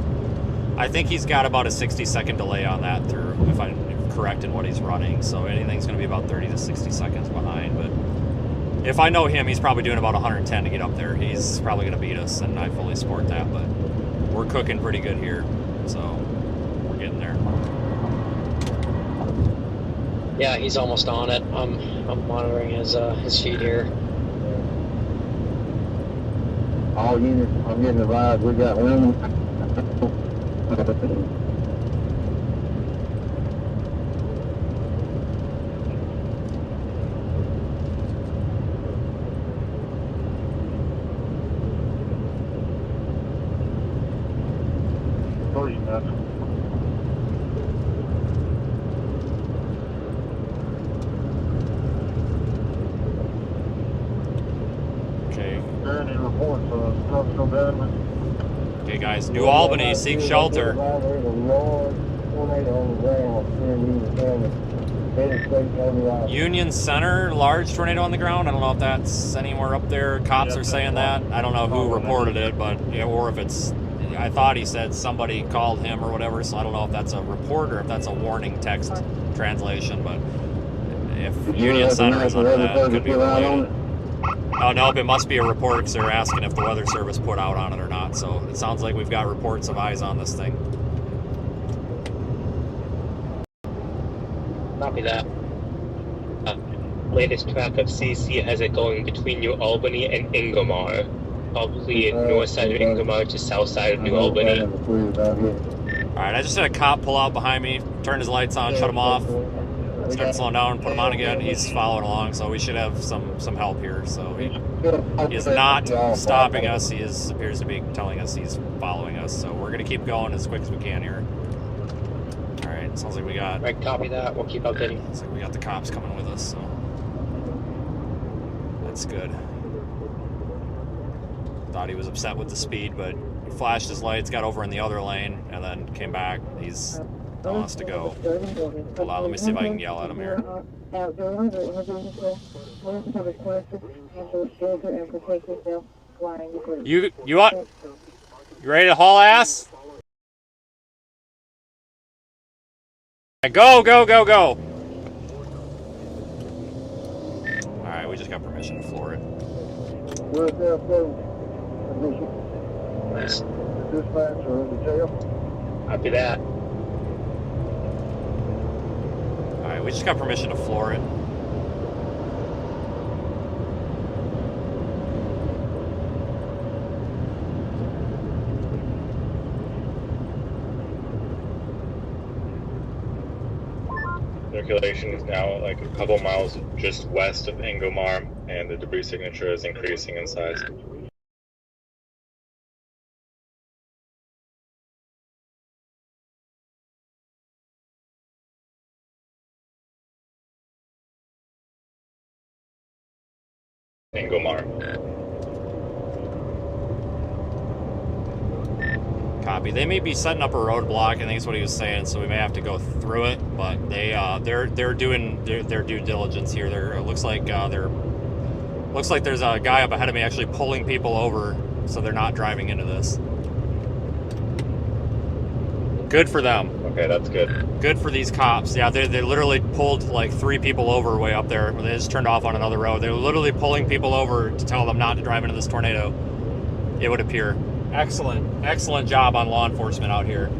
I think he's got about a 60-second delay on that through, if I'm correct in what he's running. So anything's going to be about 30 to 60 seconds behind. But if I know him, he's probably doing about 110 to get up there. He's probably going to beat us, and I fully support that. But we're cooking pretty good here, so we're getting there.
Yeah, he's almost on it. I'm monitoring his feed here.
All units, I'm getting the vibe. We got women.
Okay, guys, New Albany, seek shelter. Union Center, large tornado on the ground. I don't know if that's anywhere up there. Cops are saying that. I don't know who reported it, but or if it's. I thought he said somebody called him or whatever, so I don't know if that's a report or if that's a warning text translation. But if Union Center is under that, it could be related. Oh, nope, it must be a report because they're asking if the Weather Service put out on it or not. So it sounds like we've got reports of eyes on this thing.
Copy that.
Latest track of CC has it going between New Albany and Ingomar. Probably north side of Ingomar to south side of New Albany.
Alright, I just had a cop pull out behind me, turn his lights on, shut him off. Start slowing down, put him on again. He's following along, so we should have some help here. So he is not stopping us. He appears to be telling us he's following us. So we're gonna keep going as quick as we can here. All right, sounds like we got.
Right, copy that. We'll keep updating.
Looks like we got the cops coming with us, so that's good. Thought he was upset with the speed, but he flashed his lights, got over in the other lane, and then came back. He's telling us to go. Hold on, let me see if I can yell at him here. You what? You ready to haul ass? Go, go, go, go! Alright, we just got permission to floor it.
Nice.
Copy that.
Alright, we just got permission to floor it.
Circulation is now like a couple miles just west of Ingomar, and the debris signature is increasing in size. Ingomar.
Copy. They may be setting up a roadblock, I think that's what he was saying, so we may have to go through it. But they're doing their due diligence here. It looks like there's a guy up ahead of me actually pulling people over, so they're not driving into this. Good for them.
Okay, that's good.
Good for these cops. Yeah, they literally pulled like 3 people over way up there. They just turned off on another road. They were literally pulling people over to tell them not to drive into this tornado, it would appear. Excellent job on law enforcement out here.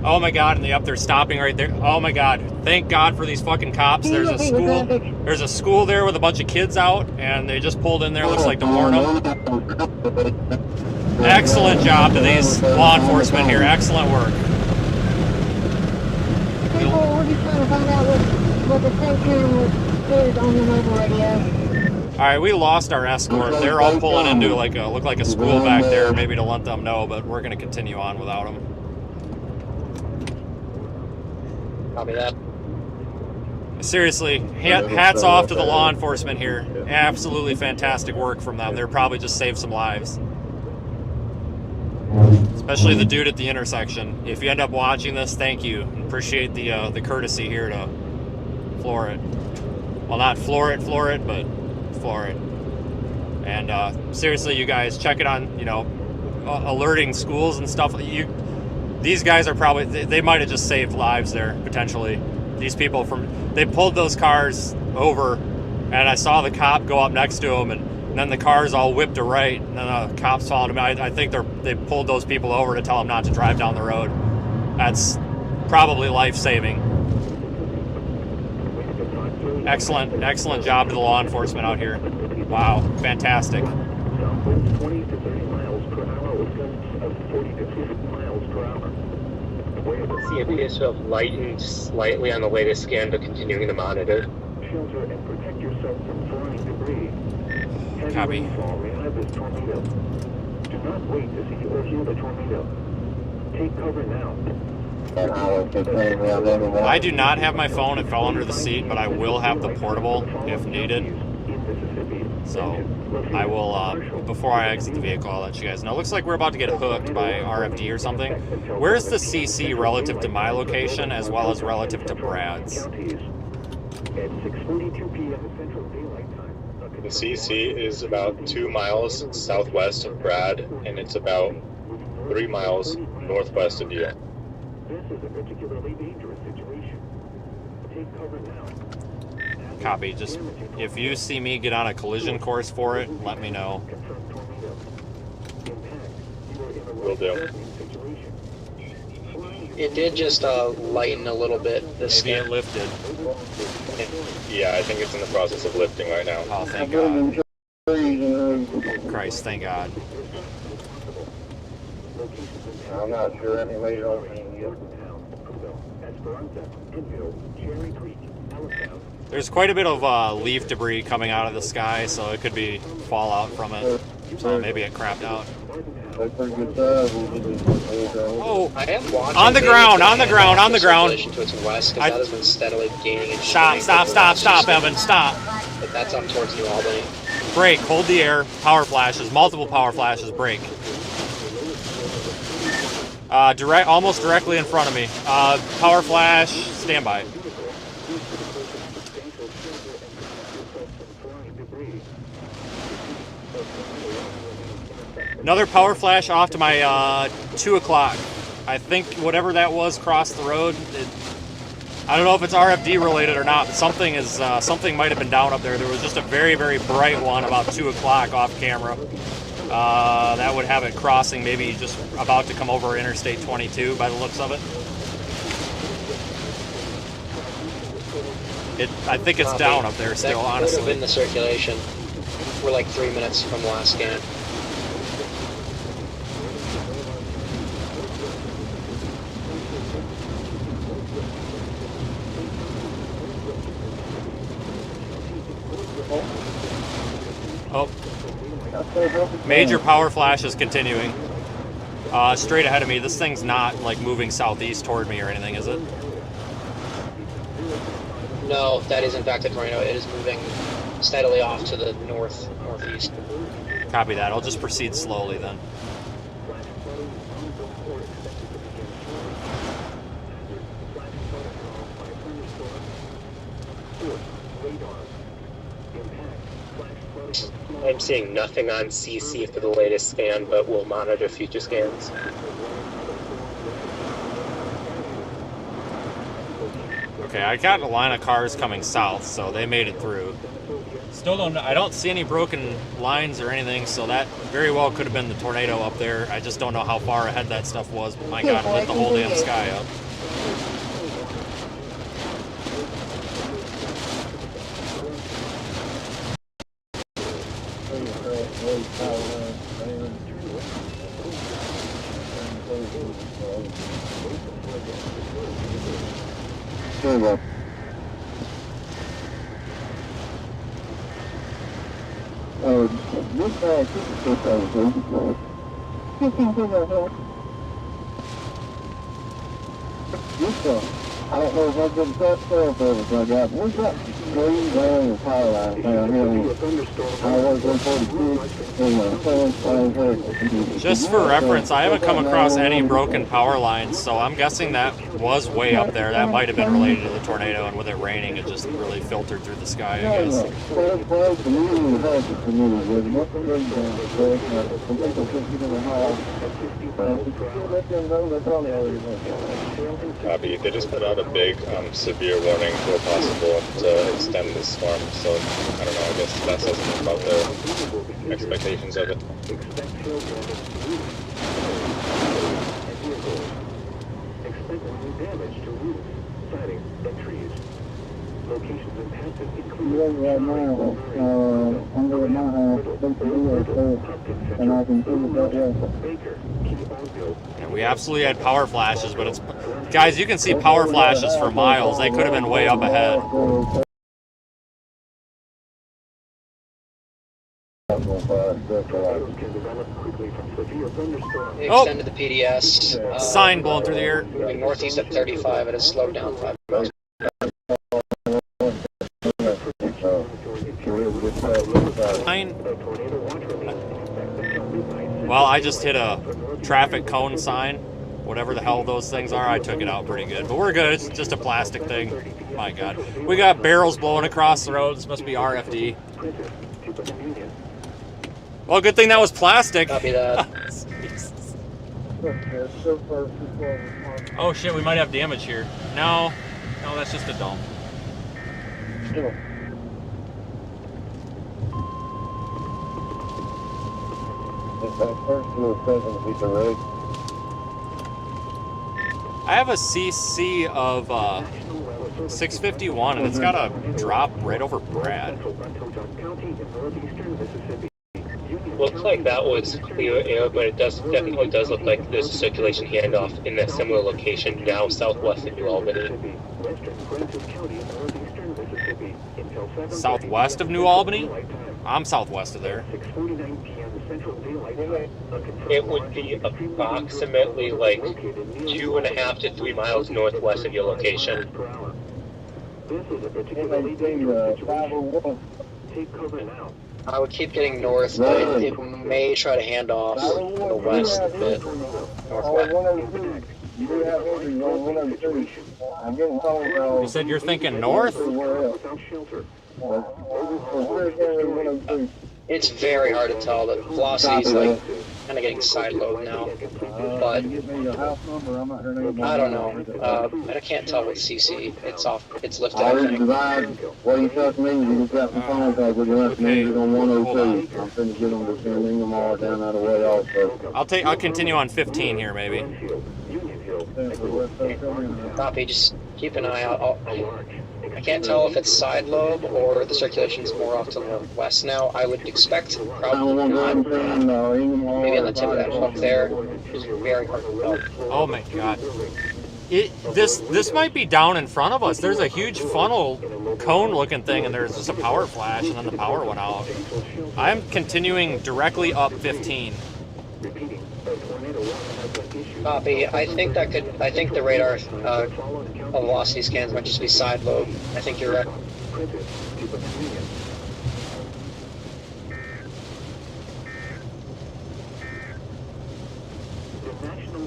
Oh my God, and they're stopping right there. Oh my God, thank God for these fucking cops. There's a school there with a bunch of kids out, and they just pulled in there, looks like to warn them. Excellent job to these law enforcement here. Excellent work.
People, we're just trying to find out what the station is on the mobile radio.
All right, we lost our escort. They're all pulling into look like a school back there, maybe to let them know, but we're going to continue on without them.
Copy that.
Seriously, hats off to the law enforcement here. Absolutely fantastic work from them. They're probably just saved some lives. Especially the dude at the intersection. If you end up watching this, thank you. Appreciate the courtesy here to floor it. Well, not floor it, but floor it. And seriously, you guys, check it on, alerting schools and stuff. These guys are probably, they might have just saved lives there, potentially. These people they pulled those cars over, and I saw the cop go up next to them, and then the cars all whipped to right, and then the cops followed him. I think they pulled those people over to tell them not to drive down the road. That's probably life-saving. Excellent job to the law enforcement out here. Wow, fantastic.
Southwest 20 to 30 miles per hour with gusts of 40 to 50 miles per hour.
See, it appears to have lightened slightly on the latest scan, but continuing to monitor.
Shelter and protect yourself from flying debris. Heavy
Copy.
rainfall may have this tornado. Do not wait to see or hear the tornado. Take cover now.
I do not have my phone. It fell under the seat, but I will have the portable if needed. So I will, before I exit the vehicle, I'll let you guys know. Looks like we're about to get hooked by RFD or something. Where's the CC relative to my location as well as relative to Brad's?
The CC is about 2 miles southwest of Brad, and it's about 3 miles northwest of you.
This is a particularly dangerous situation. Take cover now.
Copy. Just if you see me get on a collision course for it, let me know.
Will do.
It did just lighten a little bit.
Maybe it lifted.
Yeah, I think it's in the process of lifting right now.
Oh, thank God. Christ, thank God.
I'm not sure any later on.
There's quite a bit of leaf debris coming out of the sky, so it could be fallout from it. So maybe it crapped out. Oh,
I am watching
on the ground, on the ground.
To its west, that has been steadily gaining in
Stop, Evan, stop.
But that's up towards New Albany.
Brake, hold the air, power flashes, multiple power flashes, brake. Almost directly in front of me. Power flash, standby. Another power flash off to my 2 o'clock. I think whatever that was crossed the road. I don't know if it's RFD related or not, but something might have been down up there. There was just a very, very bright one about 2 o'clock off camera. That would have it crossing, maybe just about to come over Interstate 22 by the looks of it. I think it's down up there still, honestly.
That could have been the circulation. We're like 3 minutes from the last scan.
Oh. Major power flash is continuing. Straight ahead of me. This thing's not like moving southeast toward me or anything, is it?
No, that is in fact a tornado. It is moving steadily off to the northeast.
Copy that. I'll just proceed slowly then.
I'm seeing nothing on CC for the latest scan, but we'll monitor future scans.
Okay, I got a line of cars coming south, so they made it through. Still don't. I don't see any broken lines or anything, so that very well could have been the tornado up there. I just don't know how far ahead that stuff was. But my God, it lit the whole damn sky up.
There you go. This guy is 15 I don't know if I've been that far service I got. We've got 3 long power lines down here. I was 146 in my
Just for reference, I haven't come across any broken power lines, so I'm guessing that was way up there. That might have been related to the tornado, and with it raining, it just really filtered through the sky, I guess.
Copy. They just put out a big severe warning for possible to extend this storm, so I don't know, I guess that says something about their expectations of it.
Locations impacted
right now, under my house, and I can see that
And we absolutely had power flashes, but it's... Guys, you can see power flashes for miles. They could have been way up ahead.
They extended the PDS.
Sign blowing through the air.
Moving northeast at 35, it has slowed down 5 miles.
Well, I just hit a traffic cone sign. Whatever the hell those things are, I took it out pretty good. But we're good. It's just a plastic thing. My God. We got barrels blowing across the road. This must be RFD. Well, good thing that was plastic.
Copy that.
Oh shit, we might have damage here. No, that's just a dump. I have a CC of 651, and it's got a drop right over Brad.
Looks like that was clear air, but it definitely does look like there's a circulation handoff in a similar location now southwest of New Albany.
Southwest of New Albany? I'm southwest of there.
It would be approximately like 2.5 to 3 miles northwest of your location.
I would keep getting north, but it may try to hand off to the west a bit. Northwest.
You said you're thinking north?
It's very hard to tell. The velocity's like kind of getting side load now, but I don't know. I can't tell with CC. It's off. It's lifted. I think.
What you told me, you got some phone calls with your message on 102. I'm finna get them to send them all down that way also.
I'll continue on 15 here, maybe.
Copy. Just keep an eye out. I can't tell if it's side lobe or the circulation's more off to the west now. I would expect probably not. Maybe on the tip of that hook there. It's very hard to tell.
Oh my God. This might be down in front of us. There's a huge funnel cone looking thing, and there's just a power flash, and then the power went out. I'm continuing directly up 15.
Copy. I think the radar velocity scans might just be side lobe. I think you're right.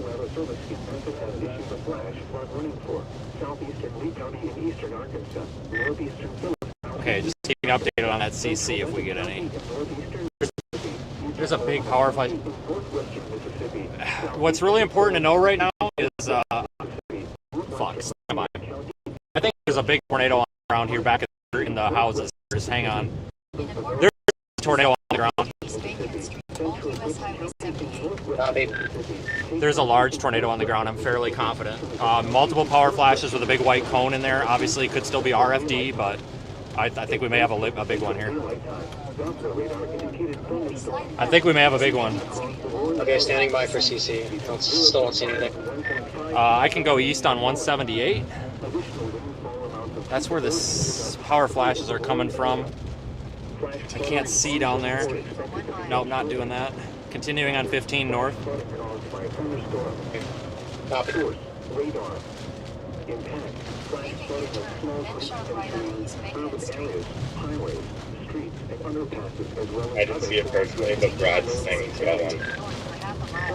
Weather Service in Memphis has issued a flash flood warning for southeastern Lee County in eastern Arkansas, northeastern Phillips.
Okay, just keeping updated on that CC if we get any. There's a big power flash. What's really important to know right now is, fuck, stand by. I think there's a big tornado around here back in the houses. Just hang on. There's a tornado on the ground. There's a large tornado on the ground, I'm fairly confident. Multiple power flashes with a big white cone in there. Obviously, could still be RFD, but I think we may have a big one here. I think we may have a big one.
Okay, standing by for CC. Still don't see anything.
I can go east on 178. That's where the power flashes are coming from. I can't see down there. Nope, not doing that. Continuing on 15 north.
Copy.
I didn't see it personally, but Brad's saying he's got one.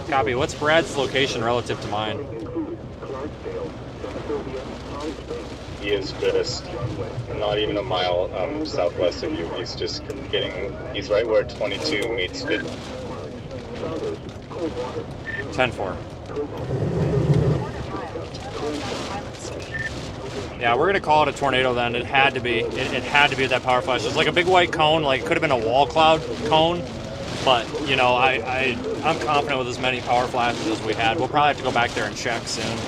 Copy. What's Brad's location relative to mine?
He is just not even a mile southwest of you. He's just he's right where 22 meets 50.
10-4. Yeah, we're gonna call it a tornado then. It had to be. It had to be that power flash. It was like a big white cone. Like it could have been a wall cloud cone. But you know, I'm confident with as many power flashes as we had. We'll probably have to go back there and check soon.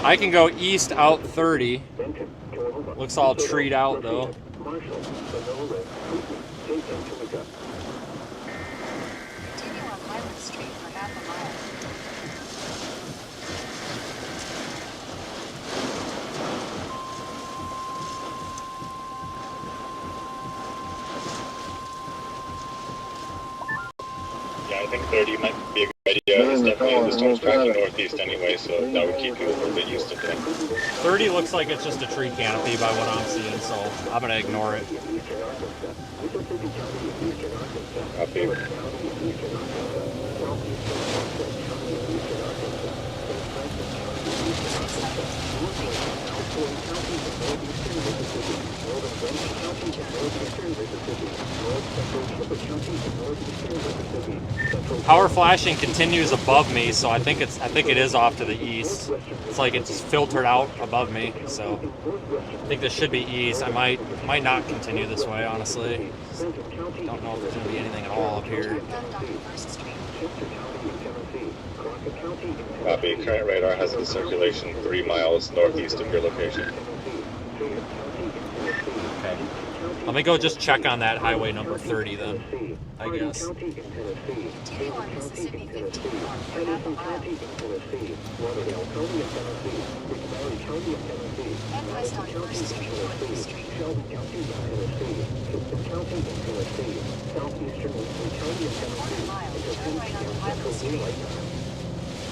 I can go east out 30. Looks all treed out though.
Yeah, I think 30 might be a good idea. It's definitely the storm's tracking northeast anyway, so that would keep you a little bit used to things.
30 looks like it's just a tree canopy by what I'm seeing, so I'm gonna ignore it.
Copy.
Power flashing continues above me, so I think it is off to the east. It's like it's filtered out above me, so I think this should be east. I might not continue this way, honestly. Don't know if there's gonna be anything at all up here.
Copy. Current radar has a circulation 3 miles northeast of your location.
Okay. Let me go just check on that highway number 30 then, I guess.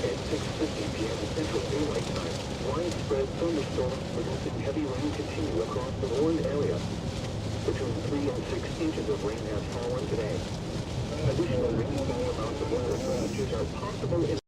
At 6:50 p.m. Central Daylight Time, widespread thunderstorms producing heavy rain continue across the Warren area. Between 3 and 6 inches of rain has fallen today. Additional rainfall amounts of weather changes are possible in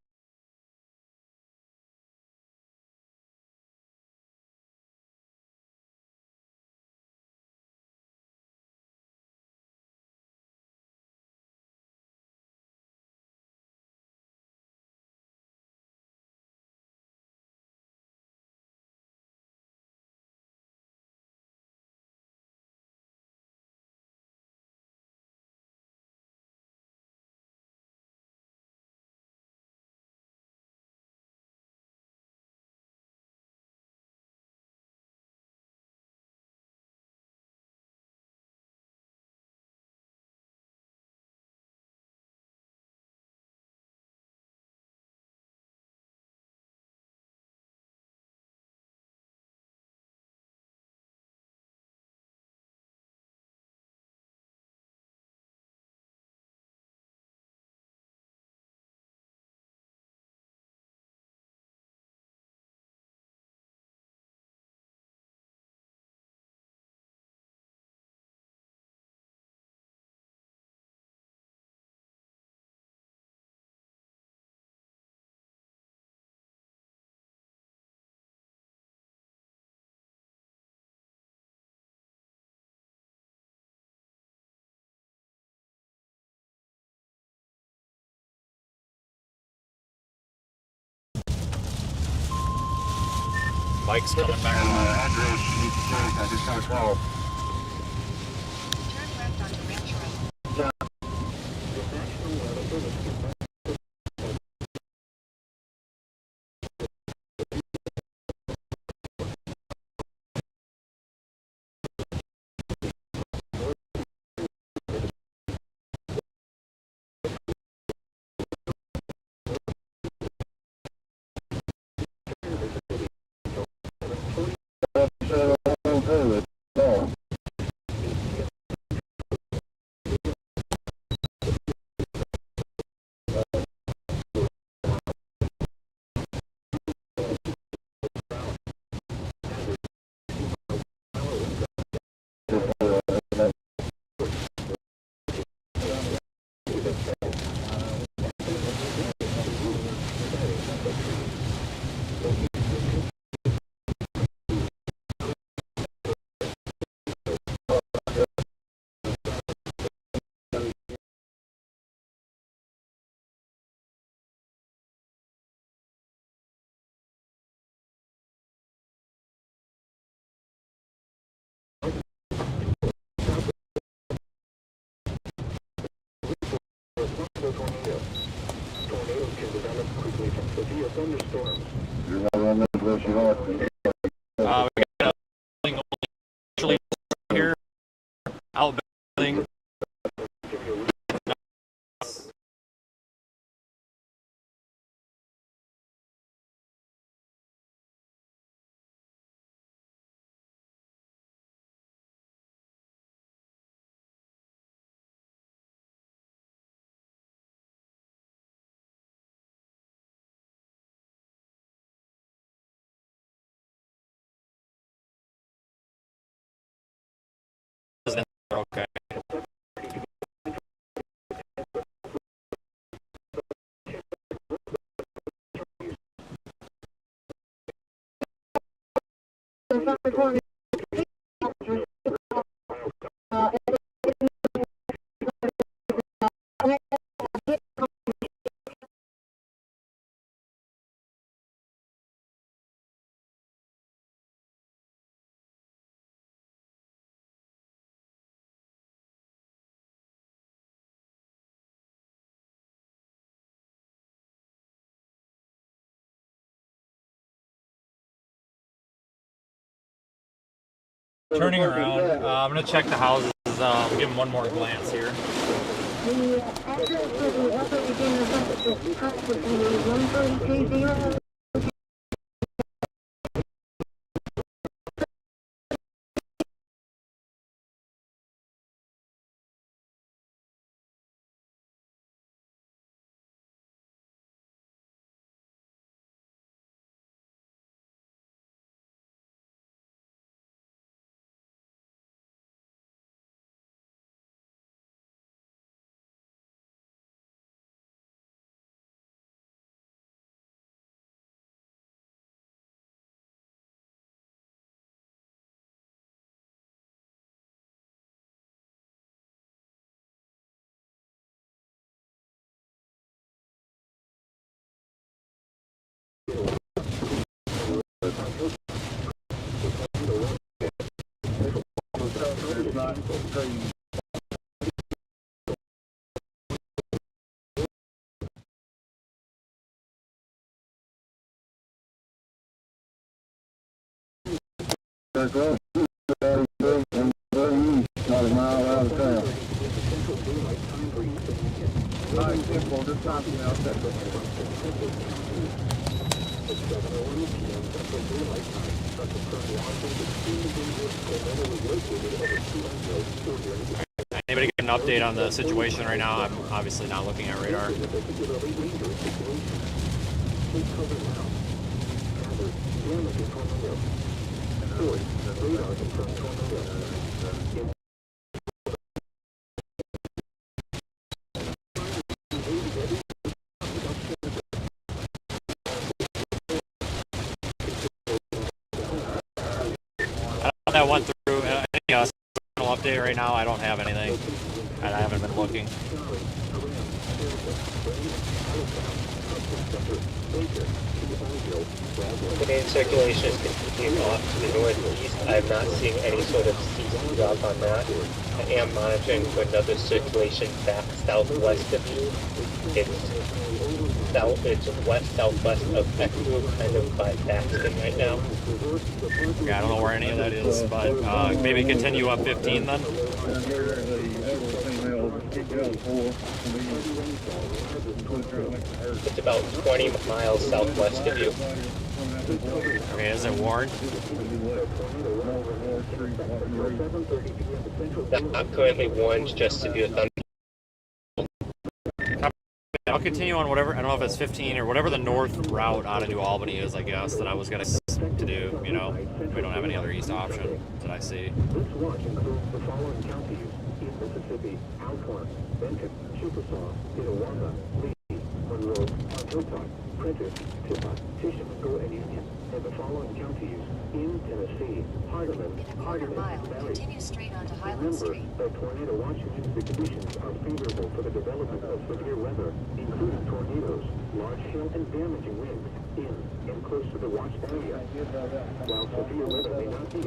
Mike's coming back on.
Address, I just got a call.
Turn left onto Ranch Road.
Tornadoes can develop quickly from severe thunderstorms.
You're not on this list, you know.
We got a building actually here, outbuilding. Okay. Turning around, I'm going to check the houses, give them one more glance here.
The address for the upper beginning of the cut would be 1330.
Not a mile out of town. Alright, simple, just stop me outside.
Anybody get an update on the situation right now? I'm obviously not looking at radar. That went through any update right now. I don't have anything. I haven't been looking.
The main circulation is continuing off to the northeast. I am not seeing any sort of CC drop on that. I am monitoring for another circulation back southwest of you. It's west-southwest of Echo, kind of by Baxton right now.
Yeah, I don't know where any of that is, but maybe continue up 15 then.
It's about 20 miles southwest of you.
Okay, is it warned?
I'm currently warned just severe thunder.
I'll continue on whatever, I don't know if it's 15 or whatever the north route out of New Albany is, I guess, that I was going to do, you know. We don't have any other east option that I see.
This watch includes the following counties in Mississippi: Alcorn, Benton, Chickasaw, Itawamba, Lee, Monroe, Hilltop, Prentiss, Tippah, Tishomingo, and Union, and the following counties in Tennessee: Hardeman, and Barrage.
Continue straight onto Highland
Remember
Street.
that tornado watch means the conditions are favorable for the development of severe weather, including tornadoes, large hail, and damaging winds in and close to the watch area. While severe weather may not be,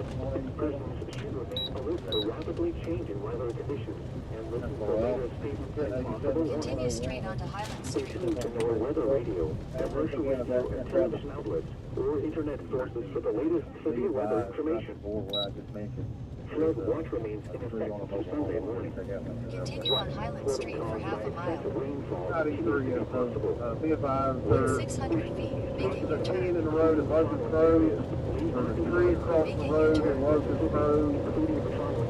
persons should remain alert to rapidly changing weather conditions and listen for later statements and possible warnings.
Continue straight onto Highland
Stay
Street.
tuned to our weather radio, commercial radio, and television outlets, or internet sources for the latest severe weather information. Flood watch remains in effect until Sunday morning.
Continue on Highland Street for half a mile.
Rainfall continues to be possible.
600 feet, making your turn.
in the road at Locust Road. There's a tree across the road at Locust Road.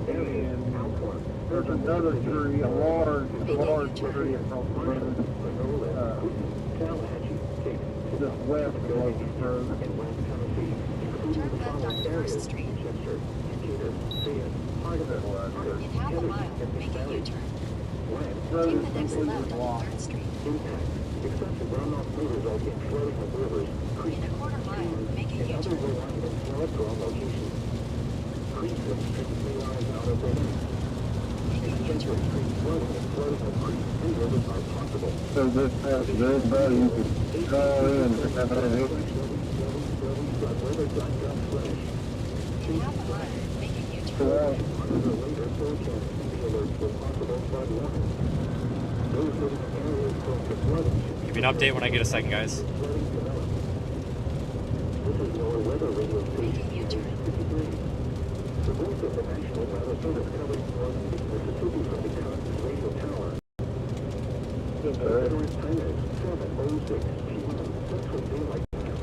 And there's another tree, a large tree across the road. Just west of Locust Road.
Turn left on First Street. In half a mile, make a U-turn. Take the next left on 3rd Street.
Excessive runoff may result in flooding of rivers,
In a quarter mile, make a U-turn.
Creeks and streams may rise out of them.
Make a U-turn.
Flooding and flooding of creeks and rivers are possible.
So this past everybody you could call in if have any help.
In half a mile, make a U-turn.
Give me an update when I get a second, guys.
Make a U-turn.
The voice of the National Weather Service covering northeast Mississippi from the Congress Radio Tower. The current time is 7:06 p.m. Central Daylight Time.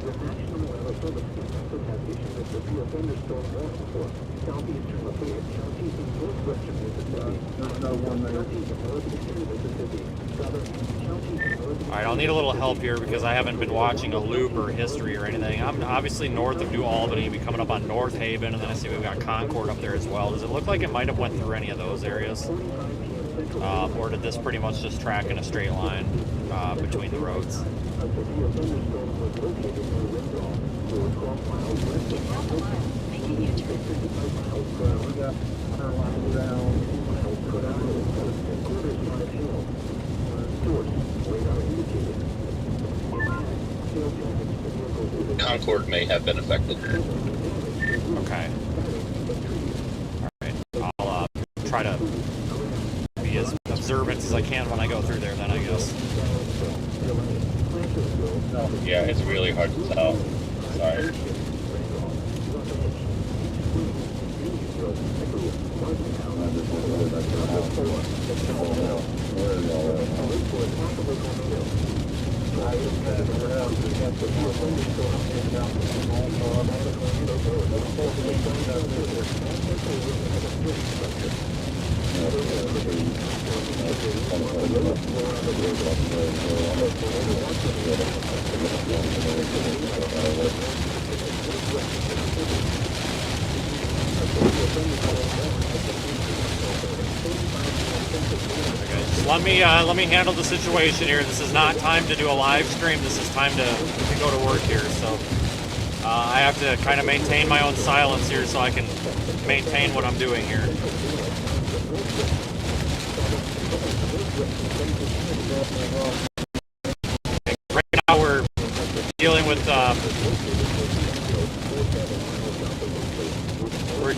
The National Weather Service has issued a severe thunderstorm warning for southeastern Lafayette counties and northwestern Mississippi.
There's no one there.
Counties in northeastern Mississippi, southern counties in northeastern.
All right, I'll need a little help here because I haven't been watching a loop or history or anything. I'm obviously north of New Albany, be coming up on North Haven, and then I see we've got Concord up there as well. Does it look like it might have went through any of those areas? Or did this pretty much just track in a straight line between the roads?
A severe thunderstorm was located near Rindall, or 12 miles west
In half a mile, make a U-turn.
55 miles per hour.
We got our line down.
2 miles per hour, and quarters on a hill. Source, radar indicated. Hail damage to vehicles.
Concord may have been affected.
Okay. Alright, I'll try to be as observant as I can when I go through there then, I guess.
Yeah, it's really hard to tell. Sorry.
Let me handle the situation here. This is not time to do a live stream. This is time to go to work here. So I have to kind of maintain my own silence here so I can maintain what I'm doing here.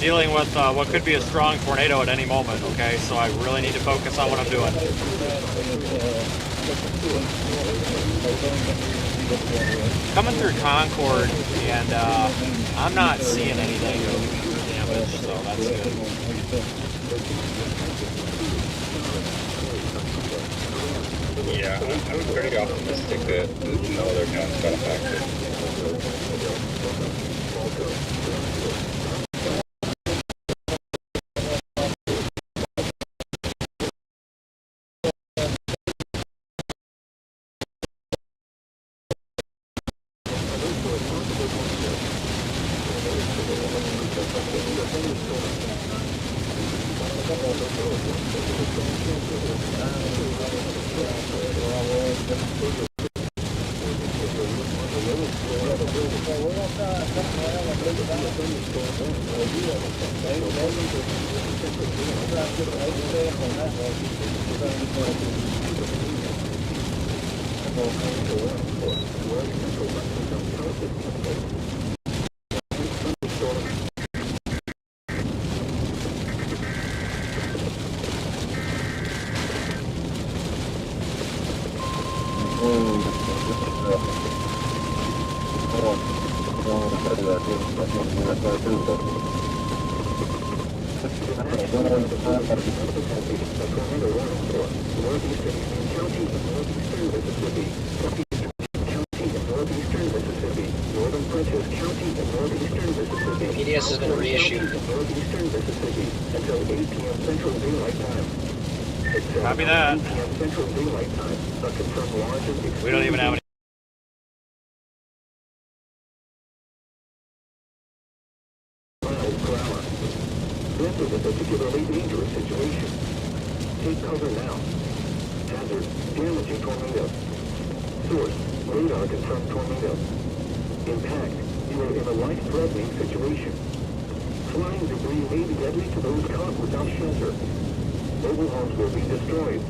dealing with what could be a strong tornado at any moment. Okay, so I really need to focus on what I'm doing. Coming through Concord, and I'm not seeing anything damage, so that's good.
Yeah, I'm pretty optimistic that no other town's got affected.
PDS has been reissued.
Copy that. We don't even have any.
This is a particularly dangerous situation. Take cover now. Hazard, damaging tornado. Source, radar confirmed tornado. Impact, you are in a life-threatening situation. Flying debris may be deadly to those caught without shelter. Mobile homes will be destroyed.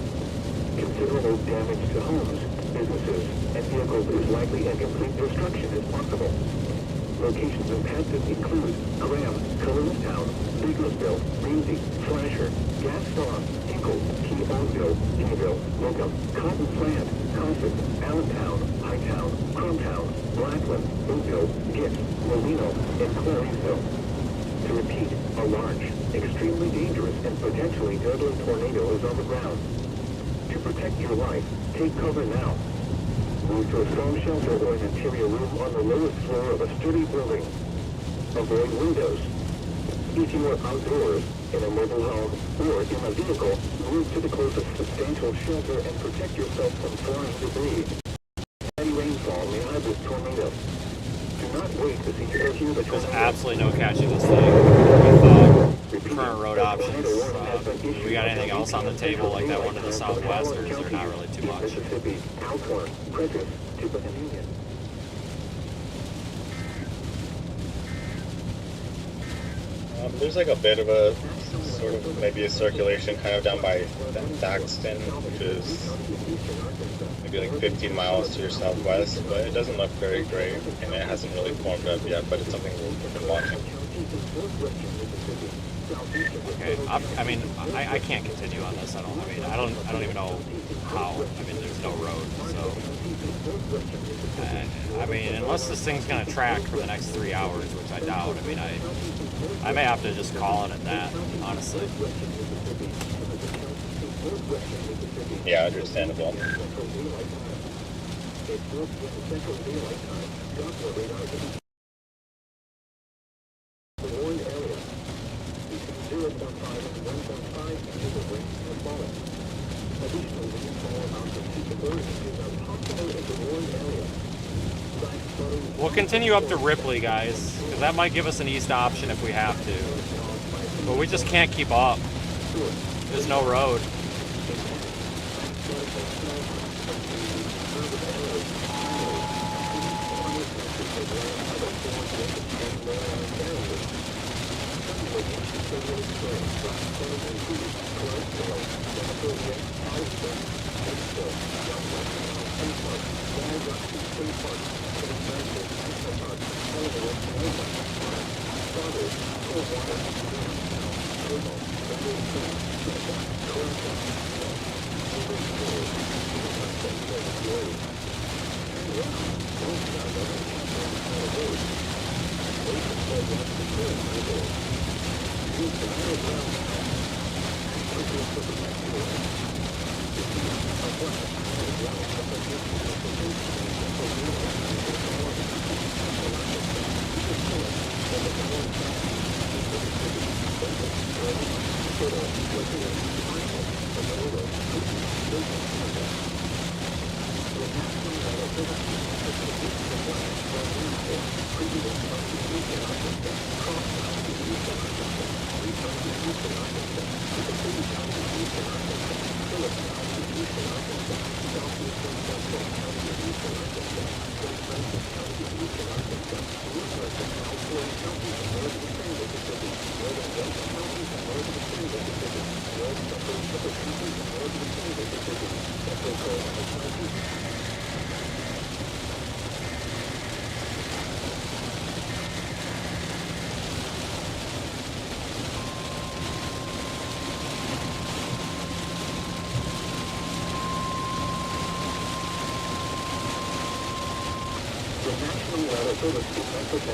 Considerable damage to homes, businesses, and vehicles is likely, and complete destruction is possible. Locations impacted include Graham, Colonstown, Bakersville, Ramsey, Flasher, Gastown, Hinkle, Keonville, Deeville, Locum, Cotton Plant, Cosset, Allentown, Hightown, Crumtown, Blackland, Oakville, Gitz, Molino, and Clariesville. To repeat, a large, extremely dangerous, and potentially deadly tornado is on the ground. To protect your life, take cover now. Move to a storm shelter or an interior room on the lowest floor of a sturdy building. Avoid windows. If you are outdoors, in a mobile home, or in a vehicle, move to the closest substantial shelter and protect yourself from flying debris. Heavy rainfall may hide this tornado. Do not wait to see or hear the tornado.
There's absolutely no catching this thing with current road options. We got anything else on the table like that one to the southwest, or is there not really too much?
There's like a bit of a sort of maybe a circulation kind of down by Thaxton, which is maybe like 15 miles to your southwest, but it doesn't look very great, and it hasn't really formed up yet, but it's something we've been watching.
Okay, I mean, I can't continue on this. I don't even know how. I mean, there's no road, so. I mean, unless this thing's gonna track for the next 3 hours, which I doubt. I mean, I may have to just call it at that, honestly.
Yeah, understandable.
We'll continue up to Ripley, guys, because that might give us an east option if we have to. But we just can't keep up. There's no road.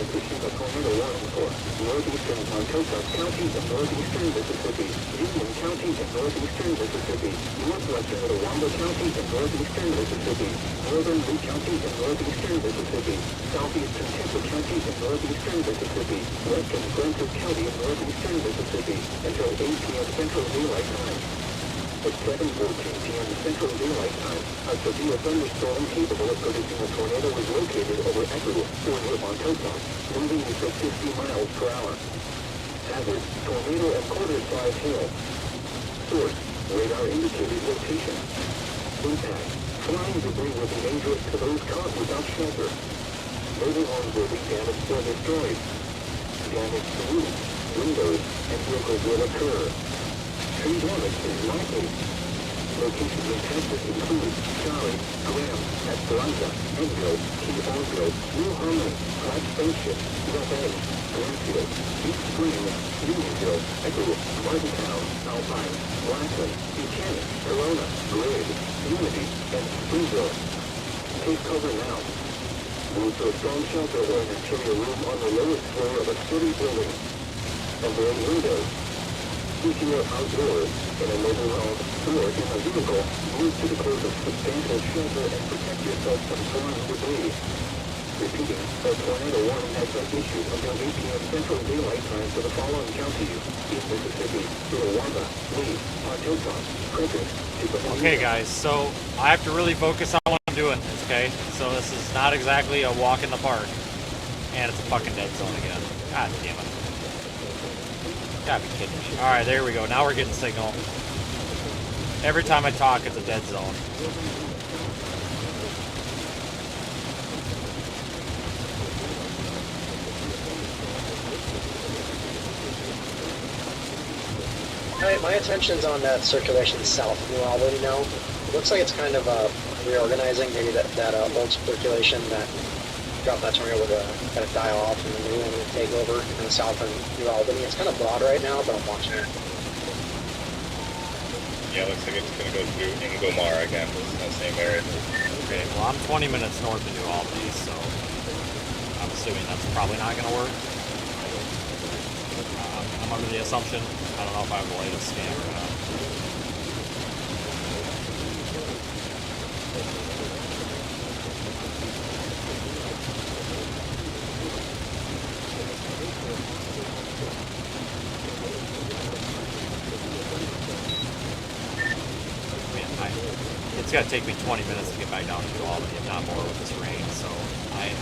Issued a tornado warning for northeastern Montosa County and northeastern Mississippi, Union County and northeastern Mississippi, northwestern Towanda County and northeastern Mississippi, northern Lee County and northeastern Mississippi, southeastern Tampa County and northeastern Mississippi, western Francis County and northeastern Mississippi, until 8 p.m. Central Daylight Time. At 7:14 p.m. Central Daylight Time, a severe thunderstorm capable of producing a tornado was located over Ecuador, or near Montosa, moving at 50 miles per hour. Hazard, tornado and quarter-size hail. Source, radar indicated location. Impact, flying debris will be dangerous to those caught without shelter. Mobile homes will be damaged or destroyed. Damage to roofs, windows, and vehicles will occur. Tree damage is likely. Locations in Texas include Charlie, Graham, Esperanza, Enfield, Key Argo, New Harmony, Black Spaceship, West Edge, Glenfield, East Springs, Unionville, Ecuador, Martintown, Alpine, Blackland, Buchanan, Corona, Grid, Unity, and Springville. Take cover now. Move to a strong shelter or an interior room on the lowest floor of a sturdy building. Avoid windows. If you are outdoors, in a mobile home, or in a vehicle, move to the closest substantial shelter and protect yourself from flying debris. Repeating, a tornado warning has been issued until 8 p.m. Central Daylight Time for the following counties: East Mississippi, Towanda, Lee, Montosa, Prentiss, Tupelo.
Okay, guys, so I have to really focus on what I'm doing, okay? So this is not exactly a walk in the park. And it's a fucking dead zone again. God damn it. Gotta be kidding me. Alright, there we go. Now we're getting signal. Every time I talk, it's a dead zone.
My attention's on that circulation south of New Albany now. It looks like it's kind of reorganizing. Maybe that old circulation that dropped that tornado would kind of die off and the new one would take over in the south of New Albany. It's kind of broad right now, but I'm watching it.
Yeah, looks like it's going to go through Ingomar again, that same area.
Okay, well, I'm 20 minutes north of New Albany, so I'm assuming that's probably not going to work. I'm under the assumption. I don't know if I have the latest scan or not. It's going to take me 20 minutes to get back down to New Albany, if not more, with this rain. So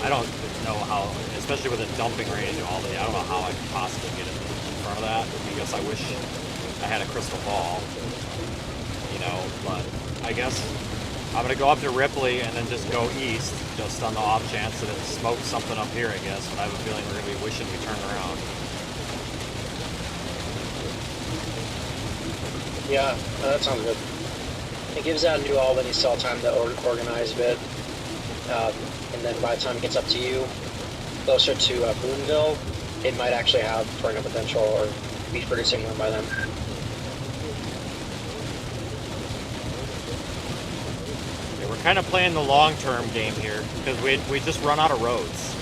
I don't know how, especially with a dumping rain in New Albany, I don't know how I could possibly get in front of that, because I wish I had a crystal ball, you know, but I guess I'm going to go up to Ripley and then just go east, just on the off chance that it smokes something up here, I guess, but I have a feeling we're going to be wishing we turned around.
Yeah, that sounds good. It gives that New Albany cell time to organize a bit, and then by the time it gets up to you, closer to Boonville, it might actually have tornado potential or be producing one by then.
Yeah, we're kind of playing the long-term game here because we just run out of roads.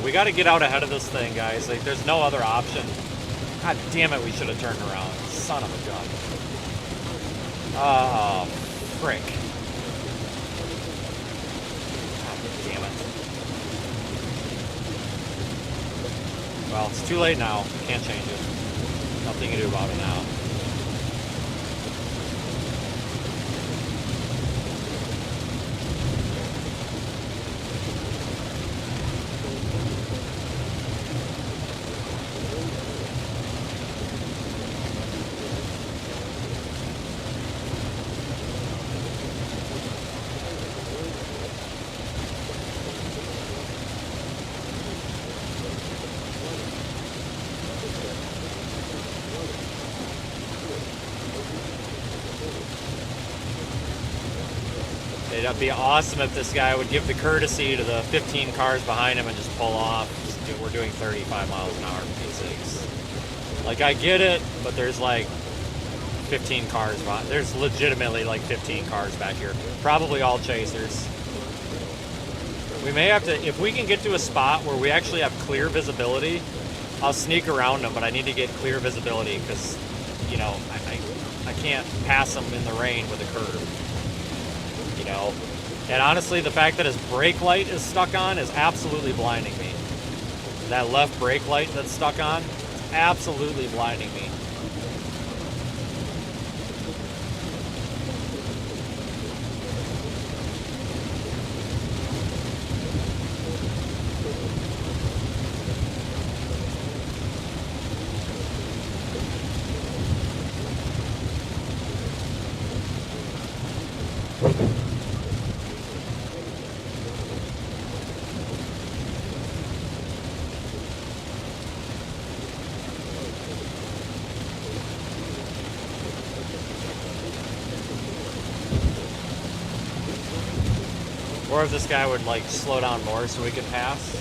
We got to get out ahead of this thing, guys. Like, there's no other option. God damn it, we should have turned around. Son of a gun. Oh, frick. God damn it. Well, it's too late now. Can't change it. Nothing to do about it now. It'd be awesome if this guy would give the courtesy to the 15 cars behind him and just pull off. We're doing 35 miles an hour for Pete's sakes. Like, I get it, but there's like 15 cars behind. There's legitimately like 15 cars back here. Probably all chasers. We may have to, if we can get to a spot where we actually have clear visibility, I'll sneak around them, but I need to get clear visibility because, you know, I can't pass them in the rain with a curve. You know, and honestly, the fact that his brake light is stuck on is absolutely blinding me. That left brake light that's stuck on, it's absolutely blinding me. Or if this guy would like slow down more so we could pass.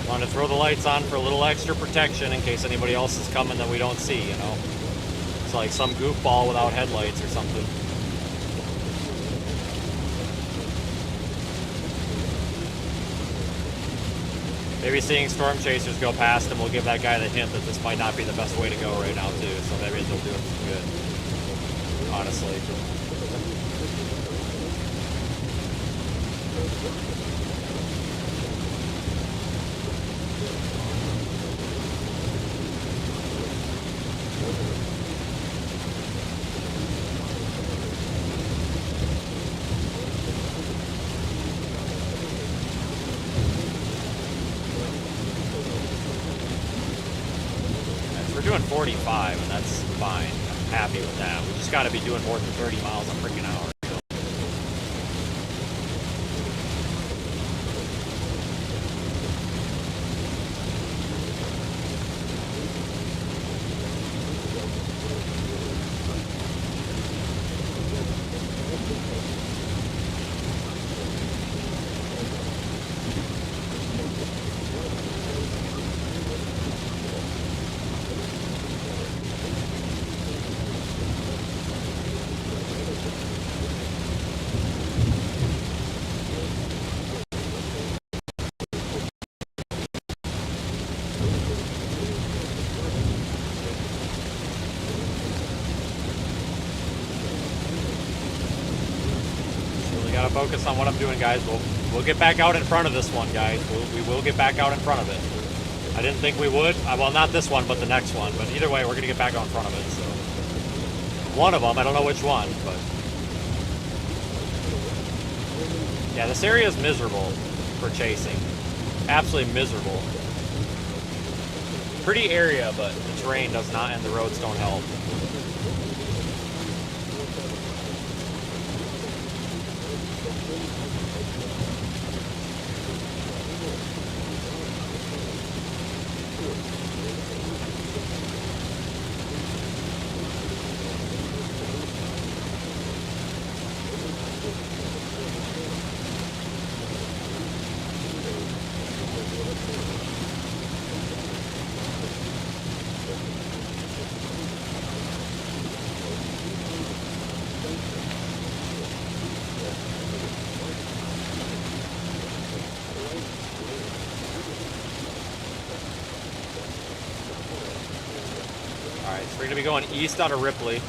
Want to throw the lights on for a little extra protection in case anybody else is coming that we don't see, you know. It's like some goofball without headlights or something. Maybe seeing storm chasers go past him will give that guy the hint that this might not be the best way to go right now too. So maybe they'll do it good. Honestly. We're doing 45, and that's fine. I'm happy with that. We just got to be doing more than 30 miles a freaking hour. Focus on what I'm doing, guys. We'll get back out in front of this one, guys. We will get back out in front of it. I didn't think we would. Well, not this one, but the next one. But either way, we're going to get back out in front of it. So one of them, I don't know which one, but yeah, this area is miserable for chasing. Absolutely miserable. Pretty area, but the terrain does not, and the roads don't help. We're going to be going east out of Ripley.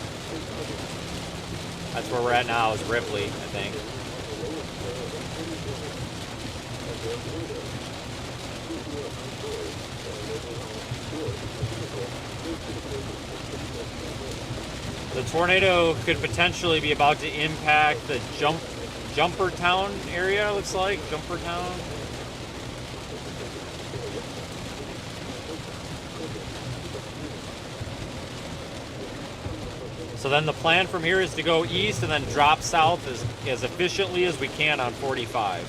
That's where we're at now, is Ripley, I think. The tornado could potentially be about to impact the Jumper Town area, looks like. Jumper Town. So then the plan from here is to go east and then drop south as efficiently as we can on 45.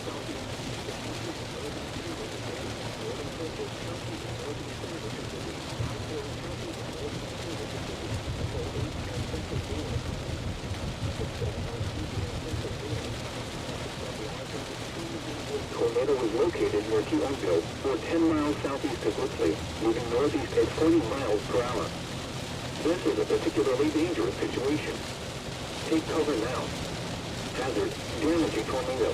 Tornado is located near Tupelo, or 10 miles southeast of Ripley, moving northeast at 40 miles per hour. This is a particularly dangerous situation. Take cover now. Hazard, damaging tornado.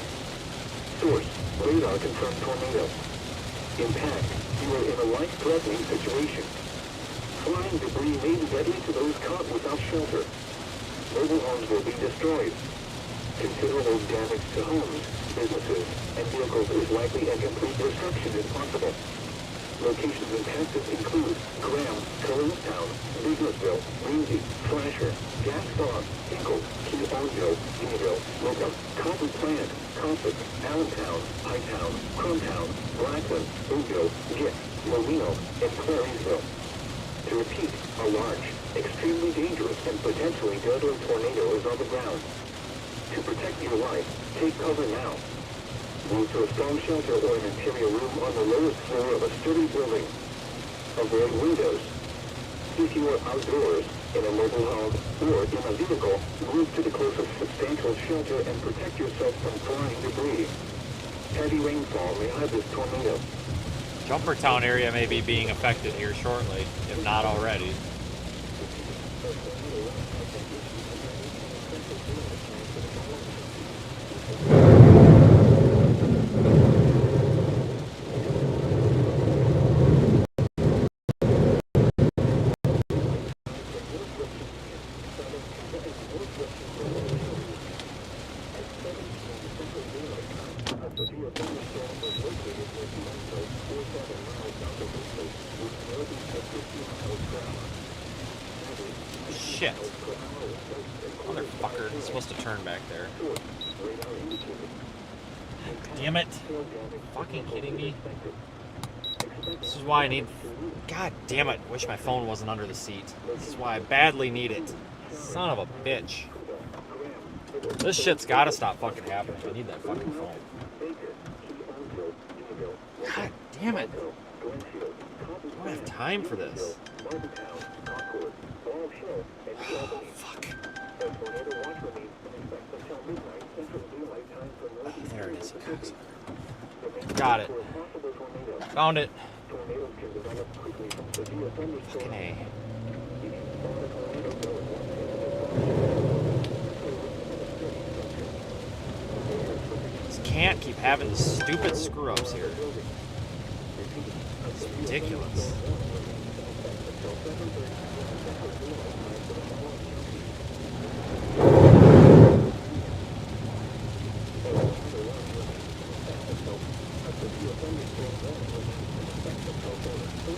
Source, radar confirmed tornado. Impact, you are in a life-threatening situation. Flying debris may be deadly to those caught without shelter. Mobile homes will be destroyed. Considerable damage to homes, businesses, and vehicles is likely, and complete destruction is possible. Locations impacted include Graham, Carustown, Biglersville, Lindsay, Flasher, Gastown, Hinkle, Keonville, Deanville, Locum, Cotton Plant, Comfort, Allentown, Hightown, Crumtown, Blackland, Boonville, Gitt, Molino, and Clariesville. To repeat, a large, extremely dangerous, and potentially deadly tornado is on the ground. To protect your life, take cover now. Move to a storm shelter or an interior room on the lowest floor of a sturdy building. Avoid windows. If you are outdoors, in a mobile home, or in a vehicle, move to the closest substantial shelter and protect yourself from flying debris. Heavy rainfall may hide this tornado.
Jumper Town area may be being affected here shortly, if not already. Shit. Motherfucker. He's supposed to turn back there. Damn it. Fucking kidding me? This is why I need... God damn it. Wish my phone wasn't under the seat. This is why I badly need it. Son of a bitch. This shit's gotta stop fucking happening. I need that fucking phone. God damn it. I don't have time for this. Oh, fuck. Oh, there it is. Got it. Found it. Fucking A. Just can't keep having the stupid screw-ups here. It's ridiculous.
Like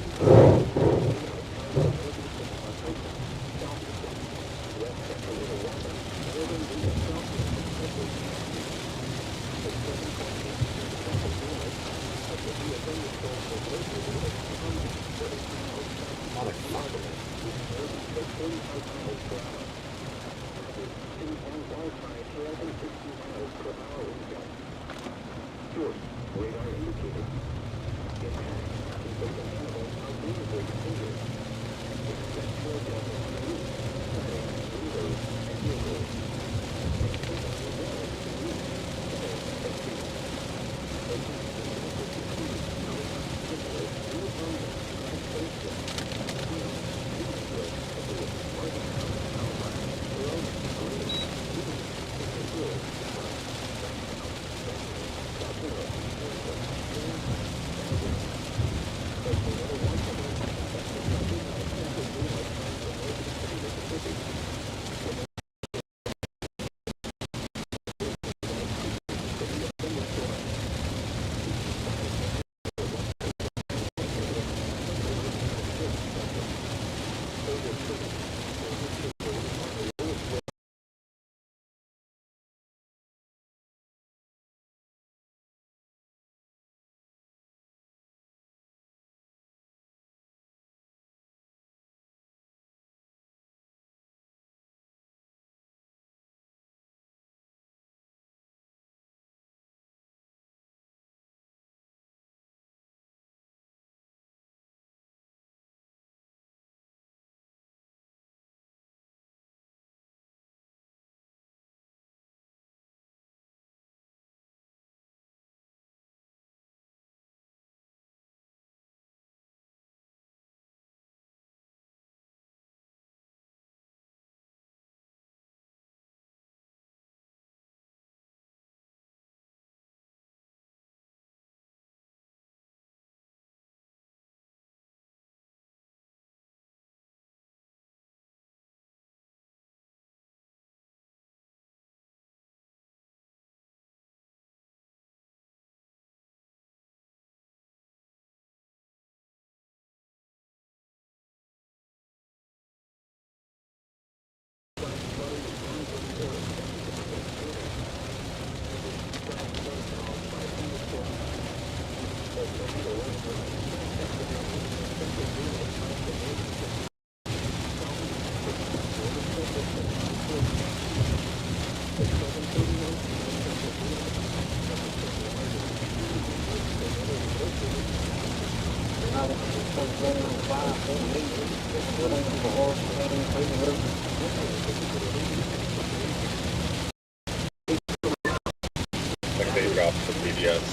they dropped the BDS.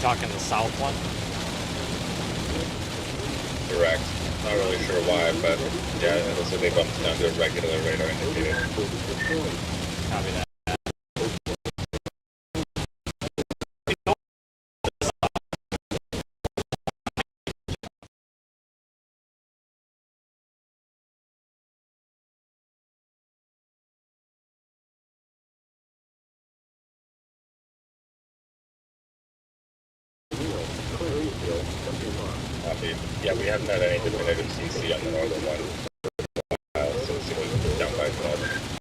Talking the south one?
Correct. Not really sure why, but yeah, it looks like they bumped down to a regular radar indicator.
Copy that.
Copy. Yeah, we haven't had any definitive CC on the northern one since it was down by 12.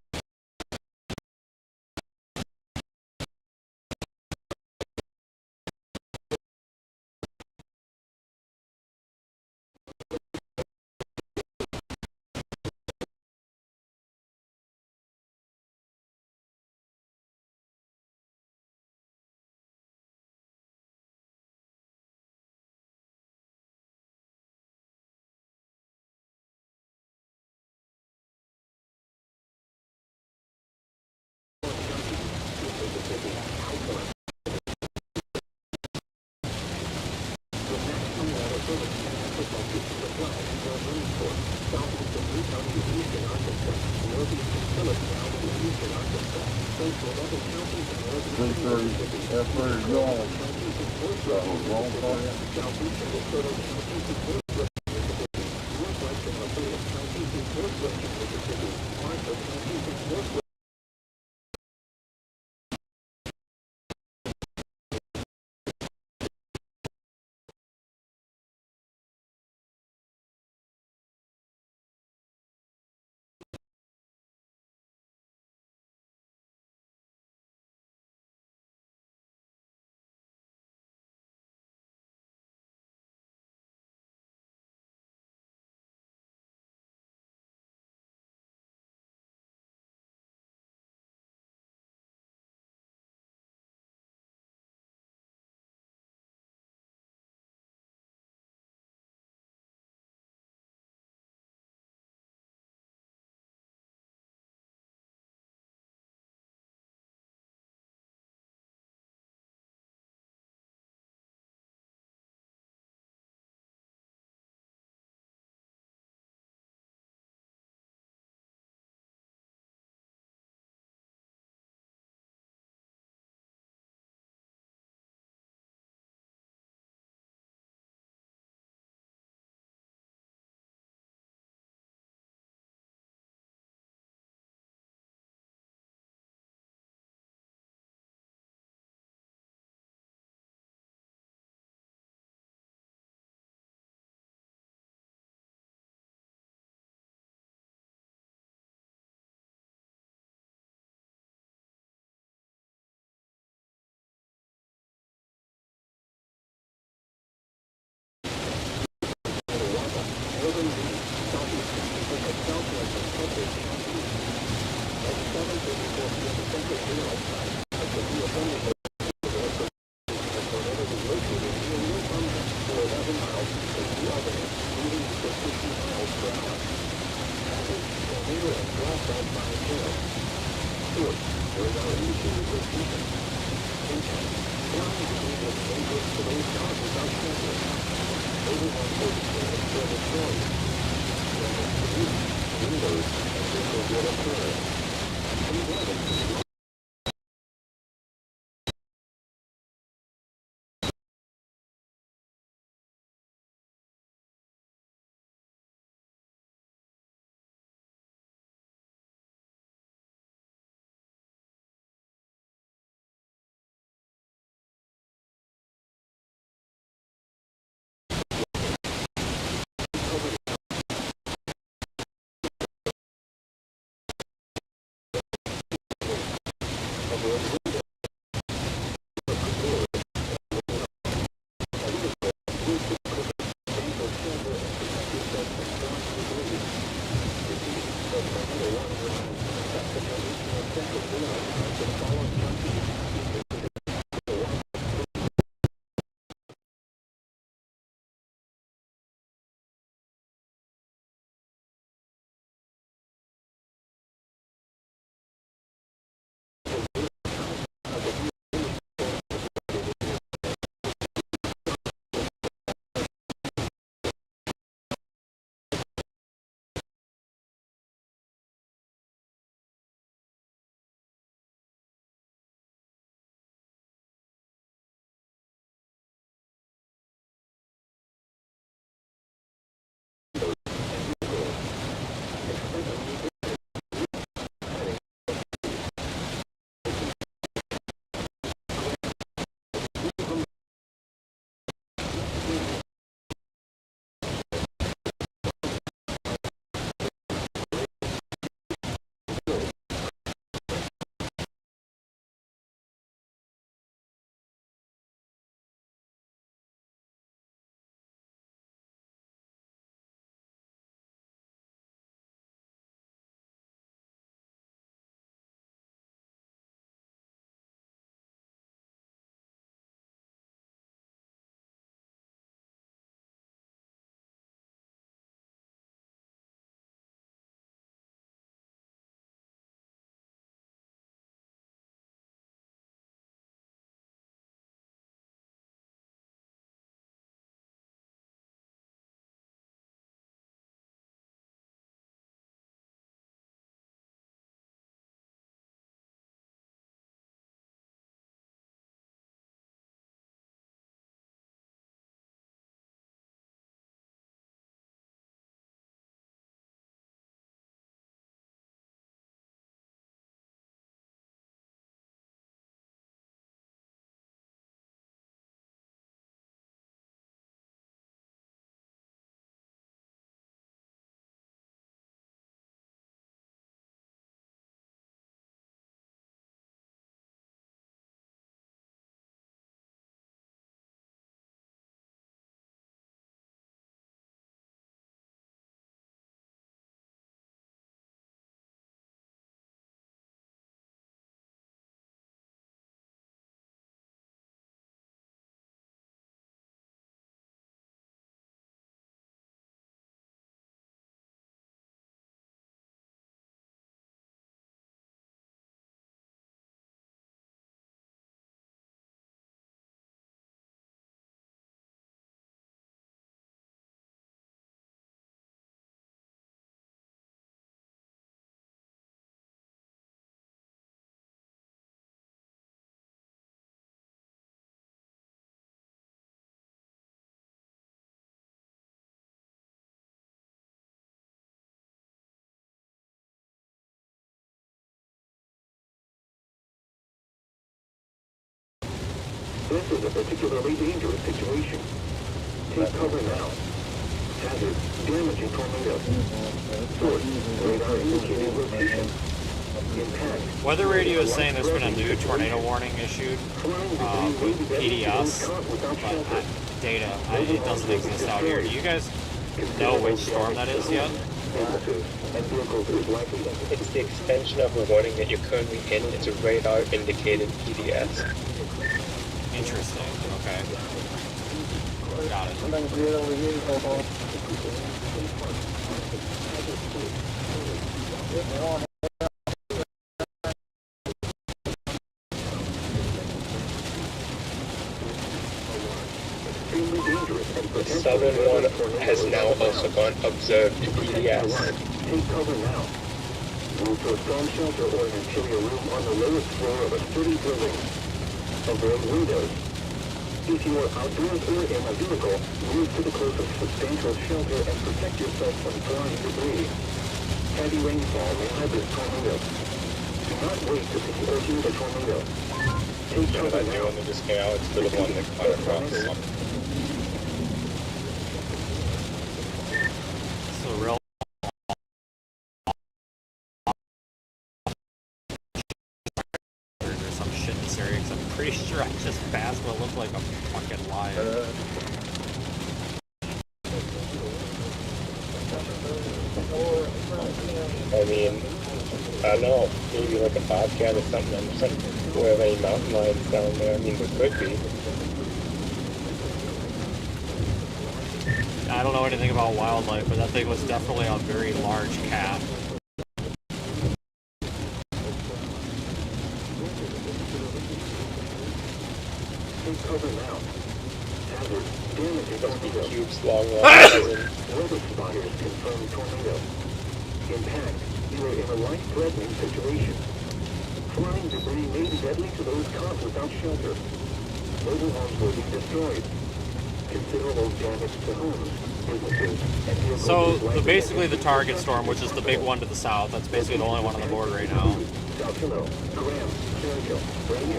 That's where it's going. So, wrong part.
south to New Albany, moving east at 50 miles per hour. Hazard, tornado and blast outside hail. Source, radar indicated reposition. Intent, flying between the dangerous to those caught without shelter. Over 140 and service failure. Damage to roof, windows, and window will occur. 311. This is a particularly dangerous situation. Take cover now. Hazard, damaging tornado. Source, radar indicating location. Impact.
Weather radio is saying there's been a new tornado warning issued with PDS, but data, it doesn't exist out here. Do you guys know which storm that is yet?
It's the extension of a warning that you're currently in. It's a radar indicated PDS.
Interesting. Okay. Got it.
The southern one has now also gone observed PDS.
Take cover now. Move to a storm shelter or an interior room on the lowest floor of a sturdy building. Avoid windows. If you are outdoors or in a vehicle, move to the closest substantial shelter and protect yourself from flying debris. Heavy rainfall may hide this tornado. Do not wait to see or hear the tornado. Take
You know
cover
that new
now.
one that just came out? It's the one that cut across.
So real. There's some shit in this area because I'm pretty sure I just passed what looked like a fucking lion.
I mean, I don't know, maybe like a bobcat or something. I'm just like, do we have any mountain lions down there? I mean, there could be.
I don't know anything about wildlife, but that thing was definitely a very large cat.
Take cover now. Hazard. Damage is
Must be
tornado.
cubes long ones.
Weather spotters confirm tornado. Impact. You are in a life-threatening situation. Flying debris may be deadly to those caught without shelter. Mobile homes will be destroyed. Considerable damage to homes, businesses, and vehicles.
So basically the target storm, which is the big one to the south, that's basically the only one on the board right now.
Tupelo, Graham, Churchill,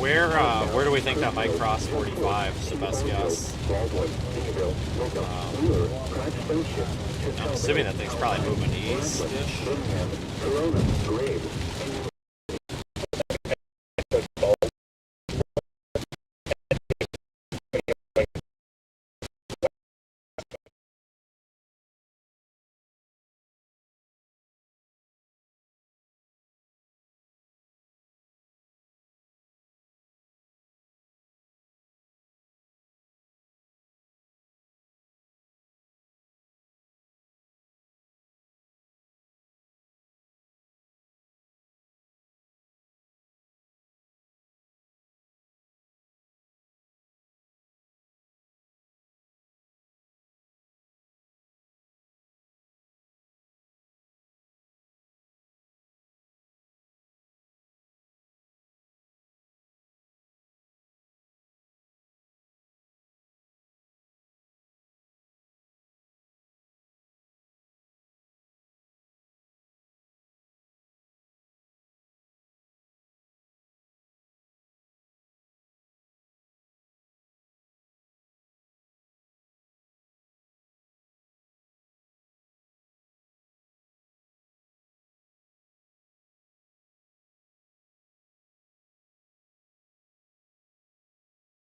Where do we think that might cross 45? Is the best guess.
Baldwin, Dinnerville, Wickham, Wheeler, Pratt Township,
I'm assuming that thing's probably moving east-ish.
Birmingham, Corona, Graves,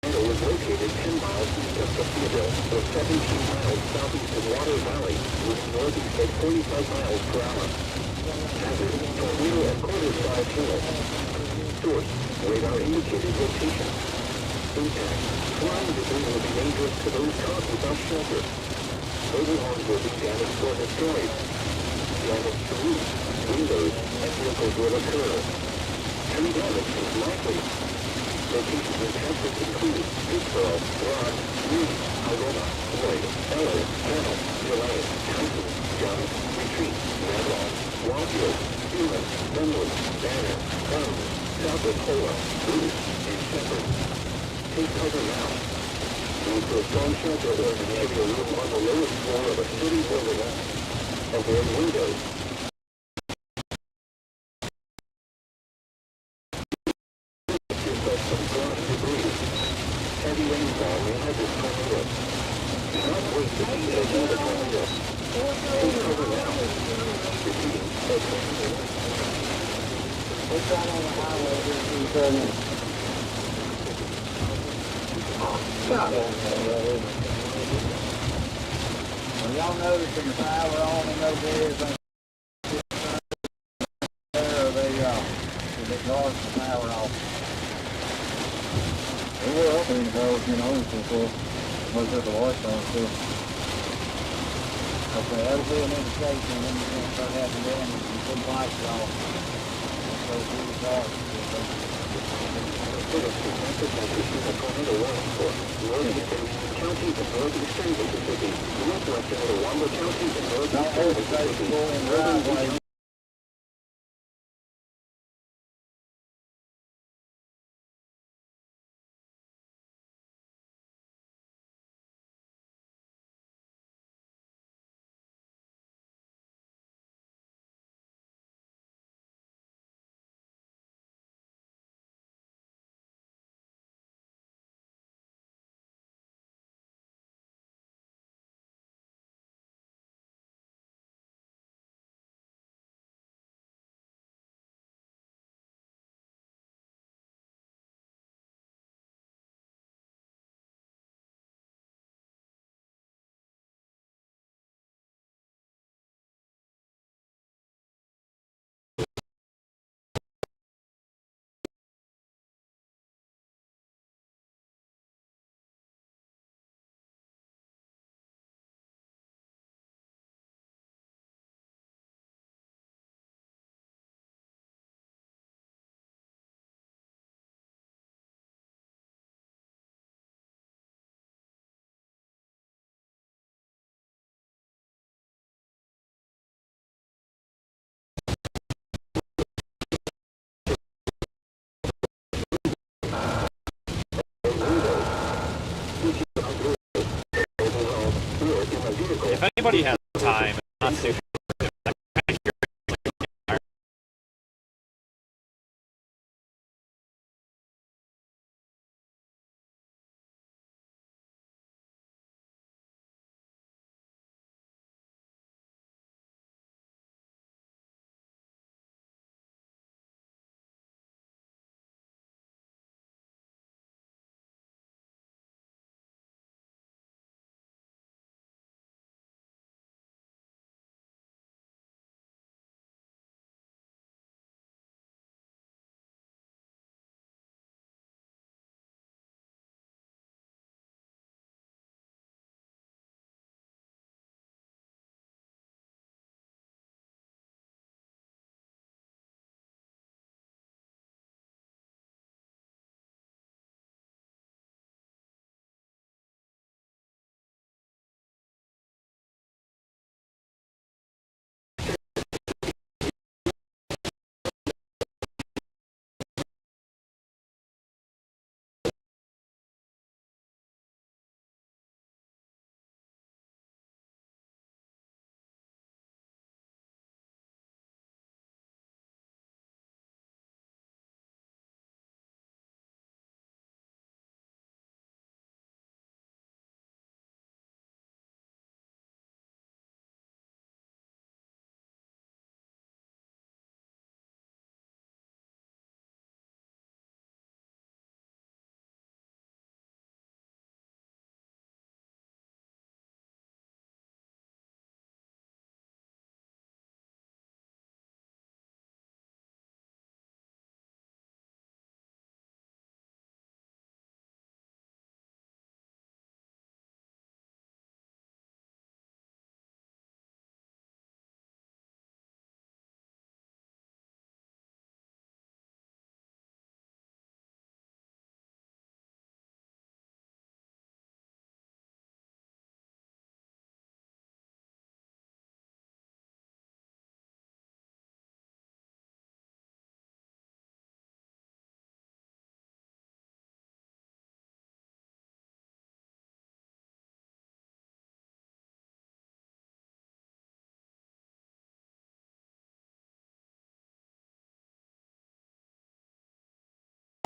and was located 10 miles east of Tupelo, or 17 miles southeast of Water Valley, moving northeast at 45 miles per hour. Hazard, tornado at quarter-size hail. Source, radar indicated location. Impact, flying debris will be dangerous to those caught without shelter. Mobile homes will be damaged or destroyed. Damage to roofs, windows, and vehicles will occur. Tree damage is likely. Locations in Texas include Tupelo, Rock, Reed, Algona, Floyd, Eller, Channel, Delay, Townsend, Jones, Retreat, Redlawn, Wildfield, Human, Dunwood, Banner, Guns, South of Cola, Bruce, and Shepherd. Take cover now. Move to a storm shelter or an interior room on the lowest floor of a city building. Avoid windows. Heavy rainfall may hide this tornado. Do not wait to see or hear the tornado. Take cover now. Repeating, a tornado. What's on the highway here?
Well, y'all notice in the power on and over there, everything there, they guard the power off. we're all being involved, you know, before most of the lights on, so.
Okay, that'll be an indication when you're going to start having damage and some lights off. So it's really dark.
Tornado warning for northeastern counties and northeastern Mississippi, northwestern Toowoomba counties and northeastern Mississippi, northern Virginia.
If anybody has time, not super.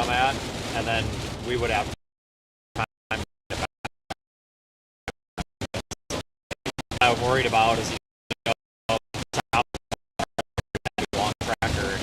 I'm at, and then we would have time. I'm worried about is long tracker.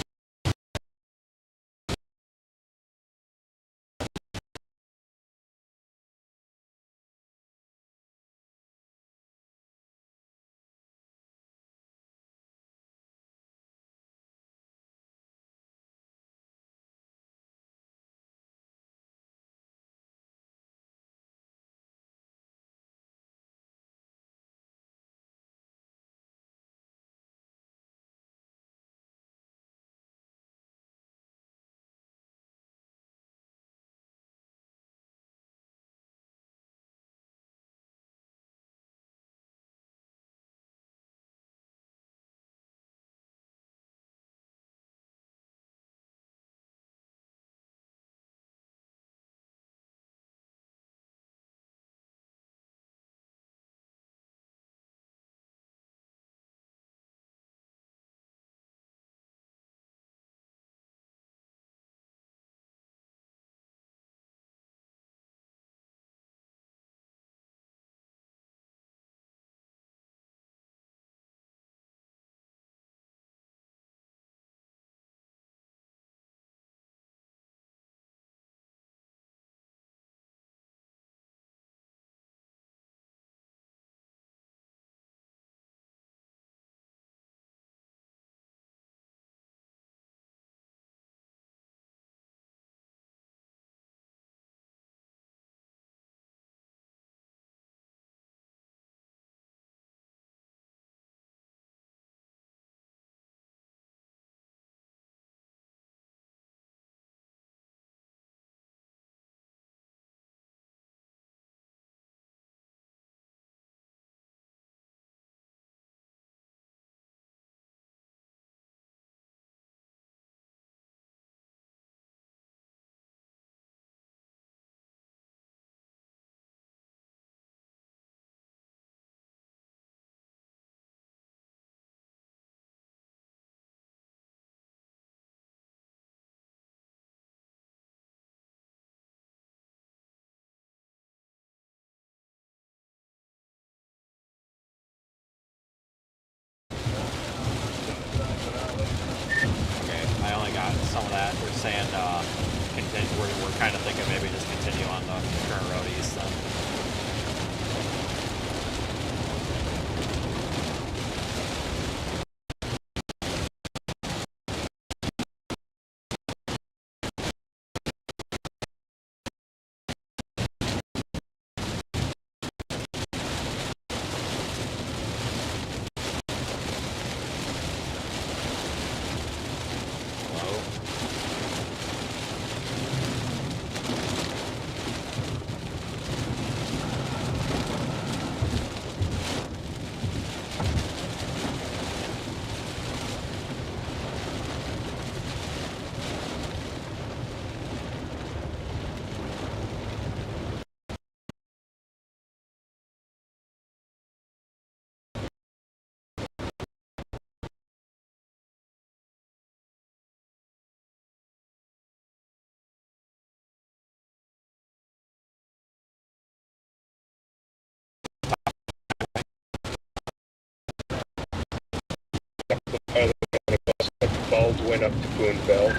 Boonville.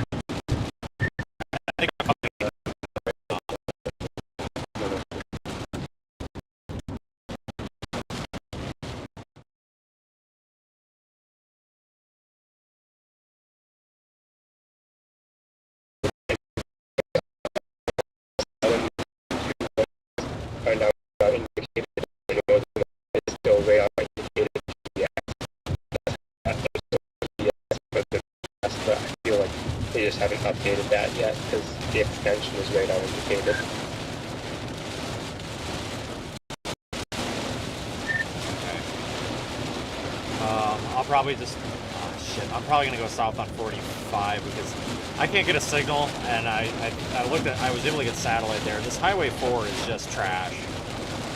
Find out about indicated northern is still radar indicated but I feel like they just haven't updated that yet because the extension is radar indicated.
I'll probably just, I'm probably gonna go south on 45 because I can't get a signal, and I was able to get satellite there. This Highway 4 is just trash.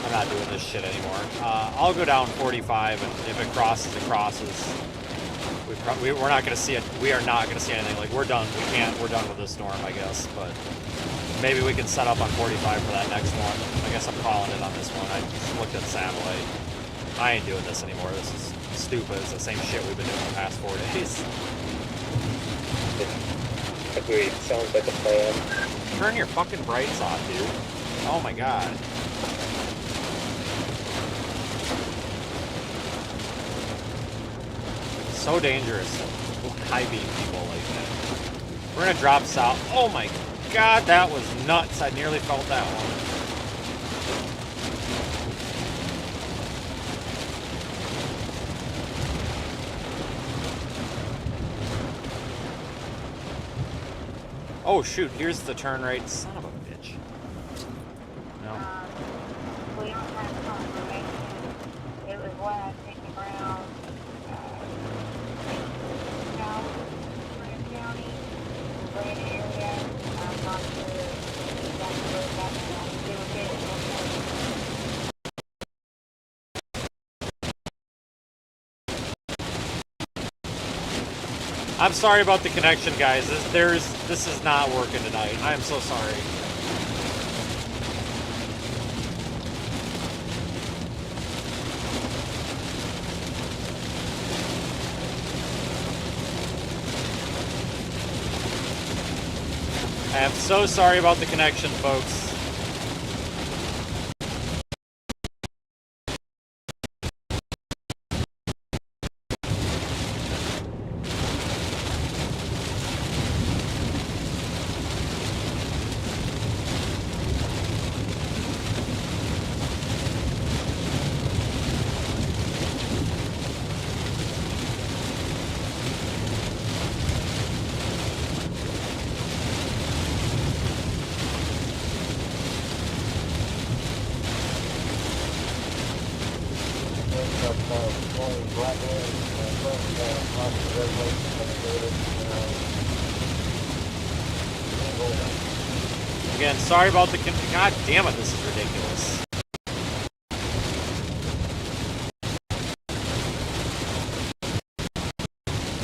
I'm not doing this shit anymore. I'll go down 45, and if it crosses, it crosses. We're not gonna see it. We are not gonna see anything. Like, we're done. We're done with this storm, I guess. But maybe we can set up on 45 for that next one. I guess I'm calling it on this one. I just looked at satellite. I ain't doing this anymore. This is stupid. It's the same shit we've been doing the past 4 days.
Agreed. Sounds like a plan.
Turn your fucking brights off, dude. Oh my god. So dangerous. High beam people like that. We're gonna drop south. Oh my god, that was nuts. I nearly felt that one. Oh shoot, here's the turn right. Son of a bitch. No.
We don't have confirmation. It was west, taking around south, Grant County, Glen area. I'm not sure exactly where that is. They were getting
I'm sorry about the connection, guys. This is not working tonight. I am so sorry. I am so sorry about the connection, folks. Again, sorry about the God damn it, this is ridiculous.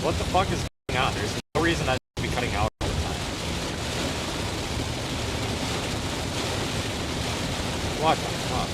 What the fuck is going on? There's no reason that should be cutting out all the time. What the fuck?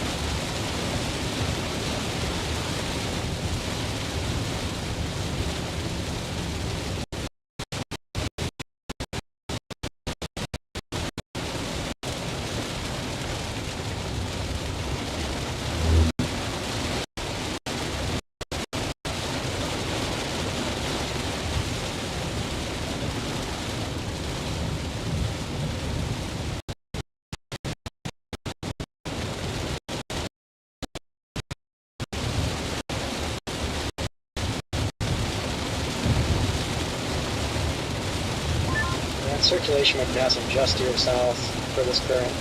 Circulation would pass them just due south for this current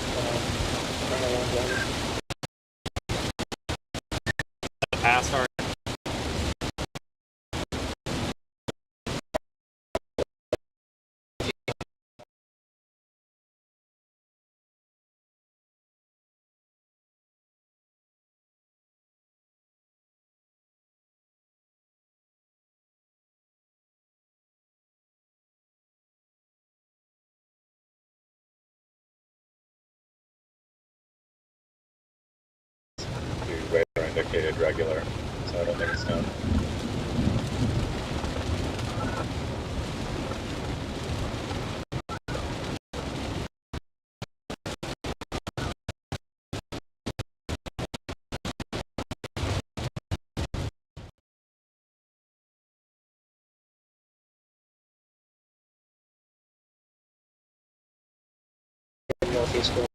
Past our
radar indicated regular, so I don't think it's done.
northeast corner.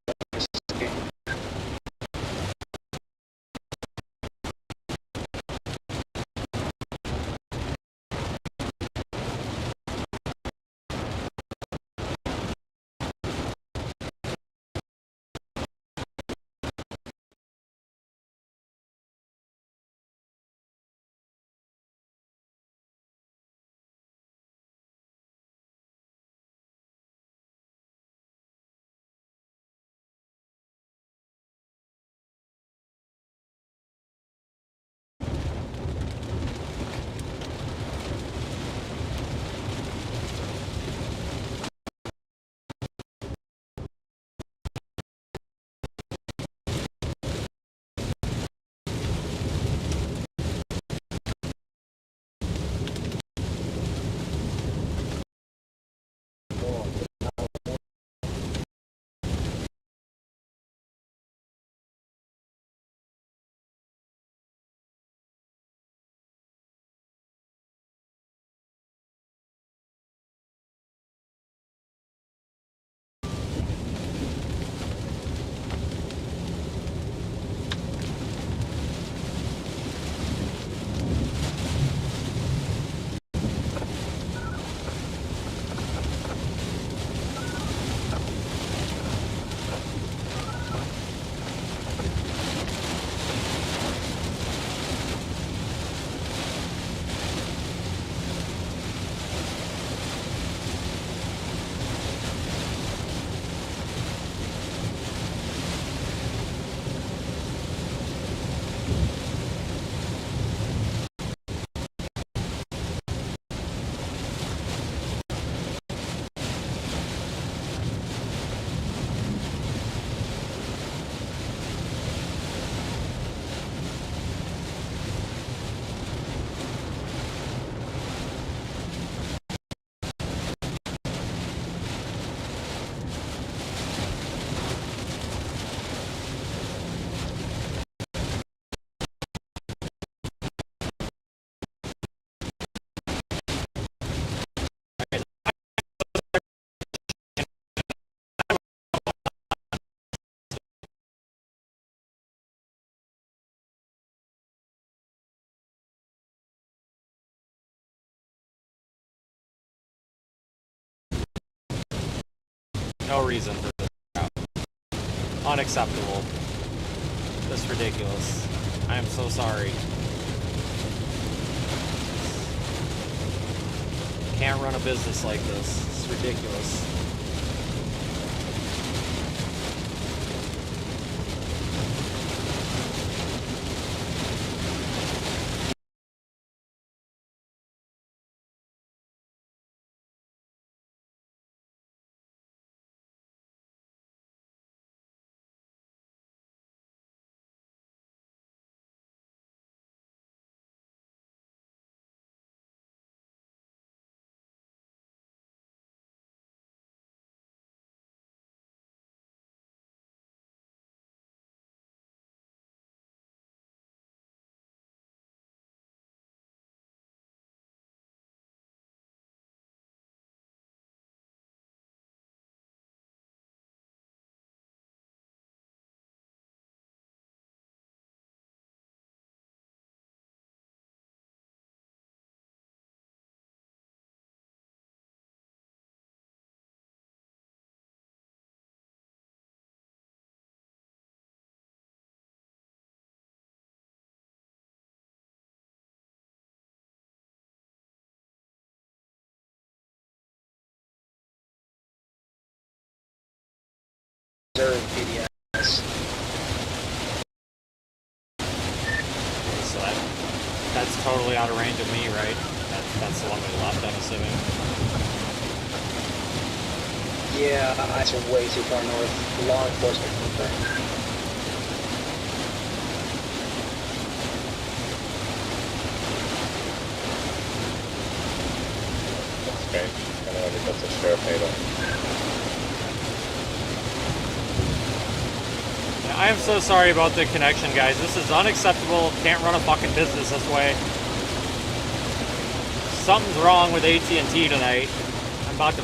No reason for this crap. Unacceptable. This is ridiculous. I am so sorry. Can't run a business like this. It's ridiculous.
PDS.
So that's totally out of range of me, right? That's the one we left, I'm assuming.
Yeah, it's way too far north. Law enforcement confirmed.
Okay, I know that that's a sheriff payload.
I am so sorry about the connection, guys. This is unacceptable. Can't run a fucking business this way. Something's wrong with AT&T tonight. I'm about to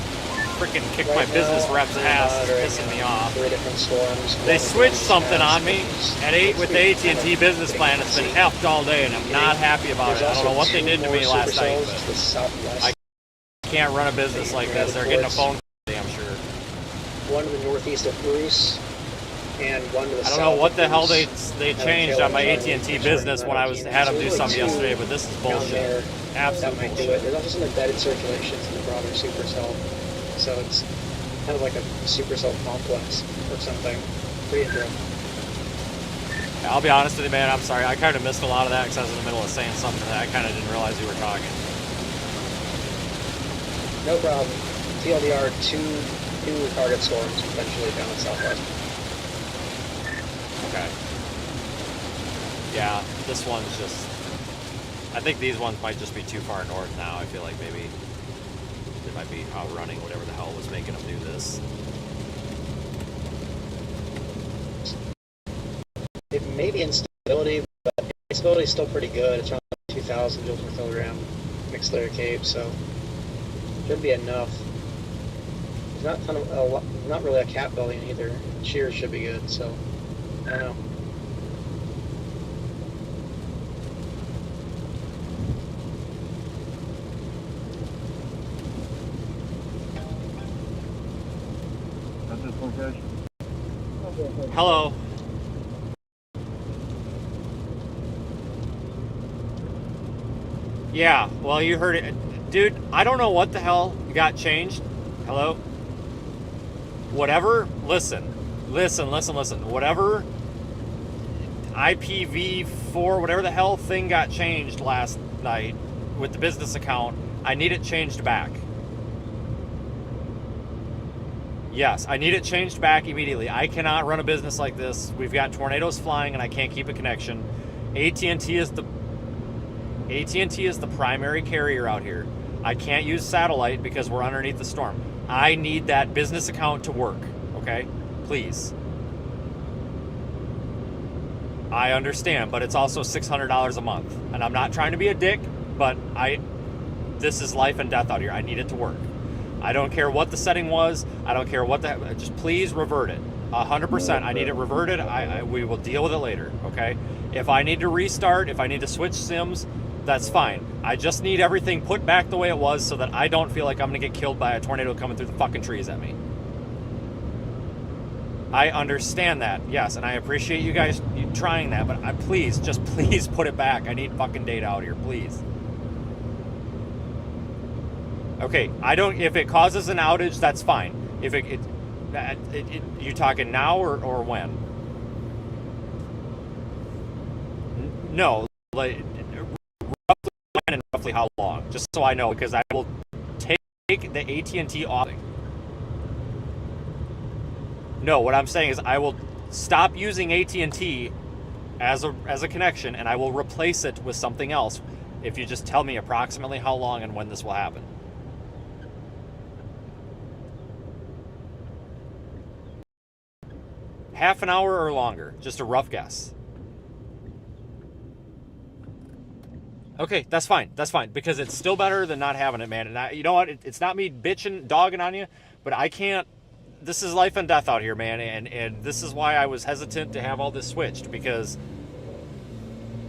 freaking kick
Right
my
now,
business rep's
I'm
ass. It's
monitoring,
pissing me off.
3 different storms.
They
One of
switched
them's
something
past
on me
is
with the AT&T business plan. It's been effed all day, and I'm not happy about it. I don't know what they did to me last night,
to the southwest.
I can't run a business like this. They're getting a phone call, I'm sure.
One to the northeast of Bruce, and one to the
I
south.
don't know what the hell they
Bruce.
changed on my AT&T business when I had them do something yesterday, but this is bullshit. Absolute
That might do
bullshit.
it. There's also some embedded circulations in the broader supercell, so it's kind of like a supercell complex or something. Pretty interesting.
I'll be honest with you, man. I'm sorry. I kind of missed a lot of that because I was in the middle of saying something that I kind of didn't realize you were talking.
No problem. TLDR, two target storms potentially down in southwest.
Okay. Yeah, this one's just... I think these ones might just be too far north now. I feel like maybe they might be outrunning whatever the hell was making them do this.
It may be instability, but instability is still pretty good. It's around 2,000 joules per kilogram mixed layer cape, so should be enough. There's not really a cap building either. Shears should be good, so I don't know.
That's this location.
Hello. Yeah, well, you heard it. Dude, I don't know what the hell got changed. Hello? Whatever, listen. Whatever IPv4, whatever the hell thing got changed last night with the business account, I need it changed back. Yes, I need it changed back immediately. I cannot run a business like this. We've got tornadoes flying and I can't keep a connection. AT&T is the primary carrier out here. I can't use satellite because we're underneath the storm. I need that business account to work, okay? Please. I understand, but it's also $600 a month. And I'm not trying to be a dick, but this is life and death out here. I need it to work. I don't care what the setting was. I don't care what just please revert it. 100%. I need it reverted. We will deal with it later, okay? If I need to restart, if I need to switch SIMs, that's fine. I just need everything put back the way it was so that I don't feel like I'm going to get killed by a tornado coming through the fucking trees at me. I understand that, yes, and I appreciate you guys trying that, but please put it back. I need fucking data out here, please. Okay, if it causes an outage, that's fine. If you talking now or when? No, like roughly when and roughly how long, just so I know, because I will take the AT&T off. No, what I'm saying is I will stop using AT&T as a connection, and I will replace it with something else if you just tell me approximately how long and when this will happen. Half an hour or longer, just a rough guess. Okay, that's fine, because it's still better than not having it, man. And you know what, it's not me bitching, dogging on you, but I can't, this is life and death out here, man, and this is why I was hesitant to have all this switched, because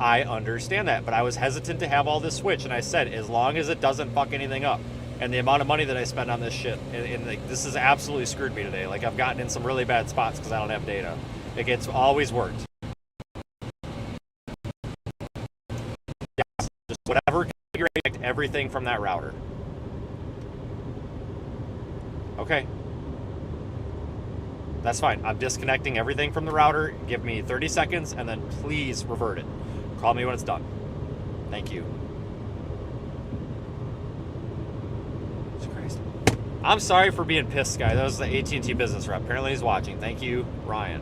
I understand that, but I was hesitant to have all this switched, and I said, as long as it doesn't fuck anything up. And the amount of money that I spend on this shit, and like, this has absolutely screwed me today. Like, I've gotten in some really bad spots because I don't have data. It's always worked. Yes, just whatever configuration, everything from that router. Okay. That's fine. I'm disconnecting everything from the router. Give me 30 seconds, and then please revert it. Call me when it's done. Thank you. I'm sorry for being pissed, guy. That was the AT&T business rep. Apparently he's watching. Thank you, Ryan.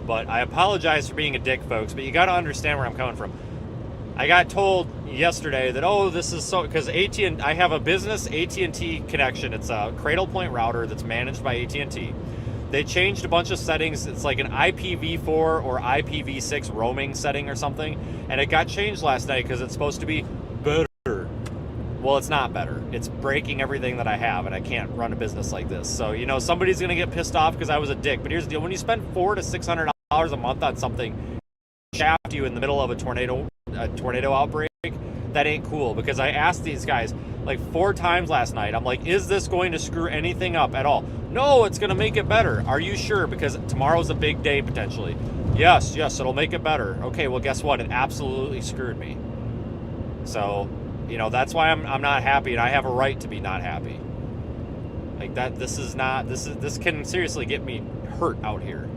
But I apologize for being a dick, folks. But you got to understand where I'm coming from. I got told yesterday that, oh, this is so... Because I have a business AT&T connection. It's a Cradle Point router that's managed by AT&T. They changed a bunch of settings. It's like an IPv4 or IPv6 roaming setting or something. And it got changed last night because it's supposed to be better. Well, it's not better. It's breaking everything that I have, and I can't run a business like this. So, you know, somebody's going to get pissed off because I was a dick. But here's the deal. When you spend $400 to $600 a month on something, shaft you in the middle of a tornado outbreak, that ain't cool. Because I asked these guys like 4 times last night. I'm like, is this going to screw anything up at all? No, it's going to make it better. Are you sure? Because tomorrow's a big day potentially. Yes, it'll make it better. Okay, well, guess what? It absolutely screwed me. So, you know, that's why I'm not happy, and I have a right to be not happy. Like that, this can seriously get me hurt out here.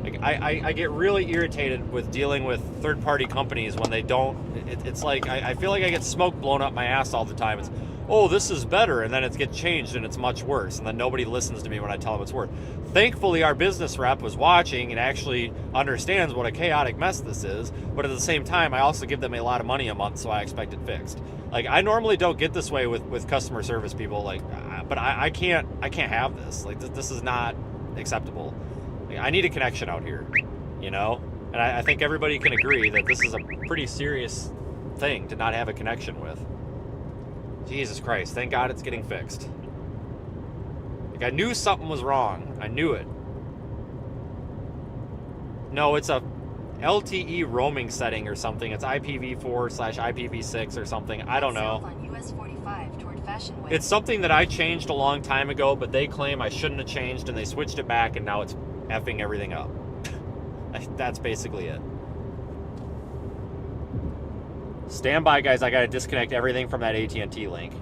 Like I get really irritated with dealing with third-party companies when they don't. It's like I feel like I get smoke blown up my ass all the time. It's, oh, this is better, and then it gets changed and it's much worse, and then nobody listens to me when I tell them it's worse. Thankfully, our business rep was watching and actually understands what a chaotic mess this is, but at the same time, I also give them a lot of money a month, so I expect it fixed. Like, I normally don't get this way with customer service people, like, but I can't have this. Like, this is not acceptable. Like, I need a connection out here, you know? And I think everybody can agree that this is a pretty serious thing to not have a connection with. Jesus Christ, thank God it's getting fixed. Like, I knew something was wrong. I knew it. No, it's a LTE roaming setting or something. It's IPv4/IPv6 or something. I don't know. It's something that I changed a long time ago, but they claim I shouldn't have changed, and they switched it back, and now it's effing everything up. That's basically it. Stand by, guys. I gotta disconnect everything from that AT&T link.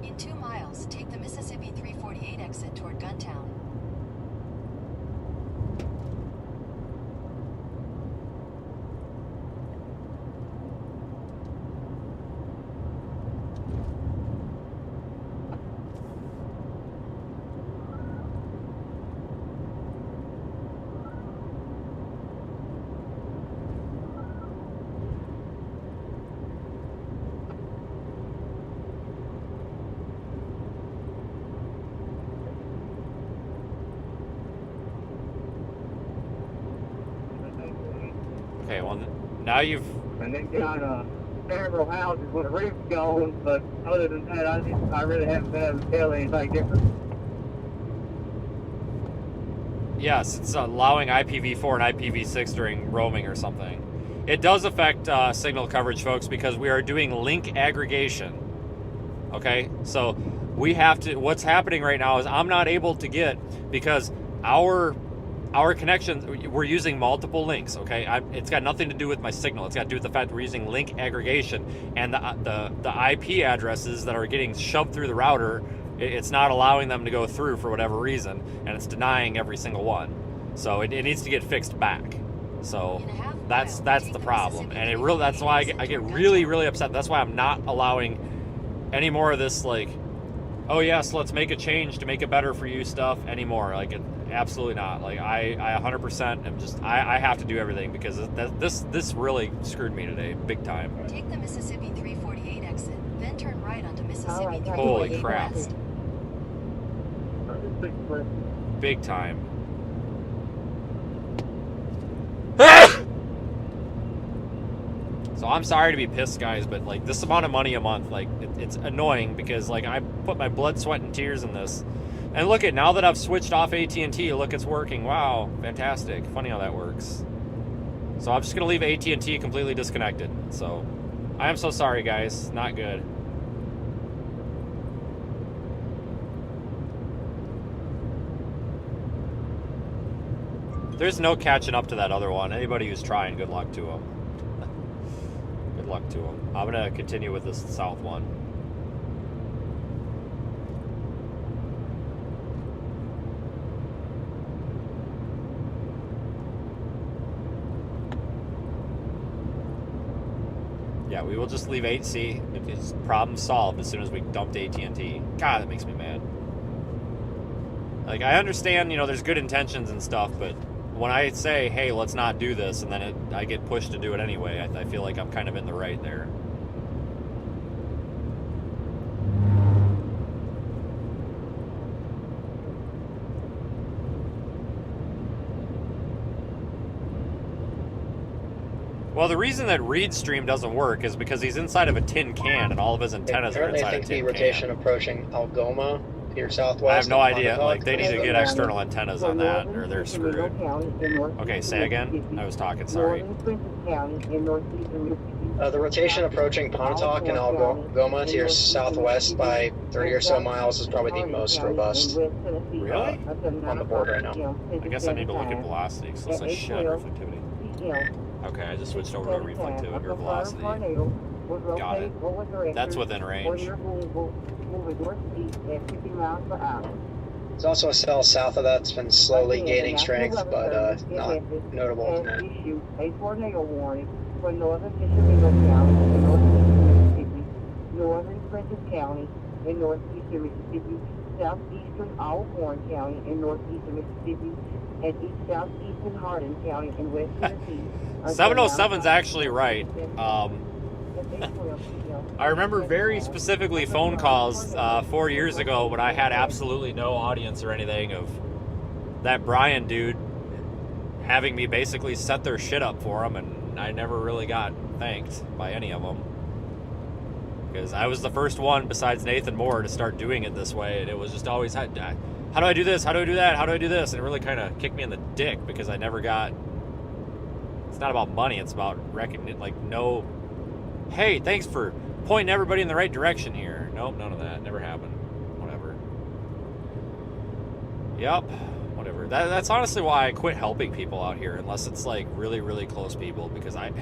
In 2 miles, take the Mississippi 348 exit toward Guntown.
Okay, well, now you've...
And then got several houses with a roof going, but other than that, I really haven't been able to tell anything different.
Yes, it's allowing IPv4 and IPv6 during roaming or something. It does affect signal coverage, folks, because we are doing link aggregation. Okay, so we have to... What's happening right now is I'm not able to get, because our connections, we're using multiple links, okay? It's got nothing to do with my signal. It's got to do with the fact we're using link aggregation, and the IP addresses that are getting shoved through the router, it's not allowing them to go through for whatever reason, and it's denying every single one. So it needs to get fixed back. So that's the problem, and that's why I get really, really upset. That's why I'm not allowing any more of this, like, oh yes, let's make a change to make it better for you stuff anymore. Like, absolutely not. Like, I 100% am just, I have to do everything, because this really screwed me today, big time.
Take the Mississippi 348 exit, then turn right onto Mississippi 348
Holy crap.
West.
Big time. So I'm sorry to be pissed, guys, but like, this amount of money a month, like, it's annoying, because like, I put my blood, sweat, and tears in this. And look, now that I've switched off AT&T, look, it's working. Wow, fantastic. Funny how that works. So I'm just gonna leave AT&T completely disconnected. So I am so sorry, guys. Not good. There's no catching up to that other one. Anybody who's trying, good luck to them. Good luck to them. I'm gonna continue with this south one. Yeah, we will just leave 8C. It's problem solved as soon as we dumped AT&T. God, that makes me mad. Like, I understand, you know, there's good intentions and stuff, but when I say, hey, let's not do this, and then I get pushed to do it anyway, I feel like I'm kind of in the right there. Well, the reason that Reed's stream doesn't work is because he's inside of a tin can and all of his antennas are
Currently, I
inside a
think the
tin
rotation
can.
approaching Algoma to your southwest.
I have no
on
idea.
Pontotoc.
Like, they need to get external antennas on that or they're screwed. Okay, say again? I was talking, sorry.
The rotation approaching Pontotoc and Algoma to your southwest by 30 or so miles is probably the most robust.
Really?
On the board right now.
I guess I need to look at velocity because it says shit on reflectivity. Okay, I just switched over to reflectivity or velocity. Got it. That's within range.
There's also a cell south of that that's been slowly gaining strength, but not notable at the moment.
A tornado warning for northern Tupelo County in northeastern Mississippi, northern Prentiss County in northeastern Mississippi, southeastern Alcorn County in northeastern Mississippi, and southeastern Hardin County in west Tennessee.
707's actually right. I remember very specifically phone calls 4 years ago when I had absolutely no audience or anything of that Brian dude having me basically set their shit up for them, and I never really got thanked by any of them. Because I was the first one besides Nathan Moore to start doing it this way, and it was just always, how do I do this? How do I do that? How do I do this? And it really kind of kicked me in the dick because I never got, it's not about money, it's about recognition, like, no, hey, thanks for pointing everybody in the right direction here. Nope, none of that. Never happened. Whatever. Yep. Whatever. That's honestly why I quit helping people out here, unless it's like really, really close people, because I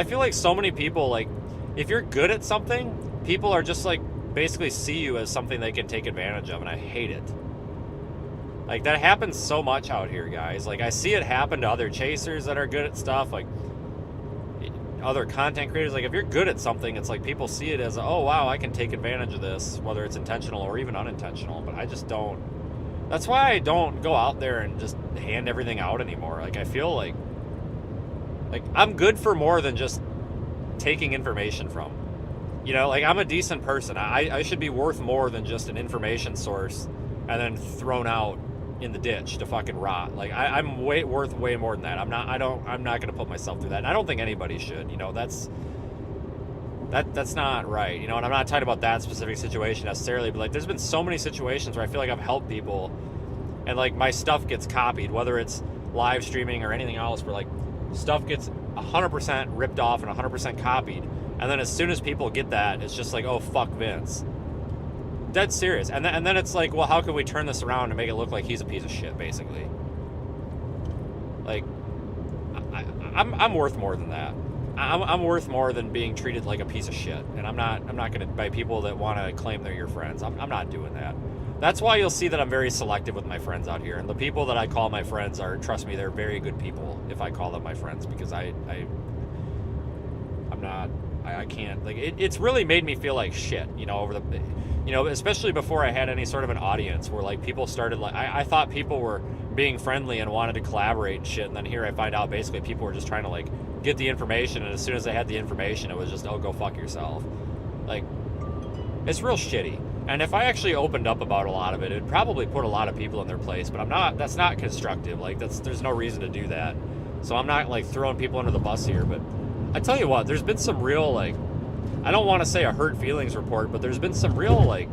feel like so many people, like, if you're good at something, people are just like basically see you as something they can take advantage of, and I hate it. Like, that happens so much out here, guys. Like, I see it happen to other chasers that are good at stuff, like other content creators. Like, if you're good at something, it's like people see it as, oh wow, I can take advantage of this, whether it's intentional or even unintentional. But I just don't. That's why I don't go out there and just hand everything out anymore. Like, I feel like I'm good for more than just taking information from. You know, like, I'm a decent person. I should be worth more than just an information source and then thrown out in the ditch to fucking rot. Like, I'm worth way more than that. I'm not gonna put myself through that. And I don't think anybody should. You know, that's not right. You know, and I'm not talking about that specific situation necessarily, but like, there's been so many situations where I feel like I've helped people and like my stuff gets copied, whether it's live streaming or anything else, where like stuff gets 100% ripped off and 100% copied, and then as soon as people get that, it's just like, oh fuck Vince. Dead serious. And then it's like, well, how can we turn this around and make it look like he's a piece of shit, basically? Like, I'm worth more than that. I'm worth more than being treated like a piece of shit. And I'm not gonna, by people that want to claim they're your friends. I'm not doing that. That's why you'll see that I'm very selective with my friends out here. And the people that I call my friends are, trust me, they're very good people if I call them my friends, because I can't, like, it's really made me feel like shit, you know, over the, you know, especially before I had any sort of an audience, where like people started, like, I thought people were being friendly and wanted to collaborate and shit, and then here I find out basically people were just trying to like get the information, and as soon as they had the information, it was just, oh, go fuck yourself. Like, it's real shitty. And if I actually opened up about a lot of it, it'd probably put a lot of people in their place, but that's not constructive. Like, there's no reason to do that. So I'm not like throwing people under the bus here, but I tell you what, there's been some real, like, I don't want to say a hurt feelings report, but there's been some real, like,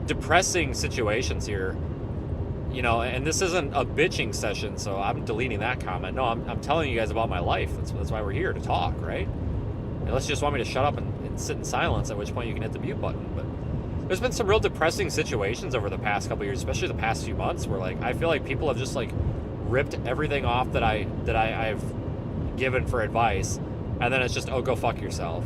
depressing situations here, you know, and this isn't a bitching session, so I'm deleting that comment. No, I'm telling you guys about my life. That's why we're here, to talk, right? Unless you just want me to shut up and sit in silence, at which point you can hit the mute button. But there's been some real depressing situations over the past couple years, especially the past few months, where like I feel like people have just like ripped everything off that I've given for advice, and then it's just, oh, go fuck yourself.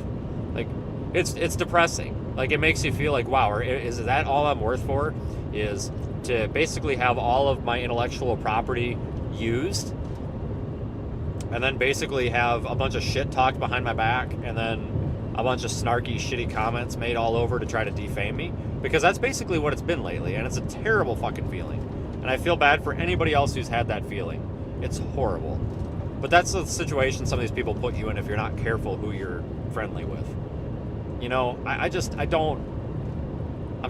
Like, it's depressing. Like, it makes you feel like, wow, is that all I'm worth for? Is to basically have all of my intellectual property used, and then basically have a bunch of shit talked behind my back, and then a bunch of snarky, shitty comments made all over to try to defame me? Because that's basically what it's been lately, and it's a terrible fucking feeling. And I feel bad for anybody else who's had that feeling. It's horrible. But that's the situation some of these people put you in if you're not careful who you're friendly with. You know, I'm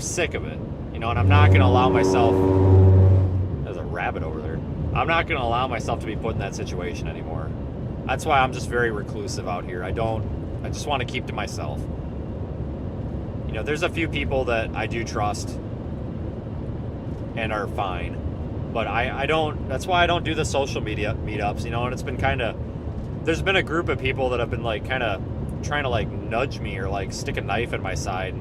sick of it. You know, and I'm not going to allow myself, there's a rabbit over there. I'm not going to allow myself to be put in that situation anymore. That's why I'm just very reclusive out here. I just want to keep to myself. You know, there's a few people that I do trust and are fine, but I don't, that's why I don't do the social media meetups, you know, and it's been kind of, there's been a group of people that have been like kind of trying to like nudge me or like stick a knife in my side,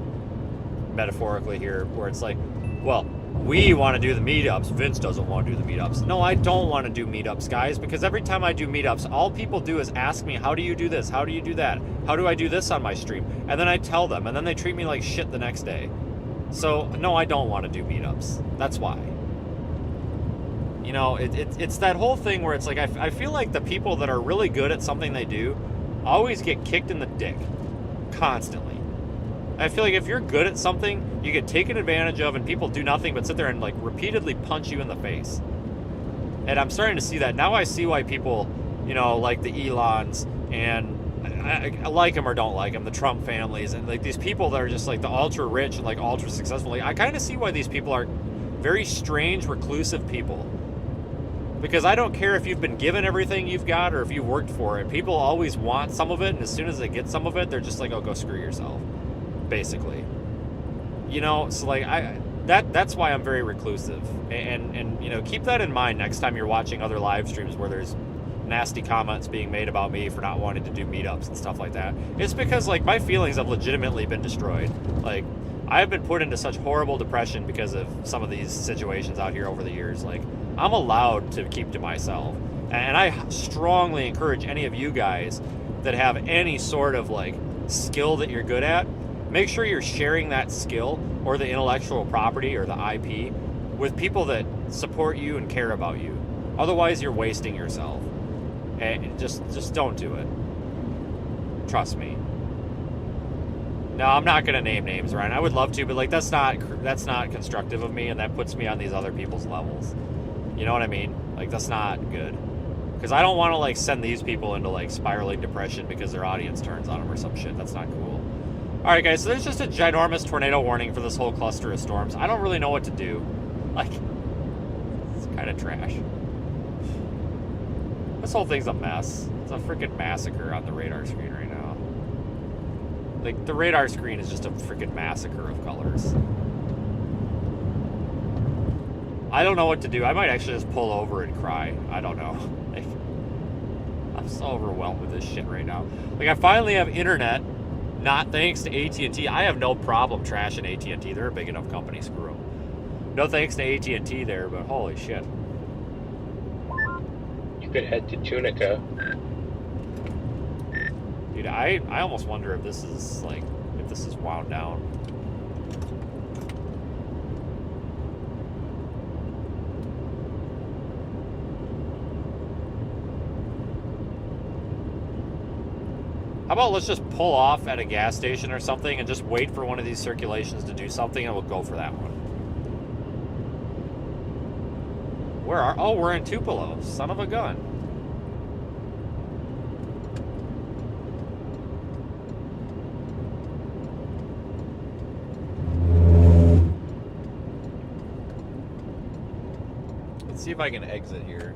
metaphorically here, where it's like, well, we want to do the meetups. Vince doesn't want to do the meetups. No, I don't want to do meetups, guys, because every time I do meetups, all people do is ask me, how do you do this? How do you do that? How do I do this on my stream? And then I tell them, and then they treat me like shit the next day. So, no, I don't want to do meetups. That's why. You know, it's that whole thing where it's like, I feel like the people that are really good at something they do always get kicked in the dick. Constantly. I feel like if you're good at something, you get taken advantage of and people do nothing but sit there and like repeatedly punch you in the face. And I'm starting to see that. Now I see why people, you know, like the Elons and I like them or don't like them, the Trump families and like these people that are just like the ultra rich and like ultra successful. Like, I kind of see why these people are very strange, reclusive people. Because I don't care if you've been given everything you've got or if you worked for it. People always want some of it, and as soon as they get some of it, they're just like, oh, go screw yourself. Basically, you know, so like that's why I'm very reclusive, and you know, keep that in mind next time you're watching other live streams where there's nasty comments being made about me for not wanting to do meetups and stuff like that. It's because like my feelings have legitimately been destroyed. Like, I've been put into such horrible depression because of some of these situations out here over the years. Like, I'm allowed to keep to myself, and I strongly encourage any of you guys that have any sort of like skill that you're good at, make sure you're sharing that skill or the intellectual property or the IP with people that support you and care about you. Otherwise, you're wasting yourself. And just don't do it. Trust me. No, I'm not gonna name names, Ryan. I would love to, but like that's not constructive of me, and that puts me on these other people's levels. You know what I mean? Like, that's not good. Because I don't want to like send these people into like spiraling depression because their audience turns on them or some shit. That's not cool. Alright guys, so there's just a ginormous tornado warning for this whole cluster of storms. I don't really know what to do. Like, it's kind of trash. This whole thing's a mess. It's a freaking massacre on the radar screen right now. Like, the radar screen is just a freaking massacre of colors. I don't know what to do. I might actually just pull over and cry. I don't know. Like, I'm so overwhelmed with this shit right now. Like, I finally have internet. Not thanks to AT&T. I have no problem trashing AT&T. They're a big enough company. Screw them. No thanks to AT&T there, but holy shit.
You could head to Tunica.
Dude, I almost wonder if this is like, if this is wound down. How about let's just pull off at a gas station or something and just wait for one of these circulations to do something, and we'll go for that one. Where are... Oh, we're in Tupelo. Son of a gun. Let's see if I can exit here.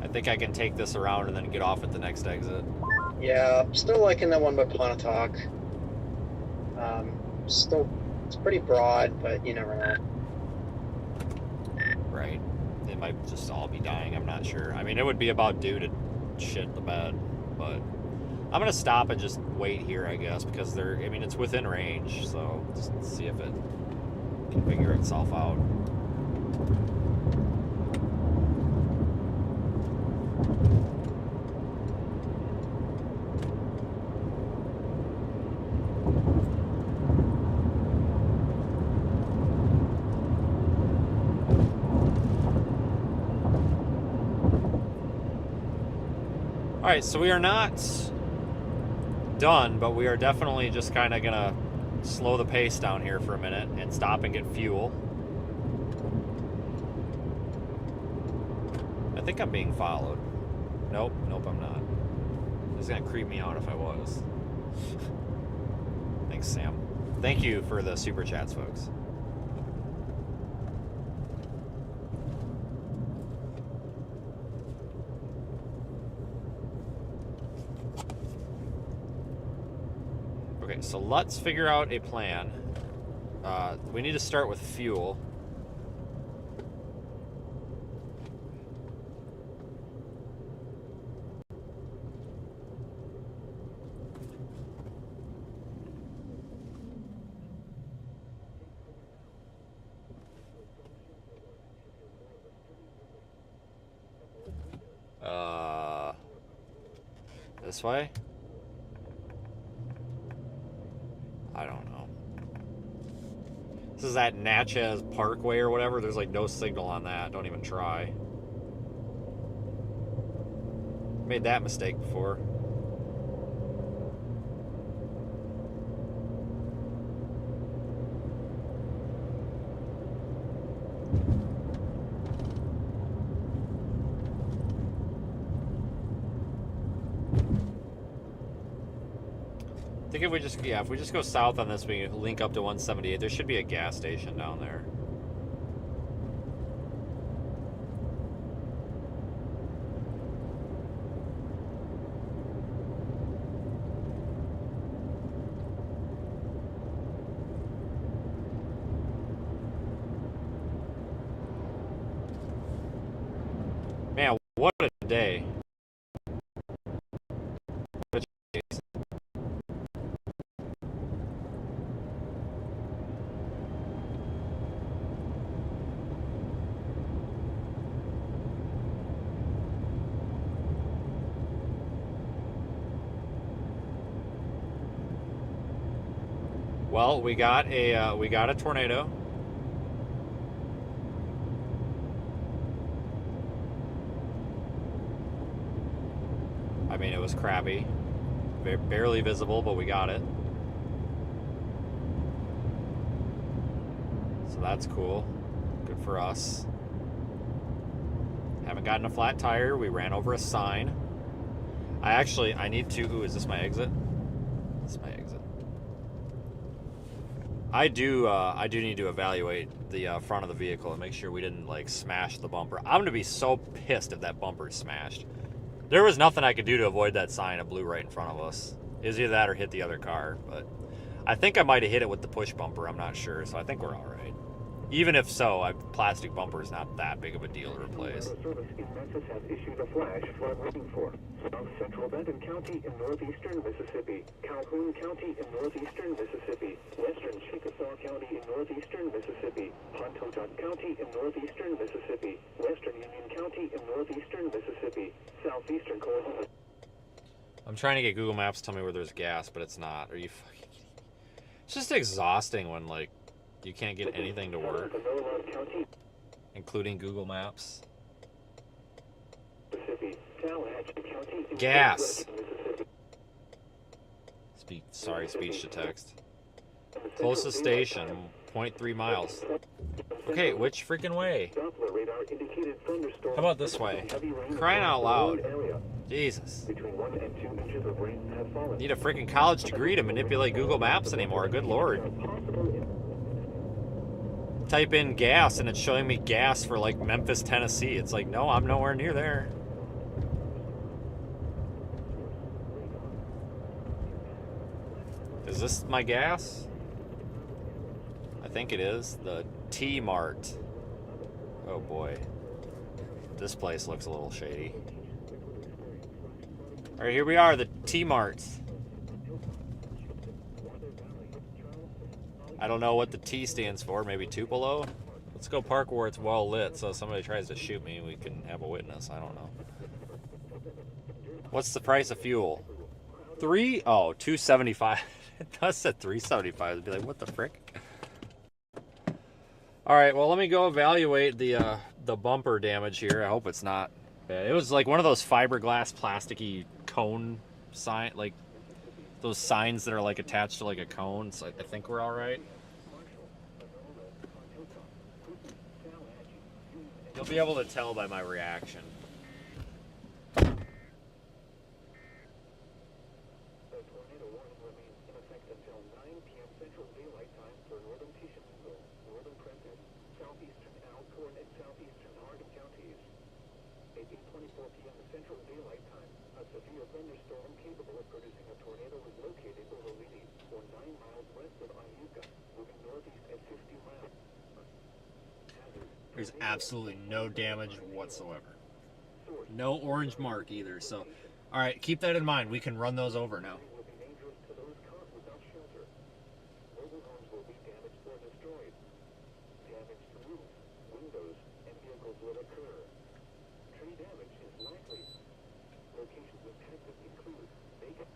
I think I can take this around and then get off at the next exit.
Yeah, I'm still liking that one by Pontotoc. Still, it's pretty broad, but you never know.
Right. They might just all be dying, I'm not sure. I mean, it would be about due to shit the bed, but I'm gonna stop and just wait here, I guess, because they're, I mean, it's within range, so just see if it can figure itself out. Alright, so we are not done, but we are definitely just kind of gonna slow the pace down here for a minute and stop and get fuel. I think I'm being followed. Nope, I'm not. It's gonna creep me out if I was. Thanks, Sam. Thank you for the super chats, folks. so let's figure out a plan. We need to start with fuel. This way? I don't know. This is that Natchez Parkway or whatever. There's like no signal on that. Don't even try. Made that mistake before. I think if we just go south on this, we link up to 178. There should be a gas station down there. Man, what a day. Well, we got a tornado. I mean, it was crappy, barely visible, but we got it. So that's cool. Good for us. Haven't gotten a flat tire. We ran over a sign. I need to. Ooh, is this my exit? This is my exit. I do need to evaluate the front of the vehicle and make sure we didn't like smash the bumper. I'm gonna be so pissed if that bumper is smashed. There was nothing I could do to avoid that sign. It blew right in front of us. It was either that or hit the other car, but I think I might have hit it with the push bumper. I'm not sure, so I think we're all right. Even if so, a plastic bumper is not that big of a deal to replace.
Service in Memphis has issued a flash flood warning for South Central Benton County in northeastern Mississippi, Calhoun County in northeastern Mississippi, western Chickasaw County in northeastern Mississippi, Pontotoc County in northeastern Mississippi, western Union County in northeastern Mississippi, southeastern Oklahoma.
I'm trying to get Google Maps to tell me where there's gas, but it's not. Are you fucking kidding me? It's just exhausting when like you can't get anything to work, including Google Maps. Gas. Speech to text. Closest station, 0.3 miles. Okay, which freaking way? How about this way? Crying out loud. Jesus. Need a freaking college degree to manipulate Google Maps anymore. Good Lord. Type in gas and it's showing me gas for like Memphis, Tennessee. It's like, no, I'm nowhere near there. Is this my gas? I think it is. The T-Mart. Oh boy. This place looks a little shady. Alright, here we are, the T-Mart. I don't know what the T stands for. Maybe Tupelo? Let's go park where it's well lit so if somebody tries to shoot me, we can have a witness. I don't know. What's the price of fuel? $2.75. It does say $3.75. I'd be like, what the frick? Alright, well, let me go evaluate the bumper damage here. I hope it's not bad. It was like one of those fiberglass plasticky cone sign, like those signs that are like attached to like a cone. So I think we're all right. You'll be able to tell by my reaction.
for 9 miles west of IDK, moving northeast at 50 miles. Hazard.
There's absolutely no damage whatsoever. No orange mark either. So, all right, keep that in mind. We can run those over now.
Will be dangerous to those caught without shelter. Mobile homes will be damaged or destroyed. Damage to roofs, windows, and vehicles will occur. Tree damage is likely. Locations impacted include vacant.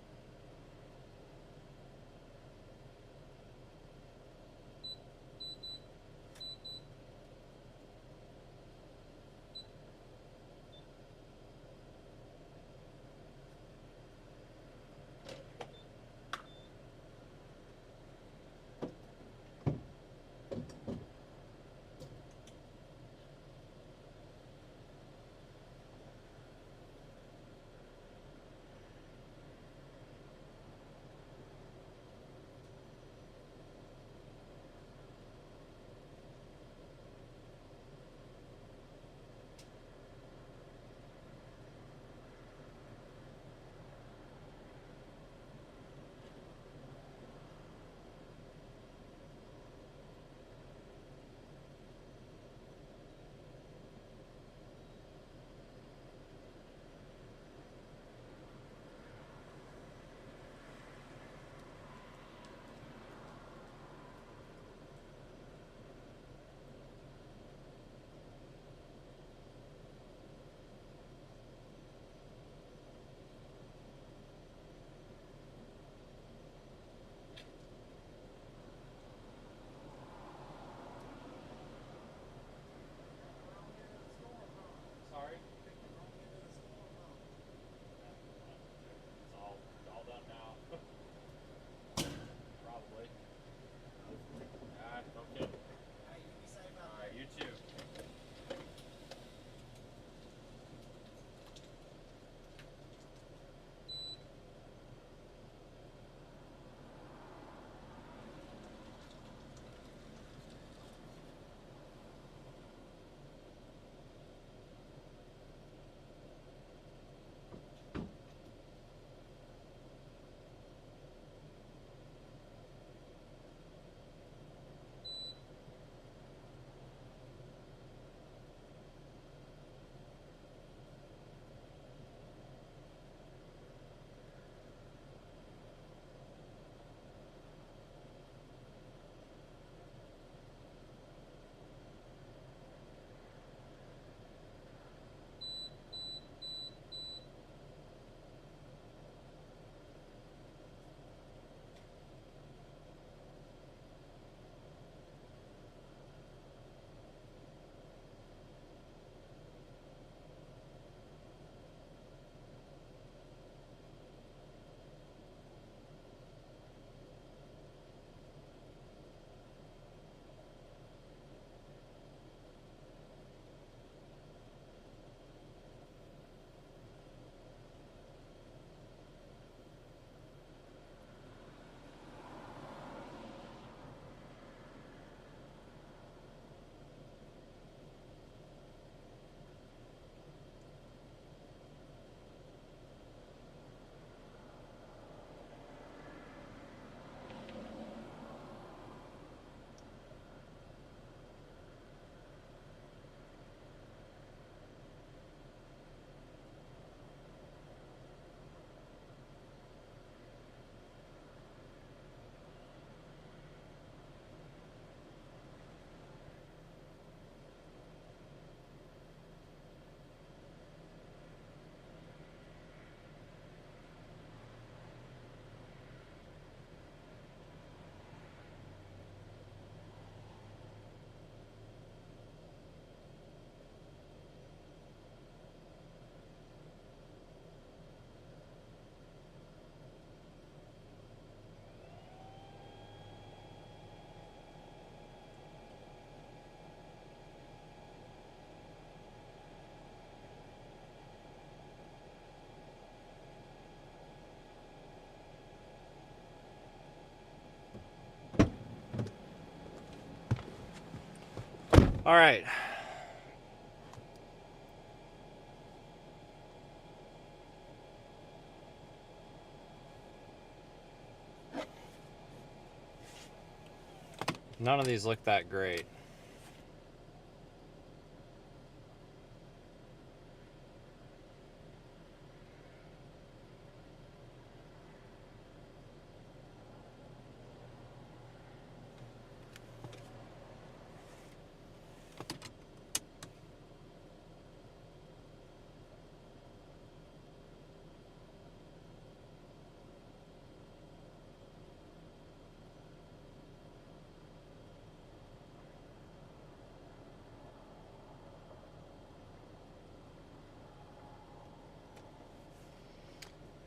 All right. None of these look that great.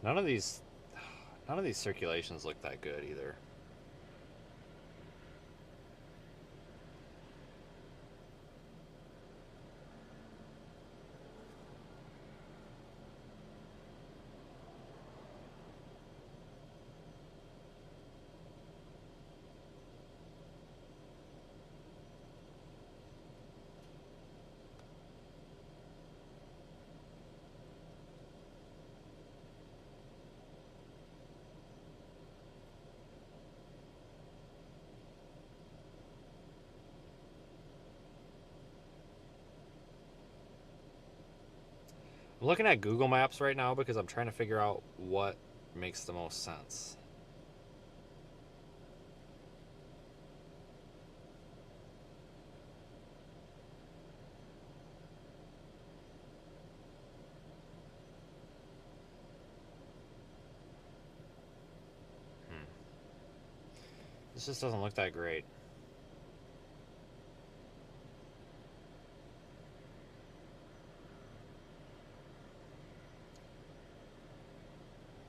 None of these circulations look that good either. I'm looking at Google Maps right now because I'm trying to figure out what makes the most sense. This just doesn't look that great.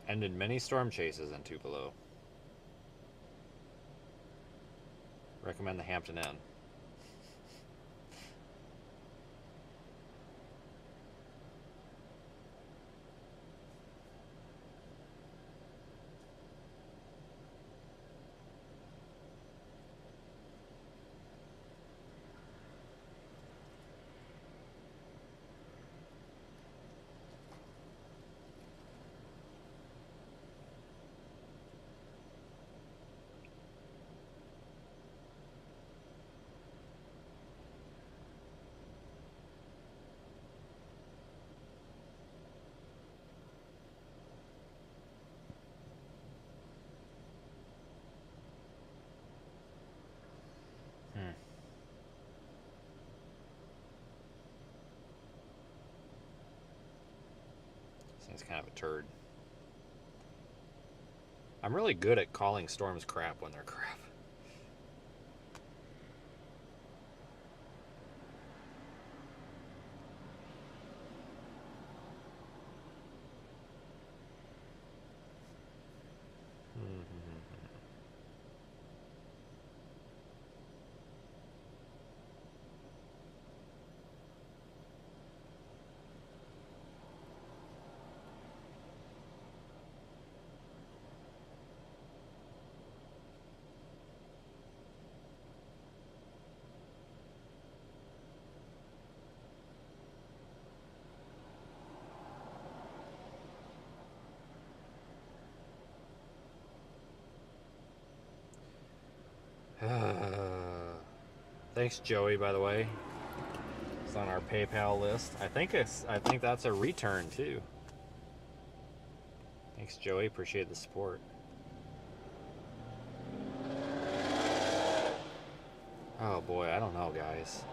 Ended many storm chases in Tupelo. Recommend the Hampton Inn. This thing's kind of a turd. I'm really good at calling storms crap when they're crap. Thanks, Joey, by the way. It's on our PayPal list. I think that's a return too. Thanks, Joey. Appreciate the support. Oh boy, I don't know, guys.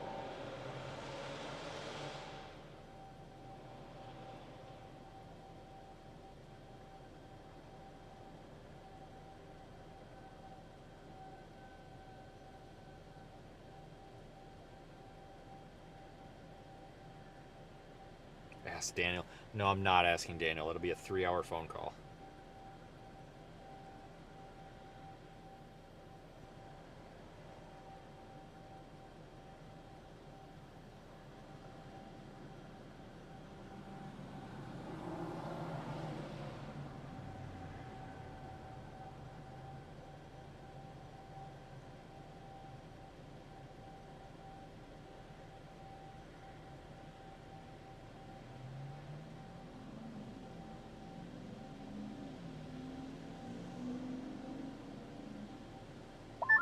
Ask Daniel. No, I'm not asking Daniel. It'll be a 3-hour phone call.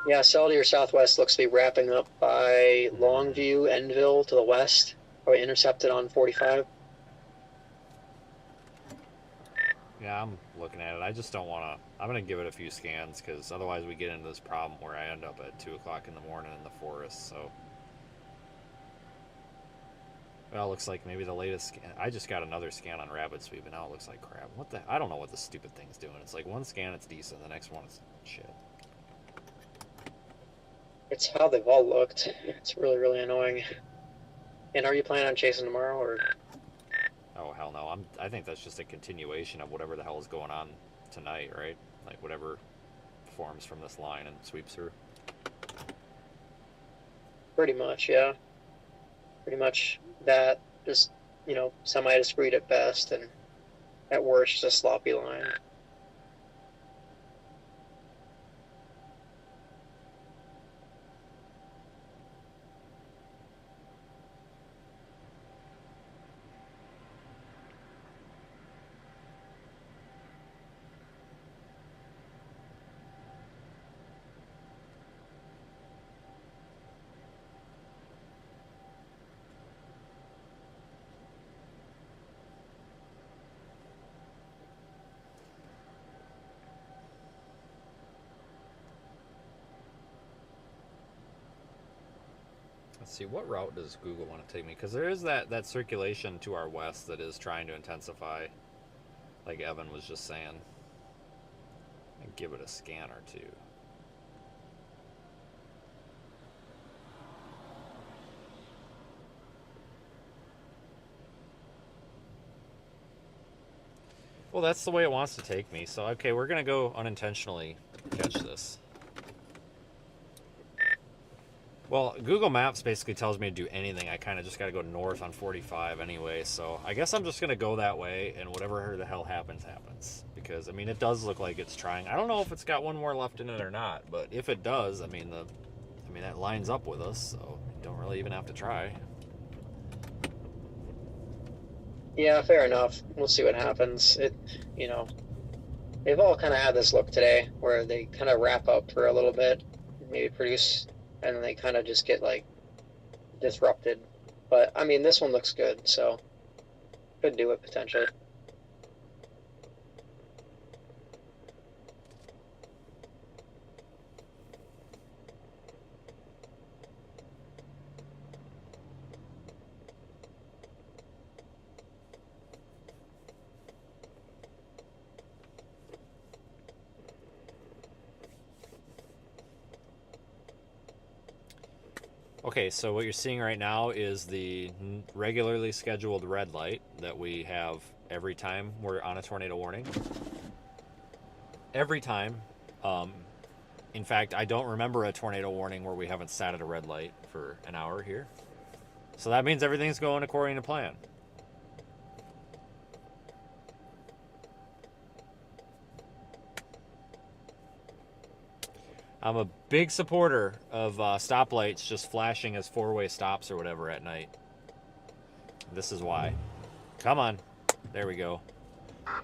Yeah, Salty or Southwest looks to be wrapping up by Longview, Enville to the west, or intercepted on 45.
Yeah, I'm looking at it. I just don't want to... I'm going to give it a few scans, because otherwise we get into this problem where I end up at 2 o'clock in the morning in the forest, so... Well, it looks like maybe the latest scan... I just got another scan on Rapid Sweep, and now it looks like crap. What the... I don't know what the stupid thing's doing. It's like one scan, it's decent. The next one is shit.
It's how they've all looked. It's really, really annoying. And are you planning on chasing tomorrow, or?
Oh, hell no. I think that's just a continuation of whatever the hell is going on tonight, right? Like, whatever forms from this line and sweeps through.
Pretty much, yeah. Pretty much that, just, you know, semi-discreet at best, and at worst, just a sloppy line.
Let's see, what route does Google want to take me? Because there is that circulation to our west that is trying to intensify, like Evan was just saying. And give it a scan or two. Well, that's the way it wants to take me. So, okay, we're going to go unintentionally catch this. Well, Google Maps basically tells me to do anything. I kind of just got to go north on 45 anyway. So I guess I'm just going to go that way, and whatever the hell happens, happens. Because, I mean, it does look like it's trying. I don't know if it's got one more left in it or not. But if it does, I mean, that lines up with us. So you don't really even have to try.
Yeah, fair enough. We'll see what happens. You know, they've all kind of had this look today where they kind of wrap up for a little bit, maybe produce, and then they kind of just get, like, disrupted. But, I mean, this one looks good, so could do it potentially.
Okay, so what you're seeing right now is the regularly scheduled red light that we have every time we're on a tornado warning. Every time. In fact, I don't remember a tornado warning where we haven't sat at a red light for an hour here. So that means everything's going according to plan. I'm a big supporter of stoplights just flashing as four-way stops or whatever at night. This is why. Come on. There we go.
I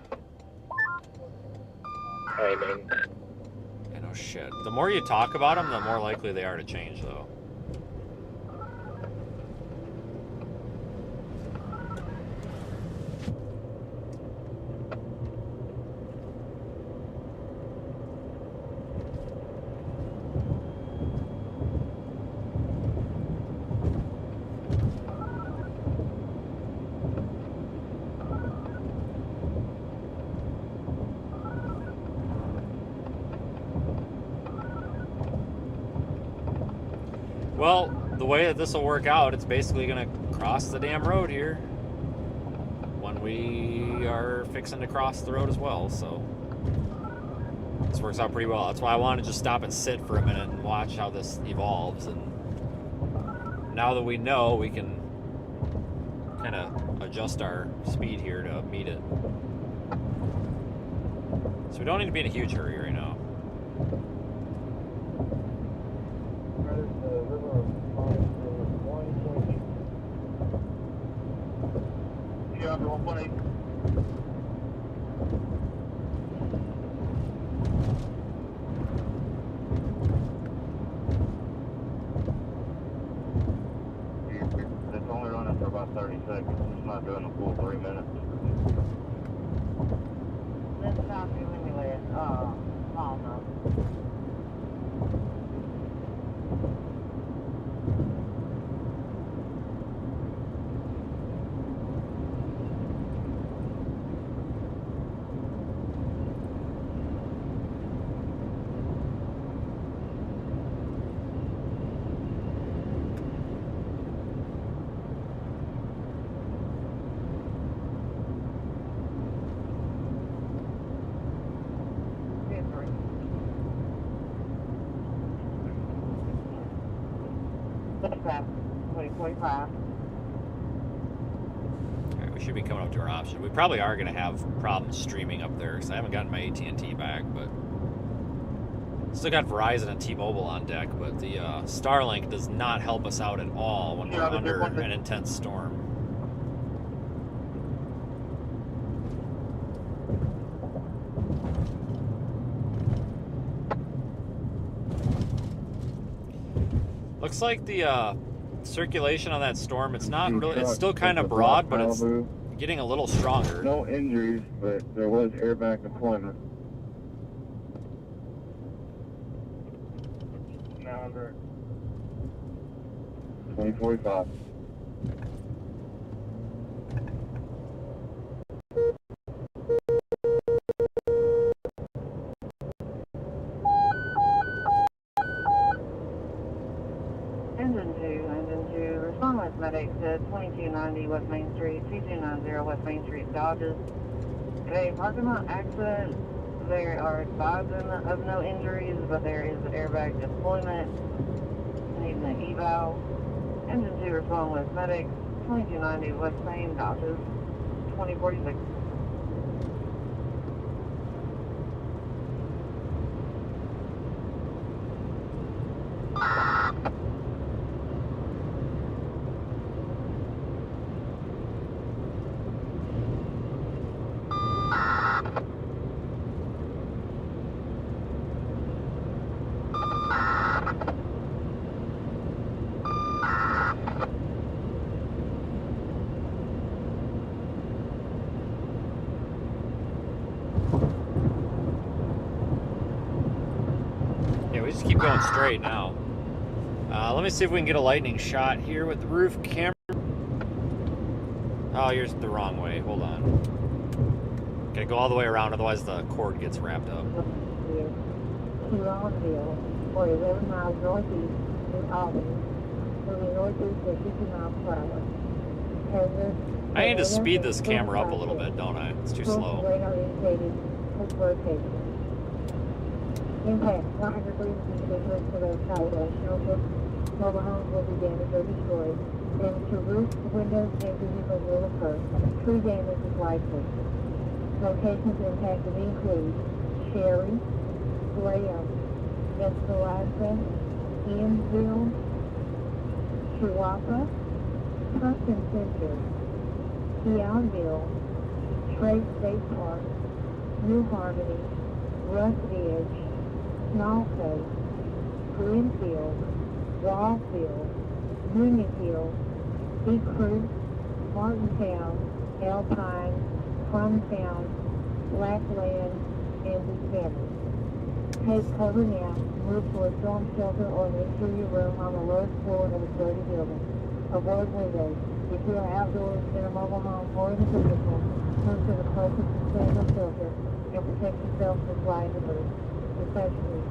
mean,
Yeah, no shit. The more you talk about them, the more likely they are to change, though. Well, the way that this will work out, it's basically going to cross the damn road here when we are fixing to cross the road as well, so this works out pretty well. That's why I wanted to just stop and sit for a minute and watch how this evolves, and now that we know, we can kind of adjust our speed here to meet it. So we don't need to be in a huge hurry right now.
Yeah, 118.
about 30 seconds. It's not doing the full 3 minutes.
This time you let me let, Paul know. Dispatch, 2045.
Alright, we should be coming up to our option. We probably are going to have problems streaming up there, because I haven't gotten my AT&T back, but still got Verizon and T-Mobile on deck, but the Starlink does not help us out at all when we're under an intense storm. Looks like the circulation on that storm, it's not really, it's still kind of broad, but it's getting a little stronger.
No injuries, but there was airbag deployment. Now under 2045.
Engine 2, respond with medics to 2290 West Main Street, 2290 West Main Street, Dodges. Okay, parking lot accident. There are advised of no injuries, but there is an airbag deployment. Needing an eval. Engine 2, respond with medics, 2290 West Main, Dodges, 2046.
We just keep going straight now. Let me see if we can get a lightning shot here with the roof camera. Oh, you're the wrong way. Hold on. Gotta go all the way around, otherwise the cord gets wrapped up.
To Longville, or 11 miles northeast in Albany, moving northeast at 50 miles per hour.
I need to speed this camera up a little bit, don't I? It's too slow.
Radar indicated its rotation. Impact 100 degrees to the southwest. Shelter. Mobile homes will be damaged or destroyed. Damage to roofs, windows, and vehicles will occur. Tree damage is likely. Locations impacted include Sherry, Graham, Escalante, Iansville, Chihuahua, Preston Center, Keonville, Trade State Park, New Harmony, Rust Edge, Smallface, Greenfield, Wallfield, Union Hill, Big Creek, Martintown, Alpine, Plumtown, Blackland, and Buchanan. Take cover now, move to a storm shelter or an interior room on the lowest floor of a sturdy building. Avoid windows. If you are outdoors in a mobile home or in a vehicle, move to the closest sustainable shelter and protect yourself from flying debris. Especially.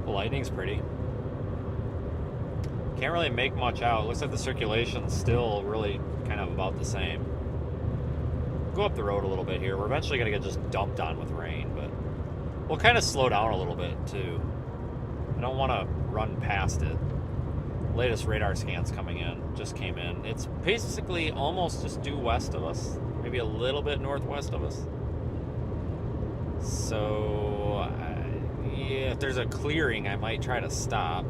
The lightning's pretty. Can't really make much out. It looks like the circulation's still really kind of about the same. Go up the road a little bit here. We're eventually going to get just dumped on with rain, but we'll kind of slow down a little bit too. I don't want to run past it. Latest radar scans coming in, just came in. It's basically almost just due west of us, maybe a little bit northwest of us. So, yeah, if there's a clearing, I might try to stop.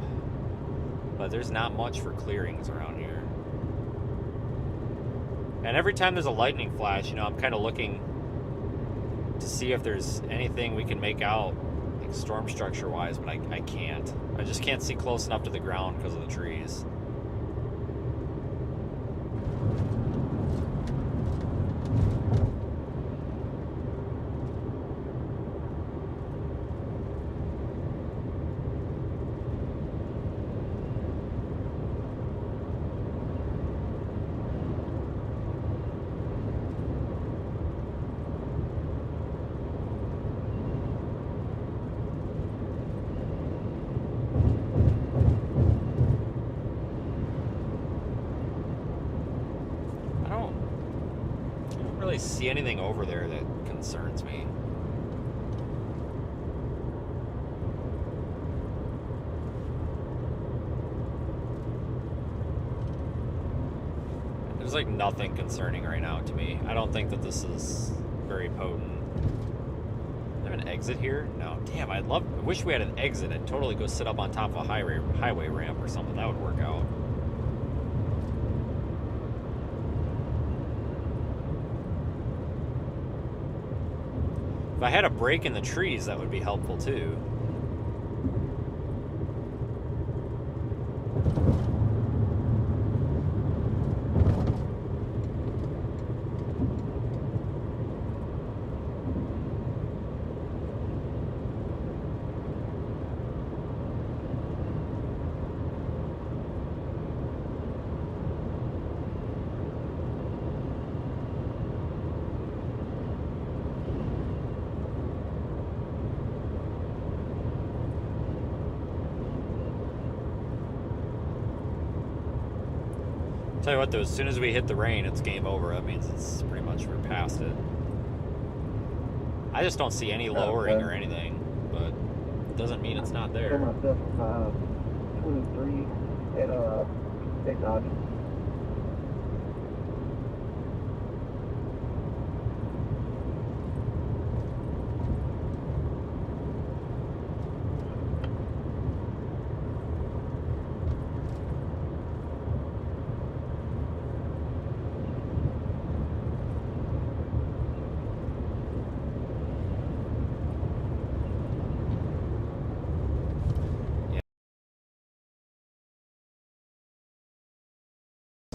But there's not much for clearings around here. And every time there's a lightning flash, you know, I'm kind of looking to see if there's anything we can make out, like storm structure-wise, but I can't. I just can't see close enough to the ground because of the trees. really see anything over there that concerns me. There's like nothing concerning right now to me. I don't think that this is very potent. Do I have an exit here? No. Damn, I wish we had an exit and totally go sit up on top of a highway ramp or something. That would work out. If I had a break in the trees, that would be helpful too. Tell you what though, as soon as we hit the rain, it's game over. That means it's pretty much we're past it. I just don't see any lowering or anything, but it doesn't mean it's not there.
23 at Big Dodge.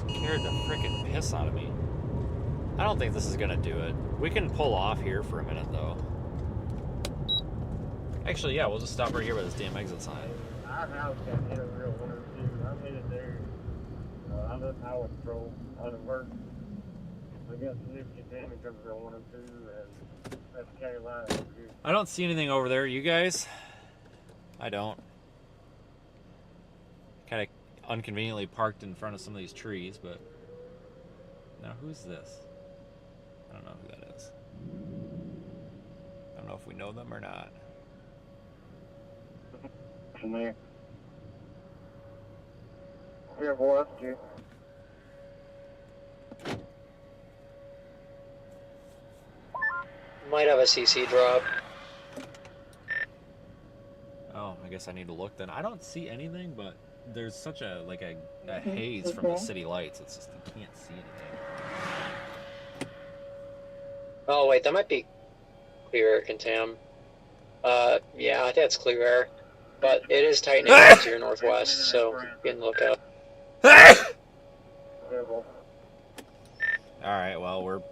Scared the freaking piss out of me. I don't think this is gonna do it. We can pull off here for a minute though. Actually, yeah, we'll just stop right here by this damn exit sign.
Our house got hit a real 102. I'm headed there. I'm in highway patrol. I done work. We got significant damage over there 102, and that's the county line over here.
I don't see anything over there. You guys? I don't. Kind of inconveniently parked in front of some of these trees, but now who's this? I don't know who that is. I don't know if we know them or not.
From there. Here, boy, that's you.
Might have a CC drop.
Oh, I guess I need to look then. I don't see anything, but there's such a haze from the city lights. It's just you can't see anything.
Oh wait, that might be clear air contam. Yeah, I think that's clear air, but it is tightening up to your northwest, so be on the lookout.
All right, well we're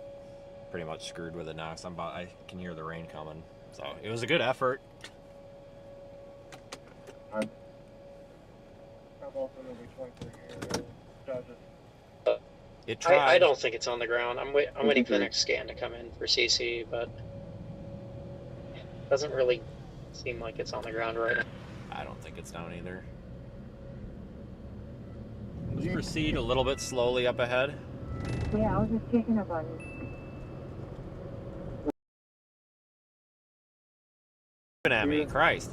pretty much screwed with it now. Cause I can hear the rain coming. So it was a good effort. It tried.
I don't think it's on the ground. I'm waiting for the next scan to come in for CC, but it doesn't really seem like it's on the ground right now.
I don't think it's down either. Let's proceed a little bit slowly up ahead.
Yeah, I was just checking up on you.
At me, Christ.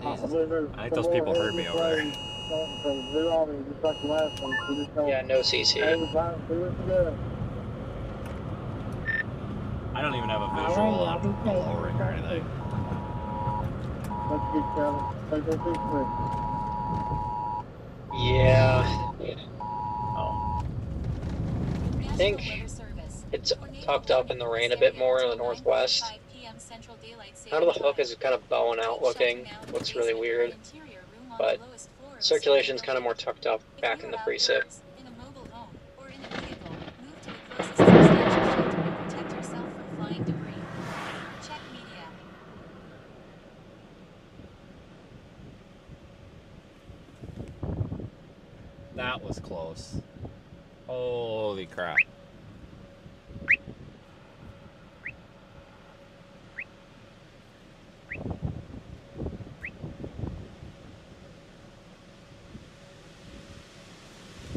Jesus. I think those people heard me over there.
Yeah, no CC.
I don't even have a visual on lowering or anything.
Yeah.
Oh.
I think it's tucked up in the rain a bit more in the northwest. Out of the hook is kind of bowing out looking. Looks really weird. But circulation's kind of more tucked up back in the precip.
That was close. Holy crap.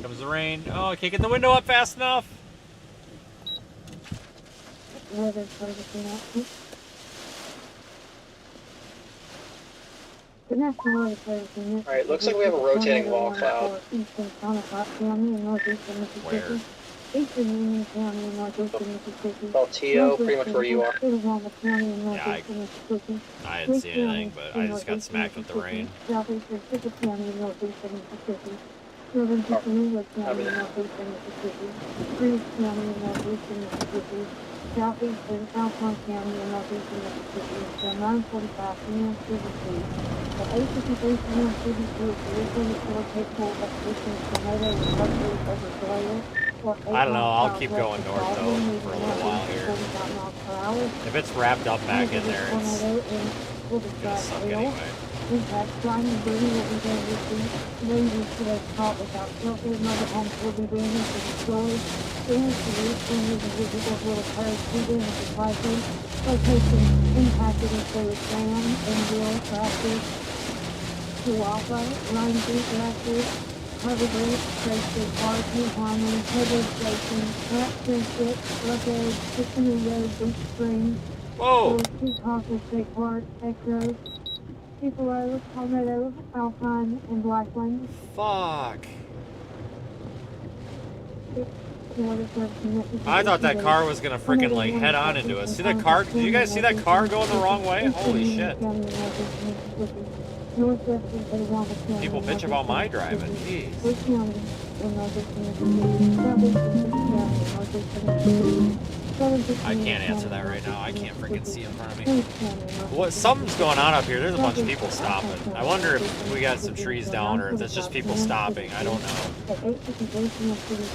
Comes the rain. Oh, I can't get the window up fast enough.
weather service announcement. The National Weather Service announcement.
Alright, looks like we have a rotating wall cloud.
Eastern Sonnecox County in northeastern Mississippi.
Where?
Eastern Union County in northeastern Mississippi.
Saltillo, pretty much where you are.
County in
Yeah,
northeastern Mississippi.
I didn't see anything, but I just got smacked with the rain.
Southeastern Citrus County in northeastern Mississippi. Northern Tupelo County in northeastern Mississippi. Reeves County in northeastern Mississippi. Southeastern Alcorn County in northeastern Mississippi until 9:45 p.m. CBC. The 8:53 p.m. CBC is the weekly report capable of producing tornado recovery over Galena.
I don't know, I'll keep going north though for a little while here. If it's wrapped up back in there, it's gonna suck anyway.
Impact flying and burning will be there this week. Rangers today caught without shelter. Mother homes will be damaged and destroyed. Damage to roofs, windows, and vehicles will occur. Tree damage is likely. Locations impacted include Graham, Enville, Raptors, Chihuahua, Line Creek, Raptors, Harvey Bridge, Tracy Park, New Harmony, Headwood Station, Rat Friendship, Rough Edge, Tiffany Road, Beach Springs,
Whoa!
Peak Hawker State Park, X-Road, Tupelo, Palmetto, Alpine, and Blackland.
Fuck. I thought that car was gonna freaking like head on into us. See that car? Did you guys see that car going the wrong way? Holy shit. People bitch about my driving. Jeez. I can't answer that right now. I can't freaking see in front of me. What? Something's going on up here. There's a bunch of people stopping. I wonder if we got some trees down or if it's just people stopping. I don't know.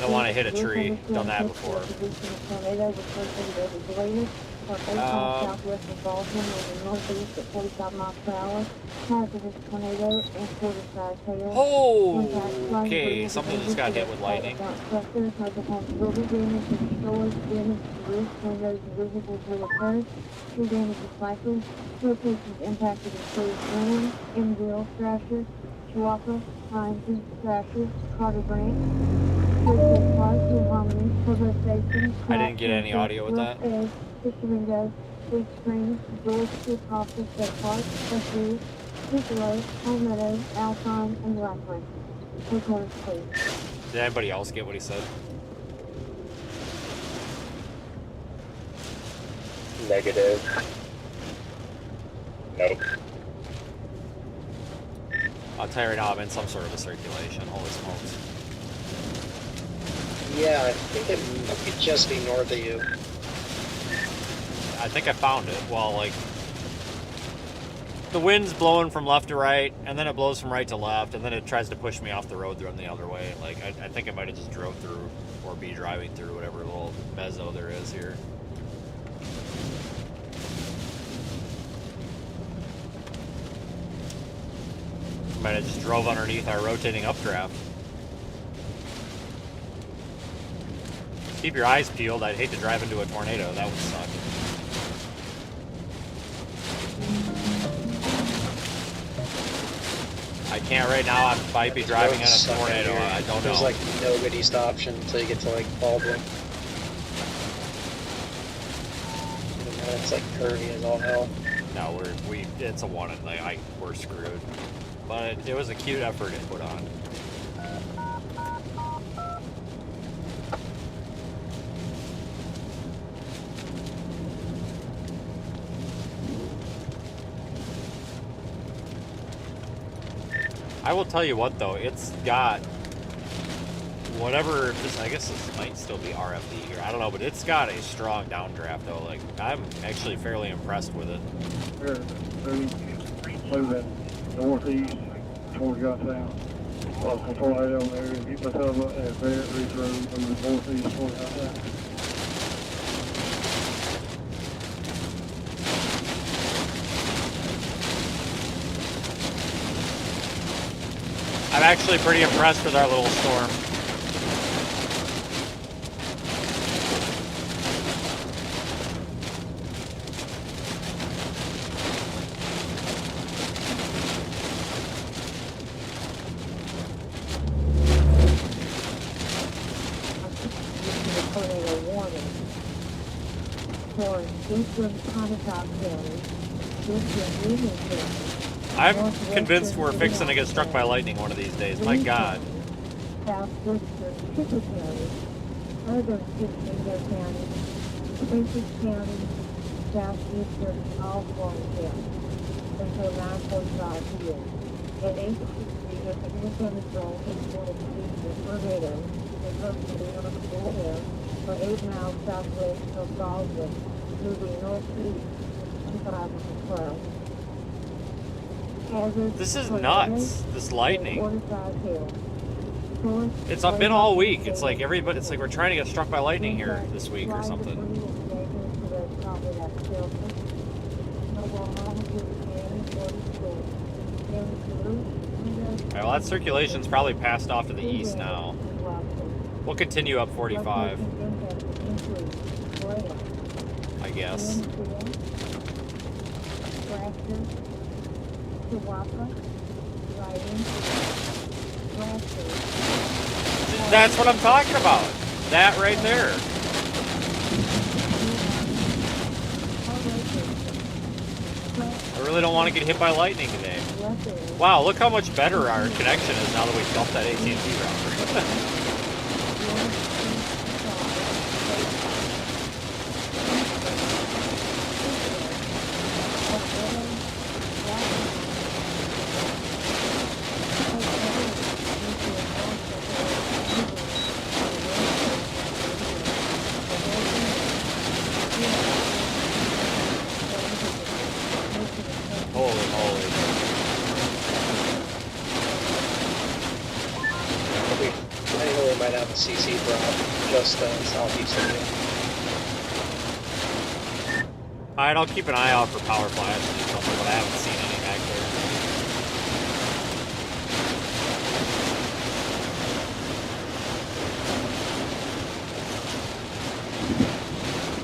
Don't want to hit a tree. Done that before.
Southwest of Baldwin and northeast at 45 miles per hour. Hazardous tornado and quarter-size hail.
Oh! Okay, something just got hit with lightning.
Structures, mobile homes will be damaged and destroyed. Damage to roofs, windows, and vehicles will occur. Tree damage is likely. Locations impacted include Graham, Enville, Thrasher, Chihuahua, Pines, Thrasher, Carter Branch, Woodford Park, New Harmony, Provo Station.
I didn't get any audio with that.
Windows, Big Springs, George, Hawker State Park, Westview, Tupelo, Palmetto, Alpine, and Blackland. Take orders, please.
Did anybody else get what he said?
Negative.
Nope.
I'll tell you right now, I'm in some sort of a circulation. Holy smokes.
Yeah, I think it could just be north of you.
I think I found it. Well, like, the wind's blowing from left to right, and then it blows from right to left, and then it tries to push me off the road going the other way. Like, I think I might have just drove through, or be driving through whatever little mezzo there is here. Might have just drove underneath our rotating updraft. Keep your eyes peeled. I'd hate to drive into a tornado. That would suck. I can't right now. I might be driving in a tornado. I don't know.
There's like no good east option until you get to like Baldwin. And then it's like curvy as all hell.
No, it's a one, and we're screwed. But it was a cute effort to put on. I will tell you what though, it's got whatever, I guess this might still be RFD here, I don't know, but it's got a strong downdraft though. Like, I'm actually fairly impressed with it.
Moving northeast towards Youngstown. Lots of tornado there. Get the hub at Barrett Ridge Road, moving northeast towards Youngstown.
I'm actually pretty impressed with our little storm. I'm convinced we're fixing to get struck by lightning one of these days. My God.
Southeastern Tupelo County, Northern Tupelo County, Princess County, Southeastern Osborne County, until 9:45 p.m. At 8:60, the Independence Zone is going to be the tornado and virtually on the hill for 8 miles southwest of Baldwin, moving northeast 25 per hour.
This is nuts. This lightning. It's been all week. It's like everybody. It's like we're trying to get struck by lightning here this week or something. Alright, well, that circulation's probably passed off to the east now. We'll continue up 45. I guess. That's what I'm talking about. That right there. I really don't want to get hit by lightning today. Wow, look how much better our connection is now that we've dumped that AT&T router.
CC drop just southeast of you.
Alright, I'll keep an eye out for power flashes or something, but I haven't seen any back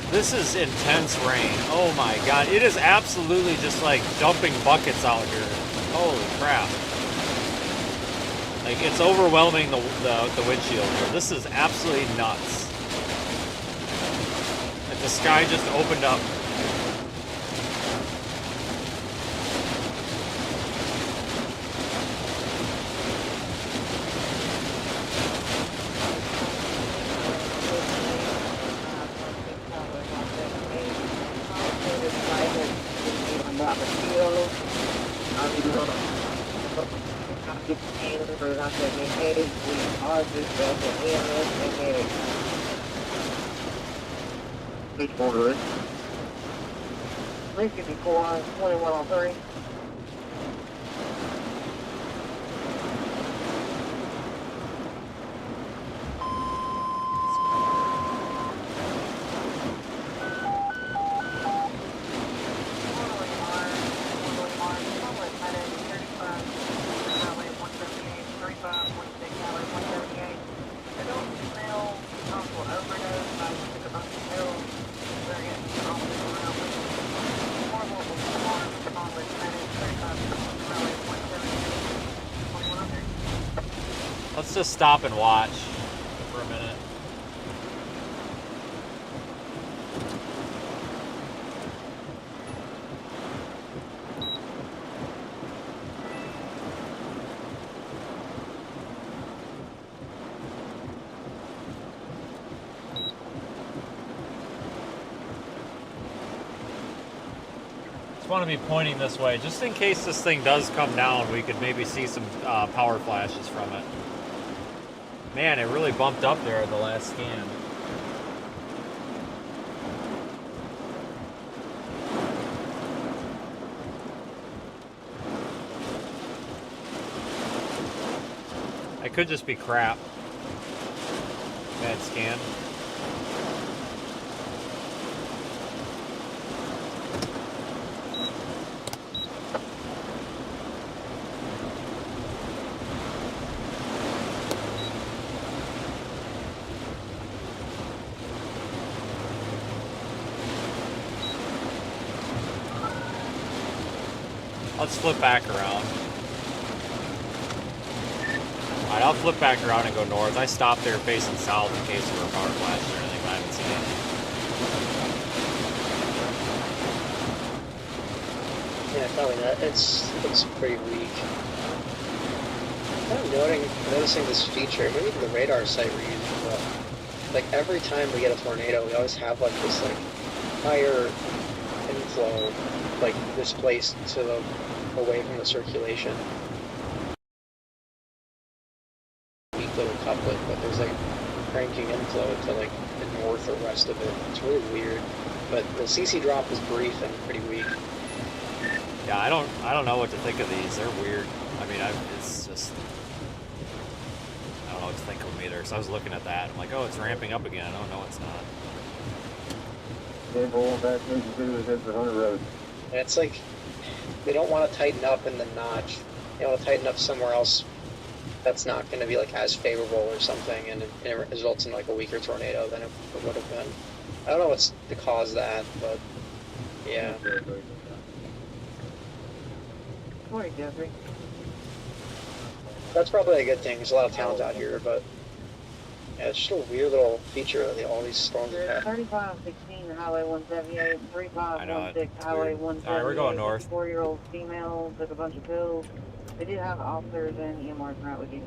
there. This is intense rain. Oh my god. It is absolutely just like dumping buckets out here. Holy crap. Like, it's overwhelming the windshield here. This is absolutely nuts. Like, the sky just opened up.
Beach border. 354, 2103.
Let's just stop and watch for a minute. Want to be pointing this way just in case this thing does come down. We could maybe see some power flashes from it. Man, it really bumped up there at the last scan. I could just be crap. Bad scan. Let's flip back around. Alright, I'll flip back around and go north. I stopped there facing south in case of a power flash or anything, but I haven't seen anything.
Yeah, probably not. It's pretty weak. I'm noticing this feature, maybe even the radar site we're using, but like every time we get a tornado, we always have like this like higher inflow, like displaced to the away from the circulation. Weak little couplet, but there's like cranking inflow to like the north or west of it. It's really weird. But the CC drop is brief and pretty weak.
Yeah, I don't know what to think of these. They're weird. I mean, it's just, I don't know what to think of them either. So I was looking at that. I'm like, oh, it's ramping up again. Oh no, it's not.
And it's like they don't want to tighten up in the notch. They want to tighten up somewhere else that's not going to be like as favorable or something, and it results in like a weaker tornado than it would have been. I don't know what's to cause that, but yeah.
Morning, Jeffrey.
That's probably a good thing. There's a lot of talent out here, but yeah, it's just a weird little feature of all these storms we have.
3516 Highway 178, 3516 Highway 178.
All right, we're going north.
4-year-old female took a bunch of pills. They did have officers and EMRs right with you.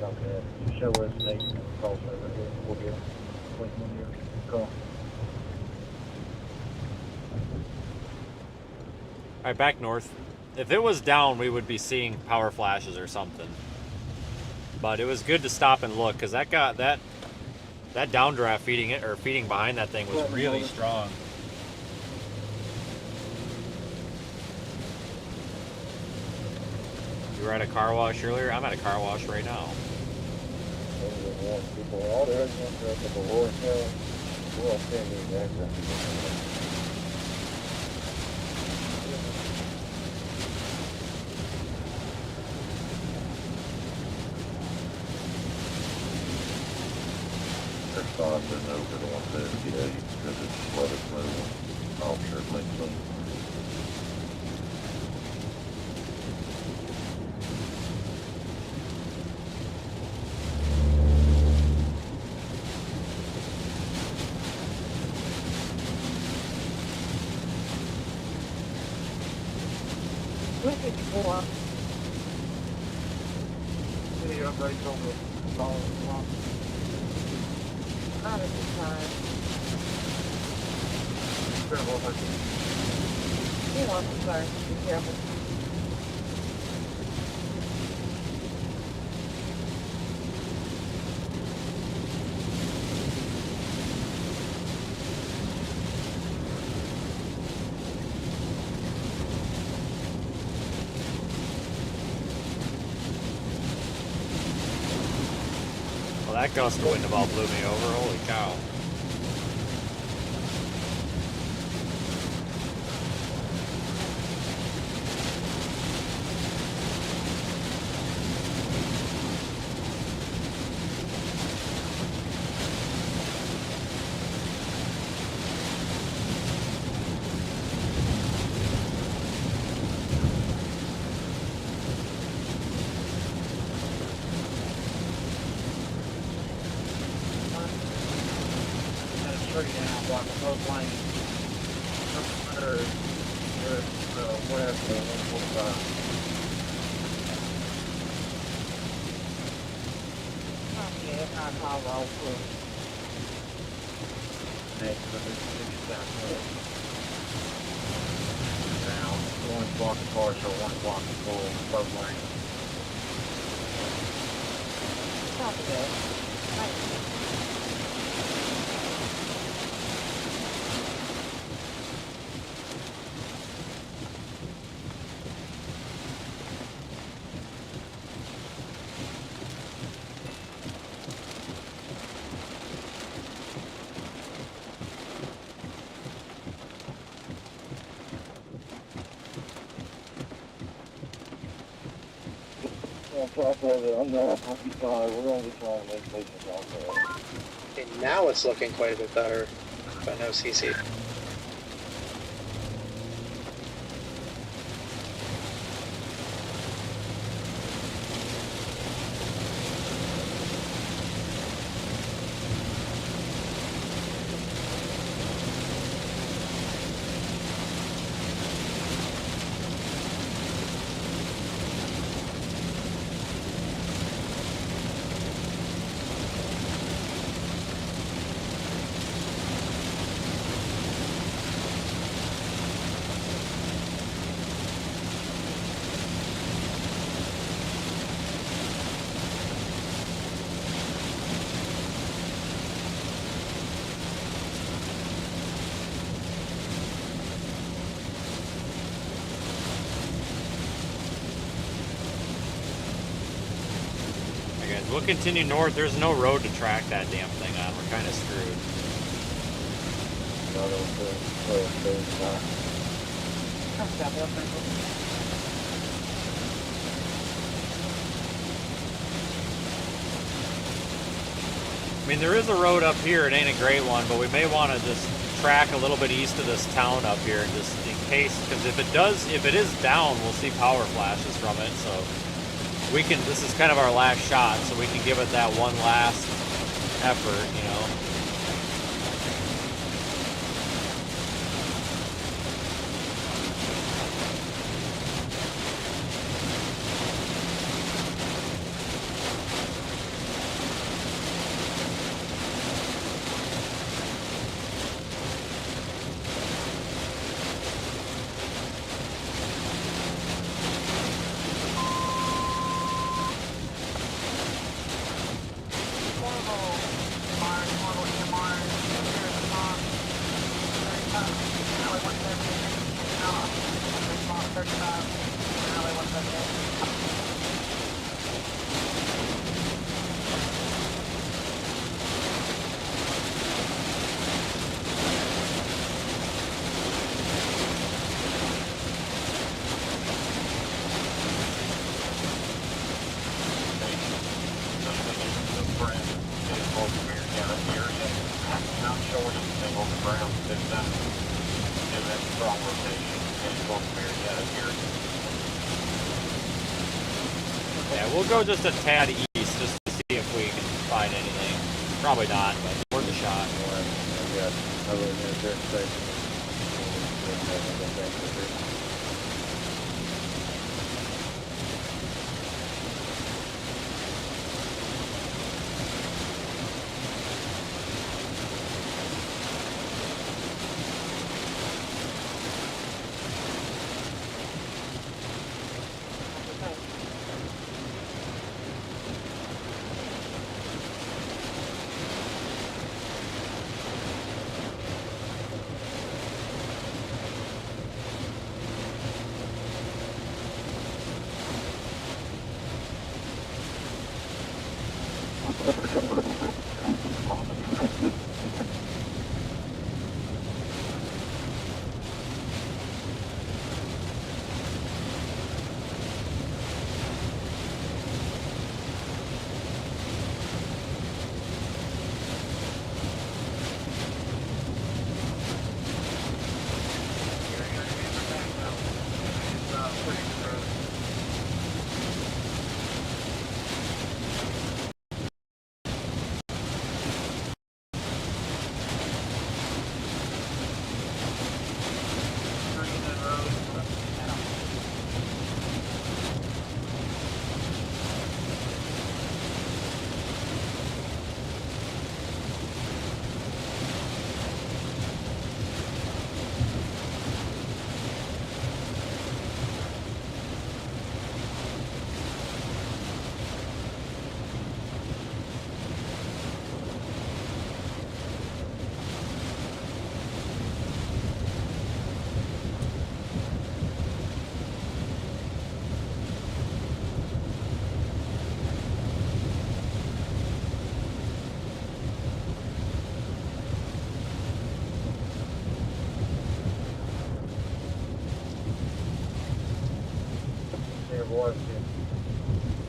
Okay, show us the call over here. We'll get wait 1 year. Call.
All right, back north. If it was down, we would be seeing power flashes or something. But it was good to stop and look, because that downdraft feeding behind that thing was really strong. You were at a car wash earlier? I'm at a car wash right now.
All the residents are at the lower hill. We're all standing there.
They're stopping over to 178 because it's weather moving. Officer Lincoln.
Video updates on the phone.
Not at this time. Sorry. Be careful.
Well, that gust of wind about blew me over. Holy cow.
Okay, now it's looking quite a bit better, but no CC.
We'll continue north. There's no road to track that damn thing on. We're kind of screwed. I mean, there is a road up here. It ain't a great one, but we may want to just track a little bit east of this town up here, just in case. Because if it is down, we'll see power flashes from it. So we can. This is kind of our last shot, so we can give it that one last effort, you know. Yeah, we'll go just a tad east just to see if we can find anything. Probably not, but worth a shot.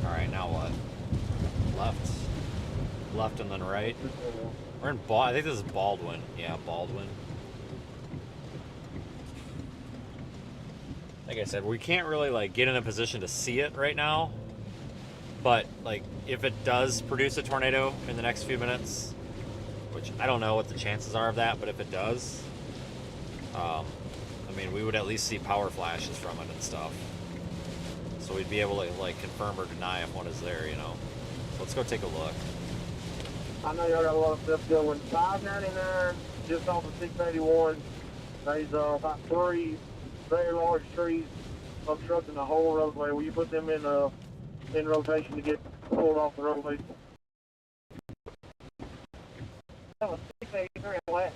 Alright, now what? Left. Left and then right. We're in I think this is Baldwin. Yeah, Baldwin. Like I said, we can't really like get in a position to see it right now. But like if it does produce a tornado in the next few minutes, which I don't know what the chances are of that, but if it does, I mean, we would at least see power flashes from it and stuff. So we'd be able to like confirm or deny if one is there, you know. So let's go take a look.
I know y'all got a lot of stuff going. 599 just off of 681. There's about 3 very large trees obstructing the whole roadway. Will you put them in rotation to get pulled off the roadway? That was 683 west.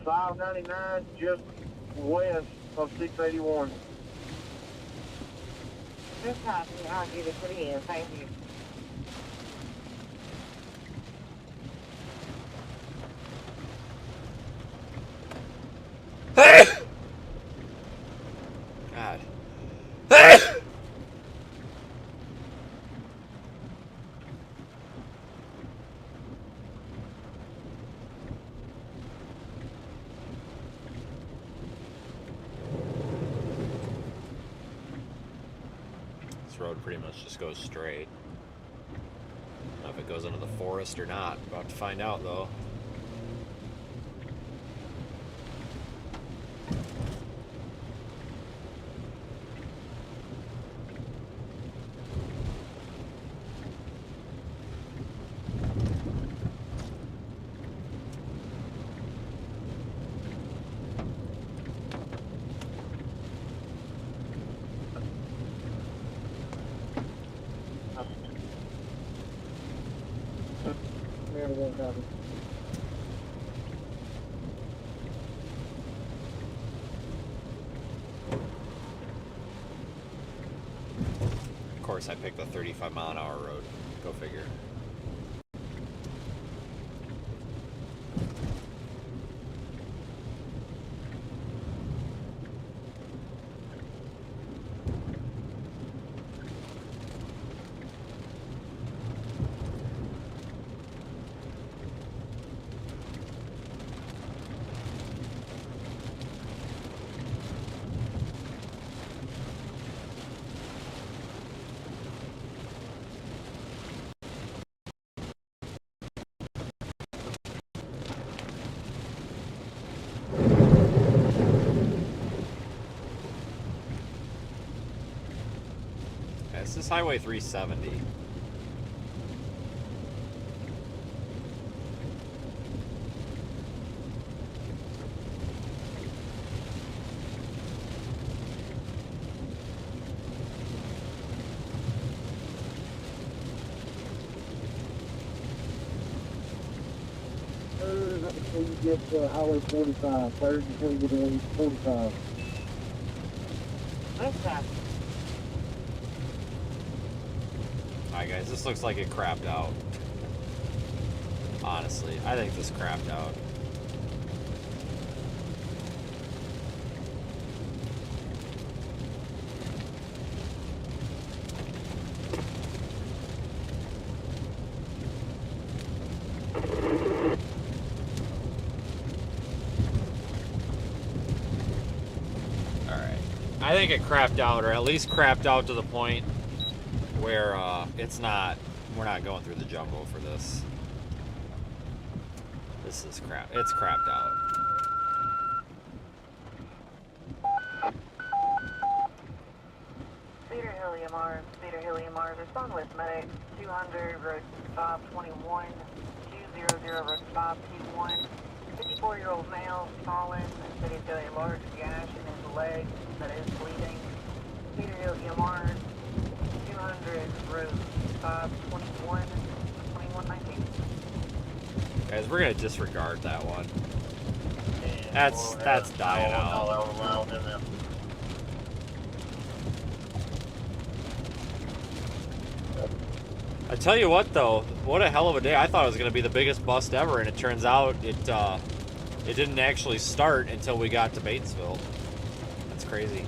599 just west of 681.
Just copy. I'll get it put in. Thank you.
God. This road pretty much just goes straight. I don't know if it goes into the forest or not. About to find out though. Of course, I picked the 35-mile-an-hour road. Go figure. This is Highway 370.
Before you get to Highway 45, third before you get to 45.
Okay.
Alright guys, this looks like it crapped out. Honestly, I think this crapped out. Alright. I think it crapped out, or at least crapped out to the point where it's not, we're not going through the jungle for this. This is crap. It's crapped out.
Cedar Hill EMR, Cedar Hill EMR, respond with medic 200, road 521, 200, road 521. 54-year-old male, fallen, said he's got a large gash in his leg that is bleeding. Cedar Hill EMR, 200, road 521, 2119.
Guys, we're gonna disregard that one. That's dying out. I tell you what though, what a hell of a day. I thought it was gonna be the biggest bust ever, and it turns out it didn't actually start until we got to Batesville. That's crazy.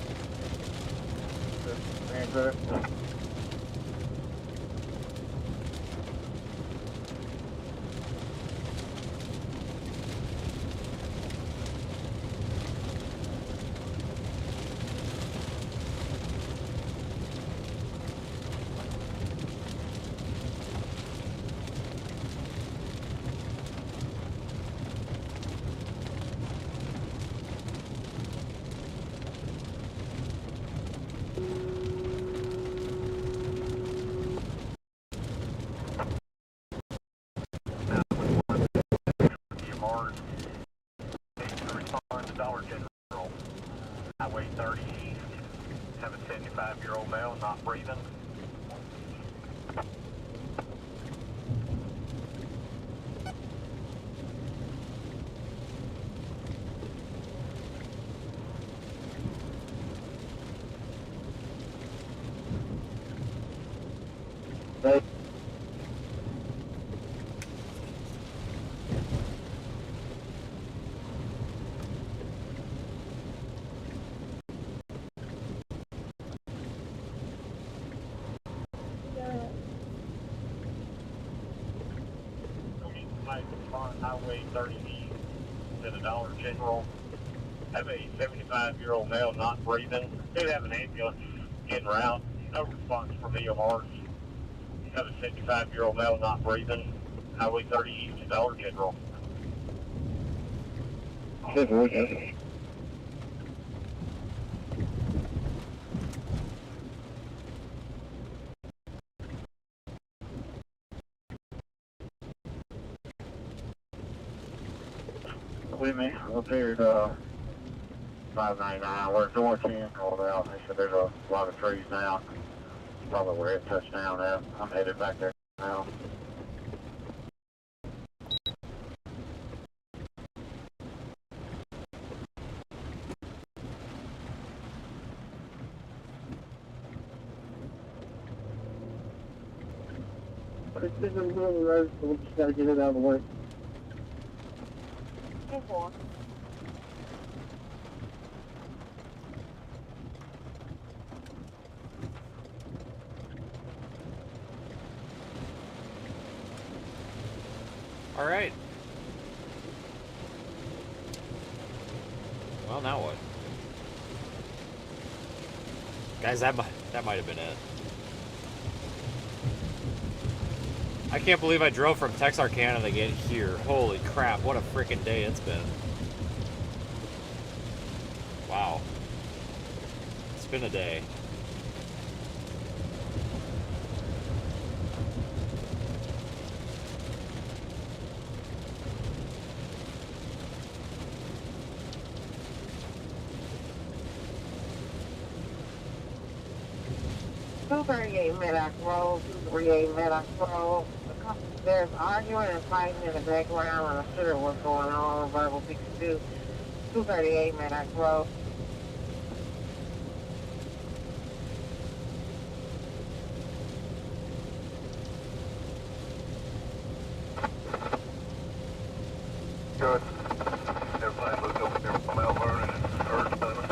Highway 30 East, have a 75-year-old male not breathing.
Highway 30 East to the Dollar General. Have a 75-year-old male not breathing. Did have an ambulance en route. No response from EMRs. Have a 75-year-old male not breathing. Highway 30 East to Dollar General.
With me, up here at 599, where North End rolled out. They said there's a lot of trees now. Probably where it touched down at. I'm headed back there now.
It's in the middle of the road, so we just gotta get it out of the way.
All right. Well, now what? Guys, that might have been it. I can't believe I drove from Texarkana to get here. Holy crap, what a freaking day it's been. Wow. It's been a day.
Medoc Road, 238 Medoc Road. There's arguing and fighting in the background. I'm not sure what's going on. Verbal 62, 238 Medoc Road.
Good. Everybody look over there from Mount Vernon and Earth Center.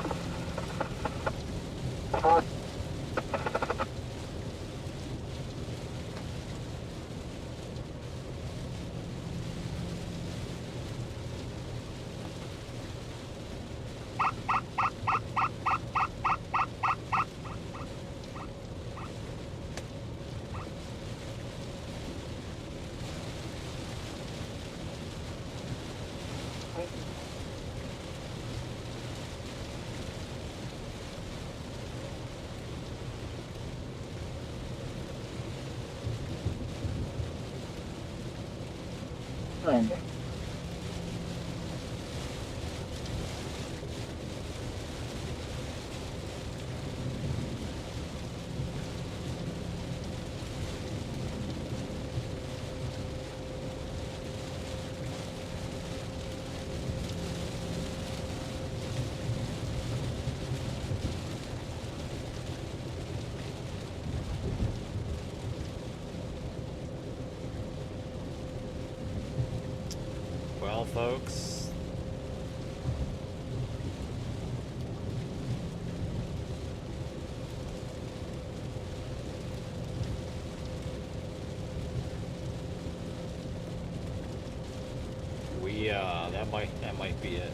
Well, folks, we that might be it.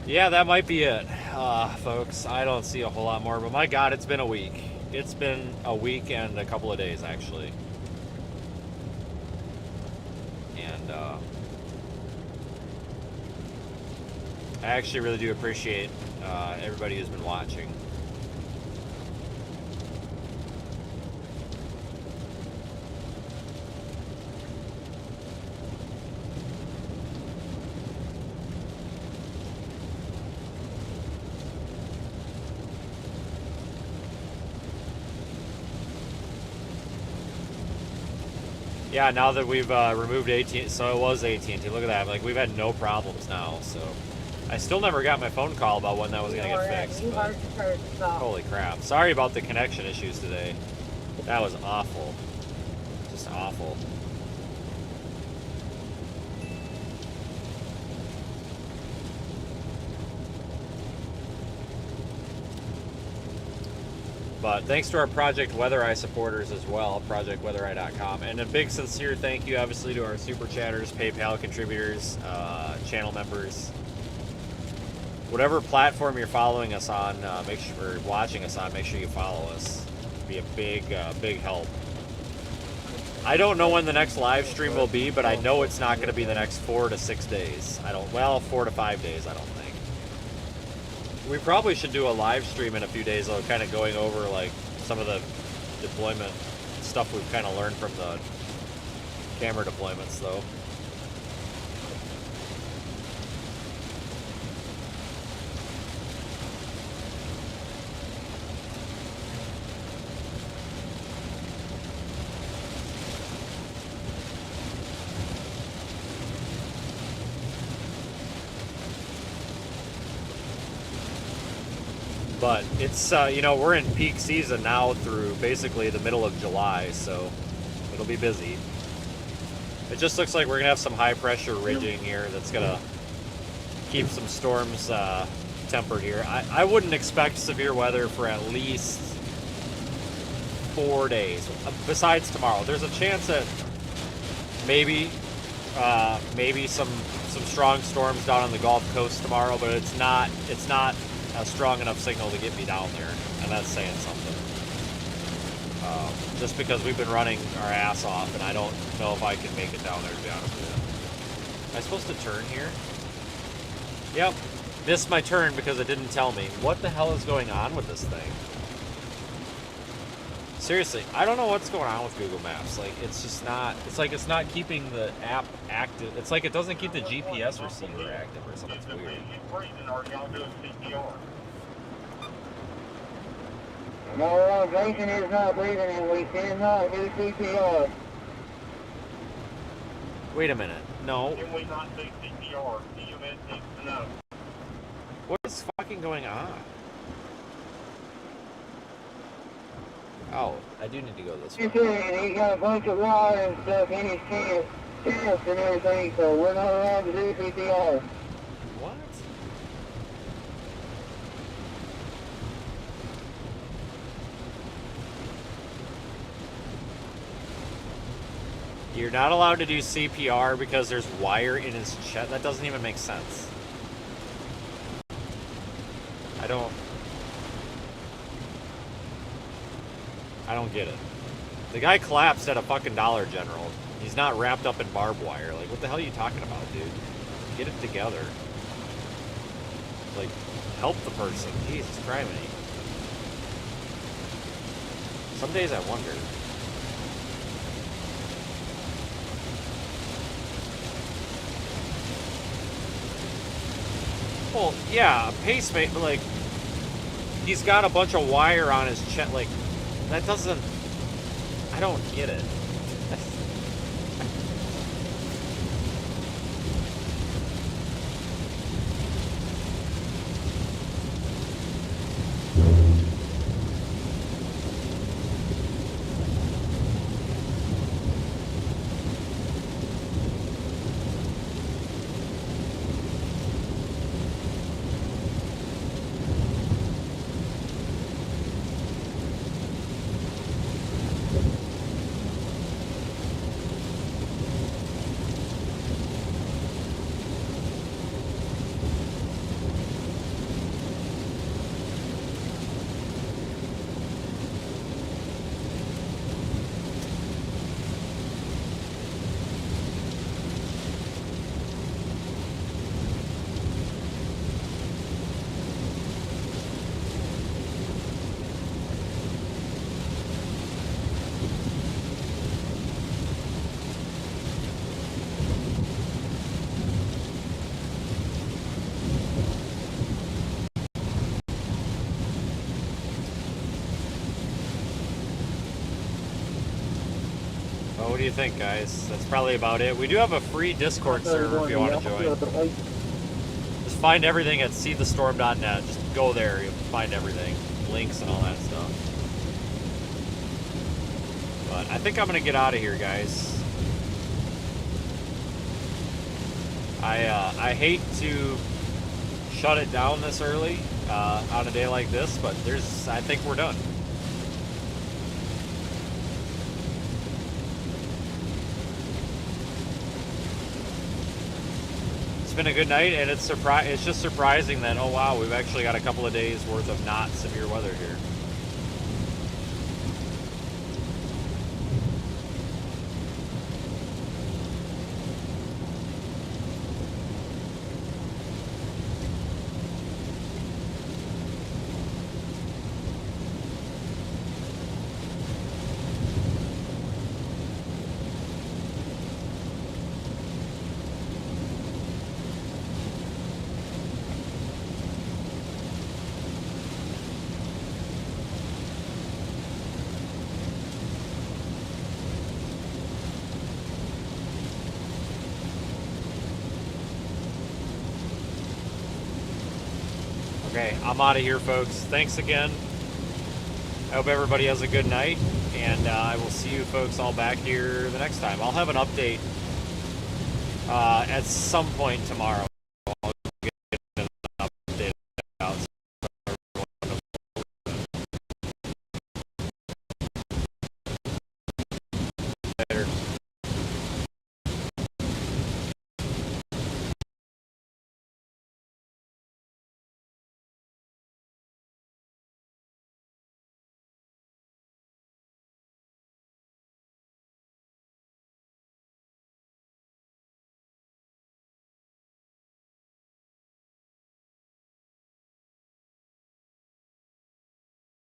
Yeah, that might be it, folks. I don't see a whole lot more, but my God, it's been a week. It's been a week and a couple of days, actually. And I actually really do appreciate everybody who's been watching. Yeah, now that we've removed AT&T, so it was AT&T. Look at that. Like, we've had no problems now, so. I still never got my phone call about when that was going to get fixed. But holy crap. Sorry about the connection issues today. That was awful. Just awful. But thanks to our Project Weather Eye supporters as well, projectweatherai.com. And a big sincere thank you, obviously, to our Super Chatters, PayPal contributors, channel members. Whatever platform you're following us on, make sure, or watching us on, make sure you follow us. It'd be a big, big help. I don't know when the next live stream will be, but I know it's not going to be the next 4 to 6 days. Well, 4 to 5 days, I don't think. We probably should do a live stream in a few days, though, kind of going over like some of the deployment stuff we've kind of learned from the camera deployments, though. But it's, you know, we're in peak season now through basically the middle of July, so it'll be busy. It just looks like we're going to have some high pressure ridging here that's going to keep some storms tempered here. I wouldn't expect severe weather for at least 4 days, besides tomorrow. There's a chance that maybe some strong storms down on the Gulf Coast tomorrow, but it's not a strong enough signal to get me down there, and that's saying something. Just because we've been running our ass off, and I don't know if I can make it down there, to be honest with you. Am I supposed to turn here? Yep, missed my turn because it didn't tell me. What the hell is going on with this thing? Seriously, I don't know what's going on with Google Maps. Like, it's just not, it's like it's not keeping the app active. It's like it doesn't keep the GPS receiver active or something. It's weird.
No, Jason is not breathing and we cannot do CPR.
Wait a minute. No.
Can we not do CPR? EMS needs to know.
What is fucking going on? Oh, I do need to go this way.
He's got a bunch of water and stuff in his chest and everything, so we're not allowed to do CPR.
What? You're not allowed to do CPR because there's wire in his chest? That doesn't even make sense. I don't get it. The guy collapsed at a fucking Dollar General. He's not wrapped up in barbed wire. Like, what the hell are you talking about, dude? Get it together. Like, help the person. Jesus Christ. Some days I wonder. Well, yeah, a pacemaker, like, he's got a bunch of wire on his chest, like, that doesn't, I don't get it. Well, what do you think, guys? That's probably about it. We do have a free Discord server if you want to join. Just find everything at seethestorm.net. Just go there. You'll find everything. Links and all that stuff. But I think I'm going to get out of here, guys. I hate to shut it down this early on a day like this, but I think we're done. It's been a good night, and it's just surprising that, oh wow, we've actually got a couple of days worth of not severe weather here. Okay, I'm out of here, folks. Thanks again. I hope everybody has a good night, and I will see you folks all back here the next time. I'll have an update at some point tomorrow.